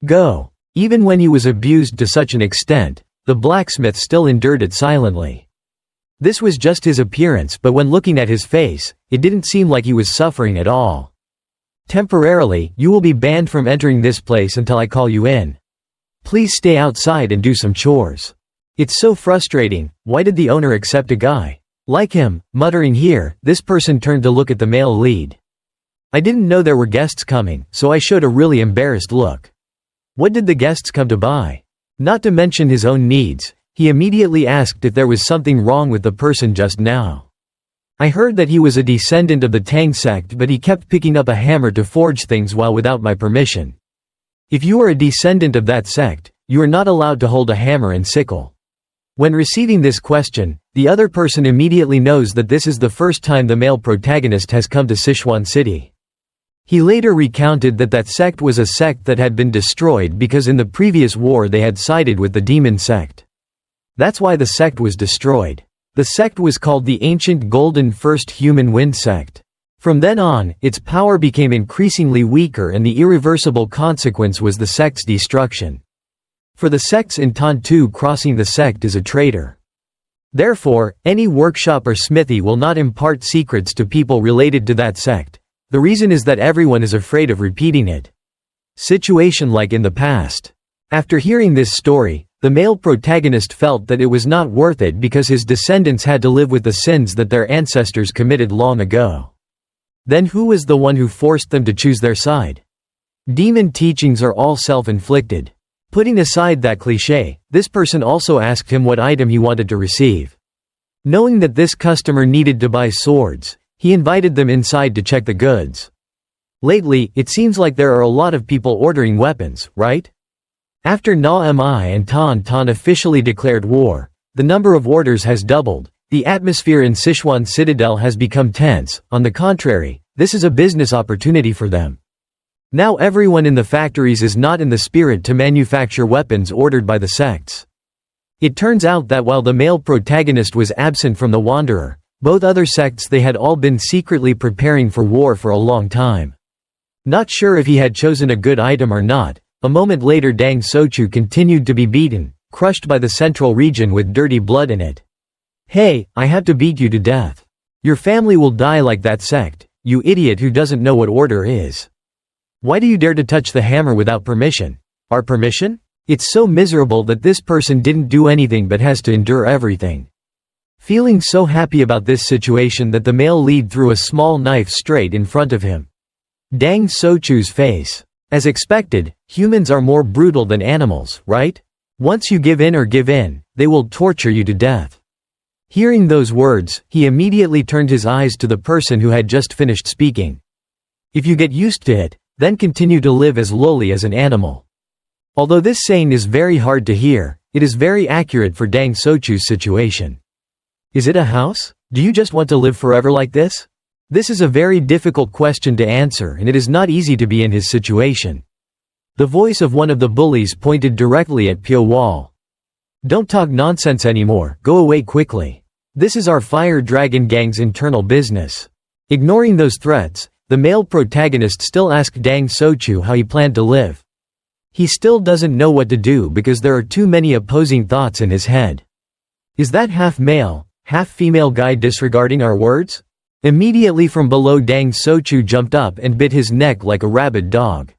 Go. Even when he was abused to such an extent, the blacksmith still endured it silently. This was just his appearance, but when looking at his face, it didn't seem like he was suffering at all. Temporarily, you will be banned from entering this place until I call you in. Please stay outside and do some chores. It's so frustrating. Why did the owner accept a guy like him? Muttering here, this person turned to look at the male lead. I didn't know there were guests coming, so I showed a really embarrassed look. What did the guests come to buy? Not to mention his own needs. He immediately asked if there was something wrong with the person just now. I heard that he was a descendant of the Tang sect, but he kept picking up a hammer to forge things while without my permission. If you are a descendant of that sect, you are not allowed to hold a hammer and sickle. When receiving this question, the other person immediately knows that this is the first time the male protagonist has come to Sichuan City. He later recounted that that sect was a sect that had been destroyed because in the previous war they had sided with the demon sect. That's why the sect was destroyed. The sect was called the Ancient Golden First Human Wind Sect. From then on, its power became increasingly weaker and the irreversible consequence was the sect's destruction. For the sects in Tantu, crossing the sect is a traitor. Therefore, any workshop or smithy will not impart secrets to people related to that sect. The reason is that everyone is afraid of repeating it. Situation like in the past. After hearing this story, the male protagonist felt that it was not worth it because his descendants had to live with the sins that their ancestors committed long ago. Then who was the one who forced them to choose their side? Demon teachings are all self-inflicted. Putting aside that cliché, this person also asked him what item he wanted to receive. Knowing that this customer needed to buy swords, he invited them inside to check the goods. Lately, it seems like there are a lot of people ordering weapons, right? After Na Mi and Tan Tan officially declared war, the number of orders has doubled. The atmosphere in Sichuan Citadel has become tense. On the contrary, this is a business opportunity for them. Now everyone in the factories is not in the spirit to manufacture weapons ordered by the sects. It turns out that while the male protagonist was absent from the Wanderer, both other sects they had all been secretly preparing for war for a long time. Not sure if he had chosen a good item or not, a moment later Dang Sochu continued to be beaten, crushed by the central region with dirty blood in it. "Hey, I have to beat you to death. Your family will die like that sect, you idiot who doesn't know what order is. Why do you dare to touch the hammer without permission? Our permission? It's so miserable that this person didn't do anything but has to endure everything." Feeling so happy about this situation that the male lead threw a small knife straight in front of him. Dang Sochu's face. As expected, humans are more brutal than animals, right? Once you give in, they will torture you to death. Hearing those words, he immediately turned his eyes to the person who had just finished speaking. If you get used to it, then continue to live as lowly as an animal. Although this saying is very hard to hear, it is very accurate for Dang Sochu's situation. Is it a house? Do you just want to live forever like this? This is a very difficult question to answer and it is not easy to be in his situation. The voice of one of the bullies pointed directly at Pyo Wol. "Don't talk nonsense anymore, go away quickly. This is our Fire Dragon Gang's internal business." Ignoring those threats, the male protagonist still asked Dang Sochu how he planned to live. He still doesn't know what to do because there are too many opposing thoughts in his head. Is that half male, half female guy disregarding our words? Immediately from below Dang Sochu jumped up and bit his neck like a rabid dog.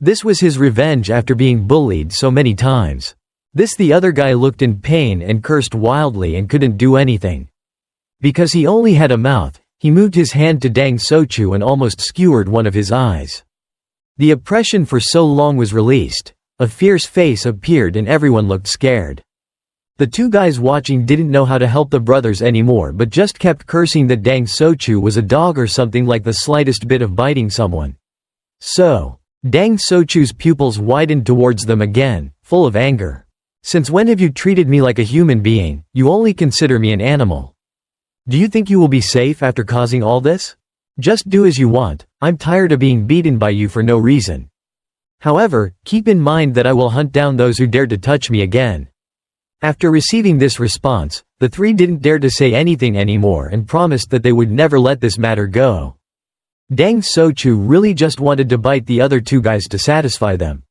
This was his revenge after being bullied so many times. The other guy looked in pain and cursed wildly and couldn't do anything. Because he only had a mouth, he moved his hand to Dang Sochu and almost skewered one of his eyes. The oppression for so long was released. A fierce face appeared and everyone looked scared. The two guys watching didn't know how to help the brothers anymore but just kept cursing that Dang Sochu was a dog or something like the slightest bit of biting someone. So, Dang Sochu's pupils widened towards them again, full of anger. "Since when have you treated me like a human being? You only consider me an animal. Do you think you will be safe after causing all this? Just do as you want, I'm tired of being beaten by you for no reason. However, keep in mind that I will hunt down those who dare to touch me again." After receiving this response, the three didn't dare to say anything anymore and promised that they would never let this matter go. Dang Sochu really just wanted to bite the other two guys to satisfy them.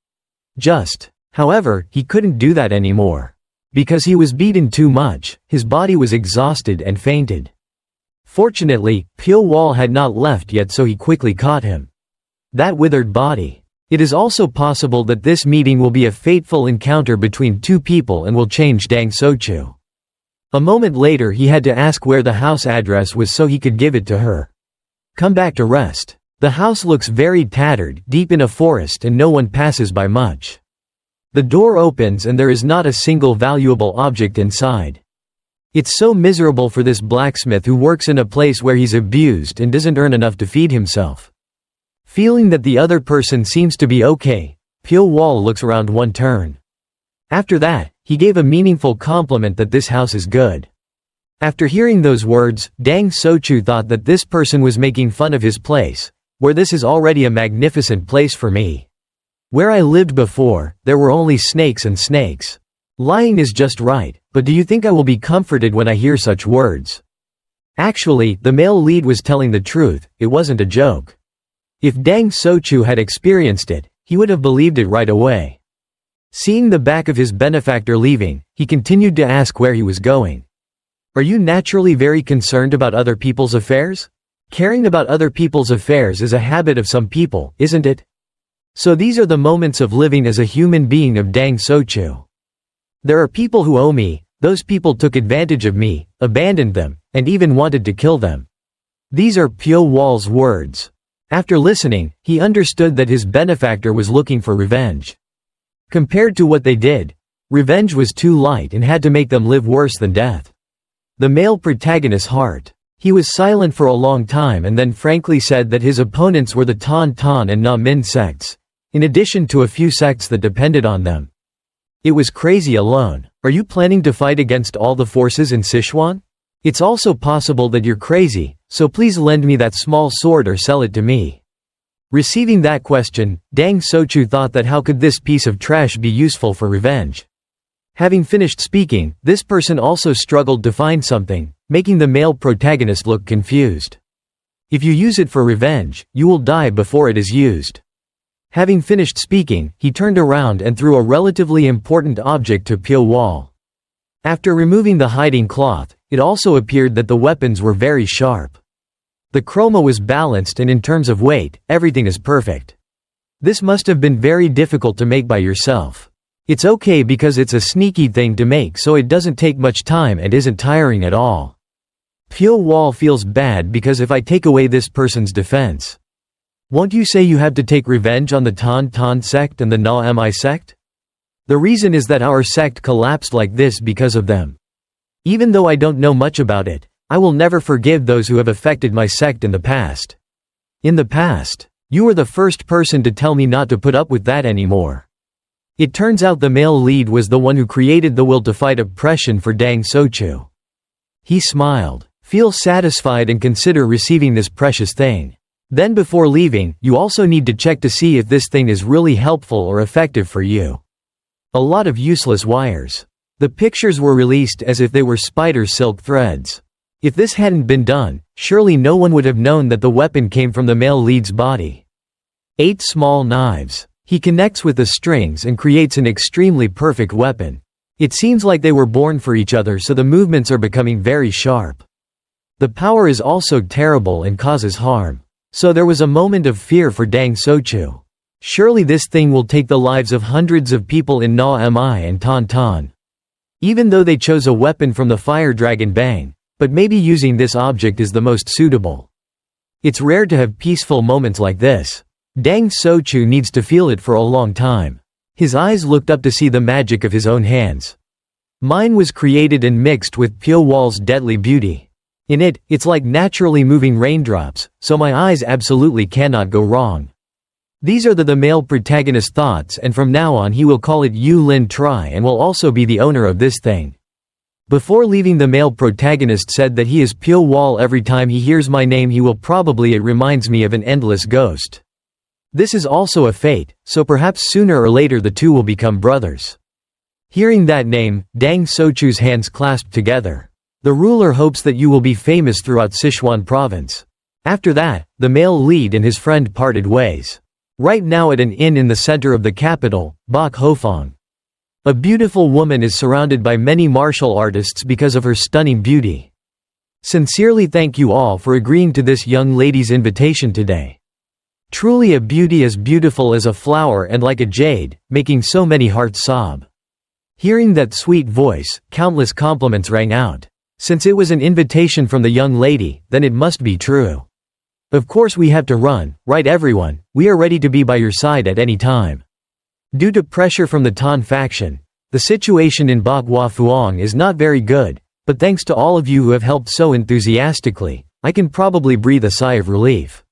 However, he couldn't do that anymore. Because he was beaten too much, his body was exhausted and fainted. Fortunately, Pyo Wol had not left yet so he quickly caught him. That withered body. It is also possible that this meeting will be a fateful encounter between two people and will change Dang Sochu. A moment later he had to ask where the house address was so he could give it to her. "Come back to rest. The house looks very tattered, deep in a forest and no one passes by much. The door opens and there is not a single valuable object inside. It's so miserable for this blacksmith who works in a place where he's abused and doesn't earn enough to feed himself." Feeling that the other person seems to be okay, Pyo Wol looks around one turn. After that, he gave a meaningful compliment that this house is good. After hearing those words, Dang Sochu thought that this person was making fun of his place, where this is already a magnificent place for me. Where I lived before, there were only snakes and snakes. Lying is just right, but do you think I will be comforted when I hear such words? Actually, the male lead was telling the truth, it wasn't a joke. If Dang Sochu had experienced it, he would have believed it right away. Seeing the back of his benefactor leaving, he continued to ask where he was going. "Are you naturally very concerned about other people's affairs? Caring about other people's affairs is a habit of some people, isn't it? So these are the moments of living as a human being of Dang Sochu. There are people who owe me, those people took advantage of me, abandoned them, and even wanted to kill them." These are Pyo Wol's words. After listening, he understood that his benefactor was looking for revenge. Compared to what they did, revenge was too light and had to make them live worse than death. The male protagonist's heart. He was silent for a long time and then frankly said that his opponents were the Tan Tan and Na Min sects, in addition to a few sects that depended on them. It was crazy alone. Are you planning to fight against all the forces in Sichuan? It's also possible that you're crazy, so please lend me that small sword or sell it to me. Receiving that question, Dang Sochu thought that how could this piece of trash be useful for revenge? Having finished speaking, this person also struggled to find something, making the male protagonist look confused. If you use it for revenge, you will die before it is used. Having finished speaking, he turned around and threw a relatively important object to Pyo Wol. After removing the hiding cloth, it also appeared that the weapons were very sharp. The chroma was balanced and in terms of weight, everything is perfect. This must have been very difficult to make by yourself. It's okay because it's a sneaky thing to make, so it doesn't take much time and isn't tiring at all. Pyo Wol feels bad because if I take away this person's defense, won't you say you have to take revenge on the Tan Tan sect and the Na Mi sect? The reason is that our sect collapsed like this because of them. Even though I don't know much about it, I will never forgive those who have affected my sect in the past. In the past, you were the first person to tell me not to put up with that anymore. It turns out the male lead was the one who created the will to fight oppression for Dang Sochu. He smiled. Feel satisfied and consider receiving this precious thing. Then before leaving, you also need to check to see if this thing is really helpful or effective for you. A lot of useless wires. The pictures were released as if they were spider silk threads. If this hadn't been done, surely no one would have known that the weapon came from the male lead's body. 8 small knives. He connects with the strings and creates an extremely perfect weapon. It seems like they were born for each other, so the movements are becoming very sharp. The power is also terrible and causes harm. So there was a moment of fear for Dang Sochu. Surely this thing will take the lives of hundreds of people in Na Mi and Tan Tan. Even though they chose a weapon from the fire dragon Bang, but maybe using this object is the most suitable. It's rare to have peaceful moments like this. Dang Sochu needs to feel it for a long time. His eyes looked up to see the magic of his own hands. Mine was created and mixed with Pyo Wol's deadly beauty. In it, it's like naturally moving raindrops, so my eyes absolutely cannot go wrong. These are the male protagonist's thoughts, and from now on he will call it Yu Lin Tri and will also be the owner of this thing. Before leaving, the male protagonist said that he is Pyo Wol. Every time he hears my name he will probably it reminds me of an endless ghost. This is also a fate, so perhaps sooner or later the two will become brothers. Hearing that name, Dang Sochu's hands clasped together. The ruler hopes that you will be famous throughout Sichuan province. After that, the male lead and his friend parted ways. Right now at an inn in the center of the capital, Bok Hofang. A beautiful woman is surrounded by many martial artists because of her stunning beauty. Sincerely thank you all for agreeing to this young lady's invitation today. Truly a beauty as beautiful as a flower and like a jade, making so many hearts sob. Hearing that sweet voice, countless compliments rang out. Since it was an invitation from the young lady, then it must be true. Of course we have to run, right everyone, we are ready to be by your side at any time. Due to pressure from the Tan faction, the situation in Bagua Fuang is not very good, but thanks to all of you who have helped so enthusiastically, I can probably breathe a sigh of relief.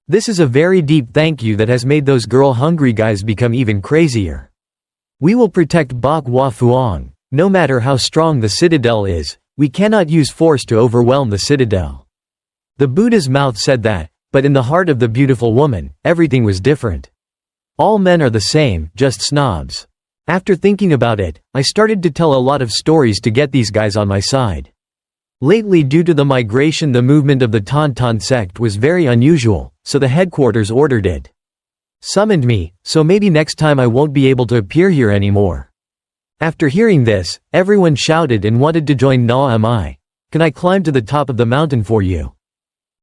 This is a very deep thank you that has made those girl-hungry guys become even crazier. We will protect Bagua Fuang. No matter how strong the citadel is, we cannot use force to overwhelm the citadel. The Buddha's mouth said that, but in the heart of the beautiful woman, everything was different. All men are the same, just snobs. After thinking about it, I started to tell a lot of stories to get these guys on my side. Lately, due to the migration, the movement of the Tan Tan sect was very unusual, so the headquarters ordered it. Summoned me, so maybe next time I won't be able to appear here anymore. After hearing this, everyone shouted and wanted to join Na Mi. Can I climb to the top of the mountain for you?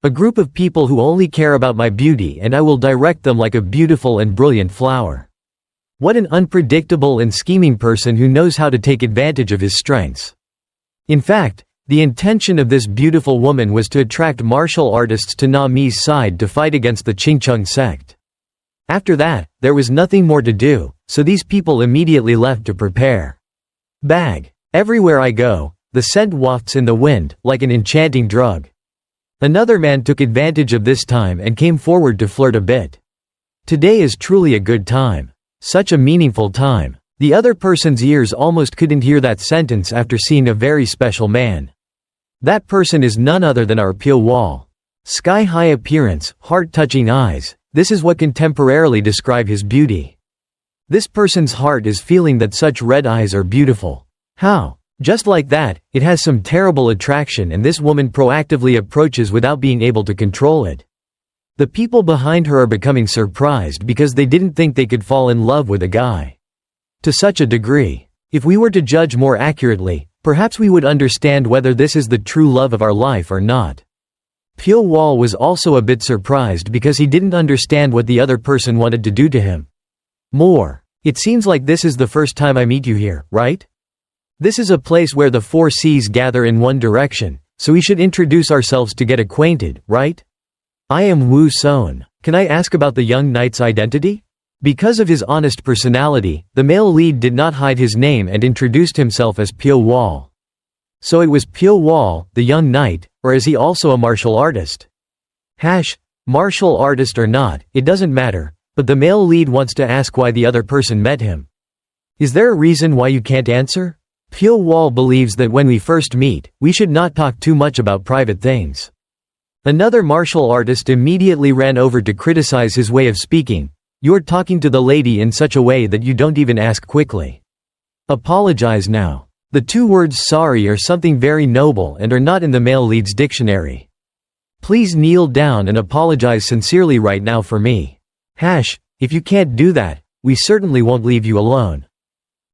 A group of people who only care about my beauty, and I will direct them like a beautiful and brilliant flower. What an unpredictable and scheming person who knows how to take advantage of his strengths. In fact, the intention of this beautiful woman was to attract martial artists to Na Mi's side to fight against the Qingcheng sect. After that, there was nothing more to do, so these people immediately left to prepare. Bag. Everywhere I go, the scent wafts in the wind, like an enchanting drug. Another man took advantage of this time and came forward to flirt a bit. "Today is truly a good time. Such a meaningful time." The other person's ears almost couldn't hear that sentence after seeing a very special man. That person is none other than our Pyo Wol. Sky-high appearance, heart-touching eyes, this is what can temporarily describe his beauty. This person's heart is feeling that such red eyes are beautiful. How? Just like that, it has some terrible attraction and this woman proactively approaches without being able to control it. The people behind her are becoming surprised because they didn't think they could fall in love with a guy to such a degree. If we were to judge more accurately, perhaps we would understand whether this is the true love of our life or not. Pyo Wol was also a bit surprised because he didn't understand what the other person wanted to do to him. It seems like this is the first time I meet you here, right? This is a place where the four seas gather in one direction, so we should introduce ourselves to get acquainted, right? I am Woo Son. Can I ask about the young knight's identity? Because of his honest personality, the male lead did not hide his name and introduced himself as Pyo Wol. So it was Pyo Wol, the young knight, or is he also a martial artist? Martial artist or not, it doesn't matter, but the male lead wants to ask why the other person met him. Is there a reason why you can't answer? Pyo Wol believes that when we first meet, we should not talk too much about private things. Another martial artist immediately ran over to criticize his way of speaking. You're talking to the lady in such a way that you don't even ask quickly. Apologize now. The two words sorry are something very noble and are not in the male lead's dictionary. Please kneel down and apologize sincerely right now for me. If you can't do that, we certainly won't leave you alone.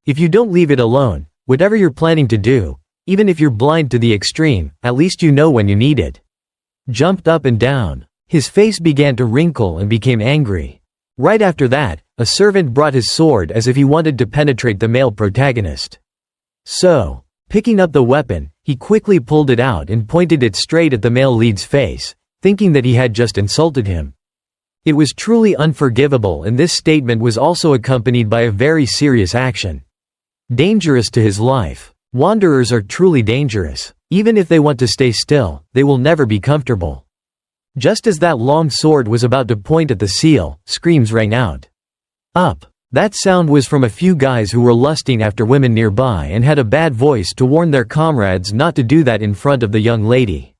If you don't leave it alone, whatever you're planning to do, even if you're blind to the extreme, at least you know when you need it. Jumped up and down. His face began to wrinkle and became angry. Right after that, a servant brought his sword as if he wanted to penetrate the male protagonist. So, picking up the weapon, he quickly pulled it out and pointed it straight at the male lead's face, thinking that he had just insulted him. It was truly unforgivable, and this statement was also accompanied by a very serious action. Dangerous to his life. Wanderers are truly dangerous. Even if they want to stay still, they will never be comfortable. Just as that long sword was about to point at the seal, screams rang out. Up! That sound was from a few guys who were lusting after women nearby and had a bad voice to warn their comrades not to do that in front of the young lady.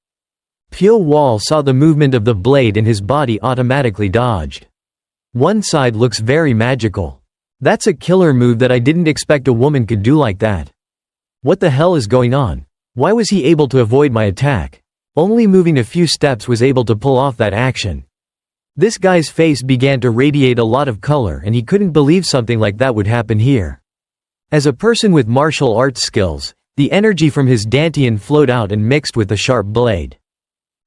Pyo Wol saw the movement of the blade and his body automatically dodged. One side looks very magical. That's a killer move that I didn't expect a woman could do like that. What the hell is going on? Why was he able to avoid my attack? Only moving a few steps was able to pull off that action. This guy's face began to radiate a lot of color and he couldn't believe something like that would happen here. As a person with martial arts skills, the energy from his dantian flowed out and mixed with the sharp blade.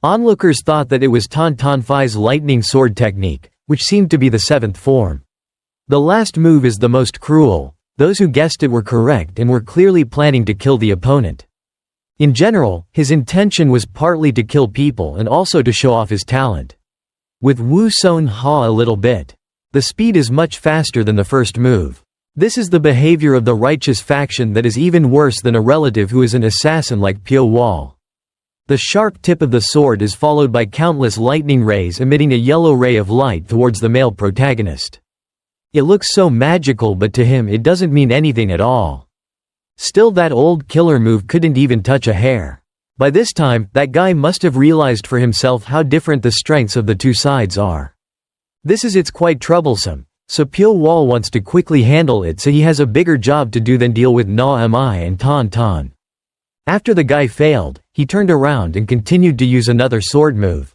Onlookers thought that it was Tan Tan Fai's lightning sword technique, which seemed to be the seventh form. The last move is the most cruel. Those who guessed it were correct and were clearly planning to kill the opponent. In general, his intention was partly to kill people and also to show off his talent. With Woo Son Ha a little bit. The speed is much faster than the first move. This is the behavior of the righteous faction that is even worse than a relative who is an assassin like Pyo Wol. The sharp tip of the sword is followed by countless lightning rays emitting a yellow ray of light towards the male protagonist. It looks so magical, but to him it doesn't mean anything at all. Still, that old killer move couldn't even touch a hair. By this time, that guy must have realized for himself how different the strengths of the two sides are. It's quite troublesome, so Pyo Wol wants to quickly handle it, so he has a bigger job to do than deal with Na Mi and Tan Tan. After the guy failed, he turned around and continued to use another sword move.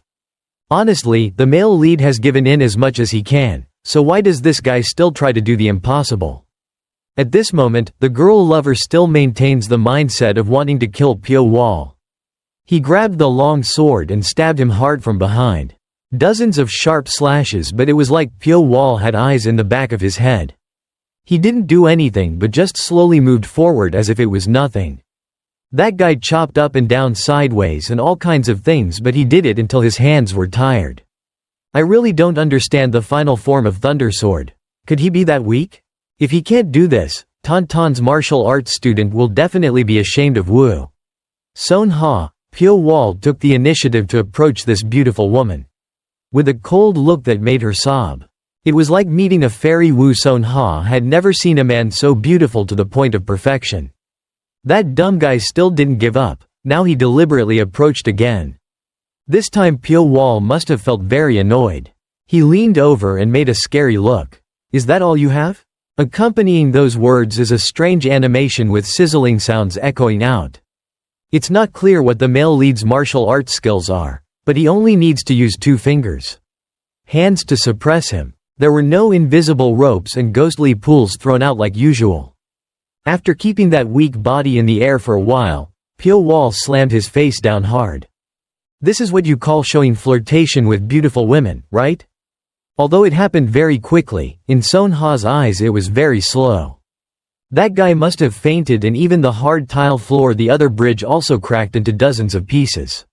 Honestly, the male lead has given in as much as he can, so why does this guy still try to do the impossible? At this moment, the girl lover still maintains the mindset of wanting to kill Pyo Wol. He grabbed the long sword and stabbed him hard from behind. Dozens of sharp slashes, but it was like Pyo Wol had eyes in the back of his head. He didn't do anything but just slowly moved forward as if it was nothing. That guy chopped up and down sideways and all kinds of things, but he did it until his hands were tired. I really don't understand the final form of Thunder Sword. Could he be that weak? If he can't do this, Tan Tan's martial arts student will definitely be ashamed of Woo Son Ha. Pyo Wol took the initiative to approach this beautiful woman. With a cold look that made her sob. It was like meeting a fairy. Woo Son-ha had never seen a man so beautiful to the point of perfection. That dumb guy still didn't give up, now he deliberately approached again. This time Pyo Wol must have felt very annoyed. He leaned over and made a scary look. "Is that all you have?" Accompanying those words is a strange animation with sizzling sounds echoing out. It's not clear what the male lead's martial arts skills are, but he only needs to use 2 fingers. Hands to suppress him. There were no invisible ropes and ghostly pools thrown out like usual. After keeping that weak body in the air for a while, Pyo Wol slammed his face down hard. This is what you call showing flirtation with beautiful women, right? Although it happened very quickly, in Son-ha's eyes it was very slow. That guy must have fainted, and even the hard tile floor the other bridge also cracked into dozens of pieces.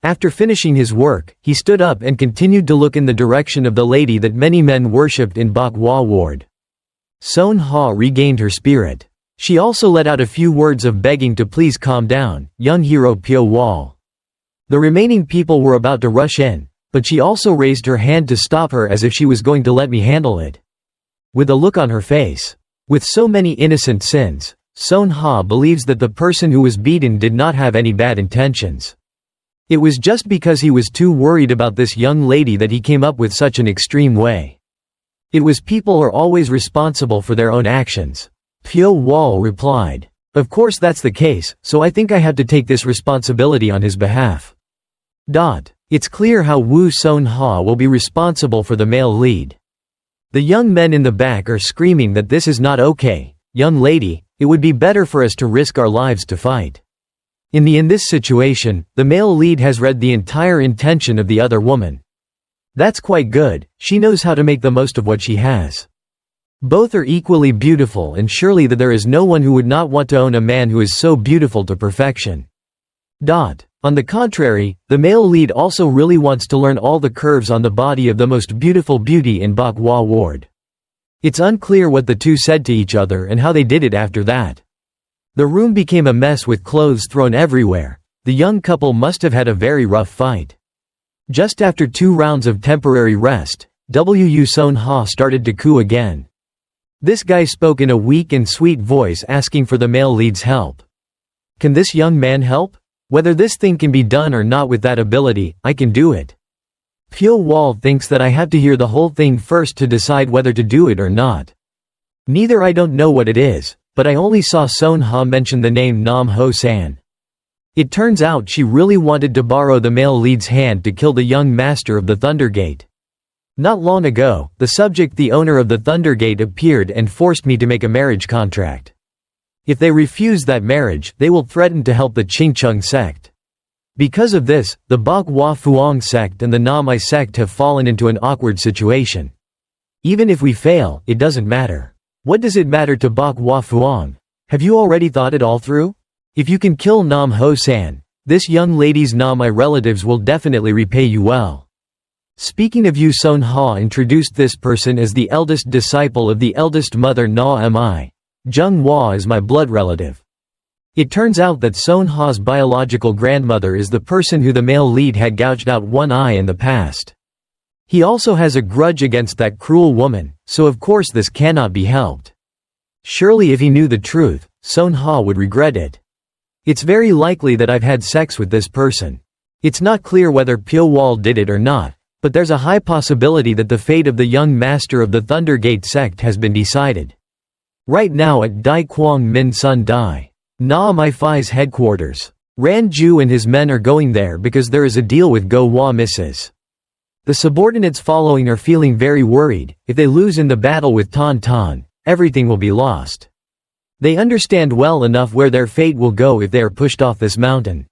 After finishing his work, he stood up and continued to look in the direction of the lady that many men worshipped in Manhwa Ward. Son-ha regained her spirit. She also let out a few words of begging to please calm down, young hero Pyo Wol. The remaining people were about to rush in, but she also raised her hand to stop her as if she was going to let me handle it. With a look on her face. With so many innocent sins, Son-ha believes that the person who was beaten did not have any bad intentions. It was just because he was too worried about this young lady that he came up with such an extreme way. It was people are always responsible for their own actions. Pyo Wol replied. Of course that's the case, so I think I have to take this responsibility on his behalf. It's clear how Woo Son-ha will be responsible for the male lead. The young men in the back are screaming that this is not okay. Young lady, it would be better for us to risk our lives to fight. In this situation, the male lead has read the entire intention of the other woman. That's quite good, she knows how to make the most of what she has. Both are equally beautiful, and surely that there is no one who would not want to own a man who is so beautiful to perfection. On the contrary, the male lead also really wants to learn all the curves on the body of the most beautiful beauty in Manhwa Ward. It's unclear what the two said to each other and how they did it after that. The room became a mess with clothes thrown everywhere. The young couple must have had a very rough fight. Just after 2 rounds of temporary rest, Woo Son-ha started to coo again. This guy spoke in a weak and sweet voice asking for the male lead's help. Can this young man help? Whether this thing can be done or not with that ability, I can do it. Pyo Wol thinks that I have to hear the whole thing first to decide whether to do it or not. Neither I don't know what it is, but I only saw Son-ha mention the name Nam Ho-san. It turns out she really wanted to borrow the male lead's hand to kill the young master of the Thundergate. Not long ago, the owner of the Thundergate appeared and forced me to make a marriage contract. If they refuse that marriage, they will threaten to help the Qingcheng sect. Because of this, the Manhwa Fuang sect and the Nam-I sect have fallen into an awkward situation. Even if we fail, it doesn't matter. What does it matter to Manhwa Fuang? Have you already thought it all through? If you can kill Nam Ho-san, this young lady's Nam-I relatives will definitely repay you well. Speaking of you, Son-ha introduced this person as the eldest disciple of the eldest mother Na-mi. Jianghu is my blood relative. It turns out that Son-ha's biological grandmother is the person who the male lead had gouged out one eye in the past. He also has a grudge against that cruel woman, so of course this cannot be helped. Surely if he knew the truth, Son-ha would regret it. It's very likely that I've had sex with this person. It's not clear whether Pyo Wol did it or not, but there's a high possibility that the fate of the young master of the Thundergate sect has been decided. Right now at Dai Quang Min Sun Dai, Na-mi Fi's headquarters. Ranju and his men are going there because there is a deal with Go Wa Mrs. The subordinates following are feeling very worried. If they lose in the battle with Tan Tan, everything will be lost. They understand well enough where their fate will go if they are pushed off this mountain.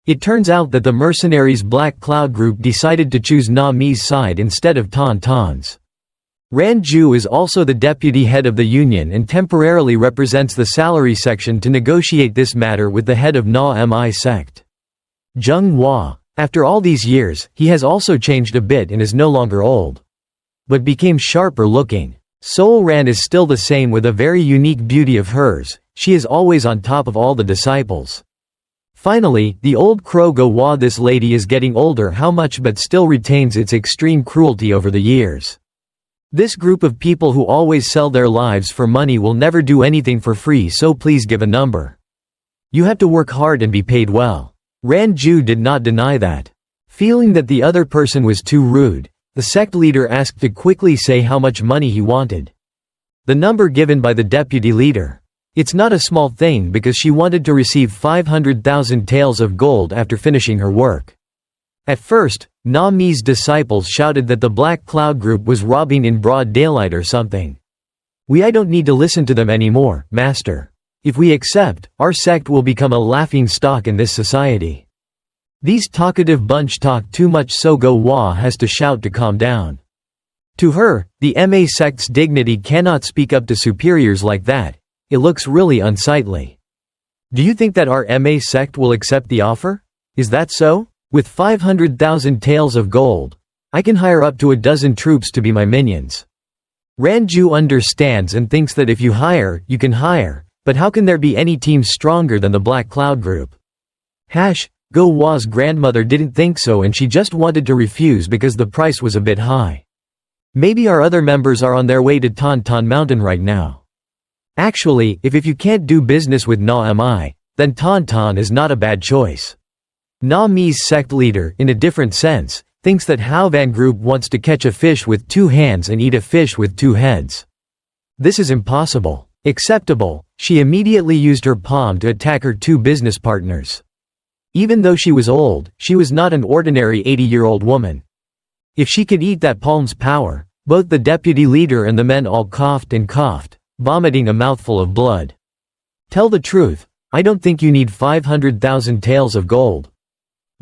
It turns out that the mercenaries' Black Cloud group decided to choose Na-mi's side instead of Tan Tan's. Ranju is also the deputy head of the union and temporarily represents the salary section to negotiate this matter with the head of Na-mi sect. Zheng Hua. After all these years, he has also changed a bit and is no longer old, but became sharper looking. Sol Ran is still the same with a very unique beauty of hers. She is always on top of all the disciples. Finally, the old crow go wah, this lady is getting older how much but still retains its extreme cruelty over the years. This group of people who always sell their lives for money will never do anything for free, so please give a number. You have to work hard and be paid well. Ranju did not deny that. Feeling that the other person was too rude, the sect leader asked to quickly say how much money he wanted. The number given by the deputy leader. It's not a small thing because she wanted to receive 500,000 taels of gold after finishing her work. At first, Na Mi's disciples shouted that the Black Cloud group was robbing in broad daylight or something. I don't need to listen to them anymore, master. If we accept, our sect will become a laughing stock in this society. These talkative bunch talk too much, so Go Wah has to shout to calm down. To her, the Ma sect's dignity cannot speak up to superiors like that. It looks really unsightly. Do you think that our Ma sect will accept the offer? Is that so? With 500,000 taels of gold, I can hire up to a dozen troops to be my minions. Ranju understands and thinks that if you hire, you can hire, but how can there be any team stronger than the Black Cloud group? Go Wah's grandmother didn't think so and she just wanted to refuse because the price was a bit high. Maybe our other members are on their way to Tan Mountain right now. Actually, if you can't do business with Na Mi, then Tan is not a bad choice. Na Mi's sect leader, in a different sense, thinks that Hao Van group wants to catch a fish with 2 hands and eat a fish with 2 heads. This is impossible. Acceptable, she immediately used her palm to attack her 2 business partners. Even though she was old, she was not an ordinary 80-year-old woman. If she could eat that palm's power, both the deputy leader and the men all coughed and coughed, vomiting a mouthful of blood. Tell the truth, I don't think you need 500,000 taels of gold.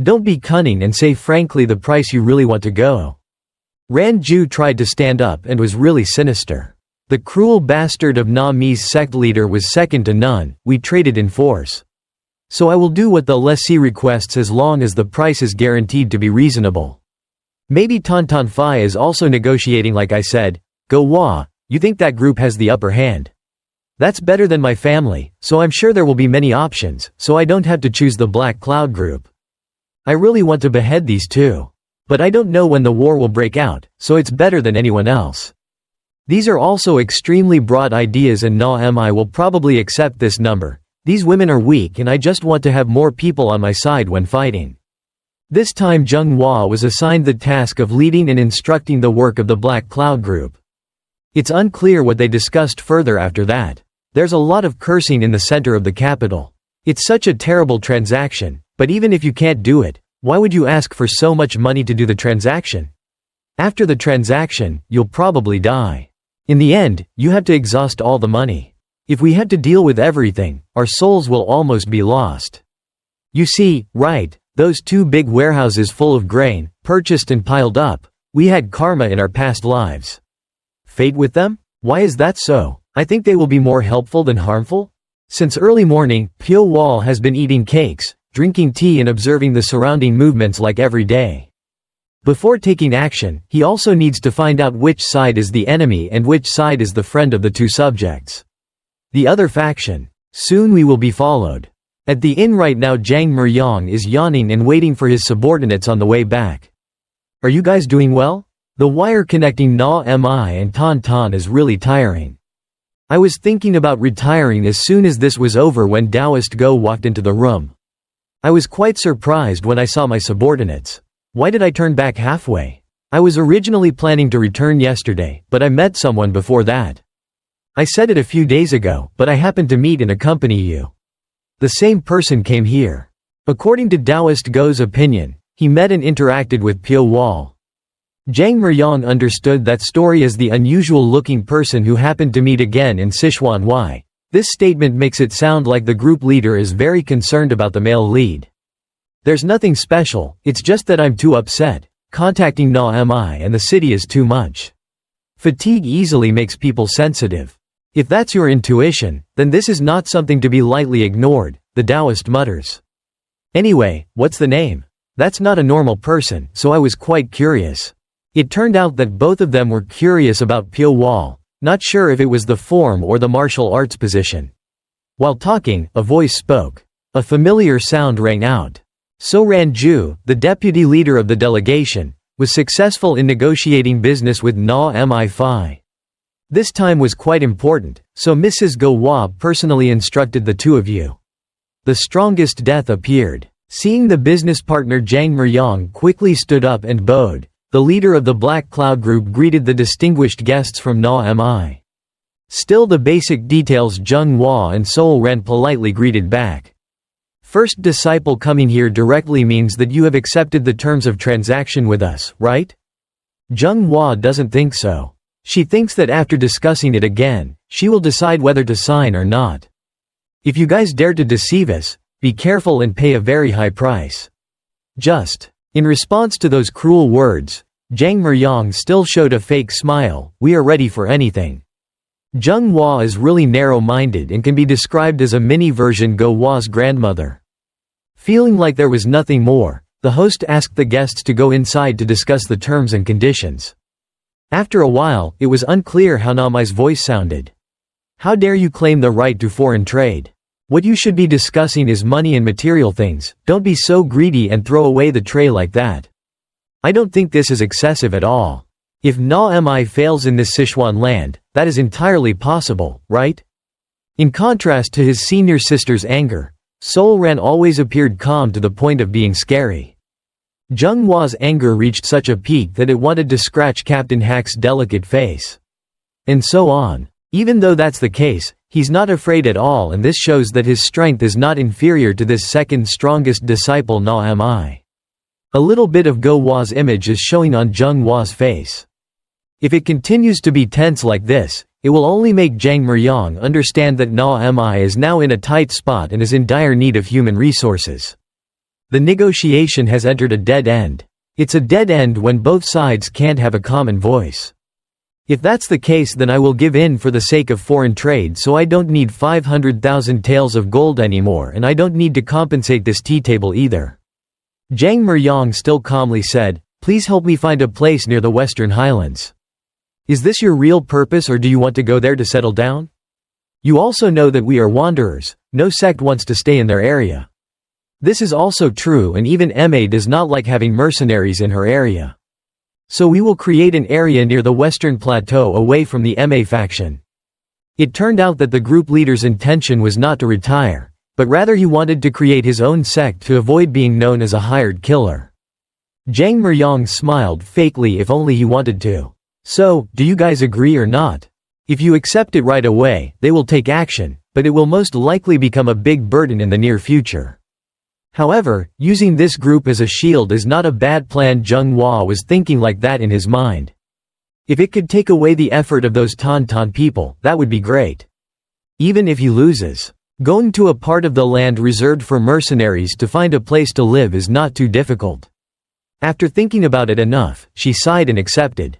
Don't be cunning and say frankly the price you really want to go. Ranju tried to stand up and was really sinister. The cruel bastard of Na Mi's sect leader was second to none. We traded in force. So I will do what the lessee requests as long as the price is guaranteed to be reasonable. Maybe Tan Phi is also negotiating like I said. Go Wah, you think that group has the upper hand. That's better than my family, so I'm sure there will be many options, so I don't have to choose the Black Cloud group. I really want to behead these 2. But I don't know when the war will break out, so it's better than anyone else. These are also extremely broad ideas and Na Mi will probably accept this number. These women are weak and I just want to have more people on my side when fighting. This time Jiang Hua was assigned the task of leading and instructing the work of the Black Cloud group. It's unclear what they discussed further after that. There's a lot of cursing in the center of the capital. It's such a terrible transaction, but even if you can't do it, why would you ask for so much money to do the transaction? After the transaction, you'll probably die. In the end, you have to exhaust all the money. If we have to deal with everything, our souls will almost be lost. You see, right, those 2 big warehouses full of grain, purchased and piled up, we had karma in our past lives. Fate with them? Why is that so? I think they will be more helpful than harmful? Since early morning, Pyo Wol has been eating cakes, drinking tea and observing the surrounding movements like every day. Before taking action, he also needs to find out which side is the enemy and which side is the friend of the 2 subjects. The other faction. Soon we will be followed. At the inn right now Zhang Meryong is yawning and waiting for his subordinates on the way back. Are you guys doing well? The wire connecting Na Mi and Tan is really tiring. I was thinking about retiring as soon as this was over when Taoist Go walked into the room. I was quite surprised when I saw my subordinates. Why did I turn back halfway? I was originally planning to return yesterday, but I met someone before that. I said it a few days ago, but I happened to meet and accompany you. The same person came here. According to Taoist Go's opinion, he met and interacted with Pyo Wol. Zhang Meryong understood that story as the unusual-looking person who happened to meet again in Sichuan Y. This statement makes it sound like the group leader is very concerned about the male lead. There's nothing special, it's just that I'm too upset. Contacting Na Mi and the city is too much. Fatigue easily makes people sensitive. If that's your intuition, then this is not something to be lightly ignored, the Taoist mutters. Anyway, what's the name? That's not a normal person, so I was quite curious. It turned out that both of them were curious about Pyo Wol, not sure if it was the form or the martial arts position. While talking, a voice spoke. A familiar sound rang out. So Ranju, the deputy leader of the delegation, was successful in negotiating business with Na Mi. This time was quite important, so Mrs. Go Wa personally instructed the two of you. The strongest death appeared. Seeing the business partner Jang Meryong quickly stood up and bowed, the leader of the Black Cloud Group greeted the distinguished guests from Na Mi. Still the basic details Jung Hwa and Seoul Ran politely greeted back. First disciple coming here directly means that you have accepted the terms of transaction with us, right? Jung Hwa doesn't think so. She thinks that after discussing it again, she will decide whether to sign or not. If you guys dare to deceive us, be careful and pay a very high price. Just. In response to those cruel words, Jang Meryong still showed a fake smile. We are ready for anything. Jung Hwa is really narrow-minded and can be described as a mini-version Go Hwa's grandmother. Feeling like there was nothing more, the host asked the guests to go inside to discuss the terms and conditions. After a while, it was unclear how Nami's voice sounded. How dare you claim the right to foreign trade? What you should be discussing is money and material things. Don't be so greedy and throw away the tray like that. I don't think this is excessive at all. If Na Mi fails in this Sichuan land, that is entirely possible, right? In contrast to his senior sister's anger, Seoul Ran always appeared calm to the point of being scary. Jung Hwa's anger reached such a peak that it wanted to scratch Captain Hack's delicate face. And so on. Even though that's the case, he's not afraid at all, and this shows that his strength is not inferior to this second strongest disciple Na Mi. A little bit of Go Hwa's image is showing on Jung Hwa's face. If it continues to be tense like this, it will only make Jang Meryong understand that Na Mi is now in a tight spot and is in dire need of human resources. The negotiation has entered a dead end. It's a dead end when both sides can't have a common voice. If that's the case, then I will give in for the sake of foreign trade, so I don't need 500,000 taels of gold anymore, and I don't need to compensate this tea table either. Jang Meryong still calmly said, "Please help me find a place near the Western Highlands. Is this your real purpose, or do you want to go there to settle down? You also know that we are wanderers, no sect wants to stay in their area. This is also true, and even Ma does not like having mercenaries in her area. So we will create an area near the Western Plateau away from the Ma faction." It turned out that the group leader's intention was not to retire, but rather he wanted to create his own sect to avoid being known as a hired killer. Jang Meryong smiled fakely, if only he wanted to. "So, do you guys agree or not? If you accept it right away, they will take action, but it will most likely become a big burden in the near future. However, using this group as a shield is not a bad plan." Jung Hwa was thinking like that in his mind. If it could take away the effort of those Tauntaun people, that would be great. Even if he loses, going to a part of the land reserved for mercenaries to find a place to live is not too difficult. After thinking about it enough, she sighed and accepted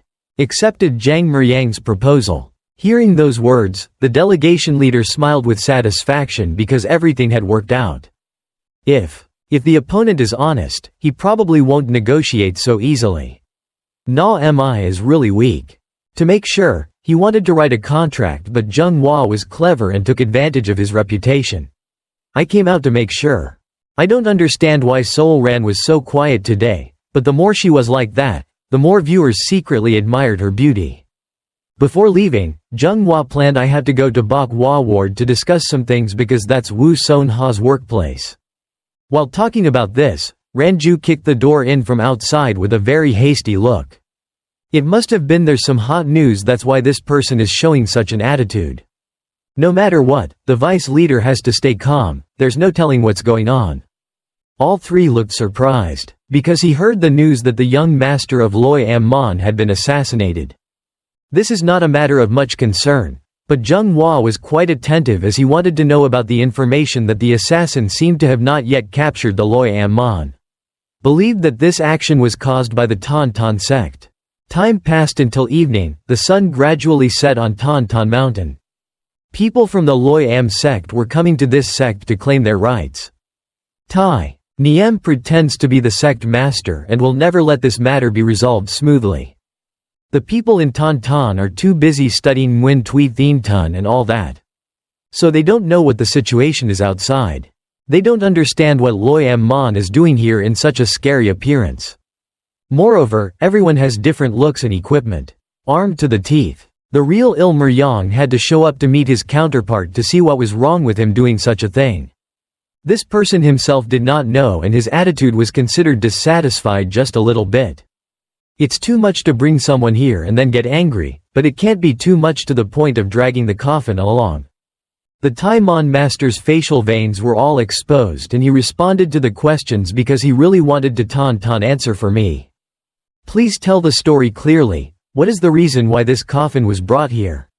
Jang Meryong's proposal. Hearing those words, the delegation leader smiled with satisfaction because everything had worked out. If the opponent is honest, he probably won't negotiate so easily. Na Mi is really weak. To make sure, he wanted to write a contract, but Jung Hwa was clever and took advantage of his reputation. "I came out to make sure. I don't understand why Seoul Ran was so quiet today, but the more she was like that, the more viewers secretly admired her beauty." Before leaving, Jung Hwa planned, "I have to go to Bok Hwa Ward to discuss some things because that's Woo Son Ha's workplace." While talking about this, Ranju kicked the door in from outside with a very hasty look. It must have been there's some hot news, that's why this person is showing such an attitude. No matter what, the vice leader has to stay calm, there's no telling what's going on. All three looked surprised, because he heard the news that the young master of Loi Am Mon had been assassinated. This is not a matter of much concern, but Jung Hwa was quite attentive as he wanted to know about the information that the assassin seemed to have not yet captured the Loi Am Mon. Believed that this action was caused by the Tauntaun sect. Time passed until evening, the sun gradually set on Tauntaun Mountain. People from the Loi Am sect were coming to this sect to claim their rights. Tai Niem pretends to be the sect master and will never let this matter be resolved smoothly. The people in Tauntaun are too busy studying Nguyen Tui Thien Tun and all that. So they don't know what the situation is outside. They don't understand what Loi Man is doing here in such a scary appearance. Moreover, everyone has different looks and equipment. Armed to the teeth. The real Il-Yang had to show up to meet his counterpart to see what was wrong with him doing such a thing. This person himself did not know, and his attitude was considered dissatisfied just a little bit. It's too much to bring someone here and then get angry, but it can't be too much to the point of dragging the coffin along. The Taimon master's facial veins were all exposed and he responded to the questions because he really wanted to answer for me. Please tell the story clearly. What is the reason why this coffin was brought here?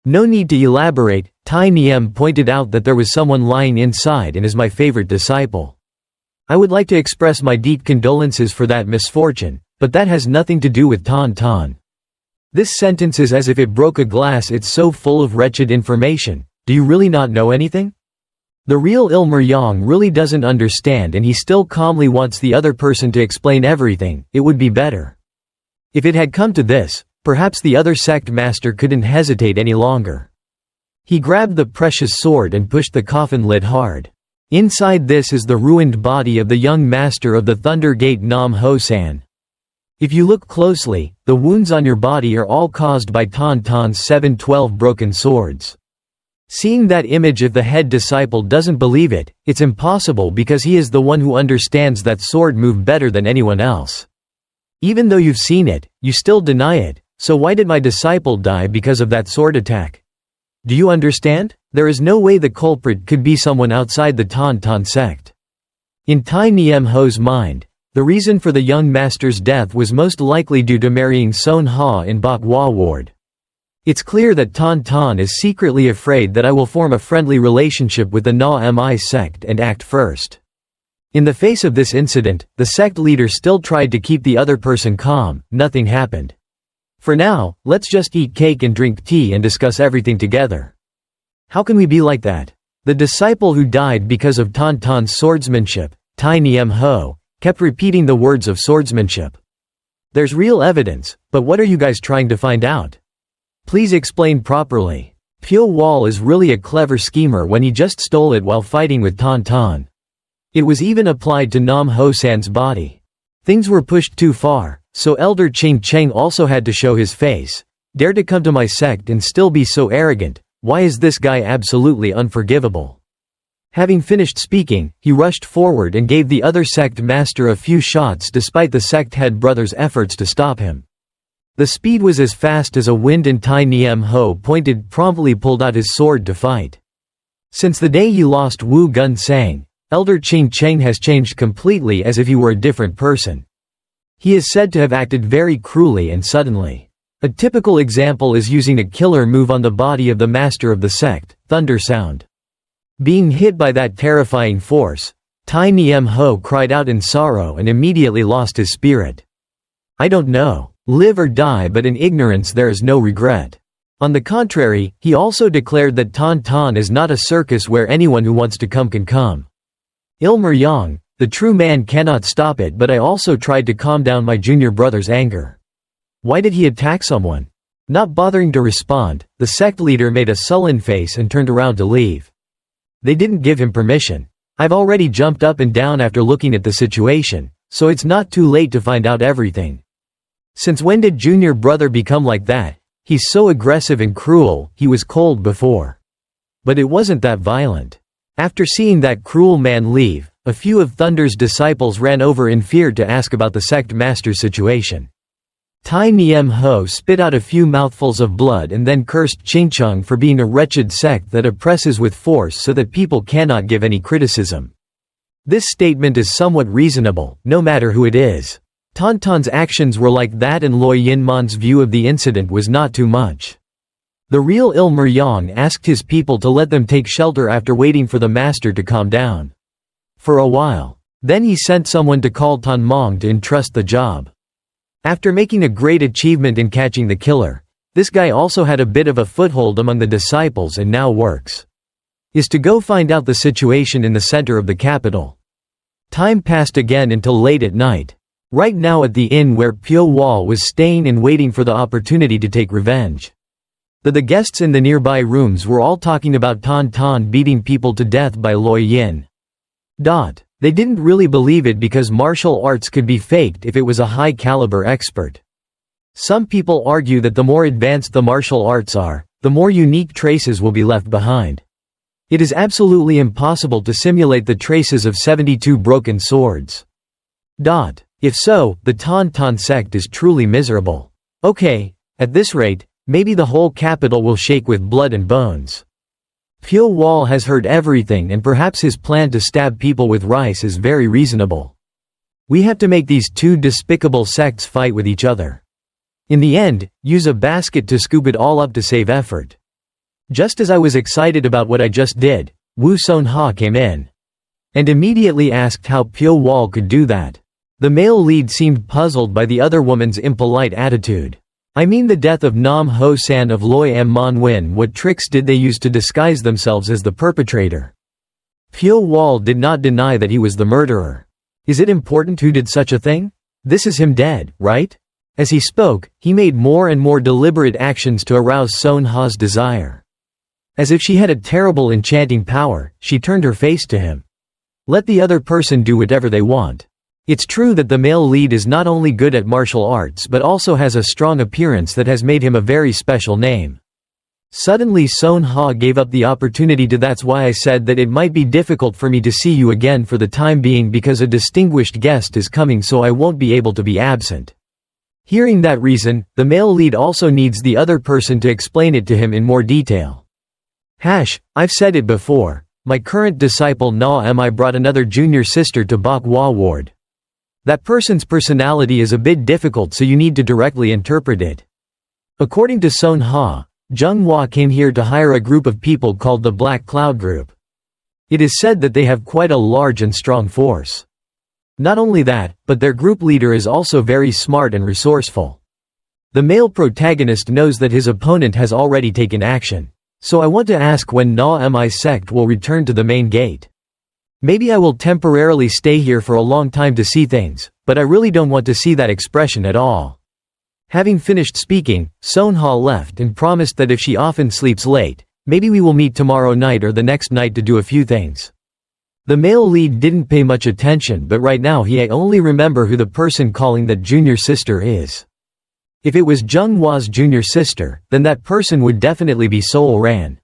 No need to elaborate. Tai Niem pointed out that there was someone lying inside and is my favorite disciple. I would like to express my deep condolences for that misfortune, but that has nothing to do with Tan. This sentence is as if it broke a glass. It's so full of wretched information. Do you really not know anything? The real Il-Yang really doesn't understand and he still calmly wants the other person to explain everything. It would be better. If it had come to this, perhaps the other sect master couldn't hesitate any longer. He grabbed the precious sword and pushed the coffin lid hard. Inside this is the ruined body of the young master of the Thunder Gate Nam Ho-san. If you look closely, the wounds on your body are all caused by Tan's 712 broken swords. Seeing that image, if the head disciple doesn't believe it, it's impossible because he is the one who understands that sword move better than anyone else. Even though you've seen it, you still deny it, so why did my disciple die because of that sword attack? Do you understand? There is no way the culprit could be someone outside the Tan sect. In Tai Niem Ho's mind, the reason for the young master's death was most likely due to marrying Son Ha in Bok Hwa Ward. It's clear that Tan is secretly afraid that I will form a friendly relationship with the Na Mi sect and act first. In the face of this incident, the sect leader still tried to keep the other person calm. Nothing happened. For now, let's just eat cake and drink tea and discuss everything together. How can we be like that? The disciple who died because of Tan's swordsmanship, Tai Niem Ho, kept repeating the words of swordsmanship. There's real evidence, but what are you guys trying to find out? Please explain properly. Pyo Wol is really a clever schemer when he just stole it while fighting with Tan. It was even applied to Nam Ho-san's body. Things were pushed too far, so Elder Cheng also had to show his face. Dare to come to my sect and still be so arrogant. Why is this guy absolutely unforgivable? Having finished speaking, he rushed forward and gave the other sect master a few shots despite the sect head brother's efforts to stop him. The speed was as fast as a wind and Tai Niem Ho promptly pulled out his sword to fight. Since the day he lost Wu Gun Sang, Elder Cheng has changed completely, as if he were a different person. He is said to have acted very cruelly and suddenly. A typical example is using a killer move on the body of the master of the sect, Thunder Sound. Being hit by that terrifying force, Tai Niem Ho cried out in sorrow and immediately lost his spirit. I don't know. Live or die, but in ignorance there is no regret. On the contrary, he also declared that Tan is not a circus where anyone who wants to come can come. Il-Yang, the true man, cannot stop it, but I also tried to calm down my junior brother's anger. Why did he attack someone? Not bothering to respond, the sect leader made a sullen face and turned around to leave. They didn't give him permission. I've already jumped up and down after looking at the situation, so it's not too late to find out everything. Since when did junior brother become like that? He's so aggressive and cruel. He was cold before. But it wasn't that violent. After seeing that cruel man leave, a few of Thunder's disciples ran over in fear to ask about the sect master's situation. Tai Niem Ho spit out a few mouthfuls of blood and then cursed Chingcheng for being a wretched sect that oppresses with force so that people cannot give any criticism. This statement is somewhat reasonable, no matter who it is. Tan's actions were like that, and Loi Yinman's view of the incident was not too much. The real Il-Yang asked his people to let them take shelter after waiting for the master to calm down. For a while. Then he sent someone to call Tan Mong to entrust the job. After making a great achievement in catching the killer, this guy also had a bit of a foothold among the disciples and now works is to go find out the situation in the center of the capital. Time passed again until late at night. Right now at the inn where Pyo Wol was staying and waiting for the opportunity to take revenge. The guests in the nearby rooms were all talking about Tan beating people to death by Loi Yin. They didn't really believe it because martial arts could be faked if it was a high-caliber expert. Some people argue that the more advanced the martial arts are, the more unique traces will be left behind. It is absolutely impossible to simulate the traces of 72 broken swords. If so, the Tan sect is truly miserable. Okay, at this rate, maybe the whole capital will shake with blood and bones. Pyo Wol has heard everything and perhaps his plan to stab people with rice is very reasonable. We have to make these two despicable sects fight with each other. In the end, use a basket to scoop it all up to save effort. Just as I was excited about what I just did, Woo Son-ha came in. And immediately asked how Pyo Wol could do that. The male lead seemed puzzled by the other woman's impolite attitude. I mean the death of Nam Ho-san of Loi Am Mon Win. What tricks did they use to disguise themselves as the perpetrator? Pyo Wol did not deny that he was the murderer. Is it important who did such a thing? This is him dead, right? As he spoke, he made more and more deliberate actions to arouse Son-ha's desire. As if she had a terrible enchanting power, she turned her face to him. Let the other person do whatever they want. It's true that the male lead is not only good at martial arts but also has a strong appearance that has made him a very special name. Suddenly Son-ha gave up the opportunity to that's why I said that it might be difficult for me to see you again for the time being because a distinguished guest is coming so I won't be able to be absent. Hearing that reason, the male lead also needs the other person to explain it to him in more detail. I've said it before, my current disciple Na Mi brought another junior sister to Bakhwa ward. That person's personality is a bit difficult so you need to directly interpret it. According to Son-ha, Jianghu came here to hire a group of people called the Black Cloud Group. It is said that they have quite a large and strong force. Not only that, but their group leader is also very smart and resourceful. The male protagonist knows that his opponent has already taken action. So I want to ask when Na Mi sect will return to the main gate. Maybe I will temporarily stay here for a long time to see things, but I really don't want to see that expression at all. Having finished speaking, Son-ha left and promised that if she often sleeps late, maybe we will meet tomorrow night or the next night to do a few things. The male lead didn't pay much attention but right now he only remember who the person calling that junior sister is. If it was Jianghu's junior sister, then that person would definitely be Seoul Ran.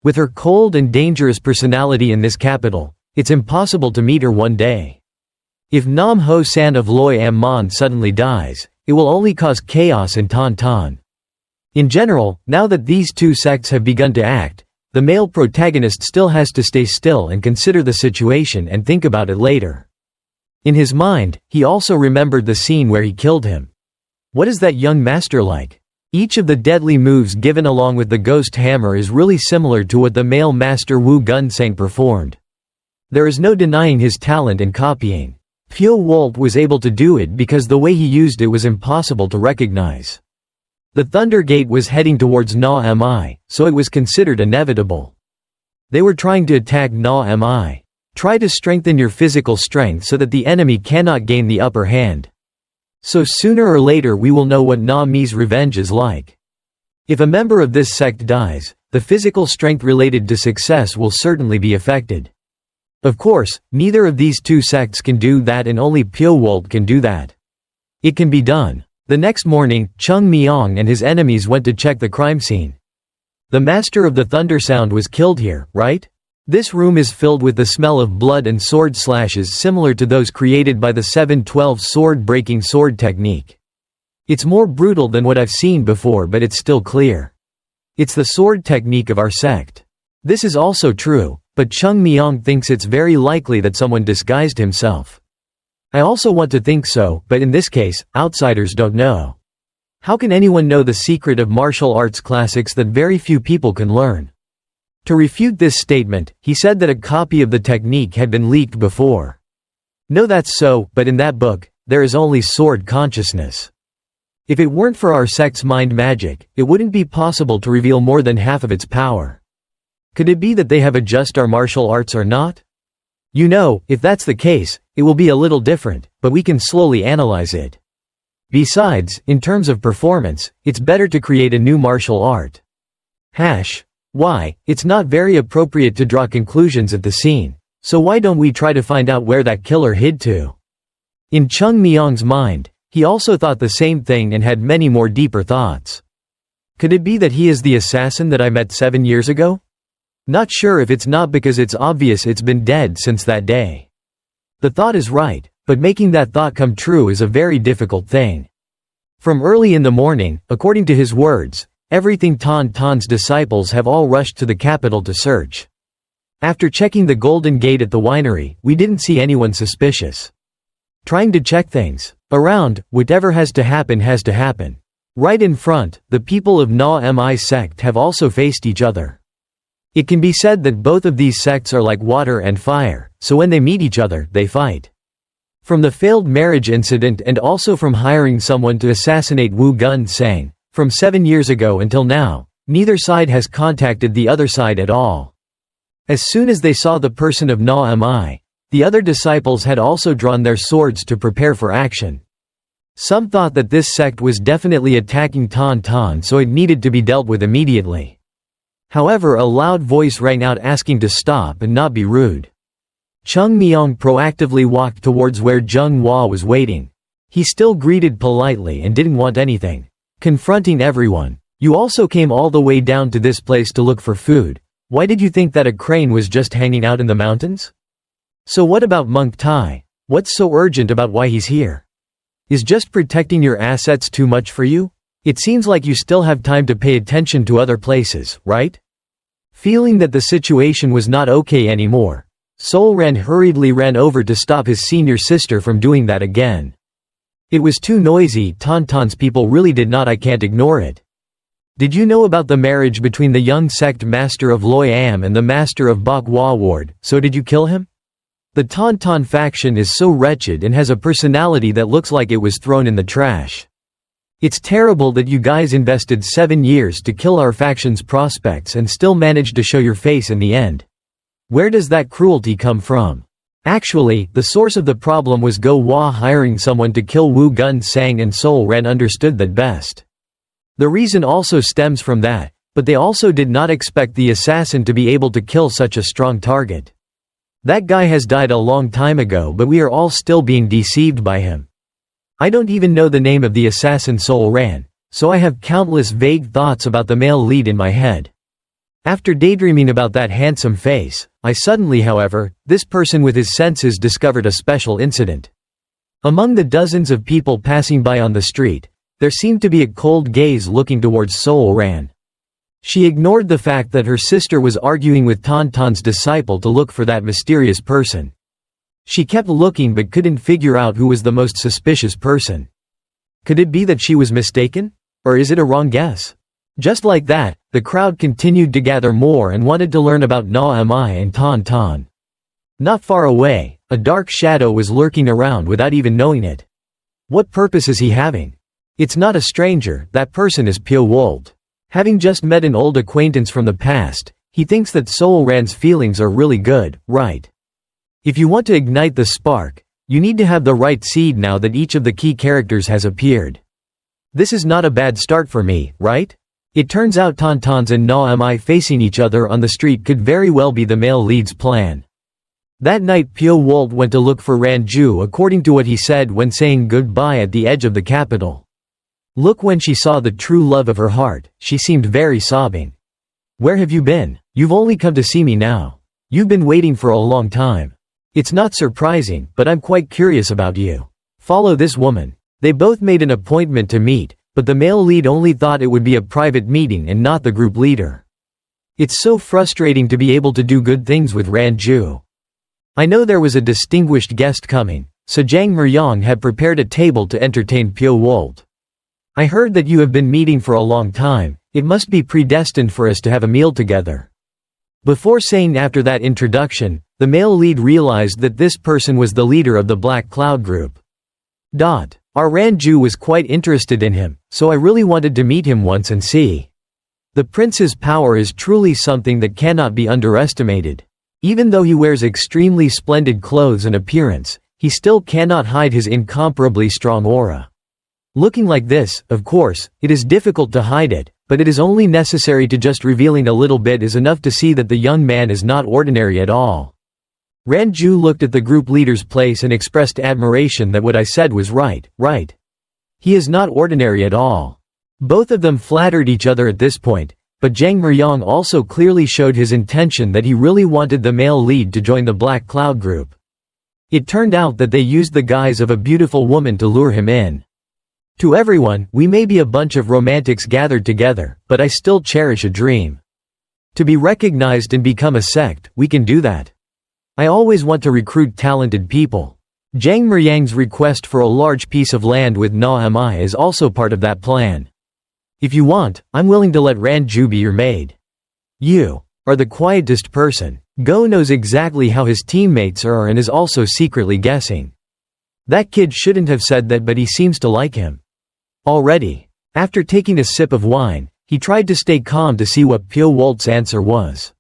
With her cold and dangerous personality in this capital, it's impossible to meet her one day. If Nam Ho-san of Loi Am Mon suddenly dies, it will only cause chaos in Tan. In general, now that these two sects have begun to act, the male protagonist still has to stay still and consider the situation and think about it later. In his mind, he also remembered the scene where he killed him. What is that young master like? Each of the deadly moves given along with the ghost hammer is really similar to what the male master Wu Gunsang performed. There is no denying his talent and copying. Pyo Wol was able to do it because the way he used it was impossible to recognize. The Thunder Gate was heading towards Na Mi, so it was considered inevitable. They were trying to attack Na Mi. Try to strengthen your physical strength so that the enemy cannot gain the upper hand. So sooner or later we will know what Na Mi's revenge is like. If a member of this sect dies, the physical strength related to success will certainly be affected. Of course, neither of these two sects can do that and only Pyo Wol can do that. It can be done. The next morning, Chung Myong and his enemies went to check the crime scene. The master of the thunder sound was killed here, right? This room is filled with the smell of blood and sword slashes similar to those created by the 712 sword-breaking sword technique. It's more brutal than what I've seen before but it's still clear. It's the sword technique of our sect. This is also true, but Chung Myong thinks it's very likely that someone disguised himself. I also want to think so, but in this case, outsiders don't know. How can anyone know the secret of martial arts classics that very few people can learn? To refute this statement, he said that a copy of the technique had been leaked before. No, that's so, but in that book, there is only sword consciousness. If it weren't for our sect's mind magic, it wouldn't be possible to reveal more than half of its power. Could it be that they have adjusted our martial arts or not? You know, if that's the case, it will be a little different, but we can slowly analyze it. Besides, in terms of performance, it's better to create a new martial art. Why? It's not very appropriate to draw conclusions at the scene. So why don't we try to find out where that killer hid to? In Chung Myong's mind, he also thought the same thing and had many more deeper thoughts. Could it be that he is the assassin that I met 7 years ago? Not sure if it's not because it's obvious it's been dead since that day. The thought is right, but making that thought come true is a very difficult thing. From early in the morning, according to his words, everything Tan's disciples have all rushed to the capital to search. After checking the Golden Gate at the winery, we didn't see anyone suspicious. Trying to check things around, whatever has to happen has to happen. Right in front, the people of Na Mi sect have also faced each other. It can be said that both of these sects are like water and fire, so when they meet each other, they fight. From the failed marriage incident and also from hiring someone to assassinate Wu Gun Sang, from 7 years ago until now, neither side has contacted the other side at all. As soon as they saw the person of Na Mi, the other disciples had also drawn their swords to prepare for action. Some thought that this sect was definitely attacking Tan, so it needed to be dealt with immediately. However, a loud voice rang out asking to stop and not be rude. Chung Myong proactively walked towards where Jung Hwa was waiting. He still greeted politely and didn't want anything. Confronting everyone. You also came all the way down to this place to look for food. Why did you think that a crane was just hanging out in the mountains? So what about Monk Tai? What's so urgent about why he's here? Is just protecting your assets too much for you? It seems like you still have time to pay attention to other places, right? Feeling that the situation was not okay anymore, Sol Ran hurriedly ran over to stop his senior sister from doing that again. It was too noisy. Tan's people really did not. I can't ignore it. Did you know about the marriage between the young sect master of Loi Am and the master of Bok Hwa Ward, so did you kill him? The Tan faction is so wretched and has a personality that looks like it was thrown in the trash. It's terrible that you guys invested 7 years to kill our faction's prospects and still managed to show your face in the end. Where does that cruelty come from? Actually, the source of the problem was Go Hwa hiring someone to kill Wu Gun Sang, and Sol Ran understood that best. The reason also stems from that, but they also did not expect the assassin to be able to kill such a strong target. That guy has died a long time ago, but we are all still being deceived by him. I don't even know the name of the assassin Sol Ran, so I have countless vague thoughts about the male lead in my head. After daydreaming about that handsome face, I suddenly, however, this person with his senses discovered a special incident. Among the dozens of people passing by on the street, there seemed to be a cold gaze looking towards Sol Ran. She ignored the fact that her sister was arguing with Tan's disciple to look for that mysterious person. She kept looking but couldn't figure out who was the most suspicious person. Could it be that she was mistaken? Or is it a wrong guess? Just like that, the crowd continued to gather more and wanted to learn about Na Mi and Tan. Not far away, a dark shadow was lurking around without even knowing it. What purpose is he having? It's not a stranger, that person is Pyo Wol. Having just met an old acquaintance from the past, he thinks that Sol Ran's feelings are really good, right? If you want to ignite the spark, you need to have the right seed now that each of the key characters has appeared. This is not a bad start for me, right? It turns out Tan's and Na Mi facing each other on the street could very well be the male lead's plan. That night Pyo Wol went to look for Ranju according to what he said when saying goodbye at the edge of the capital. Look, when she saw the true love of her heart, she seemed very sobbing. Where have you been? You've only come to see me now. You've been waiting for a long time. It's not surprising, but I'm quite curious about you. Follow this woman. They both made an appointment to meet, but the male lead only thought it would be a private meeting and not the group leader. It's so frustrating to be able to do good things with Ranju. I know there was a distinguished guest coming, so Jang Meryong had prepared a table to entertain Pyo Wol. I heard that you have been meeting for a long time. It must be predestined for us to have a meal together. Before saying after that introduction, the male lead realized that this person was the leader of the Black Cloud group. Our Ranju was quite interested in him, so I really wanted to meet him once and see. The prince's power is truly something that cannot be underestimated. Even though he wears extremely splendid clothes and appearance, he still cannot hide his incomparably strong aura. Looking like this, of course, it is difficult to hide it, but it is only necessary to just revealing a little bit is enough to see that the young man is not ordinary at all. Ranju looked at the group leader's place and expressed admiration that what I said was right. He is not ordinary at all. Both of them flattered each other at this point, but Jang Muryong also clearly showed his intention that he really wanted the male lead to join the Black Cloud group. It turned out that they used the guise of a beautiful woman to lure him in. To everyone, we may be a bunch of romantics gathered together, but I still cherish a dream. To be recognized and become a sect, we can do that. I always want to recruit talented people. Jang Muryang's request for a large piece of land with Na-Mi is also part of that plan. If you want, I'm willing to let Ranju be your maid. You are the quietest person. Go knows exactly how his teammates are and is also secretly guessing. That kid shouldn't have said that, but he seems to like him already. After taking a sip of wine, he tried to stay calm to see what Pyo Wol's answer was.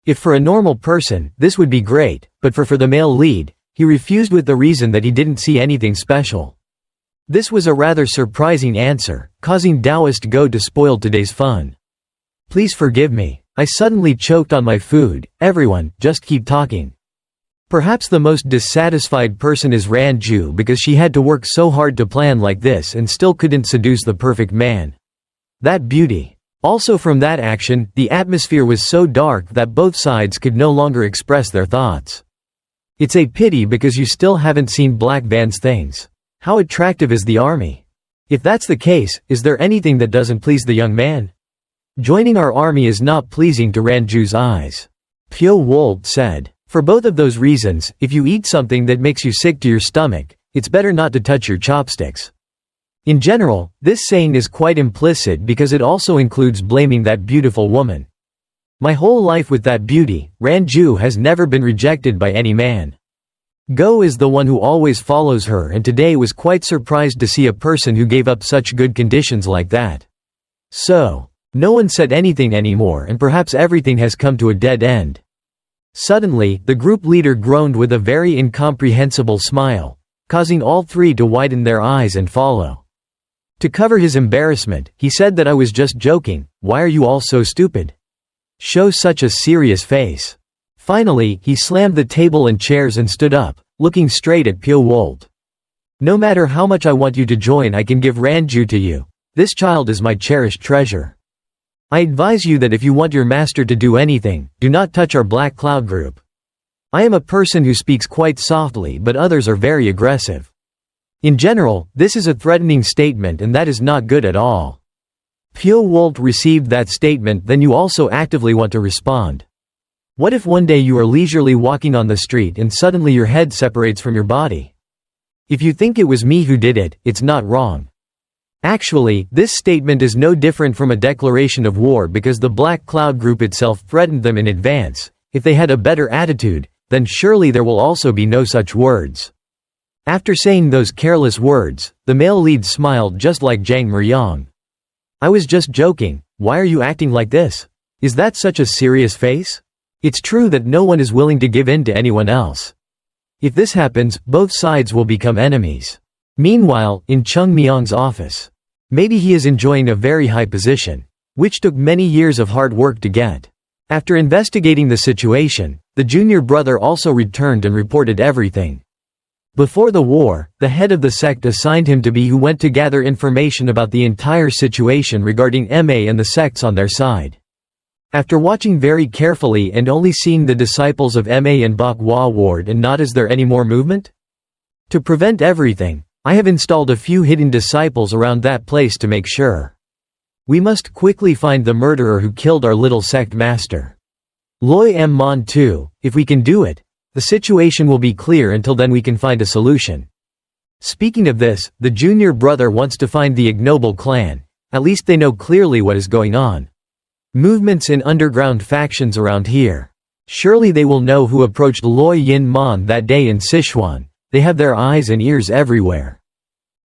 If for a normal person, this would be great, but for the male lead, he refused with the reason that he didn't see anything special. This was a rather surprising answer, causing Taoist Go to spoil today's fun. Please forgive me. I suddenly choked on my food. Everyone, just keep talking. Perhaps the most dissatisfied person is Ranju because she had to work so hard to plan like this and still couldn't seduce the perfect man. That beauty. Also from that action, the atmosphere was so dark that both sides could no longer express their thoughts. It's a pity because you still haven't seen Black Van's things. How attractive is the army? If that's the case, is there anything that doesn't please the young man? Joining our army is not pleasing to Ranju's eyes. Pyo Wol said. For both of those reasons, if you eat something that makes you sick to your stomach, it's better not to touch your chopsticks. In general, this saying is quite implicit because it also includes blaming that beautiful woman. My whole life with that beauty, Ranju has never been rejected by any man. Go is the one who always follows her and today was quite surprised to see a person who gave up such good conditions like that. So, no one said anything anymore and perhaps everything has come to a dead end. Suddenly, the group leader groaned with a very incomprehensible smile, causing all three to widen their eyes and follow. To cover his embarrassment, he said that I was just joking. Why are you all so stupid? Show such a serious face. Finally, he slammed the table and chairs and stood up, looking straight at Pyo Wol. No matter how much I want you to join, I can give Ranju to you. This child is my cherished treasure. I advise you that if you want your master to do anything, do not touch our Black Cloud group. I am a person who speaks quite softly, but others are very aggressive. In general, this is a threatening statement and that is not good at all. Pyo Wol received that statement, then you also actively want to respond. What if one day you are leisurely walking on the street and suddenly your head separates from your body? If you think it was me who did it, it's not wrong. Actually, this statement is no different from a declaration of war because the Black Cloud group itself threatened them in advance. If they had a better attitude, then surely there will also be no such words. After saying those careless words, the male lead smiled just like Jang Muryong. I was just joking. Why are you acting like this? Is that such a serious face? It's true that no one is willing to give in to anyone else. If this happens, both sides will become enemies. Meanwhile, in Chung Myong's office. Maybe he is enjoying a very high position, which took many years of hard work to get. After investigating the situation, the junior brother also returned and reported everything. Before the war, the head of the sect assigned him to be who went to gather information about the entire situation regarding MA and the sects on their side. After watching very carefully and only seeing the disciples of MA and Bok Hwa ward and not is there any more movement? To prevent everything, I have installed a few hidden disciples around that place to make sure. We must quickly find the murderer who killed our little sect master. Loi M. Mon too, if we can do it, the situation will be clear. Until then we can find a solution. Speaking of this, the junior brother wants to find the ignoble clan, at least they know clearly what is going on. Movements in underground factions around here. Surely they will know who approached Loi Yin Mon that day in Sichuan. They have their eyes and ears everywhere.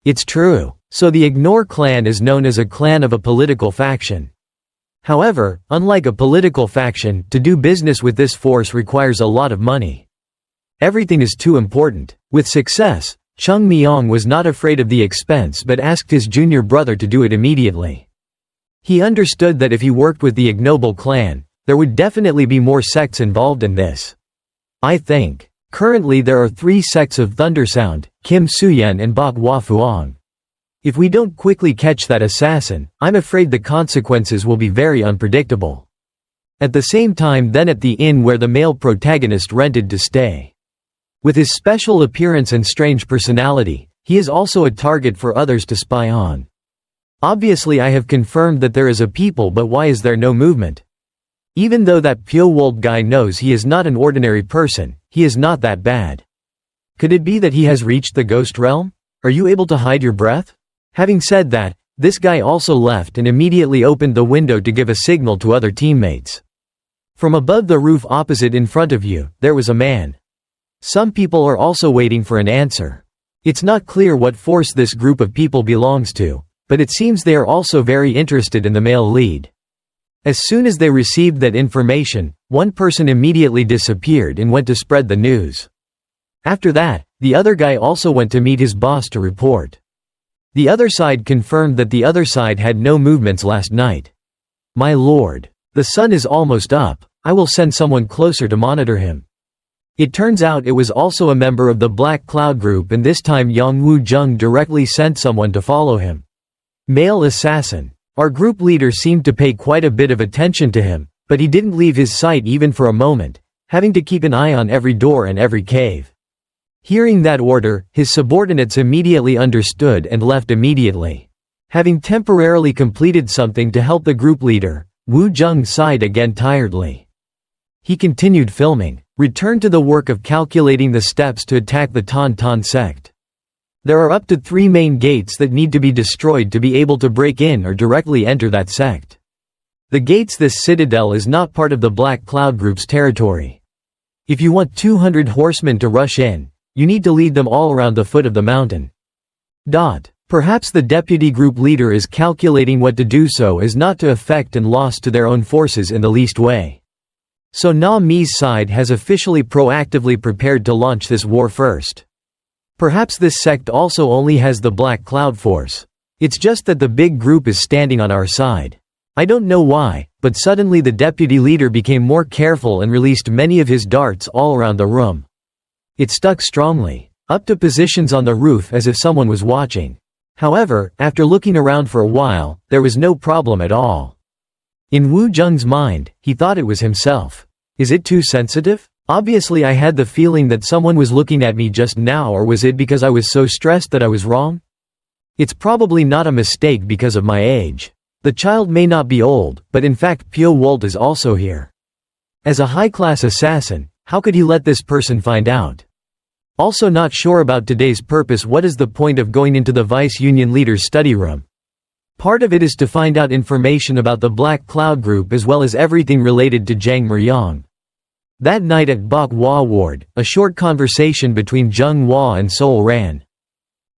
It's true. So the Ignore clan is known as a clan of a political faction. However, unlike a political faction, to do business with this force requires a lot of money. Everything is too important. With success, Chung Myong was not afraid of the expense but asked his junior brother to do it immediately. He understood that if he worked with the ignoble clan, there would definitely be more sects involved in this. I think. Currently there are 3 sects of Thundersound, Kim Suyen and Bok Hua Fuang. If we don't quickly catch that assassin, I'm afraid the consequences will be very unpredictable. At the same time then at the inn where the male protagonist rented to stay. With his special appearance and strange personality, he is also a target for others to spy on. Obviously I have confirmed that there is a people, but why is there no movement? Even though that Pyo Wol guy knows he is not an ordinary person, he is not that bad. Could it be that he has reached the ghost realm? Are you able to hide your breath? Having said that, this guy also left and immediately opened the window to give a signal to other teammates. From above the roof opposite in front of you, there was a man. Some people are also waiting for an answer. It's not clear what force this group of people belongs to, but it seems they are also very interested in the male lead. As soon as they received that information, one person immediately disappeared and went to spread the news. After that, the other guy also went to meet his boss to report. The other side confirmed that the other side had no movements last night. My lord, the sun is almost up. I will send someone closer to monitor him. It turns out it was also a member of the Black Cloud group, and this time Yang Wu Jung directly sent someone to follow him. Male assassin. Our group leader seemed to pay quite a bit of attention to him, but he didn't leave his sight even for a moment, having to keep an eye on every door and every cave. Hearing that order, his subordinates immediately understood and left immediately. Having temporarily completed something to help the group leader, Wu Jung sighed again tiredly. He continued filming, returned to the work of calculating the steps to attack the Tan Tan sect. There are up to 3 main gates that need to be destroyed to be able to break in or directly enter that sect. The gates. This citadel is not part of the Black Cloud group's territory. If you want 200 horsemen to rush in, you need to lead them all around the foot of the mountain. Perhaps the deputy group leader is calculating what to do so as not to affect and lost to their own forces in the least way. So Na Mi's side has officially proactively prepared to launch this war first. Perhaps this sect also only has the Black Cloud force. It's just that the big group is standing on our side. I don't know why, but suddenly the deputy leader became more careful and released many of his darts all around the room. It stuck strongly, up to positions on the roof as if someone was watching. However, after looking around for a while, there was no problem at all. In Wu Jung's mind, he thought it was himself. Is it too sensitive? Obviously I had the feeling that someone was looking at me just now, or was it because I was so stressed that I was wrong? It's probably not a mistake because of my age. The child may not be old, but in fact Pyo Wol is also here. As a high-class assassin, how could he let this person find out? Also not sure about today's purpose. What is the point of going into the Vice Union leader's study room? Part of it is to find out information about the Black Cloud group as well as everything related to Zhang Meryang. That night at Bok Hua Ward, a short conversation between Zheng Hua and Sol ran.